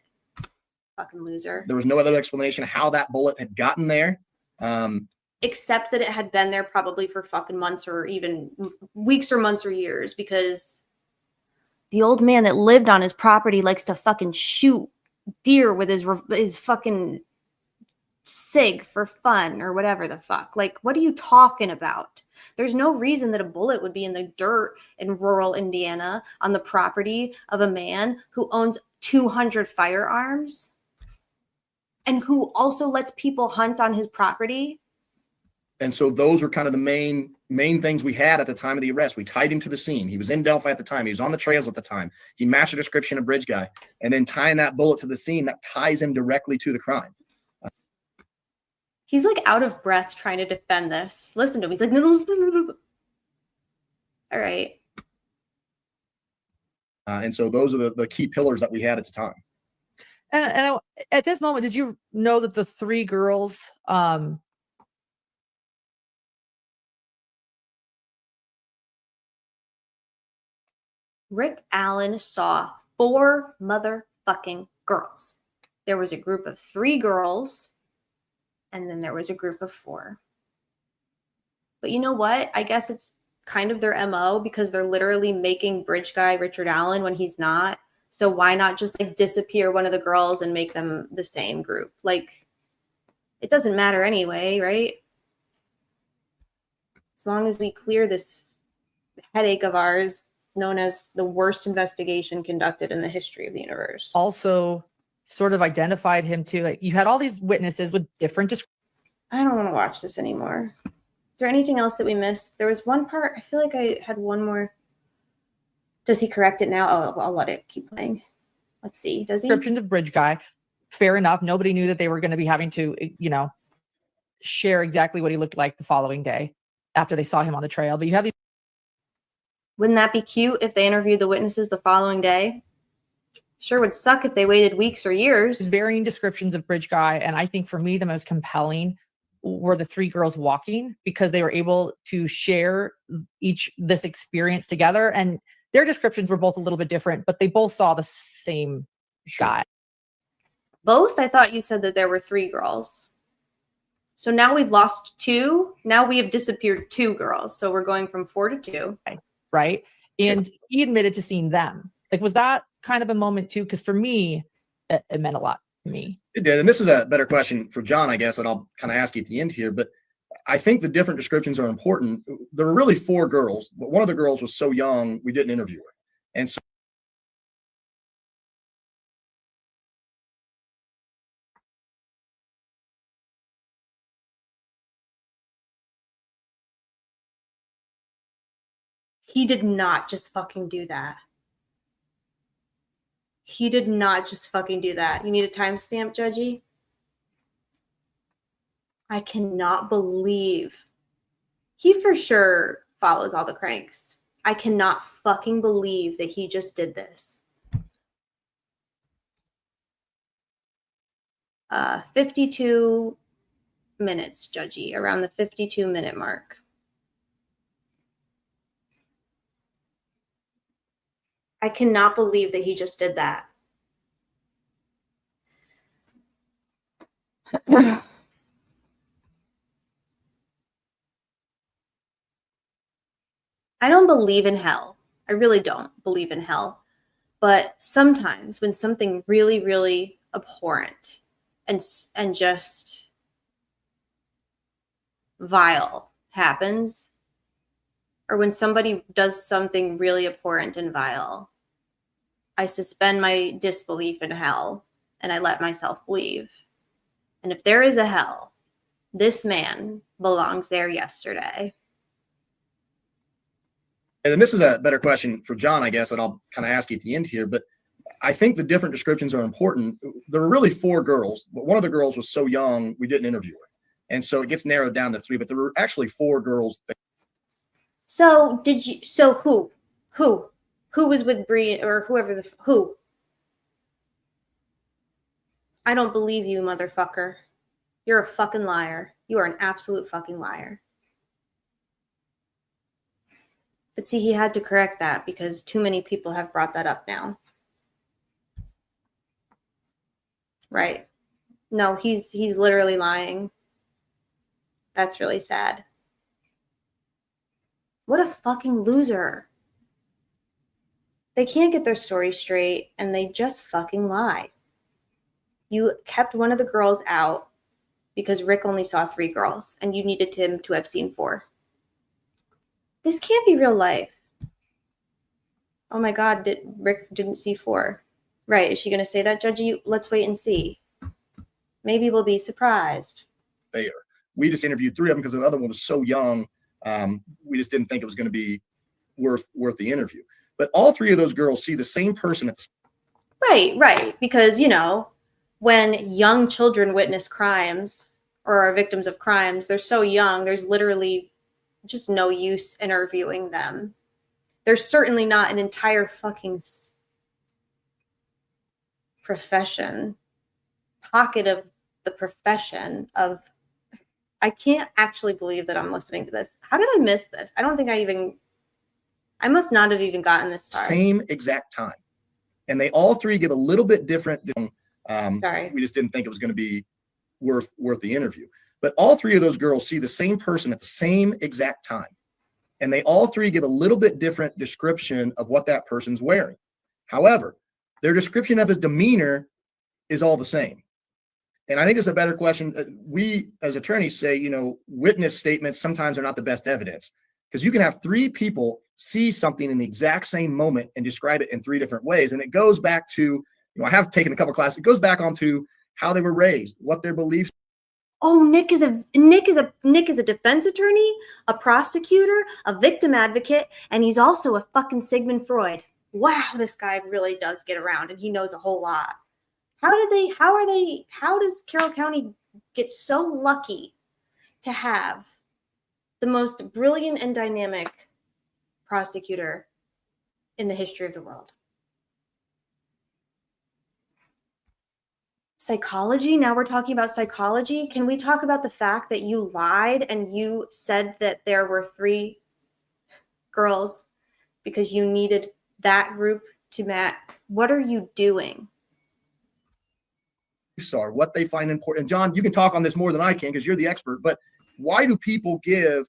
[SPEAKER 6] Fucking loser.
[SPEAKER 2] There was no other explanation how that bullet had gotten there.
[SPEAKER 6] Except that it had been there probably for fucking months or even weeks or months or years, because
[SPEAKER 9] The old man that lived on his property likes to fucking shoot deer with his fucking sig for fun or whatever the fuck. Like, what are you talking about? There's no reason that a bullet would be in the dirt in rural Indiana on the property of a man who owns 200 firearms and who also lets people hunt on his property.
[SPEAKER 2] And so those were kind of the main things we had at the time of the arrest. We tied him to the scene. He was in Delphi at the time. He was on the trails at the time. He matched the description of Bridge Guy. And then tying that bullet to the scene, that ties him directly to the crime.
[SPEAKER 6] He's like out of breath trying to defend this. Listen to him. He's like, no. All right.
[SPEAKER 2] And so those are the key pillars that we had at the time.
[SPEAKER 5] And at this moment, did you know that the three girls,
[SPEAKER 6] Rick Allen saw 4 motherfucking girls. There was a group of 3 girls, and then there was a group of 4. But you know what? I guess it's kind of their MO, because they're literally making Bridge Guy Richard Allen when he's not. So why not just like disappear one of the girls and make them the same group? Like, it doesn't matter anyway, right? As long as we clear this headache of ours, known as the worst investigation conducted in the history of the universe.
[SPEAKER 5] also sort of identified him too? Like, you had all these witnesses with different descriptions.
[SPEAKER 6] I don't want to watch this anymore. Is there anything else that we missed? There was one part. I feel like I had one more. Does he correct it now? I'll let it keep playing. Let's see. Does he?
[SPEAKER 5] Descriptions of Bridge Guy. Fair enough. Nobody knew that they were going to be having to, share exactly what he looked like the following day after they saw him on the trail. But you have these.
[SPEAKER 6] Wouldn't that be cute if they interviewed the witnesses the following day? Sure would suck if they waited weeks or years.
[SPEAKER 5] Varying descriptions of Bridge Guy. And I think for me, the most compelling were the 3 girls walking, because they were able to share this experience together. And their descriptions were both a little bit different, but they both saw the same guy.
[SPEAKER 6] Both? I thought you said that there were 3 girls. So now we've lost 2. Now we have disappeared 2 girls. So we're going from 4 to 2.
[SPEAKER 5] Right. And he admitted to seeing them. Like, was that kind of a moment too? Because for me, it meant a lot to me.
[SPEAKER 2] It did. And this is a better question for John, I guess, that I'll kind of ask you at the end here. But I think the different descriptions are important. There were really 4 girls, but one of the girls was so young, we didn't interview her. And so
[SPEAKER 6] He did not just fucking do that. He did not just fucking do that. You need a timestamp, Judgy? I cannot believe. He for sure follows all the cranks. I cannot fucking believe that he just did this. 52 minutes, Judgy, around the 52-minute mark. I cannot believe that he just did that. I don't believe in hell. I really don't believe in hell. But sometimes when something really, really abhorrent and just vile happens, or when somebody does something really abhorrent and vile, I suspend my disbelief in hell and I let myself believe. And if there is a hell, this man belongs there yesterday.
[SPEAKER 2] And this is a better question for John, I guess, that I'll kind of ask you at the end here. But I think the different descriptions are important. There were really 4 girls, but one of the girls was so young, we didn't interview her. And so it gets narrowed down to 3, but there were actually 4 girls.
[SPEAKER 6] So did you? So who was with Bree or whoever who? I don't believe you, motherfucker. You're a fucking liar. You are an absolute fucking liar. But see, he had to correct that because too many people have brought that up now. Right. No, he's literally lying. That's really sad. What a fucking loser. They can't get their story straight and they just fucking lie. You kept one of the girls out because Rick only saw 3 girls and you needed him to have seen 4. This can't be real life. Oh my God, Rick didn't see 4. Right, is she going to say that, Judgy? Let's wait and see. Maybe we'll be surprised.
[SPEAKER 2] There. We just interviewed 3 of them because the other one was so young. We just didn't think it was going to be worth the interview. But all 3 of those girls see the same person at the
[SPEAKER 6] Right. Because, you know, when young children witness crimes or are victims of crimes, they're so young, there's literally just no use interviewing them. There's certainly not an entire fucking pocket of the profession of, I can't actually believe that I'm listening to this. How did I miss this? I don't think I must not have even gotten this far.
[SPEAKER 2] same exact time. And they all 3 give a little bit different.
[SPEAKER 6] Sorry.
[SPEAKER 2] We just didn't think it was going to be worth the interview. But all 3 of those girls see the same person at the same exact time. And they all 3 give a little bit different description of what that person's wearing. However, their description of his demeanor is all the same. And I think it's a better question. We, as attorneys, say, you know, witness statements sometimes are not the best evidence because you can have 3 people see something in the exact same moment and describe it in 3 different ways. And it goes back to, you know, I have taken a couple classes. It goes back onto how they were raised, what their beliefs.
[SPEAKER 6] Oh, Nick is a defense attorney, a prosecutor, a victim advocate, and he's also a fucking Sigmund Freud. Wow, this guy really does get around and he knows a whole lot. How does Carroll County get so lucky to have the most brilliant and dynamic prosecutor in the history of the world? Psychology. Now we're talking about psychology. Can we talk about the fact that you lied and you said that there were 3 girls because you needed that group to match? What are you doing?
[SPEAKER 2] Are what they find important. John, you can talk on this more than I can because you're the expert, but why do people give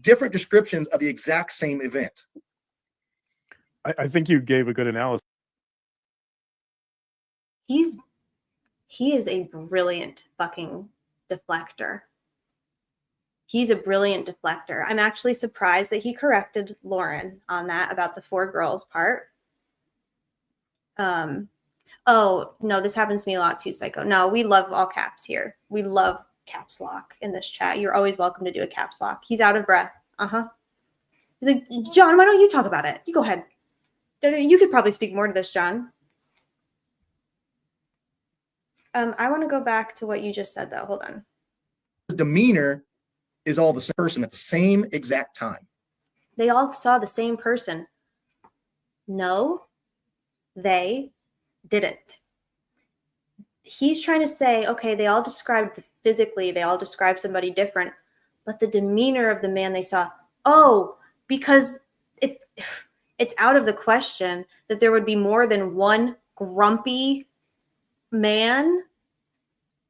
[SPEAKER 2] different descriptions of the exact same event?
[SPEAKER 8] I think you gave a good analysis.
[SPEAKER 6] He is a brilliant fucking deflector. He's a brilliant deflector. I'm actually surprised that he corrected Lauren on that about the 4 girls part. Oh, no, this happens to me a lot too, Psycho. No, we love all caps here. We love caps lock in this chat. You're always welcome to do a caps lock. He's out of breath. He's like, John, why don't you talk about it? You go ahead. You could probably speak more to this, John. I want to go back to what you just said, though. Hold on.
[SPEAKER 2] The demeanor is all the same person at the same exact time.
[SPEAKER 6] They all saw the same person. No, they didn't. He's trying to say, okay, they all described physically, they all described somebody different, but the demeanor of the man they saw, because it's out of the question that there would be more than one grumpy man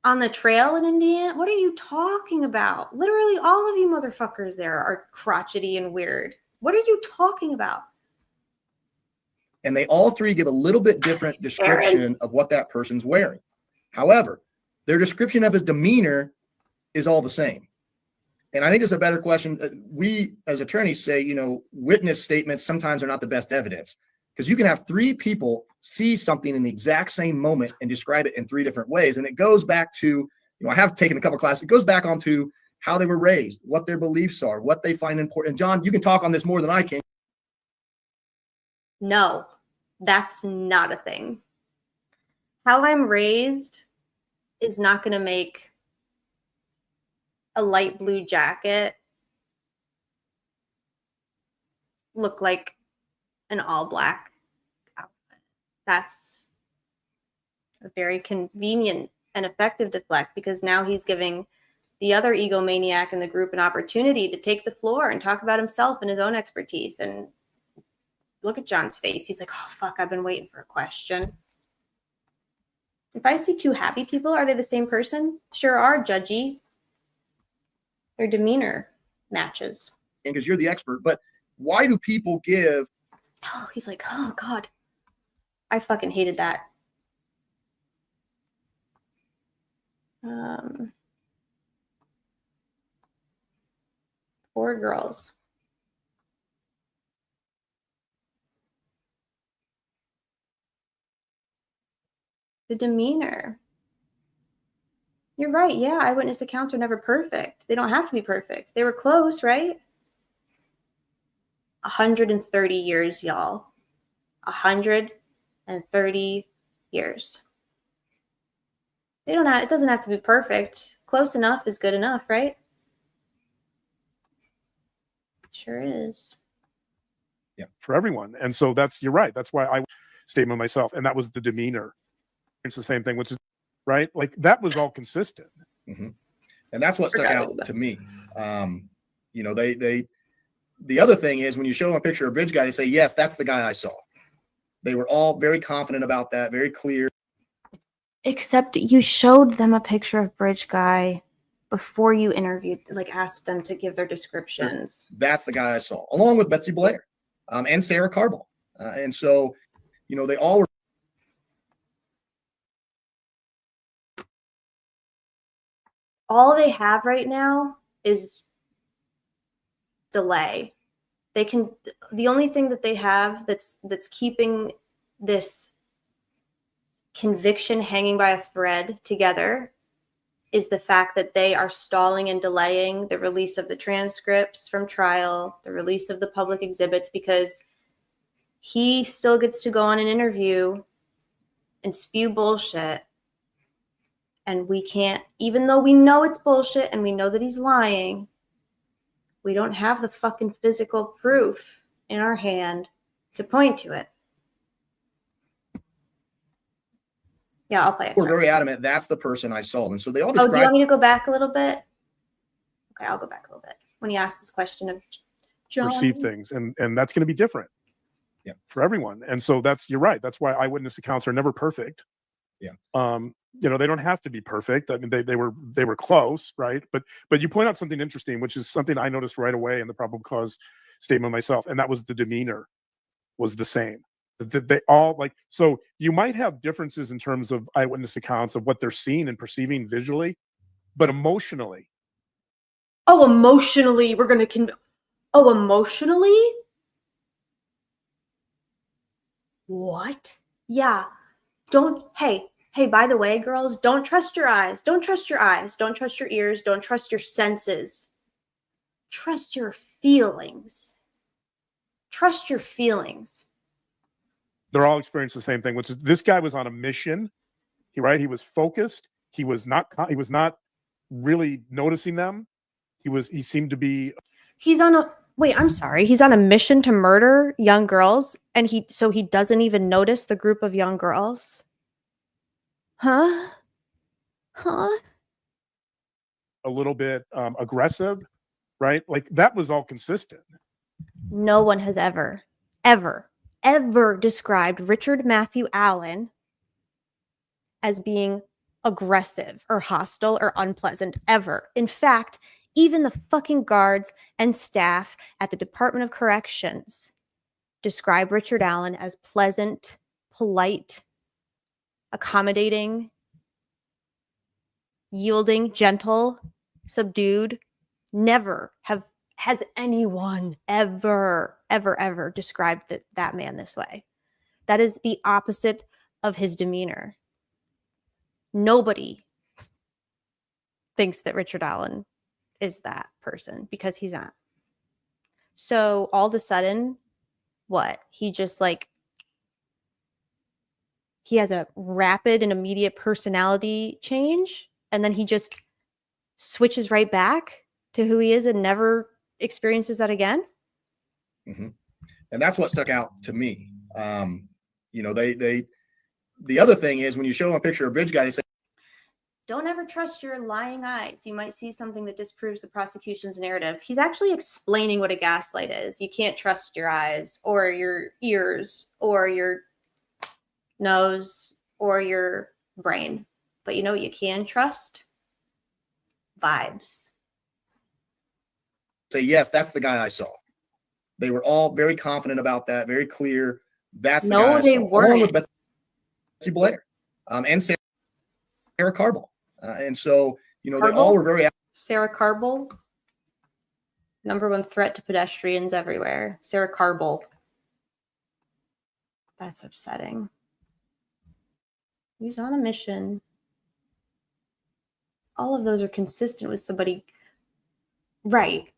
[SPEAKER 6] on the trail in Indiana. What are you talking about? Literally all of you motherfuckers there are crotchety and weird. What are you talking about?
[SPEAKER 2] And they all 3 give a little bit different description of what that person's wearing. However, their description of his demeanor is all the same. And I think it's a better question. We, as attorneys, say, you know, witness statements sometimes are not the best evidence because you can have 3 people see something in the exact same moment and describe it in 3 different ways. And it goes back to, you know, I have taken a couple classes. It goes back onto how they were raised, what their beliefs are, what they find important. John, you can talk on this more than I can.
[SPEAKER 6] No, that's not a thing. How I'm raised is not going to make a light blue jacket look like an all black outfit. That's a very convenient and effective deflect, because now he's giving the other egomaniac in the group an opportunity to take the floor and talk about himself and his own expertise. And look at John's face. He's like, oh, fuck, I've been waiting for a question. If I see two happy people, are they the same person? Sure are, judgy. Their demeanor matches.
[SPEAKER 2] Because you're the expert, but why do people give?
[SPEAKER 6] Oh, he's like, oh, God. I fucking hated that. 4 girls. The demeanor. You're right. Yeah, eyewitness accounts are never perfect. They don't have to be perfect. They were close, right? 130 years, y'all. 130 years. They don't have, it doesn't have to be perfect. Close enough is good enough, right? Sure is.
[SPEAKER 8] Yeah, for everyone. And so you're right. That's why I statement myself. And that was the demeanor. It's the same thing, which is right. Like that was all consistent.
[SPEAKER 2] Mm-hmm. And that's what stuck out to me. You know, the other thing is when you show them a picture of a bridge guy, they say, yes, that's the guy I saw. They were all very confident about that, very clear.
[SPEAKER 9] Except you showed them a picture of bridge guy before you interviewed, like asked them to give their descriptions.
[SPEAKER 2] That's the guy I saw, along with Betsy Blair and Sarah Carball. And so, you know, they all were.
[SPEAKER 6] All they have right now is delay. They can, the only thing that they have that's keeping this conviction hanging by a thread together is the fact that they are stalling and delaying the release of the transcripts from trial, the release of the public exhibits, because he still gets to go on an interview and spew bullshit. And we can't, even though we know it's bullshit and we know that he's lying, we don't have the fucking physical proof in our hand to point to it. Yeah, I'll play it.
[SPEAKER 2] We're very adamant that's the person I saw. And so they all described.
[SPEAKER 6] Oh, do you want me to go back a little bit? Okay, I'll go back a little bit. When you asked this question of John.
[SPEAKER 8] Perceive things, and that's going to be different.
[SPEAKER 2] Yeah,
[SPEAKER 8] for everyone. And so you're right. That's why eyewitness accounts are never perfect.
[SPEAKER 2] Yeah.
[SPEAKER 8] You know, they don't have to be perfect. I mean, they were close, right? But you point out something interesting, which is something I noticed right away in the probable cause statement myself, and that was the demeanor was the same. They all like, so you might have differences in terms of eyewitness accounts of what they're seeing and perceiving visually, but emotionally.
[SPEAKER 6] Oh, emotionally, we're going to oh, emotionally? What? Yeah. Hey, by the way, girls, don't trust your eyes. Don't trust your eyes. Don't trust your ears. Don't trust your senses. Trust your feelings. Trust your feelings.
[SPEAKER 8] They're all experiencing the same thing, which is this guy was on a mission. He was focused. He was not really noticing them. He seemed to be.
[SPEAKER 9] He's on a mission to murder young girls, and he doesn't even notice the group of young girls. Huh?
[SPEAKER 8] A little bit aggressive, right? Like that was all consistent.
[SPEAKER 9] No one has ever described Richard Matthew Allen as being aggressive or hostile or unpleasant ever. In fact, even the fucking guards and staff at the Department of Corrections describe Richard Allen as pleasant, polite, accommodating, yielding, gentle, subdued. Never has anyone ever described that man this way. That is the opposite of his demeanor. Nobody thinks that Richard Allen is that person because he's not. So all of a sudden, what? He just he has a rapid and immediate personality change, and then he just switches right back to who he is and never experiences that again.
[SPEAKER 2] Mm-hmm. And that's what stuck out to me. You know, the other thing is when you show them a picture of a bridge guy, they say,
[SPEAKER 6] don't ever trust your lying eyes. You might see something that disproves the prosecution's narrative. He's actually explaining what a gaslight is. You can't trust your eyes or your ears or your nose or your brain. But you know what you can trust? Vibes.
[SPEAKER 2] say, yes, that's the guy I saw. They were all very confident about that, very clear. That's the guy I
[SPEAKER 6] they
[SPEAKER 2] saw.
[SPEAKER 6] weren't.
[SPEAKER 2] Along with Betsy Blair and Sarah Carball. And so, you know, they all were very.
[SPEAKER 6] Sarah Carball, #1 threat to pedestrians everywhere. Sarah Carball. That's upsetting. He was on a mission. All of those are consistent with somebody. Right.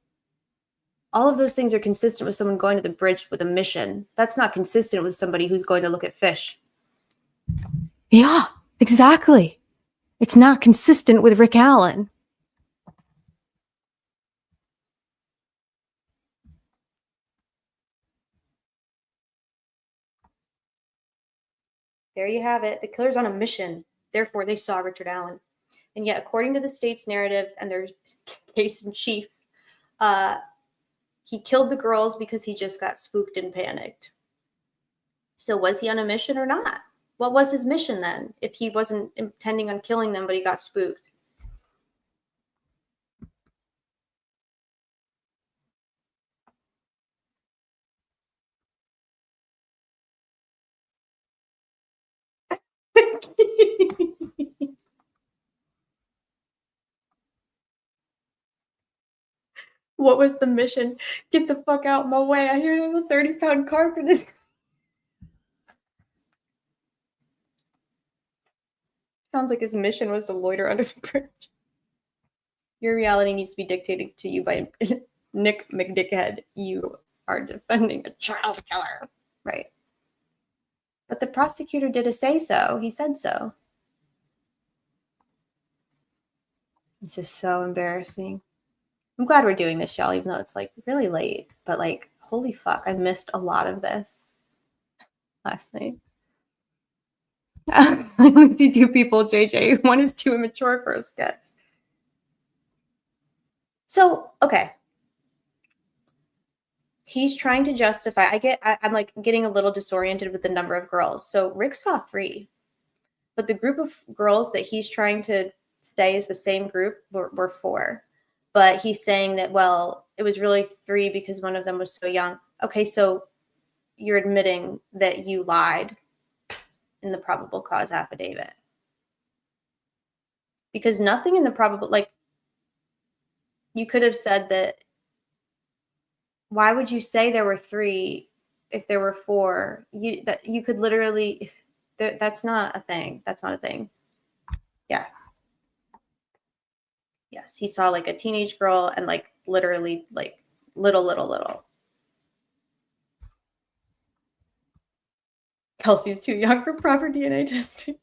[SPEAKER 6] All of those things are consistent with someone going to the bridge with a mission. That's not consistent with somebody who's going to look at fish.
[SPEAKER 9] Yeah, exactly. It's not consistent with Rick Allen.
[SPEAKER 6] There you have it. The killer's on a mission. Therefore, they saw Richard Allen. And yet, according to the state's narrative and their case in chief, he killed the girls because he just got spooked and panicked. So was he on a mission or not? What was his mission then, if he wasn't intending on killing them, but he got spooked? What was the mission? Get the fuck out of my way. I hear there's a 30-pound car for this. Sounds like his mission was to loiter under the bridge. Your reality needs to be dictated to you by Nick McDickhead. You are defending a child killer. Right. But the prosecutor did a say-so. He said so. This is so embarrassing. I'm glad we're doing this, y'all, even though it's like really late. But like, holy fuck, I missed a lot of this last night. I only see 2 people, JJ. One is too immature for a sketch. So, okay. He's trying to justify. I'm like getting a little disoriented with the number of girls. So Rick saw 3. But the group of girls that he's trying to say is the same group were 4. But he's saying that, well, it was really 3 because one of them was so young. Okay, so you're admitting that you lied in the probable cause affidavit. Because nothing in the probable, like, you could have said that, why would you say there were 3 if there were 4? You could literally, that's not a thing. That's not a thing. Yeah. Yes, he saw like a teenage girl and like literally like little. Kelsey's too young for proper DNA testing.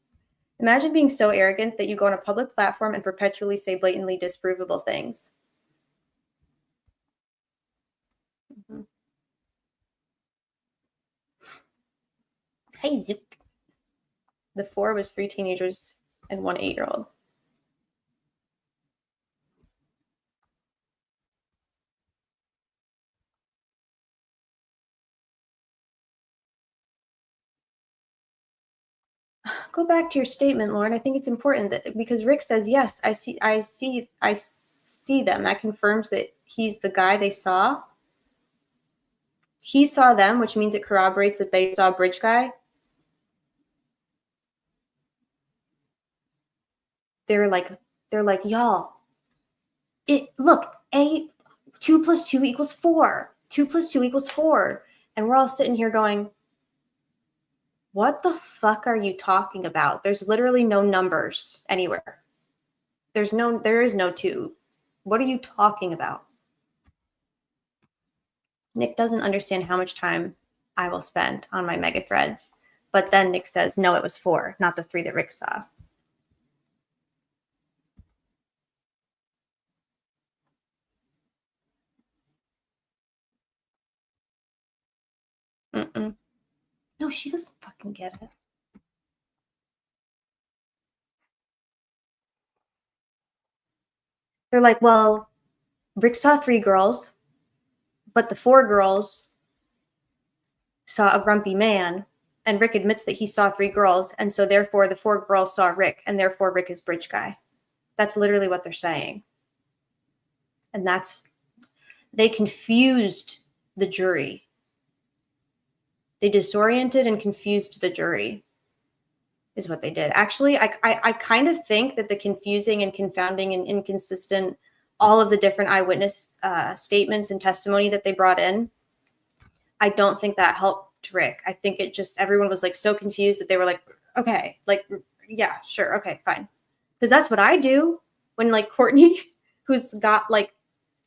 [SPEAKER 6] Imagine being so arrogant that you go on a public platform and perpetually say blatantly disprovable things. Mm-hmm. Hey, Zook. The 4 was 3 teenagers and 1 8-year-old. Go back to your statement, Lauren. I think it's important that because Rick says, yes, I see them. That confirms that he's the guy they saw. He saw them, which means it corroborates that they saw Bridge Guy. They're like, y'all, look, 2 + 2 = 4. 2 + 2 = 4. And we're all sitting here going, what the fuck are you talking about? There's literally no numbers anywhere. There is no 2. What are you talking about? Nick doesn't understand how much time I will spend on my mega threads. But then Nick says, no, it was 4, not the 3 that Rick saw. No, she doesn't fucking get it. They're like, well, Rick saw 3 girls, but the 4 girls saw a grumpy man, and Rick admits that he saw 3 girls, and so therefore the 4 girls saw Rick, and therefore Rick is bridge guy. That's literally what they're saying. And they confused the jury. They disoriented and confused the jury is what they did. Actually, I kind of think that the confusing and confounding and inconsistent, all of the different eyewitness statements and testimony that they brought in, I don't think that helped Rick. I think it just, everyone was like so confused that they were like, okay, like, yeah, sure, okay, fine. Because that's what I do when like Courtney, who's got like,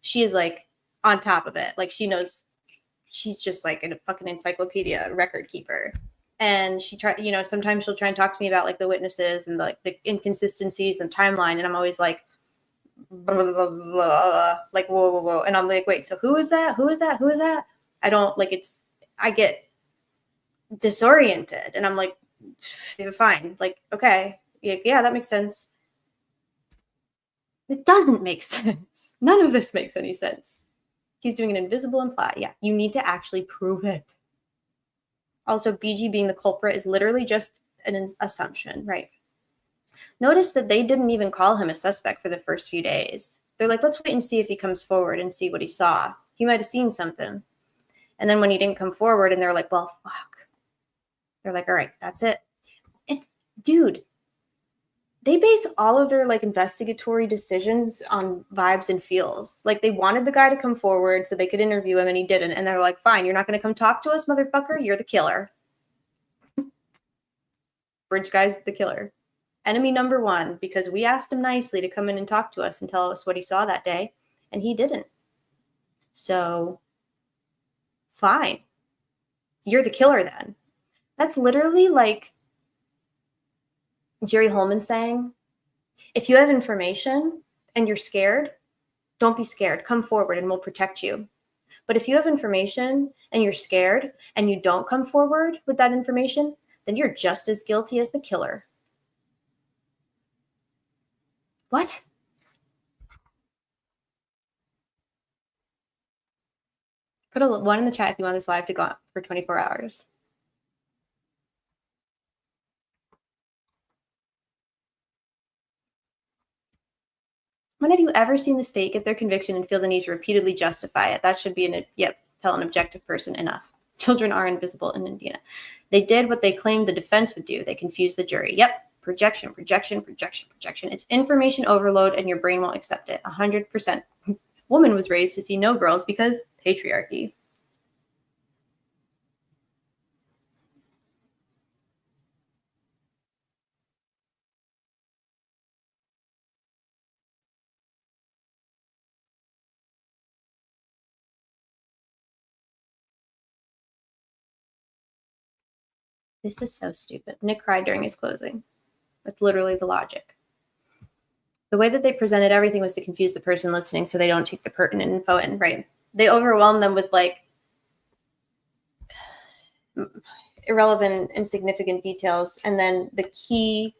[SPEAKER 6] she is like on top of it. Like she knows, she's just like a fucking encyclopedia record keeper. And she tried, you know, sometimes she'll try and talk to me about like the witnesses and like the inconsistencies and the timeline. And I'm always like, blah, blah, blah, blah, like, whoa, whoa, whoa. And I'm like, wait, so who is that? Who is that? Who is that? I don't like, I get disoriented and I'm like, fine. Like, okay. Yeah, that makes sense. It doesn't make sense. None of this makes any sense. He's doing an invisible imply. Yeah, you need to actually prove it. Also, BG being the culprit is literally just an assumption, right? Notice that they didn't even call him a suspect for the first few days. They're like, let's wait and see if he comes forward and see what he saw. He might have seen something. And then when he didn't come forward and they're like, well, fuck. They're like, all right, that's it. Dude, they base all of their like investigatory decisions on vibes and feels. Like they wanted the guy to come forward so they could interview him and he didn't. And they're like, fine, you're not going to come talk to us, motherfucker. You're the killer. Bridge guy's the killer. Enemy number 1, because we asked him nicely to come in and talk to us and tell us what he saw that day. And he didn't. So fine. You're the killer then. That's literally like Jerry Holman saying, if you have information and you're scared, don't be scared. Come forward and we'll protect you. But if you have information and you're scared and you don't come forward with that information, then you're just as guilty as the killer. What? Put a 1 in the chat if you want this live to go on for 24 hours. When have you ever seen the state get their conviction and feel the need to repeatedly justify it? That should be tell an objective person enough. Children are invisible in Indiana. They did what they claimed the defense would do. They confused the jury. Yep. Projection, projection, projection, projection. It's information overload and your brain won't accept it. 100%. Woman was raised to see no girls because patriarchy. This is so stupid. Nick cried during his closing. That's literally the logic. The way that they presented everything was to confuse the person listening so they don't take the pertinent info in, right? They overwhelm them with like irrelevant, insignificant details. And then the key,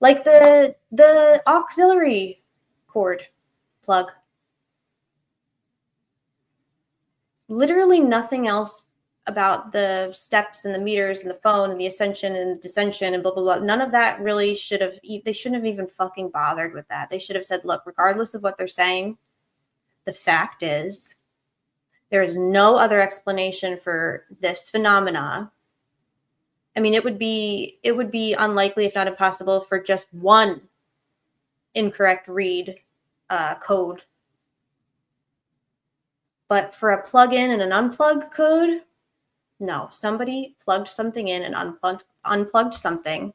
[SPEAKER 6] like the auxiliary cord plug. Literally nothing else about the steps and the meters and the phone and the ascension and descension and blah, blah, blah. None of that really they shouldn't have even fucking bothered with that. They should have said, look, regardless of what they're saying, the fact is there is no other explanation for this phenomena. I mean, it would be unlikely, if not impossible, for just one incorrect read code. But for a plug-in and an unplug code, no, somebody plugged something in and unplugged something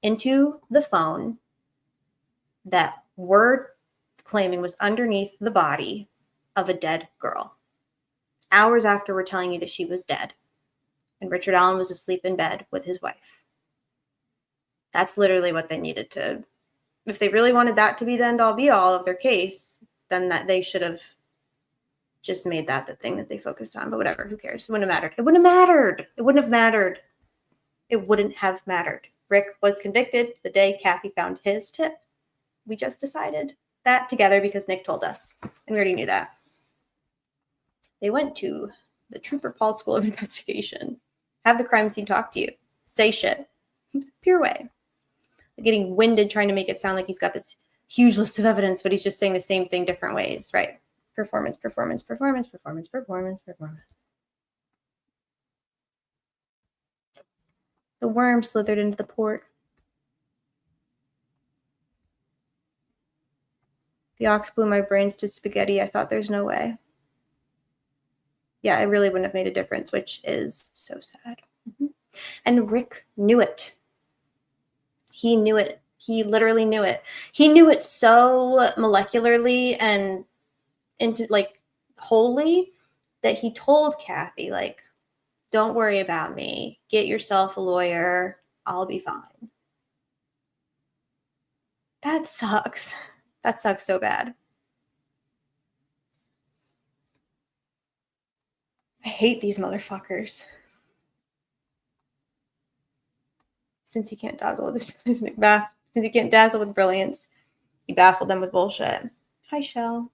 [SPEAKER 6] into the phone that we're claiming was underneath the body of a dead girl. Hours after we're telling you that she was dead and Richard Allen was asleep in bed with his wife. That's literally what they needed to, if they really wanted that to be the end all be all of their case, then that they should have just made that the thing that they focused on. But whatever, who cares? It wouldn't have mattered. It wouldn't have mattered. It wouldn't have mattered. It wouldn't have mattered. Rick was convicted the day Kathy found his tip. We just decided that together because Nick told us, and we already knew that. They went to the Trooper Paul School of Investigation, have the crime scene talk to you, say shit, pure way. Getting winded trying to make it sound like he's got this huge list of evidence, but he's just saying the same thing different ways, right? Performance, performance, performance, performance, performance, performance. The worm slithered into the port. The ox blew my brains to spaghetti. I thought there's no way. Yeah, it really wouldn't have made a difference, which is so sad. And Rick knew it. He knew it. He literally knew it. He knew it so molecularly and into like wholly that he told Kathy, like, don't worry about me. Get yourself a lawyer. I'll be fine. That sucks. That sucks so bad. I hate these motherfuckers. Since he can't dazzle with his Macbeth, since he can't dazzle with brilliance, he baffled them with bullshit. Hi, Shell.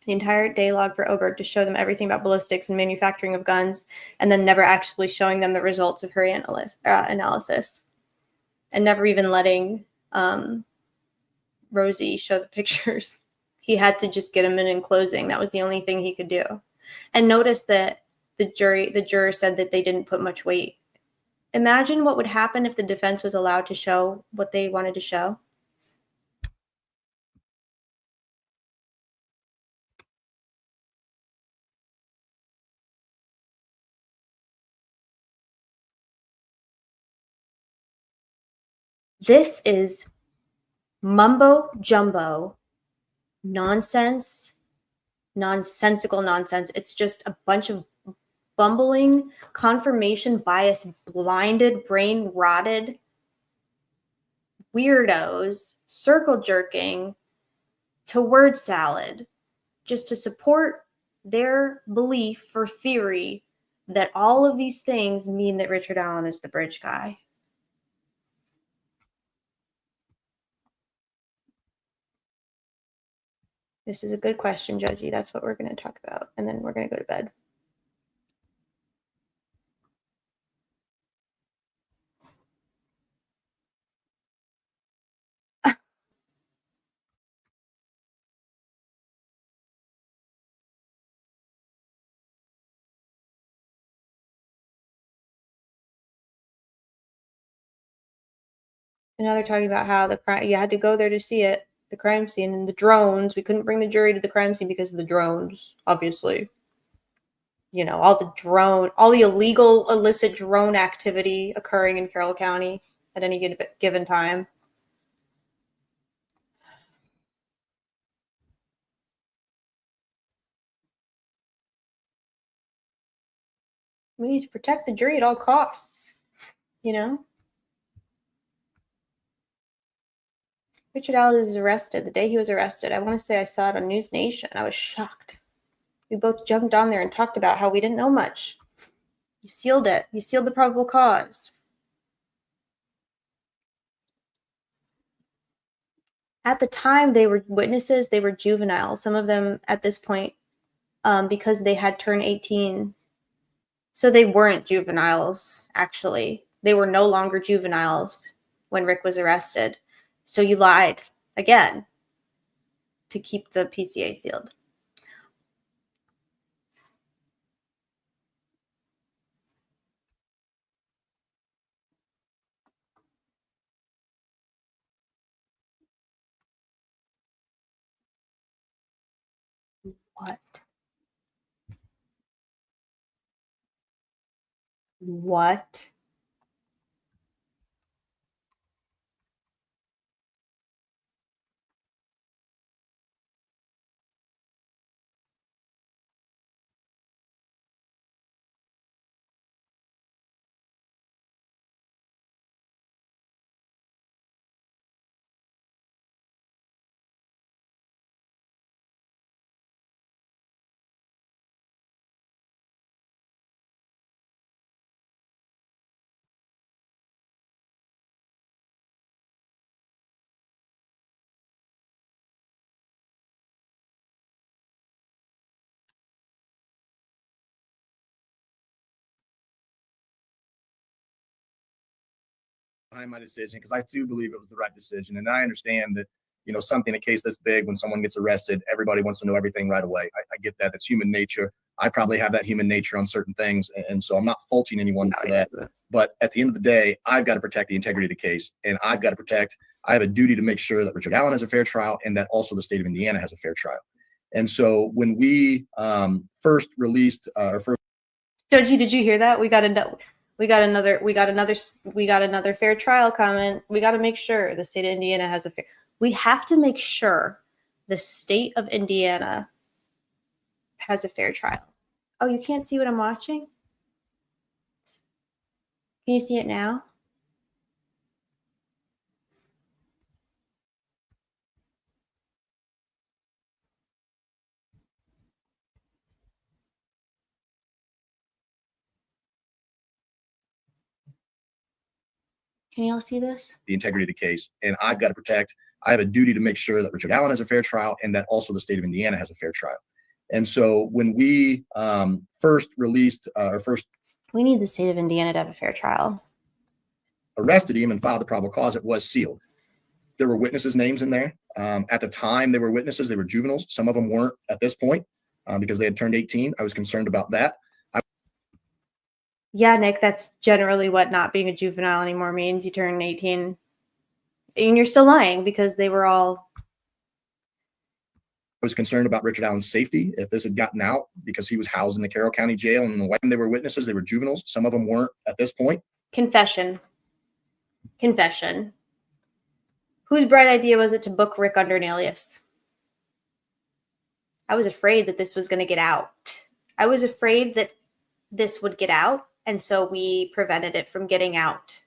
[SPEAKER 6] The entire day log for Oberg to show them everything about ballistics and manufacturing of guns, and then never actually showing them the results of her analysis, and never even letting Rosie show the pictures. He had to just get them in closing. That was the only thing he could do. And notice that the juror said that they didn't put much weight. Imagine what would happen if the defense was allowed to show what they wanted to show. This is mumbo jumbo nonsense, nonsensical nonsense. It's just a bunch of bumbling, confirmation bias, blinded, brain rotted weirdos circle jerking to word salad just to support their belief or theory that all of these things mean that Richard Allen is the bridge guy. This is a good question, Judgy. That's what we're going to talk about. And then we're going to go to bed. And now they're talking about how the crime, you had to go there to see it, the crime scene, and the drones. We couldn't bring the jury to the crime scene because of the drones, obviously. You know, all the illegal, illicit drone activity occurring in Carroll County at any given time. We need to protect the jury at all costs, you know? Richard Allen is arrested. The day he was arrested, I want to say I saw it on News Nation. I was shocked. We both jumped on there and talked about how we didn't know much. You sealed it. You sealed the probable cause. At the time, they were witnesses. They were juveniles. Some of them at this point, because they had turned 18. So they weren't juveniles, actually. They were no longer juveniles when Rick was arrested. So you lied again to keep the PCA sealed. What? What?
[SPEAKER 2] behind my decision because I do believe it was the right decision. And I understand that, you know, something, a case this big, when someone gets arrested, everybody wants to know everything right away. I get that. That's human nature. I probably have that human nature on certain things. And so I'm not faulting anyone for that. But at the end of the day, I've got to protect the integrity of the case. And I have a duty to make sure that Richard Allen has a fair trial and that also the state of Indiana has a fair trial. And so when we first released our first.
[SPEAKER 6] Judgy, did you hear that? We got another fair trial comment. We got to make sure the state of Indiana has a fair. We have to make sure the state of Indiana has a fair trial. Oh, you can't see what I'm watching? Can you see it now? Can you all see this?
[SPEAKER 2] The integrity of the case. And I have a duty to make sure that Richard Allen has a fair trial and that also the state of Indiana has a fair trial. And so when we first released
[SPEAKER 6] we need the state of Indiana to have a fair trial.
[SPEAKER 2] Arrested him and filed the probable cause, it was sealed. There were witnesses' names in there. At the time they were witnesses, they were juveniles. Some of them weren't at this point because they had turned 18. I was concerned about that.
[SPEAKER 6] Yeah, Nick, that's generally what not being a juvenile anymore means. You turn 18 and you're still lying because they were all.
[SPEAKER 2] I was concerned about Richard Allen's safety if this had gotten out because he was housed in the Carroll County Jail. And when they were witnesses, they were juveniles. Some of them weren't at this point.
[SPEAKER 6] Confession. Whose bright idea was it to book Rick under an alias? I was afraid that this was going to get out. I was afraid that this would get out. And so we prevented it from getting out.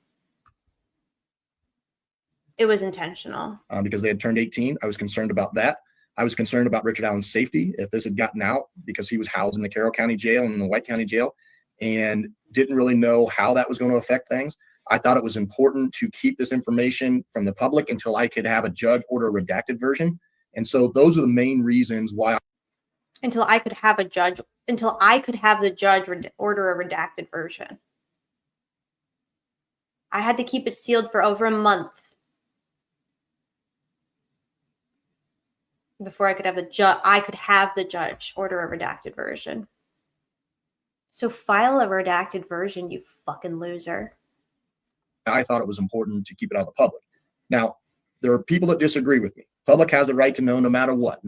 [SPEAKER 6] It was intentional.
[SPEAKER 2] Because they had turned 18. I was concerned about that. I was concerned about Richard Allen's safety if this had gotten out because he was housed in the Carroll County Jail and the White County Jail and didn't really know how that was going to affect things. I thought it was important to keep this information from the public until I could have a judge order a redacted version. And so those are the main reasons why.
[SPEAKER 6] Until I could have the judge order a redacted version. I had to keep it sealed for over a month before I could have the judge order a redacted version. So file a redacted version, you fucking loser.
[SPEAKER 2] I thought it was important to keep it out of the public. Now, there are people that disagree with me. Public has the right to know no matter what.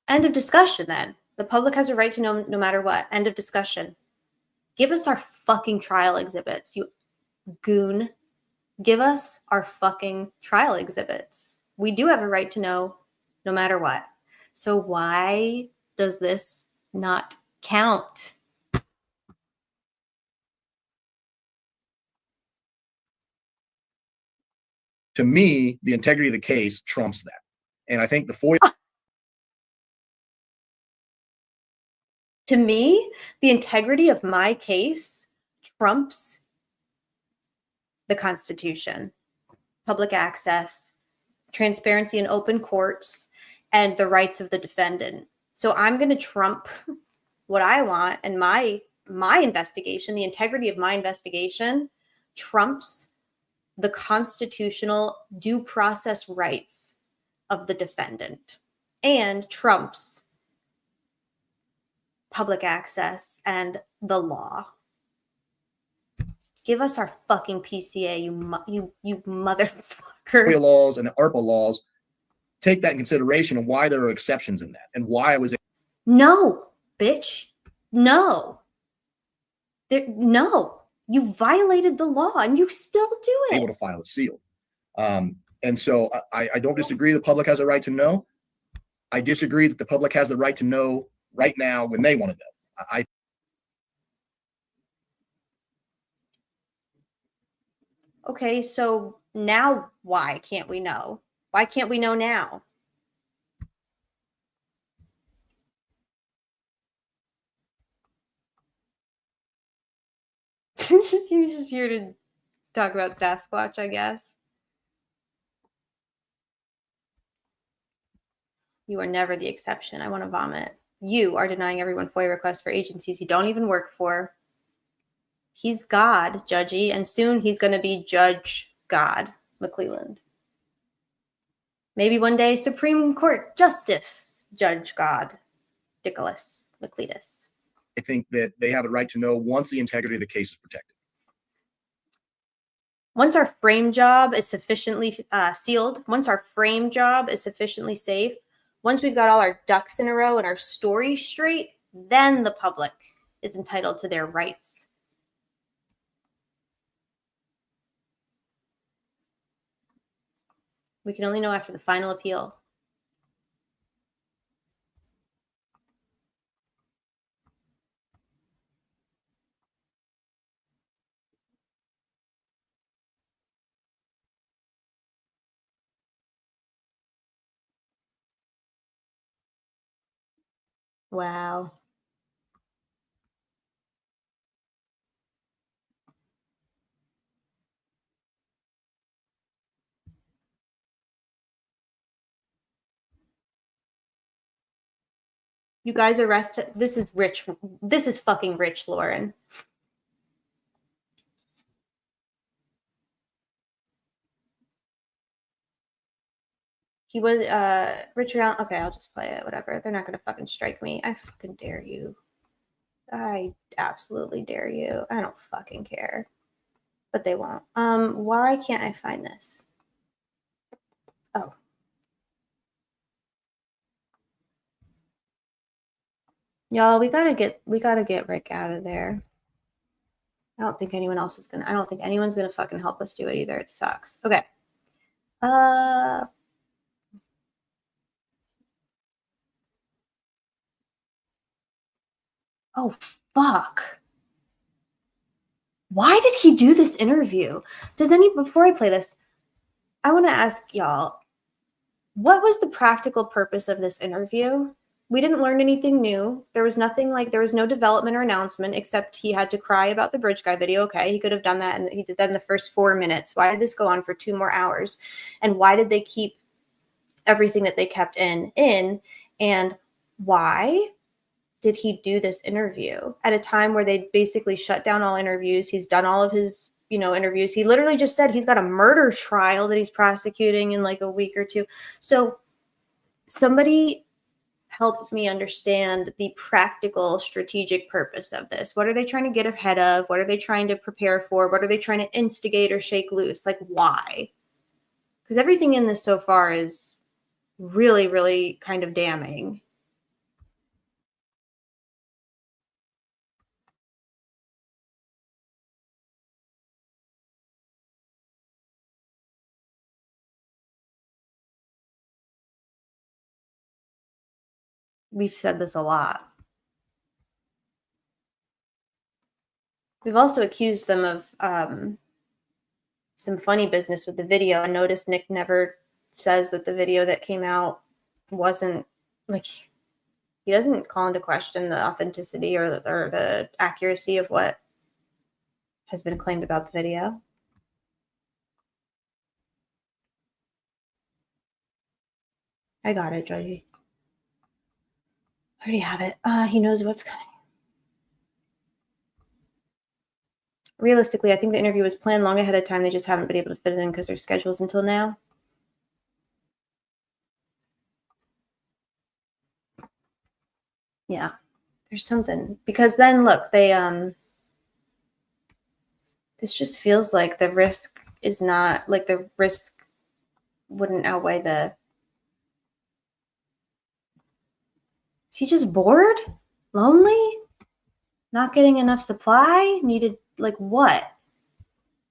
[SPEAKER 6] End of discussion then. The public has a right to know no matter what. End of discussion. Give us our fucking trial exhibits, you goon. Give us our fucking trial exhibits. We do have a right to know no matter what. So why does this not count?
[SPEAKER 2] To me, the integrity of the case trumps that. And I think the FOIA.
[SPEAKER 6] To me, the integrity of my case trumps the Constitution, public access, transparency in open courts, and the rights of the defendant. So I'm going to trump what I want, and my investigation, the integrity of my investigation, trumps the constitutional due process rights of the defendant and trumps public access and the law. Give us our fucking PCA, you motherfucker.
[SPEAKER 2] Laws and the ARPA laws take that in consideration and why there are exceptions in that and why I was.
[SPEAKER 6] No, bitch. No. No. You violated the law and you still do it.
[SPEAKER 2] Able to file it sealed. And so I don't disagree the public has a right to know. I disagree that the public has the right to know right now when they want to know.
[SPEAKER 6] Okay, so now why can't we know? Why can't we know now? He was just here to talk about Sasquatch, I guess. You are never the exception. I want to vomit. You are denying everyone FOIA requests for agencies you don't even work for. He's God, Judgy, and soon he's going to be Judge God McClelland. Maybe one day Supreme Court Justice Judge God Nicholas McLeodus.
[SPEAKER 2] I think that they have a right to know once the integrity of the case is protected.
[SPEAKER 6] Once our frame job is sufficiently sealed, once our frame job is sufficiently safe, once we've got all our ducks in a row and our story straight, then the public is entitled to their rights. We can only know after the final appeal. Wow. You guys arrested. This is rich. This is fucking rich, Lauren. He was Richard Allen. Okay, I'll just play it. Whatever. They're not gonna fucking strike me. I fucking dare you. I absolutely dare you. I don't fucking care. But they won't. Why can't I find this? Oh. Y'all, we gotta get Rick out of there. I don't think anyone else is gonna. I don't think anyone's gonna fucking help us do it either. It sucks. Okay. Oh fuck. Why did he do this interview? Before I play this, I want to ask y'all, what was the practical purpose of this interview? We didn't learn anything new. There was nothing there was no development or announcement except he had to cry about the bridge guy video. Okay, he could have done that, and he did that in the first 4 minutes. Why did this go on for 2 more hours? And why did they keep everything that they kept in? And why did he do this interview at a time where they basically shut down all interviews? He's done all of his, interviews. He literally just said he's got a murder trial that he's prosecuting in like a week or two. So somebody helped me understand the practical strategic purpose of this. What are they trying to get ahead of? What are they trying to prepare for? What are they trying to instigate or shake loose? Like, why? Because everything in this so far is really, really kind of damning. We've said this a lot. We've also accused them of some funny business with the video. And notice Nick never says that the video that came out wasn't he doesn't call into question the authenticity or the accuracy of what has been claimed about the video. I got it, Joji. I already have it. He knows what's coming. Realistically, I think the interview was planned long ahead of time. They just haven't been able to fit it in because their schedules until now. Yeah, there's something. Because then, look, they this just feels like the risk is not, the risk wouldn't outweigh the... Is he just bored? Lonely? Not getting enough supply? Needed, what?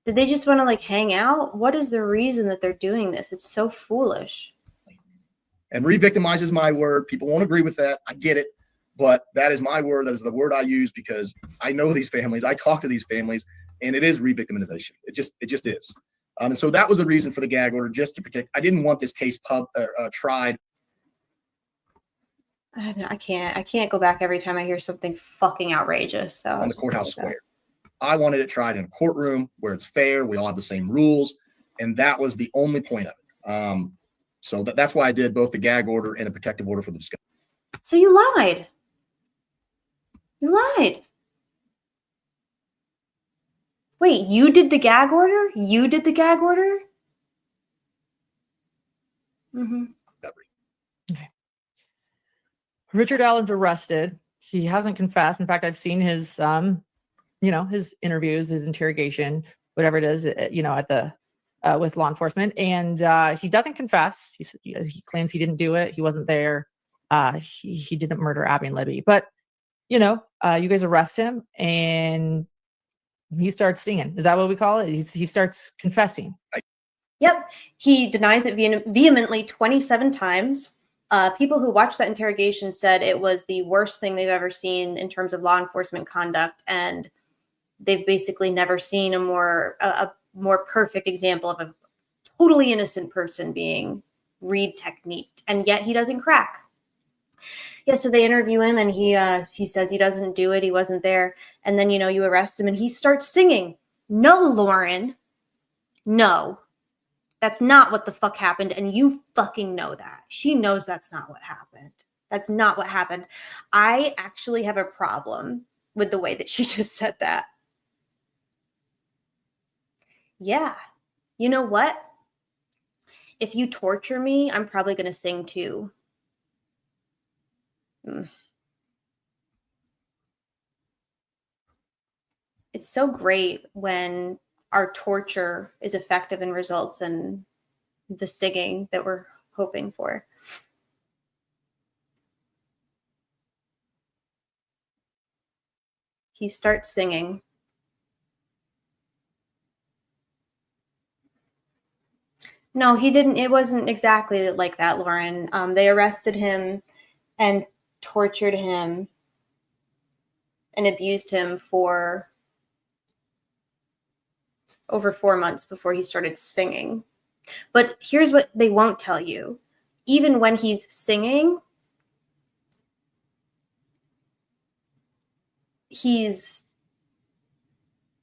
[SPEAKER 6] Did they just want to, hang out? What is the reason that they're doing this? It's so foolish.
[SPEAKER 2] And re-victimize is my word. People won't agree with that. I get it. But that is my word. That is the word I use because I know these families. I talk to these families, and it is re-victimization. It just is. And so that was the reason for the gag order, just to protect. I didn't want this case tried.
[SPEAKER 6] I can't go back every time I hear something fucking outrageous. So
[SPEAKER 2] on the courthouse square. I wanted it tried in a courtroom where it's fair. We all have the same rules. And that was the only point of it. So that's why I did both the gag order and a protective order for the discovery.
[SPEAKER 6] So you lied. You lied. Wait, you did the gag order? You did the gag order? Mm-hmm.
[SPEAKER 5] Okay. Richard Allen's arrested. He hasn't confessed. In fact, I've seen his, his interviews, his interrogation, whatever it is, at the with law enforcement, and he doesn't confess. He claims he didn't do it. He wasn't there. He didn't murder Abby and Libby. But you guys arrest him, and he starts singing. Is that what we call it? He starts confessing.
[SPEAKER 6] Yep. He denies it vehemently 27 times. People who watched that interrogation said it was the worst thing they've ever seen in terms of law enforcement conduct, and they've basically never seen a more perfect example of a totally innocent person being read techniqued, and yet he doesn't crack. Yeah, so they interview him, and he says he doesn't do it, he wasn't there, and then you arrest him, and he starts singing. No, Lauren, no. That's not what the fuck happened, and you fucking know that. She knows that's not what happened. That's not what happened. I actually have a problem with the way that she just said that. Yeah. You know what? If you torture me, I'm probably going to sing too. It's so great when our torture is effective and results in the singing that we're hoping for. He starts singing. No, he didn't. It wasn't exactly like that, Lauren. They arrested him and tortured him and abused him for over 4 months before he started singing. But here's what they won't tell you. Even when he's singing, he's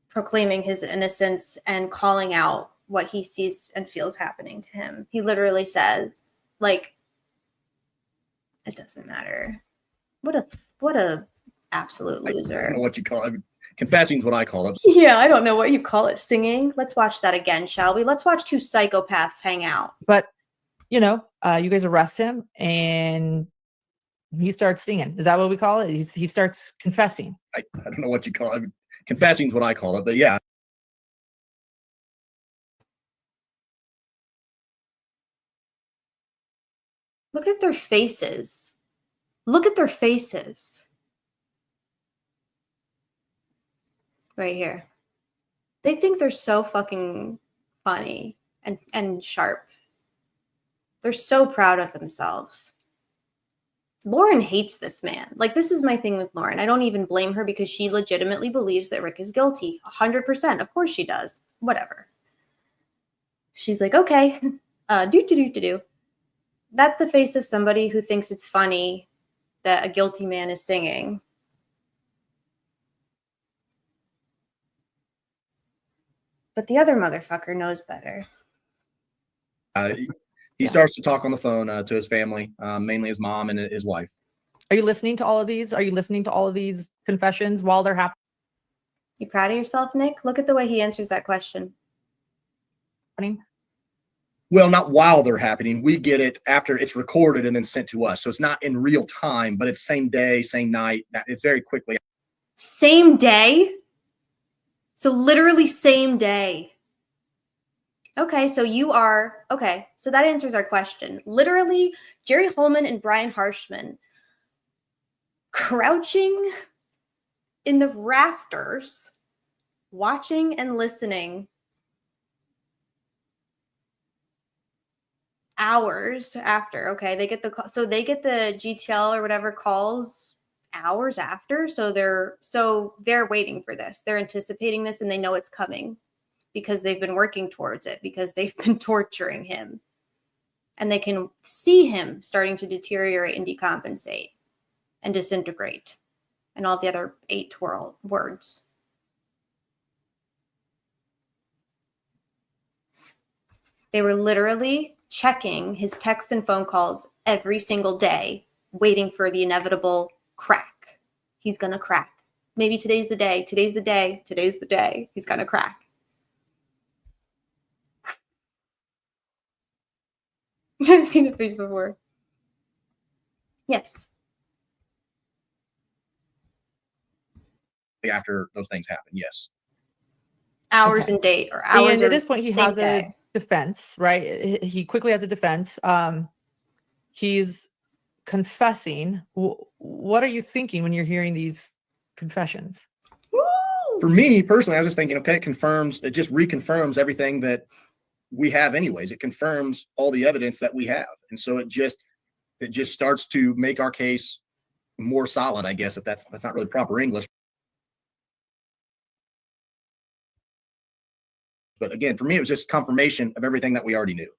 [SPEAKER 6] proclaiming his innocence and calling out what he sees and feels happening to him. He literally says, it doesn't matter. What a absolute loser.
[SPEAKER 2] I don't know what you call it. Confessing is what I call it.
[SPEAKER 6] Yeah, I don't know what you call it. Singing. Let's watch that again, shall we? Let's watch two psychopaths hang out.
[SPEAKER 5] But, you guys arrest him, and he starts singing. Is that what we call it? He starts confessing.
[SPEAKER 2] I don't know what you call it. Confessing is what I call it, but yeah.
[SPEAKER 6] Look at their faces. Look at their faces. Right here. They think they're so fucking funny and sharp. They're so proud of themselves. Lauren hates this man. This is my thing with Lauren. I don't even blame her because she legitimately believes that Rick is guilty. 100%. Of course she does. Whatever. She's like, okay, do. That's the face of somebody who thinks it's funny that a guilty man is singing. But the other motherfucker knows better.
[SPEAKER 2] He starts to talk on the phone to his family, mainly his mom and his wife.
[SPEAKER 5] Are you listening to all of these? Are you listening to all of these confessions while they're
[SPEAKER 6] You proud of yourself, Nick? Look at the way he answers that question.
[SPEAKER 5] happening?
[SPEAKER 2] Well, not while they're happening. We get it after it's recorded and then sent to us. So it's not in real time, but it's same day, same night. It's very quickly.
[SPEAKER 6] Same day? So literally same day. Okay, so so that answers our question. Literally, Jerry Holman and Brian Harshman crouching in the rafters, watching and listening hours after. Okay, they get the GTL or whatever calls hours after. So they're waiting for this. They're anticipating this, and they know it's coming because they've been working towards it, because they've been torturing him, and they can see him starting to deteriorate and decompensate and disintegrate and all the other 8 words. They were literally checking his texts and phone calls every single day, waiting for the inevitable crack. He's going to crack. Maybe today's the day. Today's the day. Today's the day. He's gonna crack. I've seen the face before. Yes.
[SPEAKER 2] After those things happen, yes.
[SPEAKER 6] Hours
[SPEAKER 5] Okay.
[SPEAKER 6] and date or hours.
[SPEAKER 5] And at
[SPEAKER 6] or
[SPEAKER 5] this point, he
[SPEAKER 6] same
[SPEAKER 5] has
[SPEAKER 6] day.
[SPEAKER 5] a defense, right? He quickly has a defense. He's confessing. What are you thinking when you're hearing these confessions?
[SPEAKER 2] For me personally, I was just thinking, okay, it just reconfirms everything that we have anyways. It confirms all the evidence that we have. And so it just starts to make our case more solid, I guess, if that's not really proper English. But again, for me, it was just confirmation of everything that we already knew.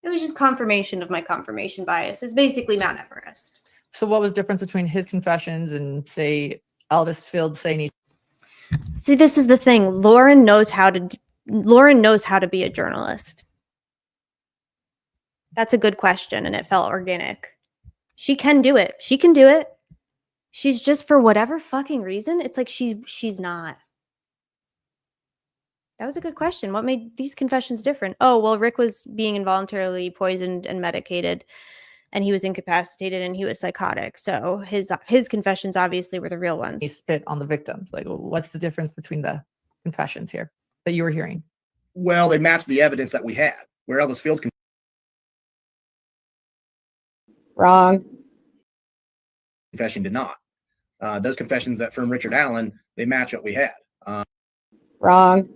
[SPEAKER 6] It was just confirmation of my confirmation bias. It's basically Mount Everest.
[SPEAKER 5] So what was the difference between his confessions and, say, Elvis Field saying he's...
[SPEAKER 9] See, this is the thing. Lauren knows how to be a journalist. That's a good question, and it felt organic. She can do it. She can do it. She's just, for whatever fucking reason, it's like she's not. That was a good question. What made these confessions different? Oh, well, Rick was being involuntarily poisoned and medicated, and he was incapacitated, and he was psychotic. So his confessions obviously were the real ones.
[SPEAKER 5] He spit on the victims. Like, what's the difference between the confessions here that you were hearing?
[SPEAKER 2] Well, they matched the evidence that we had, where Elvis Field's
[SPEAKER 12] Wrong.
[SPEAKER 2] confession did not. Those confessions that from Richard Allen, they match what we had.
[SPEAKER 12] Wrong.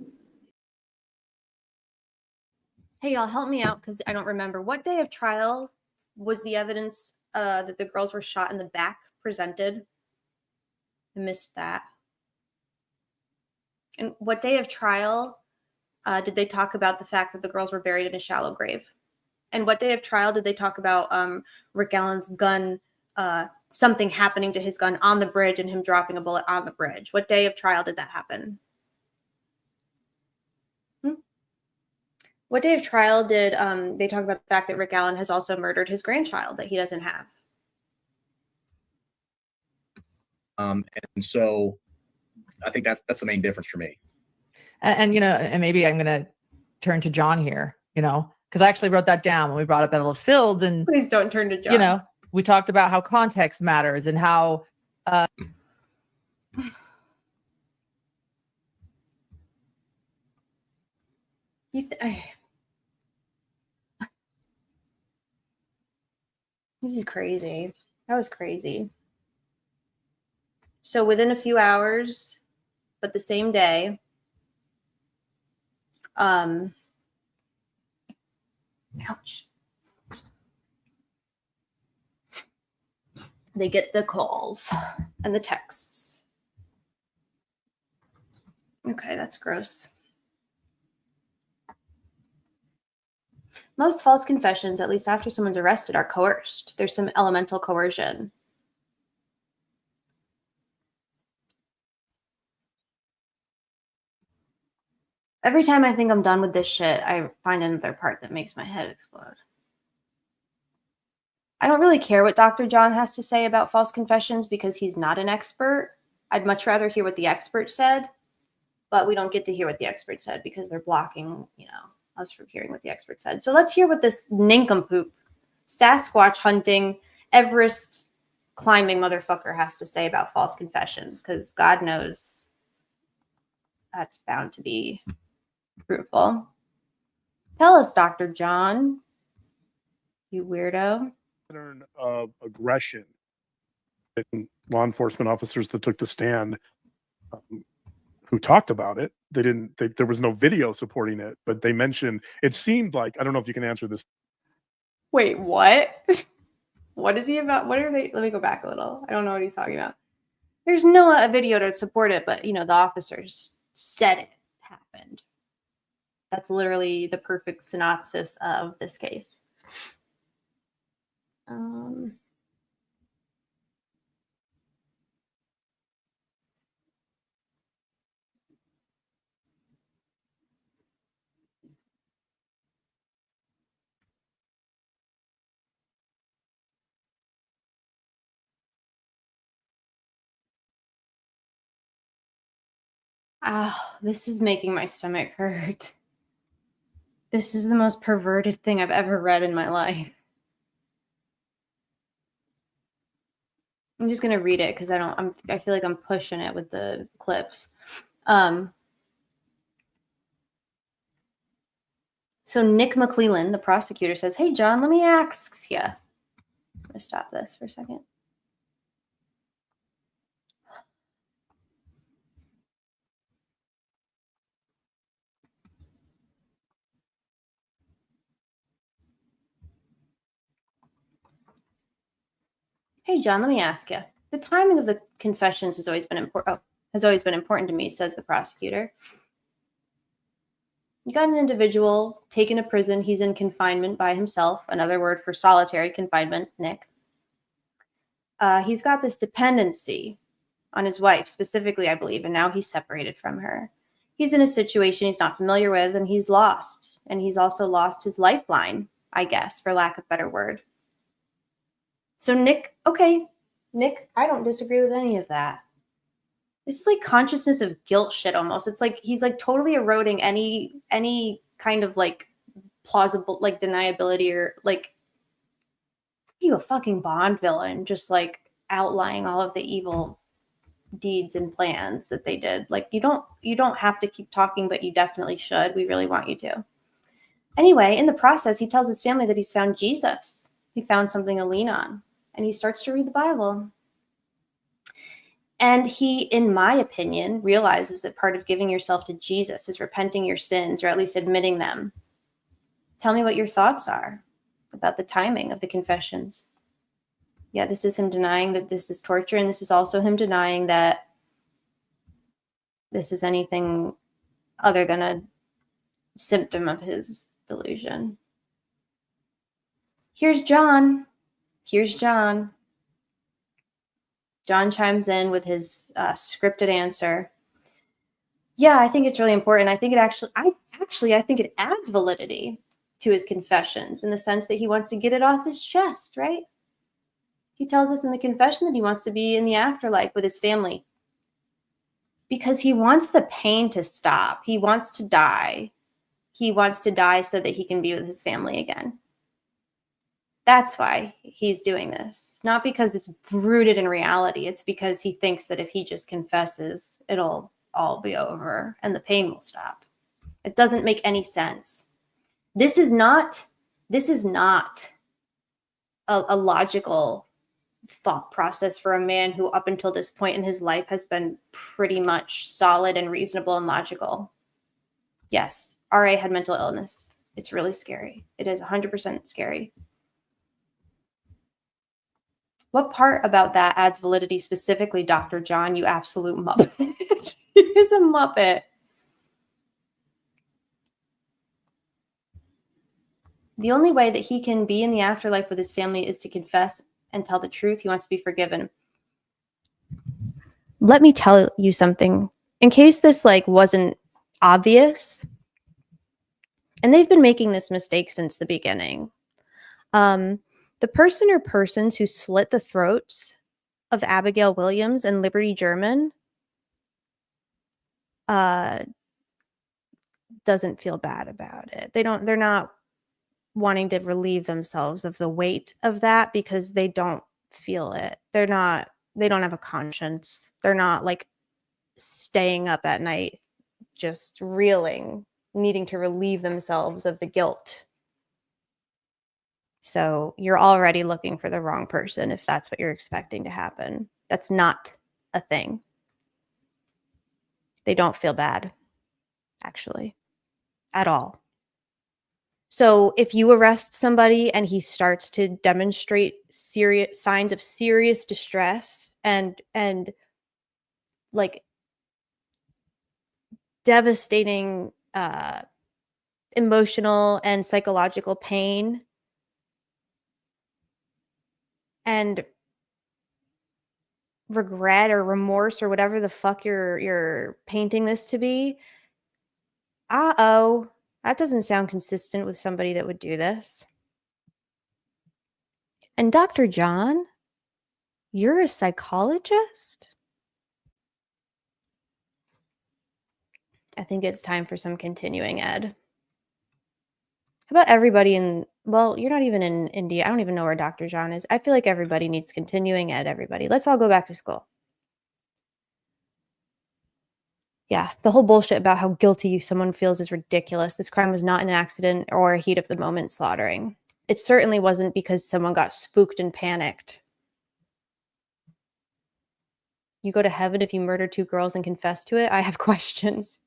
[SPEAKER 6] Hey, y'all, help me out because I don't remember. What day of trial was the evidence that the girls were shot in the back presented? I missed that. And what day of trial did they talk about the fact that the girls were buried in a shallow grave? And what day of trial did they talk about Rick Allen's gun, something happening to his gun on the bridge and him dropping a bullet on the bridge? What day of trial did that happen? What day of trial did they talk about the fact that Rick Allen has also murdered his grandchild that he doesn't have?
[SPEAKER 2] And so I think that's the main difference for me.
[SPEAKER 5] And and maybe I'm going to turn to John here, because I actually wrote that down when we brought up Ellis Fields. And
[SPEAKER 6] please don't turn to John.
[SPEAKER 5] We talked about how context matters and how
[SPEAKER 6] this is crazy. That was crazy. So within a few hours, but the same day, ouch. They get the calls and the texts. Okay, that's gross. Most false confessions, at least after someone's arrested, are coerced. There's some elemental coercion. Every time I think I'm done with this shit, I find another part that makes my head explode. I don't really care what Dr. John has to say about false confessions because he's not an expert. I'd much rather hear what the expert said, but we don't get to hear what the expert said because they're blocking, us from hearing what the expert said. So let's hear what this nincompoop, Sasquatch hunting, Everest climbing motherfucker has to say about false confessions, because God knows that's bound to be fruitful. Tell us, Dr. John, you weirdo.
[SPEAKER 8] Pattern of aggression in law enforcement officers that took the stand who talked about it. There was no video supporting it, but they mentioned, it seemed like, I don't know if you can answer this.
[SPEAKER 6] Wait, what? What is he about? What are they? Let me go back a little. I don't know what he's talking about. There's no video to support it, but the officers said it happened. That's literally the perfect synopsis of this case. Oh, this is making my stomach hurt. This is the most perverted thing I've ever read in my life. I'm just gonna read it because I feel like I'm pushing it with the clips. So Nick McClellan, the prosecutor, says, "Hey John, let me ask you." I'm gonna stop this for a second. Hey John, let me ask you. The timing of the confessions has always been important. Has always been important to me, says the prosecutor. You got an individual taken to prison. He's in confinement by himself. Another word for solitary confinement, Nick. He's got this dependency on his wife, specifically, I believe, and now he's separated from her. He's in a situation he's not familiar with, and he's lost. And he's also lost his lifeline, I guess, for lack of a better word. So Nick, I don't disagree with any of that. This is like consciousness of guilt shit almost. It's like he's like totally eroding any kind of like plausible like deniability or like you a fucking Bond villain just like outlining all of the evil deeds and plans that they did. Like you don't have to keep talking, but you definitely should. We really want you to. Anyway, in the process, he tells his family that he's found Jesus. He found something to lean on, and he starts to read the Bible. And he, in my opinion, realizes that part of giving yourself to Jesus is repenting your sins, or at least admitting them. Tell me what your thoughts are about the timing of the confessions. Yeah, this is him denying that this is torture, and this is also him denying that this is anything other than a symptom of his delusion. Here's John. John chimes in with his scripted answer. Yeah, I think it's really important. I think it adds validity to his confessions in the sense that he wants to get it off his chest, right? He tells us in the confession that he wants to be in the afterlife with his family because he wants the pain to stop. He wants to die. He wants to die so that he can be with his family again. That's why he's doing this. Not because it's rooted in reality. It's because he thinks that if he just confesses, it'll all be over and the pain will stop. It doesn't make any sense. This is not a logical thought process for a man who up until this point in his life has been pretty much solid and reasonable and logical. Yes, RA had mental illness. It's really scary. It is 100% scary. What part about that adds validity specifically, Dr. John, you absolute muppet? He is a muppet. The only way that he can be in the afterlife with his family is to confess and tell the truth. He wants to be forgiven. Let me tell you something. In case this wasn't obvious, and they've been making this mistake since the beginning. The person or persons who slit the throats of Abigail Williams and Liberty German doesn't feel bad about it. They're not wanting to relieve themselves of the weight of that because they don't feel it. They don't have a conscience. They're not staying up at night just reeling, needing to relieve themselves of the guilt. So you're already looking for the wrong person if that's what you're expecting to happen. That's not a thing. They don't feel bad, actually, at all. So if you arrest somebody and he starts to demonstrate serious signs of serious distress and devastating emotional and psychological pain, and regret or remorse or whatever the fuck you're painting this to be, that doesn't sound consistent with somebody that would do this. And Dr. John, you're a psychologist?
[SPEAKER 9] I think it's time for some continuing ed. How about everybody in, well, you're not even in India. I don't even know where Dr. John is. I feel like everybody needs continuing ed, everybody. Let's all go back to school. Yeah, the whole bullshit about how guilty someone feels is ridiculous. This crime was not an accident or a heat of the moment slaughtering. It certainly wasn't because someone got spooked and panicked. You go to heaven if you murder 2 girls and confess to it? I have questions.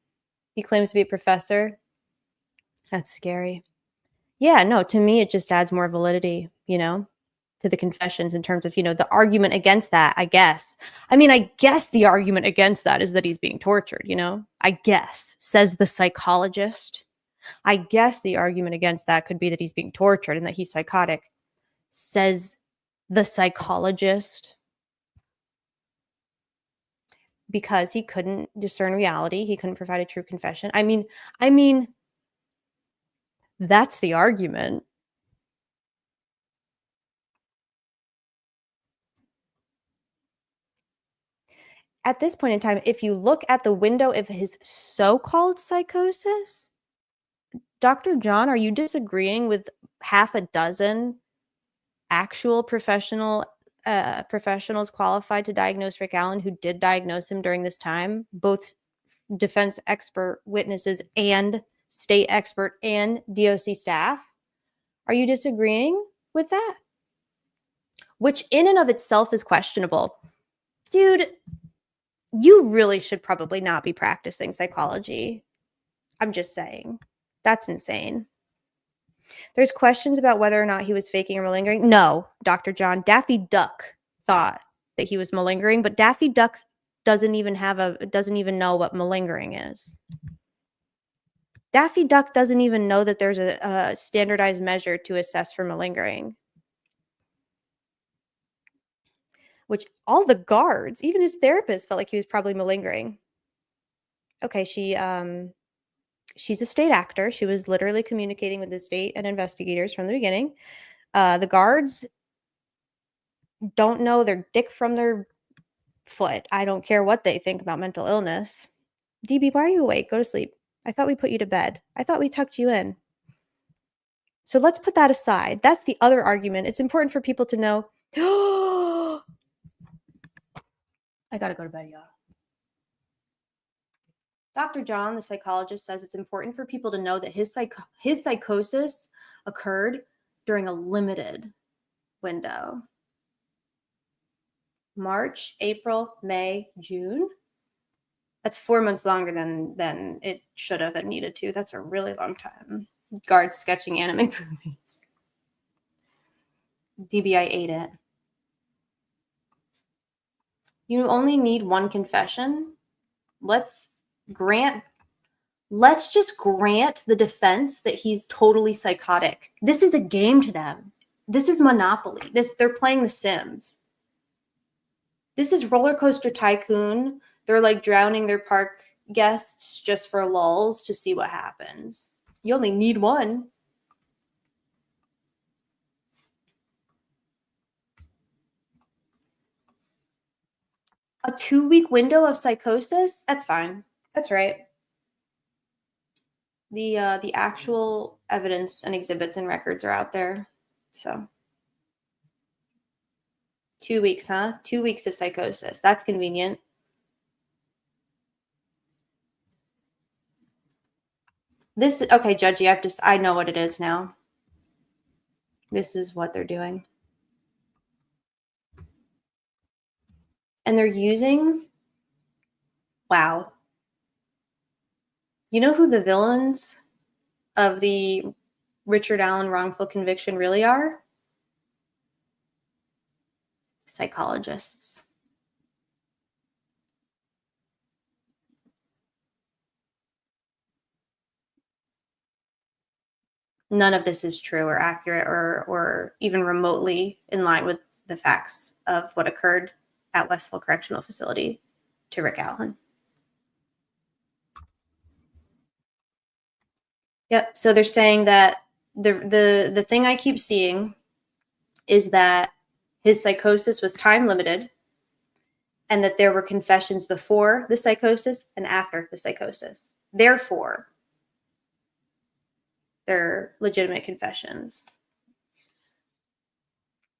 [SPEAKER 9] He claims to be a professor. That's scary. Yeah, no, to me, it just adds more validity, you know, to the confessions in terms of, you know, the argument against that, I guess. I mean, I guess the argument against that is that he's being tortured, you know? I guess, says the psychologist. I guess the argument against that could be that he's being tortured and that he's psychotic, says the psychologist. Because he couldn't discern reality. He couldn't provide a true confession. I mean, that's the argument. At this point in time, if you look at the window of his so-called psychosis, Dr. John, are you disagreeing with half a dozen actual professionals qualified to diagnose Rick Allen who did diagnose him during this time, both defense expert witnesses and state expert and DOC staff? Are you disagreeing with that? Which in and of itself is questionable. Dude, you really should probably not be practicing psychology. I'm just saying. That's insane. There's questions about whether or not he was faking or malingering. No, Dr. John. Daffy Duck thought that he was malingering, but Daffy Duck doesn't even know what malingering is. Daffy Duck doesn't even know that there's a standardized measure to assess for malingering. Which all the guards, even his therapist, felt like he was probably malingering. Okay, she's a state actor. She was literally communicating with the state and investigators from the beginning. The guards don't know their dick from their foot. I don't care what they think about mental illness. DB, why are you awake? Go to sleep. I thought we put you to bed. I thought we tucked you in. So let's put that aside. That's the other argument. It's important for people to know. I gotta go to bed, y'all. Dr. John, the psychologist, says it's important for people to know that his psychosis occurred during a limited window. March, April, May, June. That's 4 months longer than it should have and needed to. That's a really long time. Guards sketching anime movies. DBI ate it. You only need one confession. Let's just grant the defense that he's totally psychotic. This is a game to them. This is Monopoly. They're playing The Sims. This is Roller Coaster Tycoon. They're like drowning their park guests just for lulls to see what happens. You only need one. A 2-week window of psychosis? That's fine. That's right. The actual evidence and exhibits and records are out there. So 2 weeks, huh? 2 weeks of psychosis. That's convenient. Okay, Judgy, I know what it is now. This is what they're doing. And they're using, wow. You know who the villains of the Richard Allen wrongful conviction really are? Psychologists. None of this is true or accurate or even remotely in line with the facts of what occurred at Westville Correctional Facility to Rick Allen. Yep. So they're saying that the thing I keep seeing is that his psychosis was time limited and that there were confessions before the psychosis and after the psychosis.
[SPEAKER 6] Therefore, they're legitimate confessions.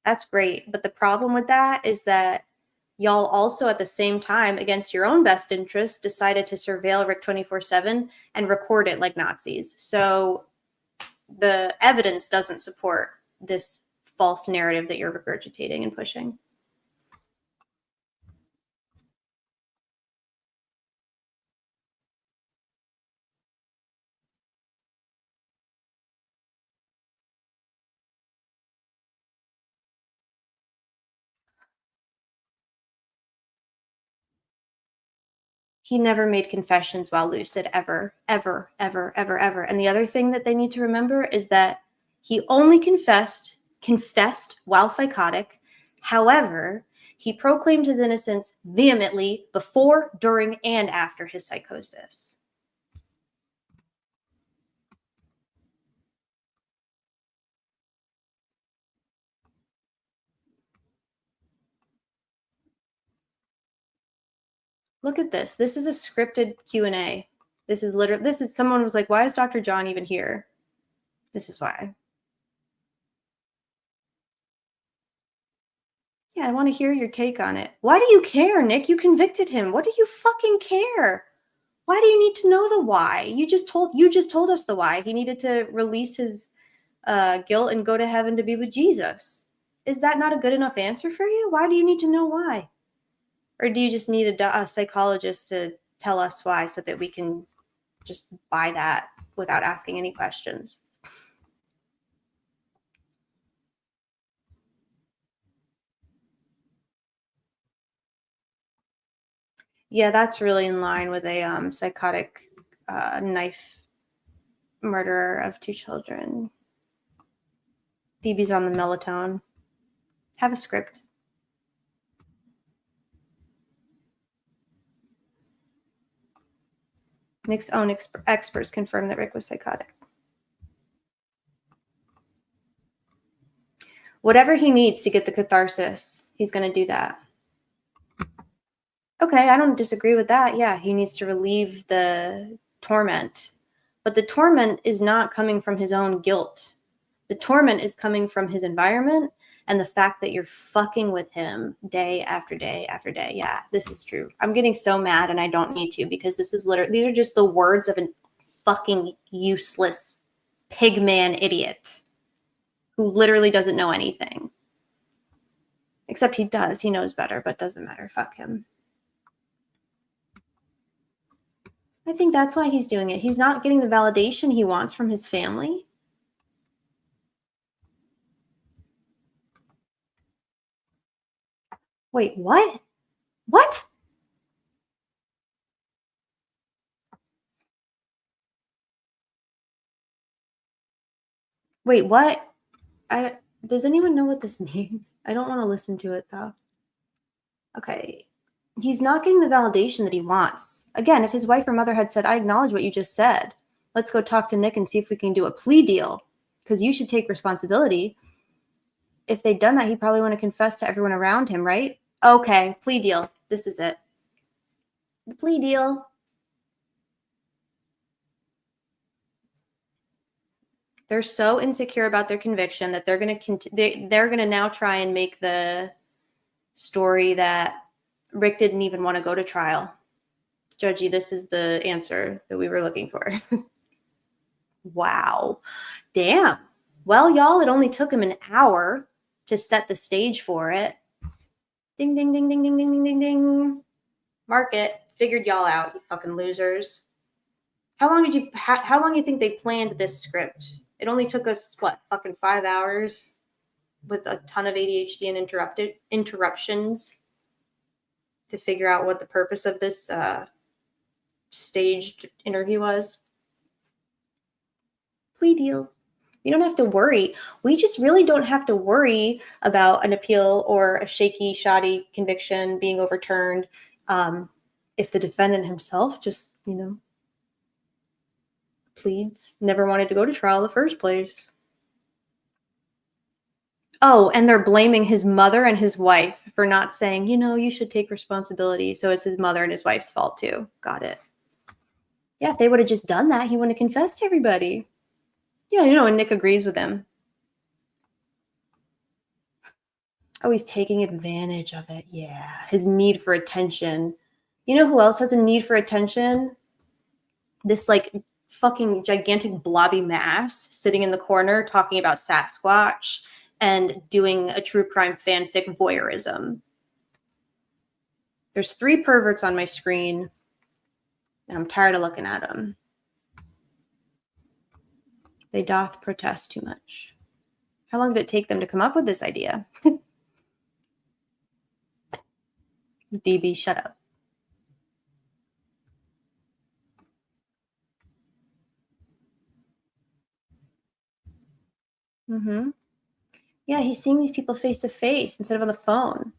[SPEAKER 6] That's great. But the problem with that is that y'all also at the same time, against your own best interest, decided to surveil Rick 24/7 and record it like Nazis. So the evidence doesn't support this false narrative that you're regurgitating and pushing. He never made confessions while lucid, ever, ever, ever, ever, ever. And the other thing that they need to remember is that he only confessed while psychotic. However, he proclaimed his innocence vehemently before, during, and after his psychosis. Look at this. This is a scripted Q&A. This is someone was like, why is Dr. John even here? This is why. Yeah, I want to hear your take on it. Why do you care, Nick? You convicted him. What do you fucking care? Why do you need to know the why? You just told us the why. He needed to release his guilt and go to heaven to be with Jesus. Is that not a good enough answer for you? Why do you need to know why? Or do you just need a psychologist to tell us why so that we can just buy that without asking any questions? Yeah, that's really in line with a psychotic knife murderer of 2 children. Phoebe's on the melatonin. Have a script. Nick's own experts confirmed that Rick was psychotic. Whatever he needs to get the catharsis, he's going to do that. Okay, I don't disagree with that. Yeah, he needs to relieve the torment. But the torment is not coming from his own guilt. The torment is coming from his environment and the fact that you're fucking with him day after day after day. Yeah, this is true. I'm getting so mad and I don't need to because this is literally, these are just the words of a fucking useless pigman idiot who literally doesn't know anything. Except he does. He knows better, but doesn't matter. Fuck him. I think that's why he's doing it. He's not getting the validation he wants from his family. Wait, what? What? Wait, what? Does anyone know what this means? I don't want to listen to it though. Okay. He's not getting the validation that he wants. Again, if his wife or mother had said, I acknowledge what you just said. Let's go talk to Nick and see if we can do a plea deal because you should take responsibility. If they'd done that, he'd probably want to confess to everyone around him, right? Okay, plea deal. This is it. The plea deal. They're so insecure about their conviction that they're going to now try and make the story that Rick didn't even want to go to trial. Judgy, this is the answer that we were looking for. Wow. Damn. Well, y'all, it only took him an hour to set the stage for it. Ding, ding, ding, ding, ding, ding, ding, ding, ding. Mark it. Figured y'all out, you fucking losers. How long do you think they planned this script? It only took us, what, fucking 5 hours with a ton of ADHD and interruptions to figure out what the purpose of this staged interview was. Plea deal. You don't have to worry. We just really don't have to worry about an appeal or a shaky, shoddy conviction being overturned if the defendant himself just, pleads, never wanted to go to trial in the first place. Oh, and they're blaming his mother and his wife for not saying, you should take responsibility. So it's his mother and his wife's fault too. Got it. Yeah, if they would have just done that, he wouldn't have confessed to everybody. Yeah, and Nick agrees with him. Oh, he's taking advantage of it. Yeah, his need for attention. You know who else has a need for attention? This like fucking gigantic blobby mass sitting in the corner talking about Sasquatch and doing a true crime fanfic voyeurism. There's 3 perverts on my screen, and I'm tired of looking at them. They doth protest too much. How long did it take them to come up with this idea? DB, shut up. Mm-hmm. Yeah, he's seeing these people face to face instead of on the phone.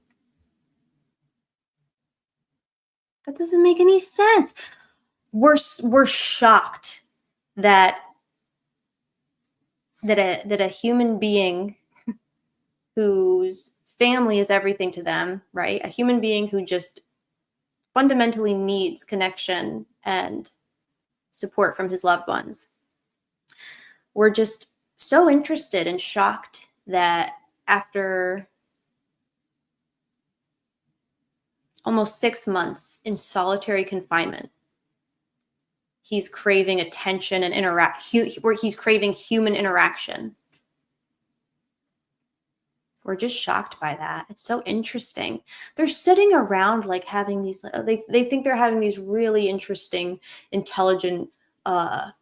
[SPEAKER 6] That doesn't make any sense. We're shocked that a human being whose family is everything to them, right? A human being who just fundamentally needs connection and support from his loved ones. We're just so interested and shocked that after almost 6 months in solitary confinement, he's craving attention and he's craving human interaction. We're just shocked by that. It's so interesting. They're sitting around like having these, they think they're having these really interesting, intelligent,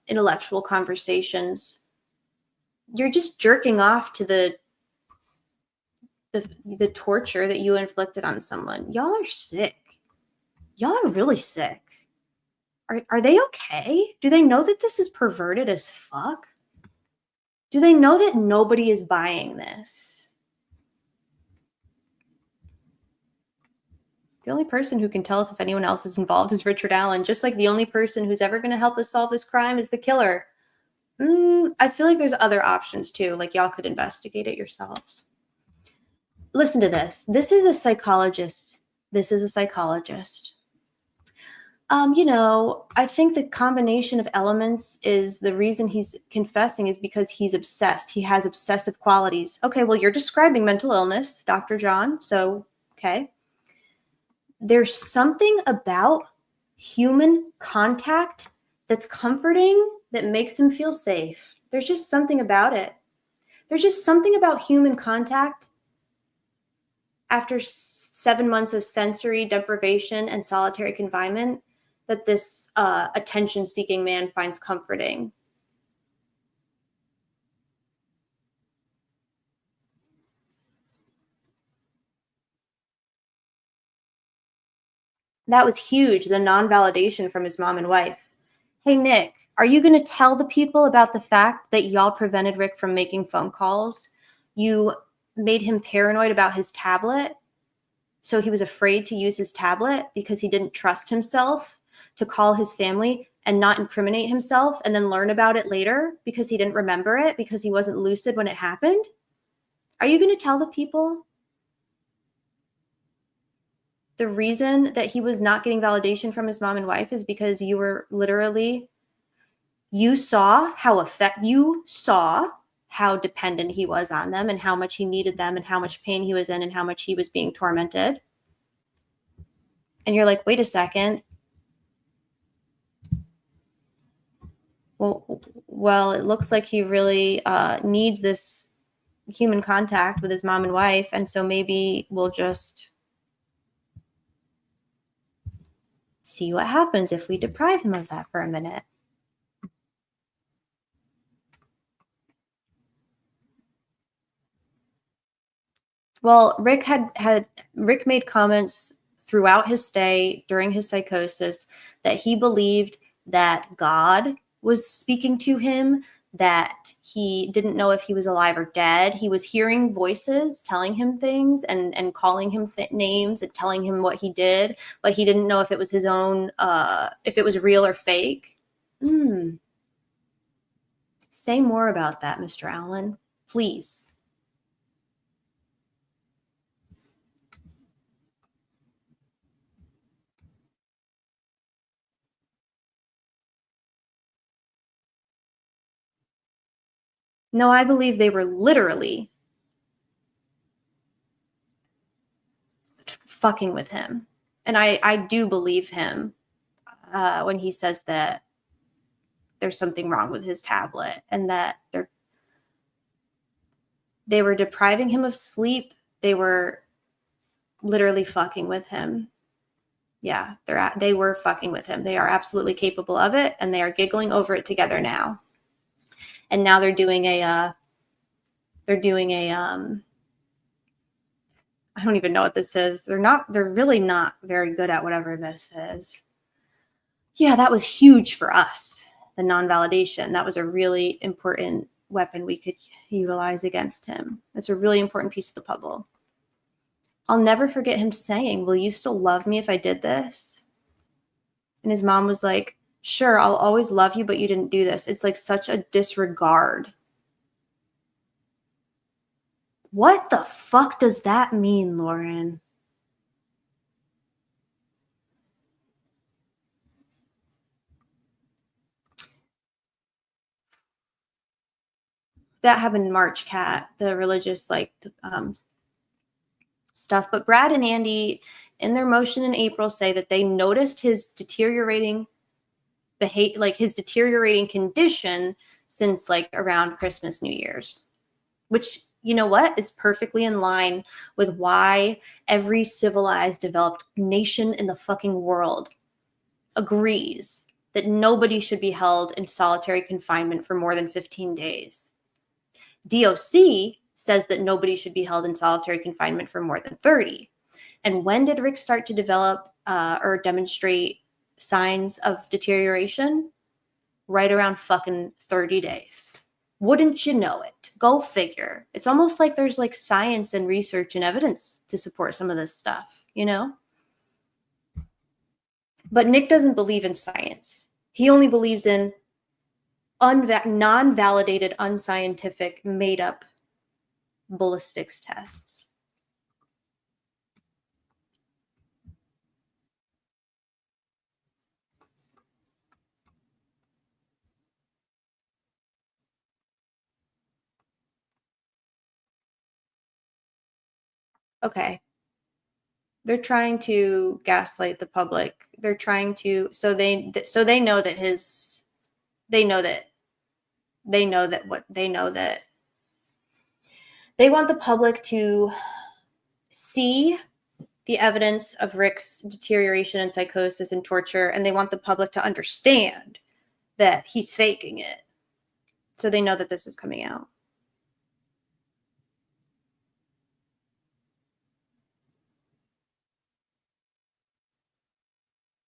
[SPEAKER 6] intellectual conversations. You're just jerking off to the torture that you inflicted on someone. Y'all are sick. Y'all are really sick. Are they okay? Do they know that this is perverted as fuck? Do they know that nobody is buying this? The only person who can tell us if anyone else is involved is Richard Allen, just like the only person who's ever going to help us solve this crime is the killer. I feel like there's other options too, like y'all could investigate it yourselves. Listen to this. This is a psychologist. I think the combination of elements is the reason he's confessing is because he's obsessed. He has obsessive qualities. Okay, well, you're describing mental illness, Dr. John. So, okay. There's something about human contact that's comforting, that makes him feel safe. There's just something about it. There's just something about human contact after 7 months of sensory deprivation and solitary confinement that this attention-seeking man finds comforting. That was huge, the non-validation from his mom and wife. Hey, Nick, are you going to tell the people about the fact that y'all prevented Rick from making phone calls? You made him paranoid about his tablet, so he was afraid to use his tablet because he didn't trust himself to call his family and not incriminate himself and then learn about it later because he didn't remember it because he wasn't lucid when it happened? Are you going to tell the people the reason that he was not getting validation from his mom and wife is because you were literally, you saw how dependent he was on them and how much he needed them and how much pain he was in and how much he was being tormented. And you're like, wait a second. Well, it looks like he really needs this human contact with his mom and wife. And so maybe we'll just see what happens if we deprive him of that for a minute. Well, Rick made comments throughout his stay during his psychosis that he believed that God was speaking to him, that he didn't know if he was alive or dead. He was hearing voices telling him things and calling him names and telling him what he did, but he didn't know if it was his own, if it was real or fake. Say more about that, Mr. Allen, please. No, I believe they were literally fucking with him. And I do believe him when he says that there's something wrong with his tablet and that they were depriving him of sleep. They were literally fucking with him. Yeah, they were fucking with him. They are absolutely capable of it, and they are giggling over it together now. And now they're doing a I don't even know what this is. They're really not very good at whatever this is. Yeah, that was huge for us. The non-validation. That was a really important weapon we could utilize against him. That's a really important piece of the puzzle. I'll never forget him saying, "Will you still love me if I did this?" And his mom was like, "Sure, I'll always love you, but you didn't do this." It's like such a disregard. What the fuck does that mean, Lauren? That happened in March, Cat, the religious stuff. But Brad and Andy, in their motion in April, say that they noticed his deteriorating his deteriorating condition since like around Christmas, New Year's, which, you know what, is perfectly in line with why every civilized, developed nation in the fucking world agrees that nobody should be held in solitary confinement for more than 15 days. DOC says that nobody should be held in solitary confinement for more than 30. And when did Rick start to develop or demonstrate signs of deterioration? Right around fucking 30 days. Wouldn't you know it? Go figure. It's almost like there's like science and research and evidence to support some of this stuff, you know? But Nick doesn't believe in science. He only believes in non-validated, unscientific, made-up ballistics tests. Okay. They're trying to gaslight the public. They're trying to they know that they want the public to see the evidence of Rick's deterioration and psychosis and torture, and they want the public to understand that he's faking it. So they know that this is coming out.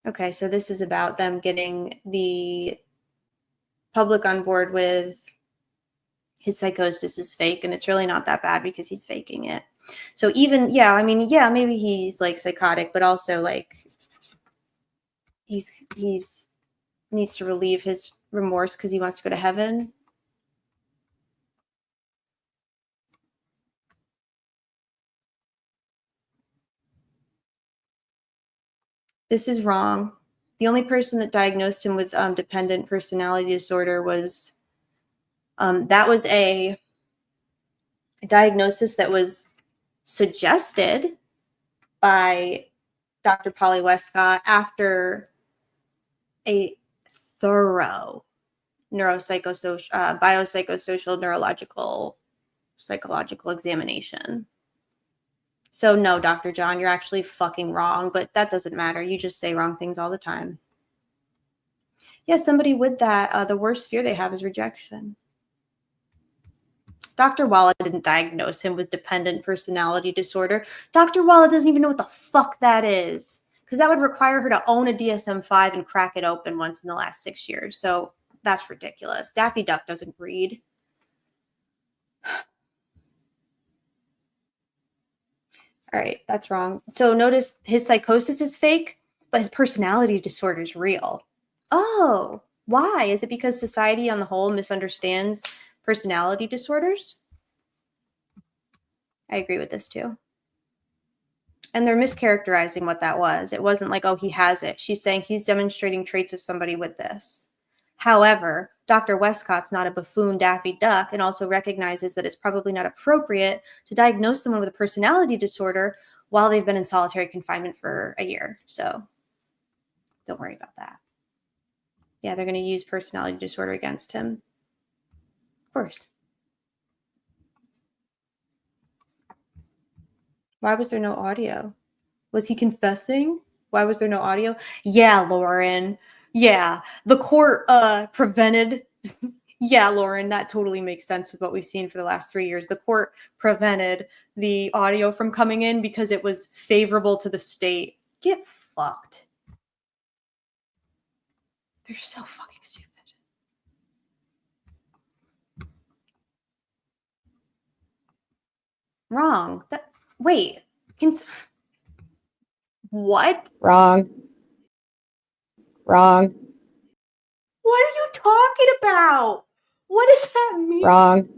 [SPEAKER 6] Okay, so this is about them getting the public on board with his psychosis is fake, and it's really not that bad because he's faking it. So even, maybe he's like psychotic, but also like he's needs to relieve his remorse because he wants to go to heaven. This is wrong. The only person that diagnosed him with dependent personality disorder was that was a diagnosis that was suggested by Dr. Polly Westcott after a thorough biopsychosocial, neurological, psychological examination. So no, Dr. John, you're actually fucking wrong, but that doesn't matter. You just say wrong things all the time. Yeah, somebody with that, the worst fear they have is rejection. Dr. Walla didn't diagnose him with dependent personality disorder. Dr. Walla doesn't even know what the fuck that is, because that would require her to own a DSM-5 and crack it open once in the last 6 years. So that's ridiculous. Daffy Duck doesn't read. All right, that's wrong. So notice his psychosis is fake, but his personality disorder is real. Oh, why? Is it because society on the whole misunderstands personality disorders? I agree with this too. And they're mischaracterizing what that was. It wasn't like, oh, he has it. She's saying he's demonstrating traits of somebody with this. However, Dr. Westcott's not a buffoon Daffy Duck and also recognizes that it's probably not appropriate to diagnose someone with a personality disorder while they've been in solitary confinement for a year. So don't worry about that. Yeah, they're going to use personality disorder against him. Of course. Why was there no audio? Was he confessing? Why was there no audio? Yeah, Lauren. Yeah, the court prevented. Yeah, Lauren, that totally makes sense with what we've seen for the last 3 years. The court prevented the audio from coming in because it was favorable to the state. Get fucked. They're so fucking stupid. Wrong. Wait. What?
[SPEAKER 12] Wrong. Wrong.
[SPEAKER 6] What are you talking about? What does that mean?
[SPEAKER 12] Wrong.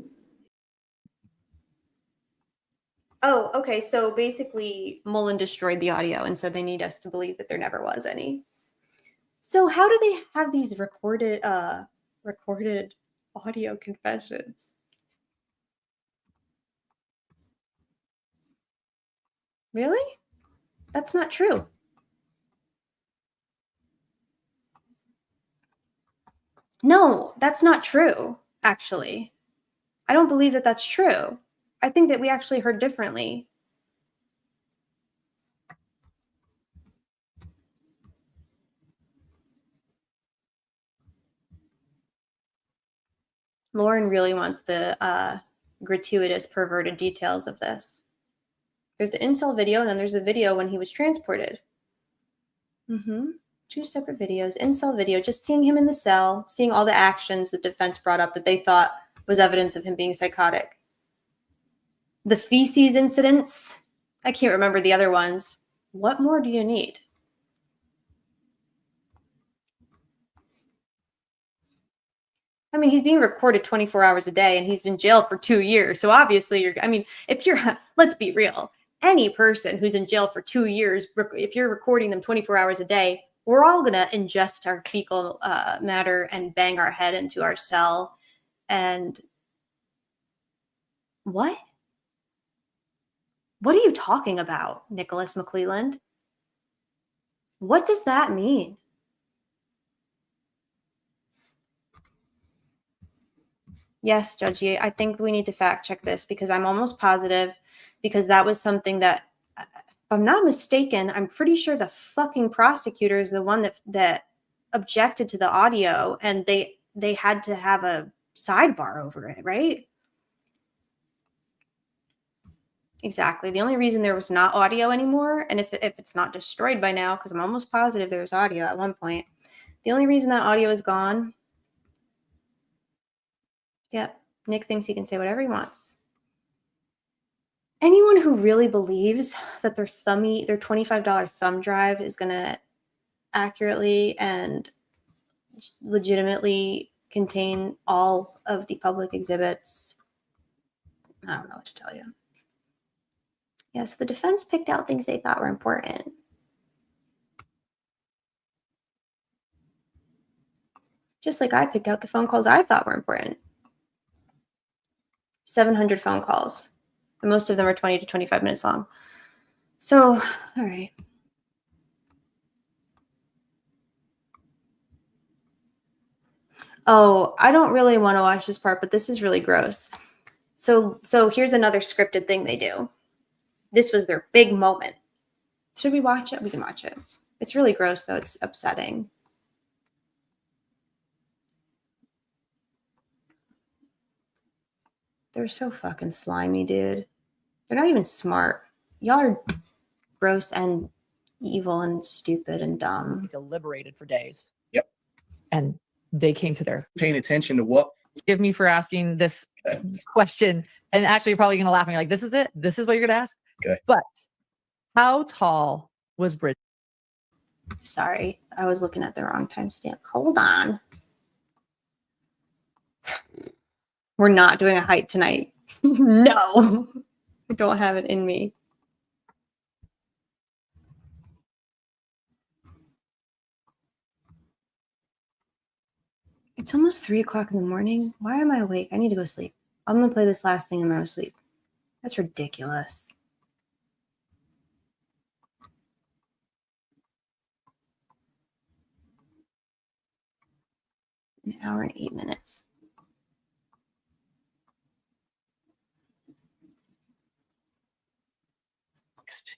[SPEAKER 6] Oh, okay. So basically, Mullen destroyed the audio, and so they need us to believe that there never was any. So how do they have these recorded audio confessions? Really? That's not true. No, that's not true, actually. I don't believe that that's true. I think that we actually heard differently. Lauren really wants the gratuitous, perverted details of this. There's the incel video, and then there's the video when he was transported. Two separate videos. Incel video, just seeing him in the cell, seeing all the actions the defense brought up that they thought was evidence of him being psychotic. The feces incidents, I can't remember the other ones. What more do you need? I mean, he's being recorded 24 hours a day and he's in jail for 2 years. So obviously let's be real. Any person who's in jail for 2 years, if you're recording them 24 hours a day, we're all going to ingest our fecal matter and bang our head into our cell. And what? What are you talking about, Nicholas McClelland? What does that mean? Yes, Judge Ye, I think we need to fact check this because I'm almost positive because that was something that, if I'm not mistaken, I'm pretty sure the fucking prosecutor is the one that objected to the audio and they had to have a sidebar over it, right? Exactly. The only reason there was not audio anymore, and if it's not destroyed by now, because I'm almost positive there was audio at one point, the only reason that audio is gone. Yep. Nick thinks he can say whatever he wants. Anyone who really believes that their $25 thumb drive is going to accurately and legitimately contain all of the public exhibits, I don't know what to tell you. Yeah, so the defense picked out things they thought were important. Just like I picked out the phone calls I thought were important. 700 phone calls. And most of them are 20 to 25 minutes long. So, all right. Oh, I don't really want to watch this part, but this is really gross. So here's another scripted thing they do. This was their big moment. Should we watch it? We can watch it. It's really gross, though. It's upsetting. They're so fucking slimy, dude. They're not even smart. Y'all are gross and evil and stupid and dumb.
[SPEAKER 5] Deliberated for days.
[SPEAKER 2] Yep.
[SPEAKER 5] And they came to their
[SPEAKER 2] paying attention to what.
[SPEAKER 5] Forgive me for asking this question. And actually, you're probably going to laugh and you're like, this is it? This is what you're going to ask?
[SPEAKER 2] Okay.
[SPEAKER 5] But how tall was Bridget?
[SPEAKER 6] Sorry, I was looking at the wrong timestamp. Hold on. We're not doing a height tonight. No, I don't have it in me. It's almost 3 o'clock in the morning. Why am I awake? I need to go sleep. I'm gonna play this last thing and I'm gonna sleep. That's ridiculous. An hour and 8 minutes.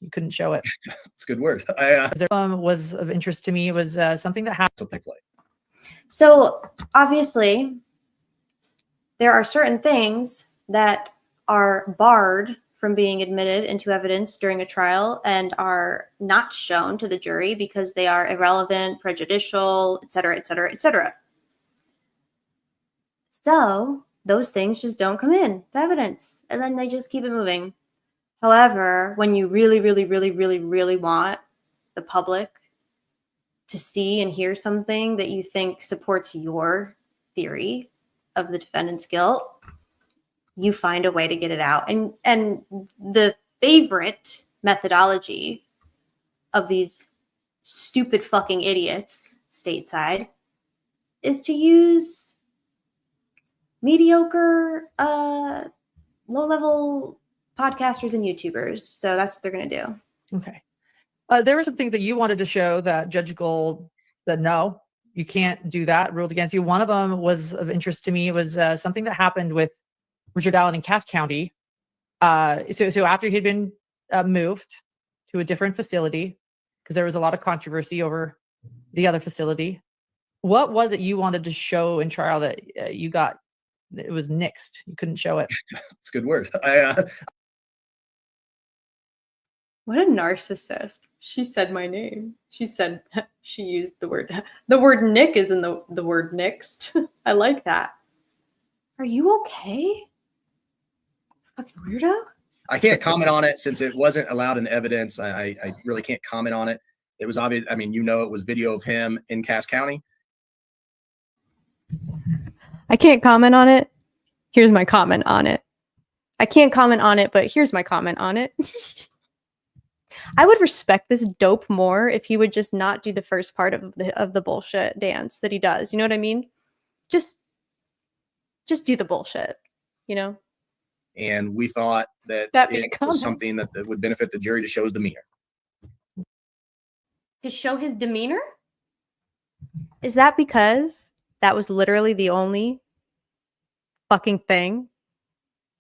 [SPEAKER 5] You couldn't show it.
[SPEAKER 2] It's a good word.
[SPEAKER 5] Was of interest to me was something that happened.
[SPEAKER 2] Something play.
[SPEAKER 6] So obviously, there are certain things that are barred from being admitted into evidence during a trial and are not shown to the jury because they are irrelevant, prejudicial, et cetera, et cetera, et cetera. So those things just don't come in to evidence, and then they just keep it moving. However, when you really, really, really, really, really want the public to see and hear something that you think supports your theory of the defendant's guilt, you find a way to get it out. And the favorite methodology of these stupid fucking idiots stateside is to use mediocre, low-level podcasters and YouTubers. So that's what they're going to do.
[SPEAKER 5] Okay. There were some things that you wanted to show that Judge Gold said, no, you can't do that, ruled against you. One of them was of interest to me, was something that happened with Richard Allen in Cass County. So after he'd been moved to a different facility, because there was a lot of controversy over the other facility, what was it you wanted to show in trial that you got, it was nixed? You couldn't show it.
[SPEAKER 2] It's a good word.
[SPEAKER 6] What a narcissist. She said my name. She said, she used the word Nick is in the word nixed. I like that. Are you okay? Fucking weirdo.
[SPEAKER 2] I can't comment on it since it wasn't allowed in evidence. I really can't comment on it. It was obvious. I mean, it was video of him in Cass County.
[SPEAKER 9] I can't comment on it. Here's my comment on it. I can't comment on it, but here's my comment on it. I would respect this dope more if he would just not do the first part of the bullshit dance that he does. You know what I mean? Just do the bullshit, you know?
[SPEAKER 2] And we thought that it was something that would benefit the jury to show his demeanor.
[SPEAKER 6] To show his demeanor?
[SPEAKER 9] Is that because that was literally the only fucking thing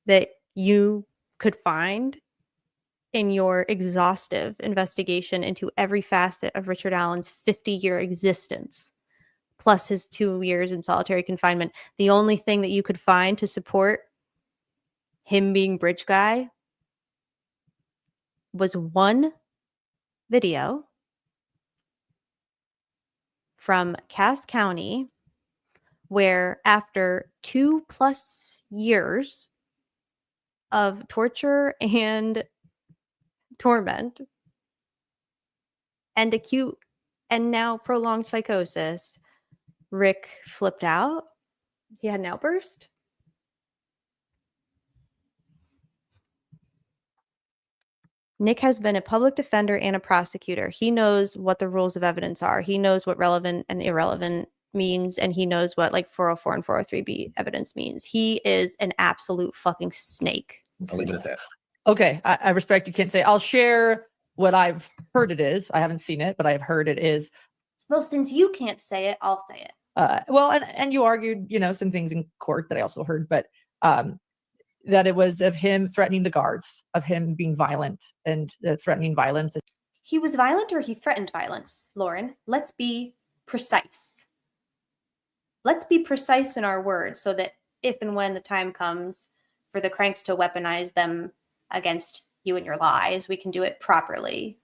[SPEAKER 9] that you could find in your exhaustive investigation into every facet of Richard Allen's 50-year existence, plus his 2 years in solitary confinement? The only thing that you could find to support him being bridge guy was one video from Cass County, where after 2+ years of torture and torment and acute and now prolonged psychosis, Rick flipped out. He had an outburst. Nick has been a public defender and a prosecutor. He knows what the rules of evidence are. He knows what relevant and irrelevant means, and he knows what like 404 and 403B evidence means. He is an absolute fucking snake.
[SPEAKER 2] I'll leave it at that.
[SPEAKER 5] Okay, I respect you can't say. I'll share what I've heard it is. I haven't seen it, but I've heard it is.
[SPEAKER 6] Well, since you can't say it, I'll say it.
[SPEAKER 5] Well, and you argued, some things in court that I also heard, but that it was of him threatening the guards, of him being violent and threatening violence.
[SPEAKER 6] He was violent or he threatened violence, Lauren? Let's be precise. Let's be precise in our words so that if and when the time comes for the cranks to weaponize them against you and your lies, we can do it properly.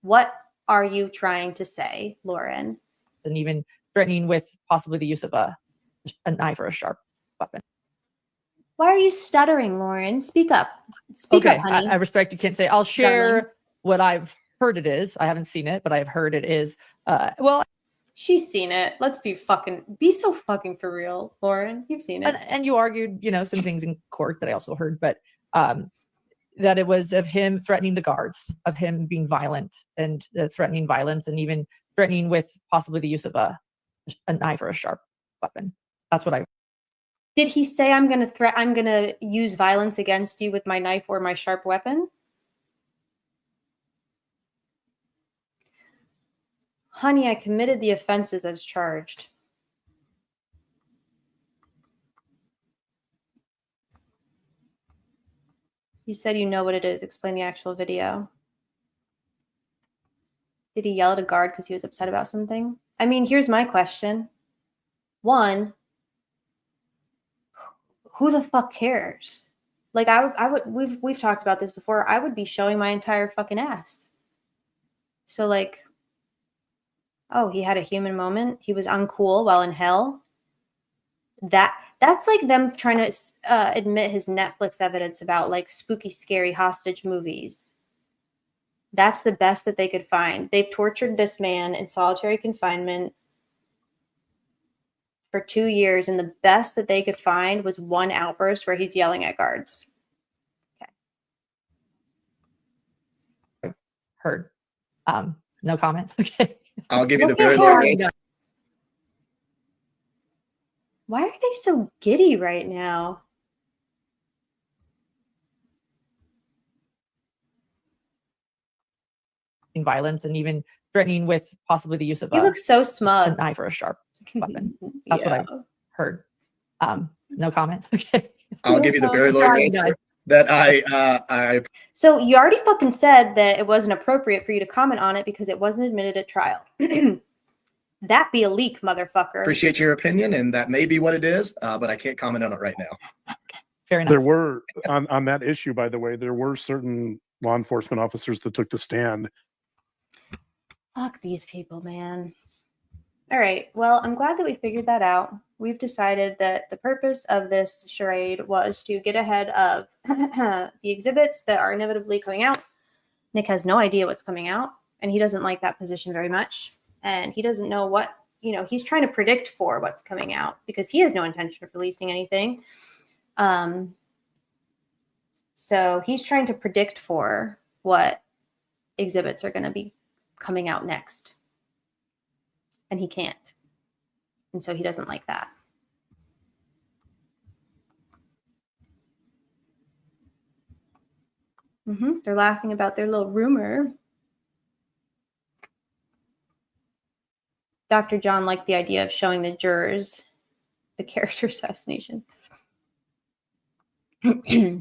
[SPEAKER 6] What are you trying to say, Lauren?
[SPEAKER 5] And even threatening with possibly the use of a knife or a sharp weapon.
[SPEAKER 6] Why are you stuttering, Lauren? Speak up. Speak up, honey.
[SPEAKER 5] I respect you can't say. I'll share what I've heard it is. I haven't seen it, but I've heard it is. Well,
[SPEAKER 6] she's seen it. Let's be so fucking for real, Lauren. You've seen it.
[SPEAKER 5] And you argued, some things in court that I also heard, but that it was of him threatening the guards, of him being violent and threatening violence, and even threatening with possibly the use of a knife or a sharp weapon. That's what I.
[SPEAKER 6] Did he say I'm gonna use violence against you with my knife or my sharp weapon? Honey, I committed the offenses as charged. You said you know what it is. Explain the actual video. Did he yell at a guard because he was upset about something? I mean, here's my question. One, who the fuck cares? Like I would we've talked about this before. I would be showing my entire fucking ass. So like, oh, he had a human moment. He was uncool while in hell. That's like them trying to admit his Netflix evidence about like spooky, scary hostage movies. That's the best that they could find. They've tortured this man in solitary confinement for 2 years, and the best that they could find was one outburst where he's yelling at guards.
[SPEAKER 5] Okay. Heard. No comment. Okay.
[SPEAKER 2] I'll give you the
[SPEAKER 6] Look at
[SPEAKER 2] very
[SPEAKER 6] him. Why are they so giddy right now?
[SPEAKER 5] Violence and even threatening with possibly the use of
[SPEAKER 6] You look so
[SPEAKER 5] a
[SPEAKER 6] smug.
[SPEAKER 5] knife or a sharp weapon. That's
[SPEAKER 6] Yeah.
[SPEAKER 5] what I've heard. No comment. Okay.
[SPEAKER 2] I'll give you the very low answer that I
[SPEAKER 6] So you already fucking said that it wasn't appropriate for you to comment on it because it wasn't admitted at trial. That be a leak, motherfucker.
[SPEAKER 2] appreciate your opinion, and that may be what it is, but I can't comment on it right now.
[SPEAKER 5] Fair enough.
[SPEAKER 8] There were on that issue, by the way, there were certain law enforcement officers that took the stand.
[SPEAKER 6] Fuck these people, man. All right. Well, I'm glad that we figured that out. We've decided that the purpose of this charade was to get ahead of the exhibits that are inevitably coming out. Nick has no idea what's coming out, and he doesn't like that position very much. And he doesn't know what, he's trying to predict for what's coming out because he has no intention of releasing anything. So he's trying to predict for what exhibits are going to be coming out next. And he can't. And so he doesn't like that. They're laughing about their little rumor. Dr. John liked the idea of showing the jurors the character assassination. In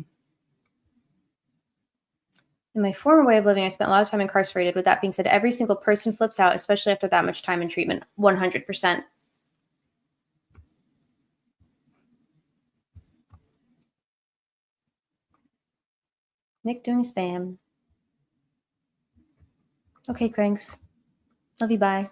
[SPEAKER 6] my former way of living, I spent a lot of time incarcerated. With that being said, every single person flips out, especially after that much time in treatment. 100%. Nick doing spam. Okay, Cranks. Love you, bye.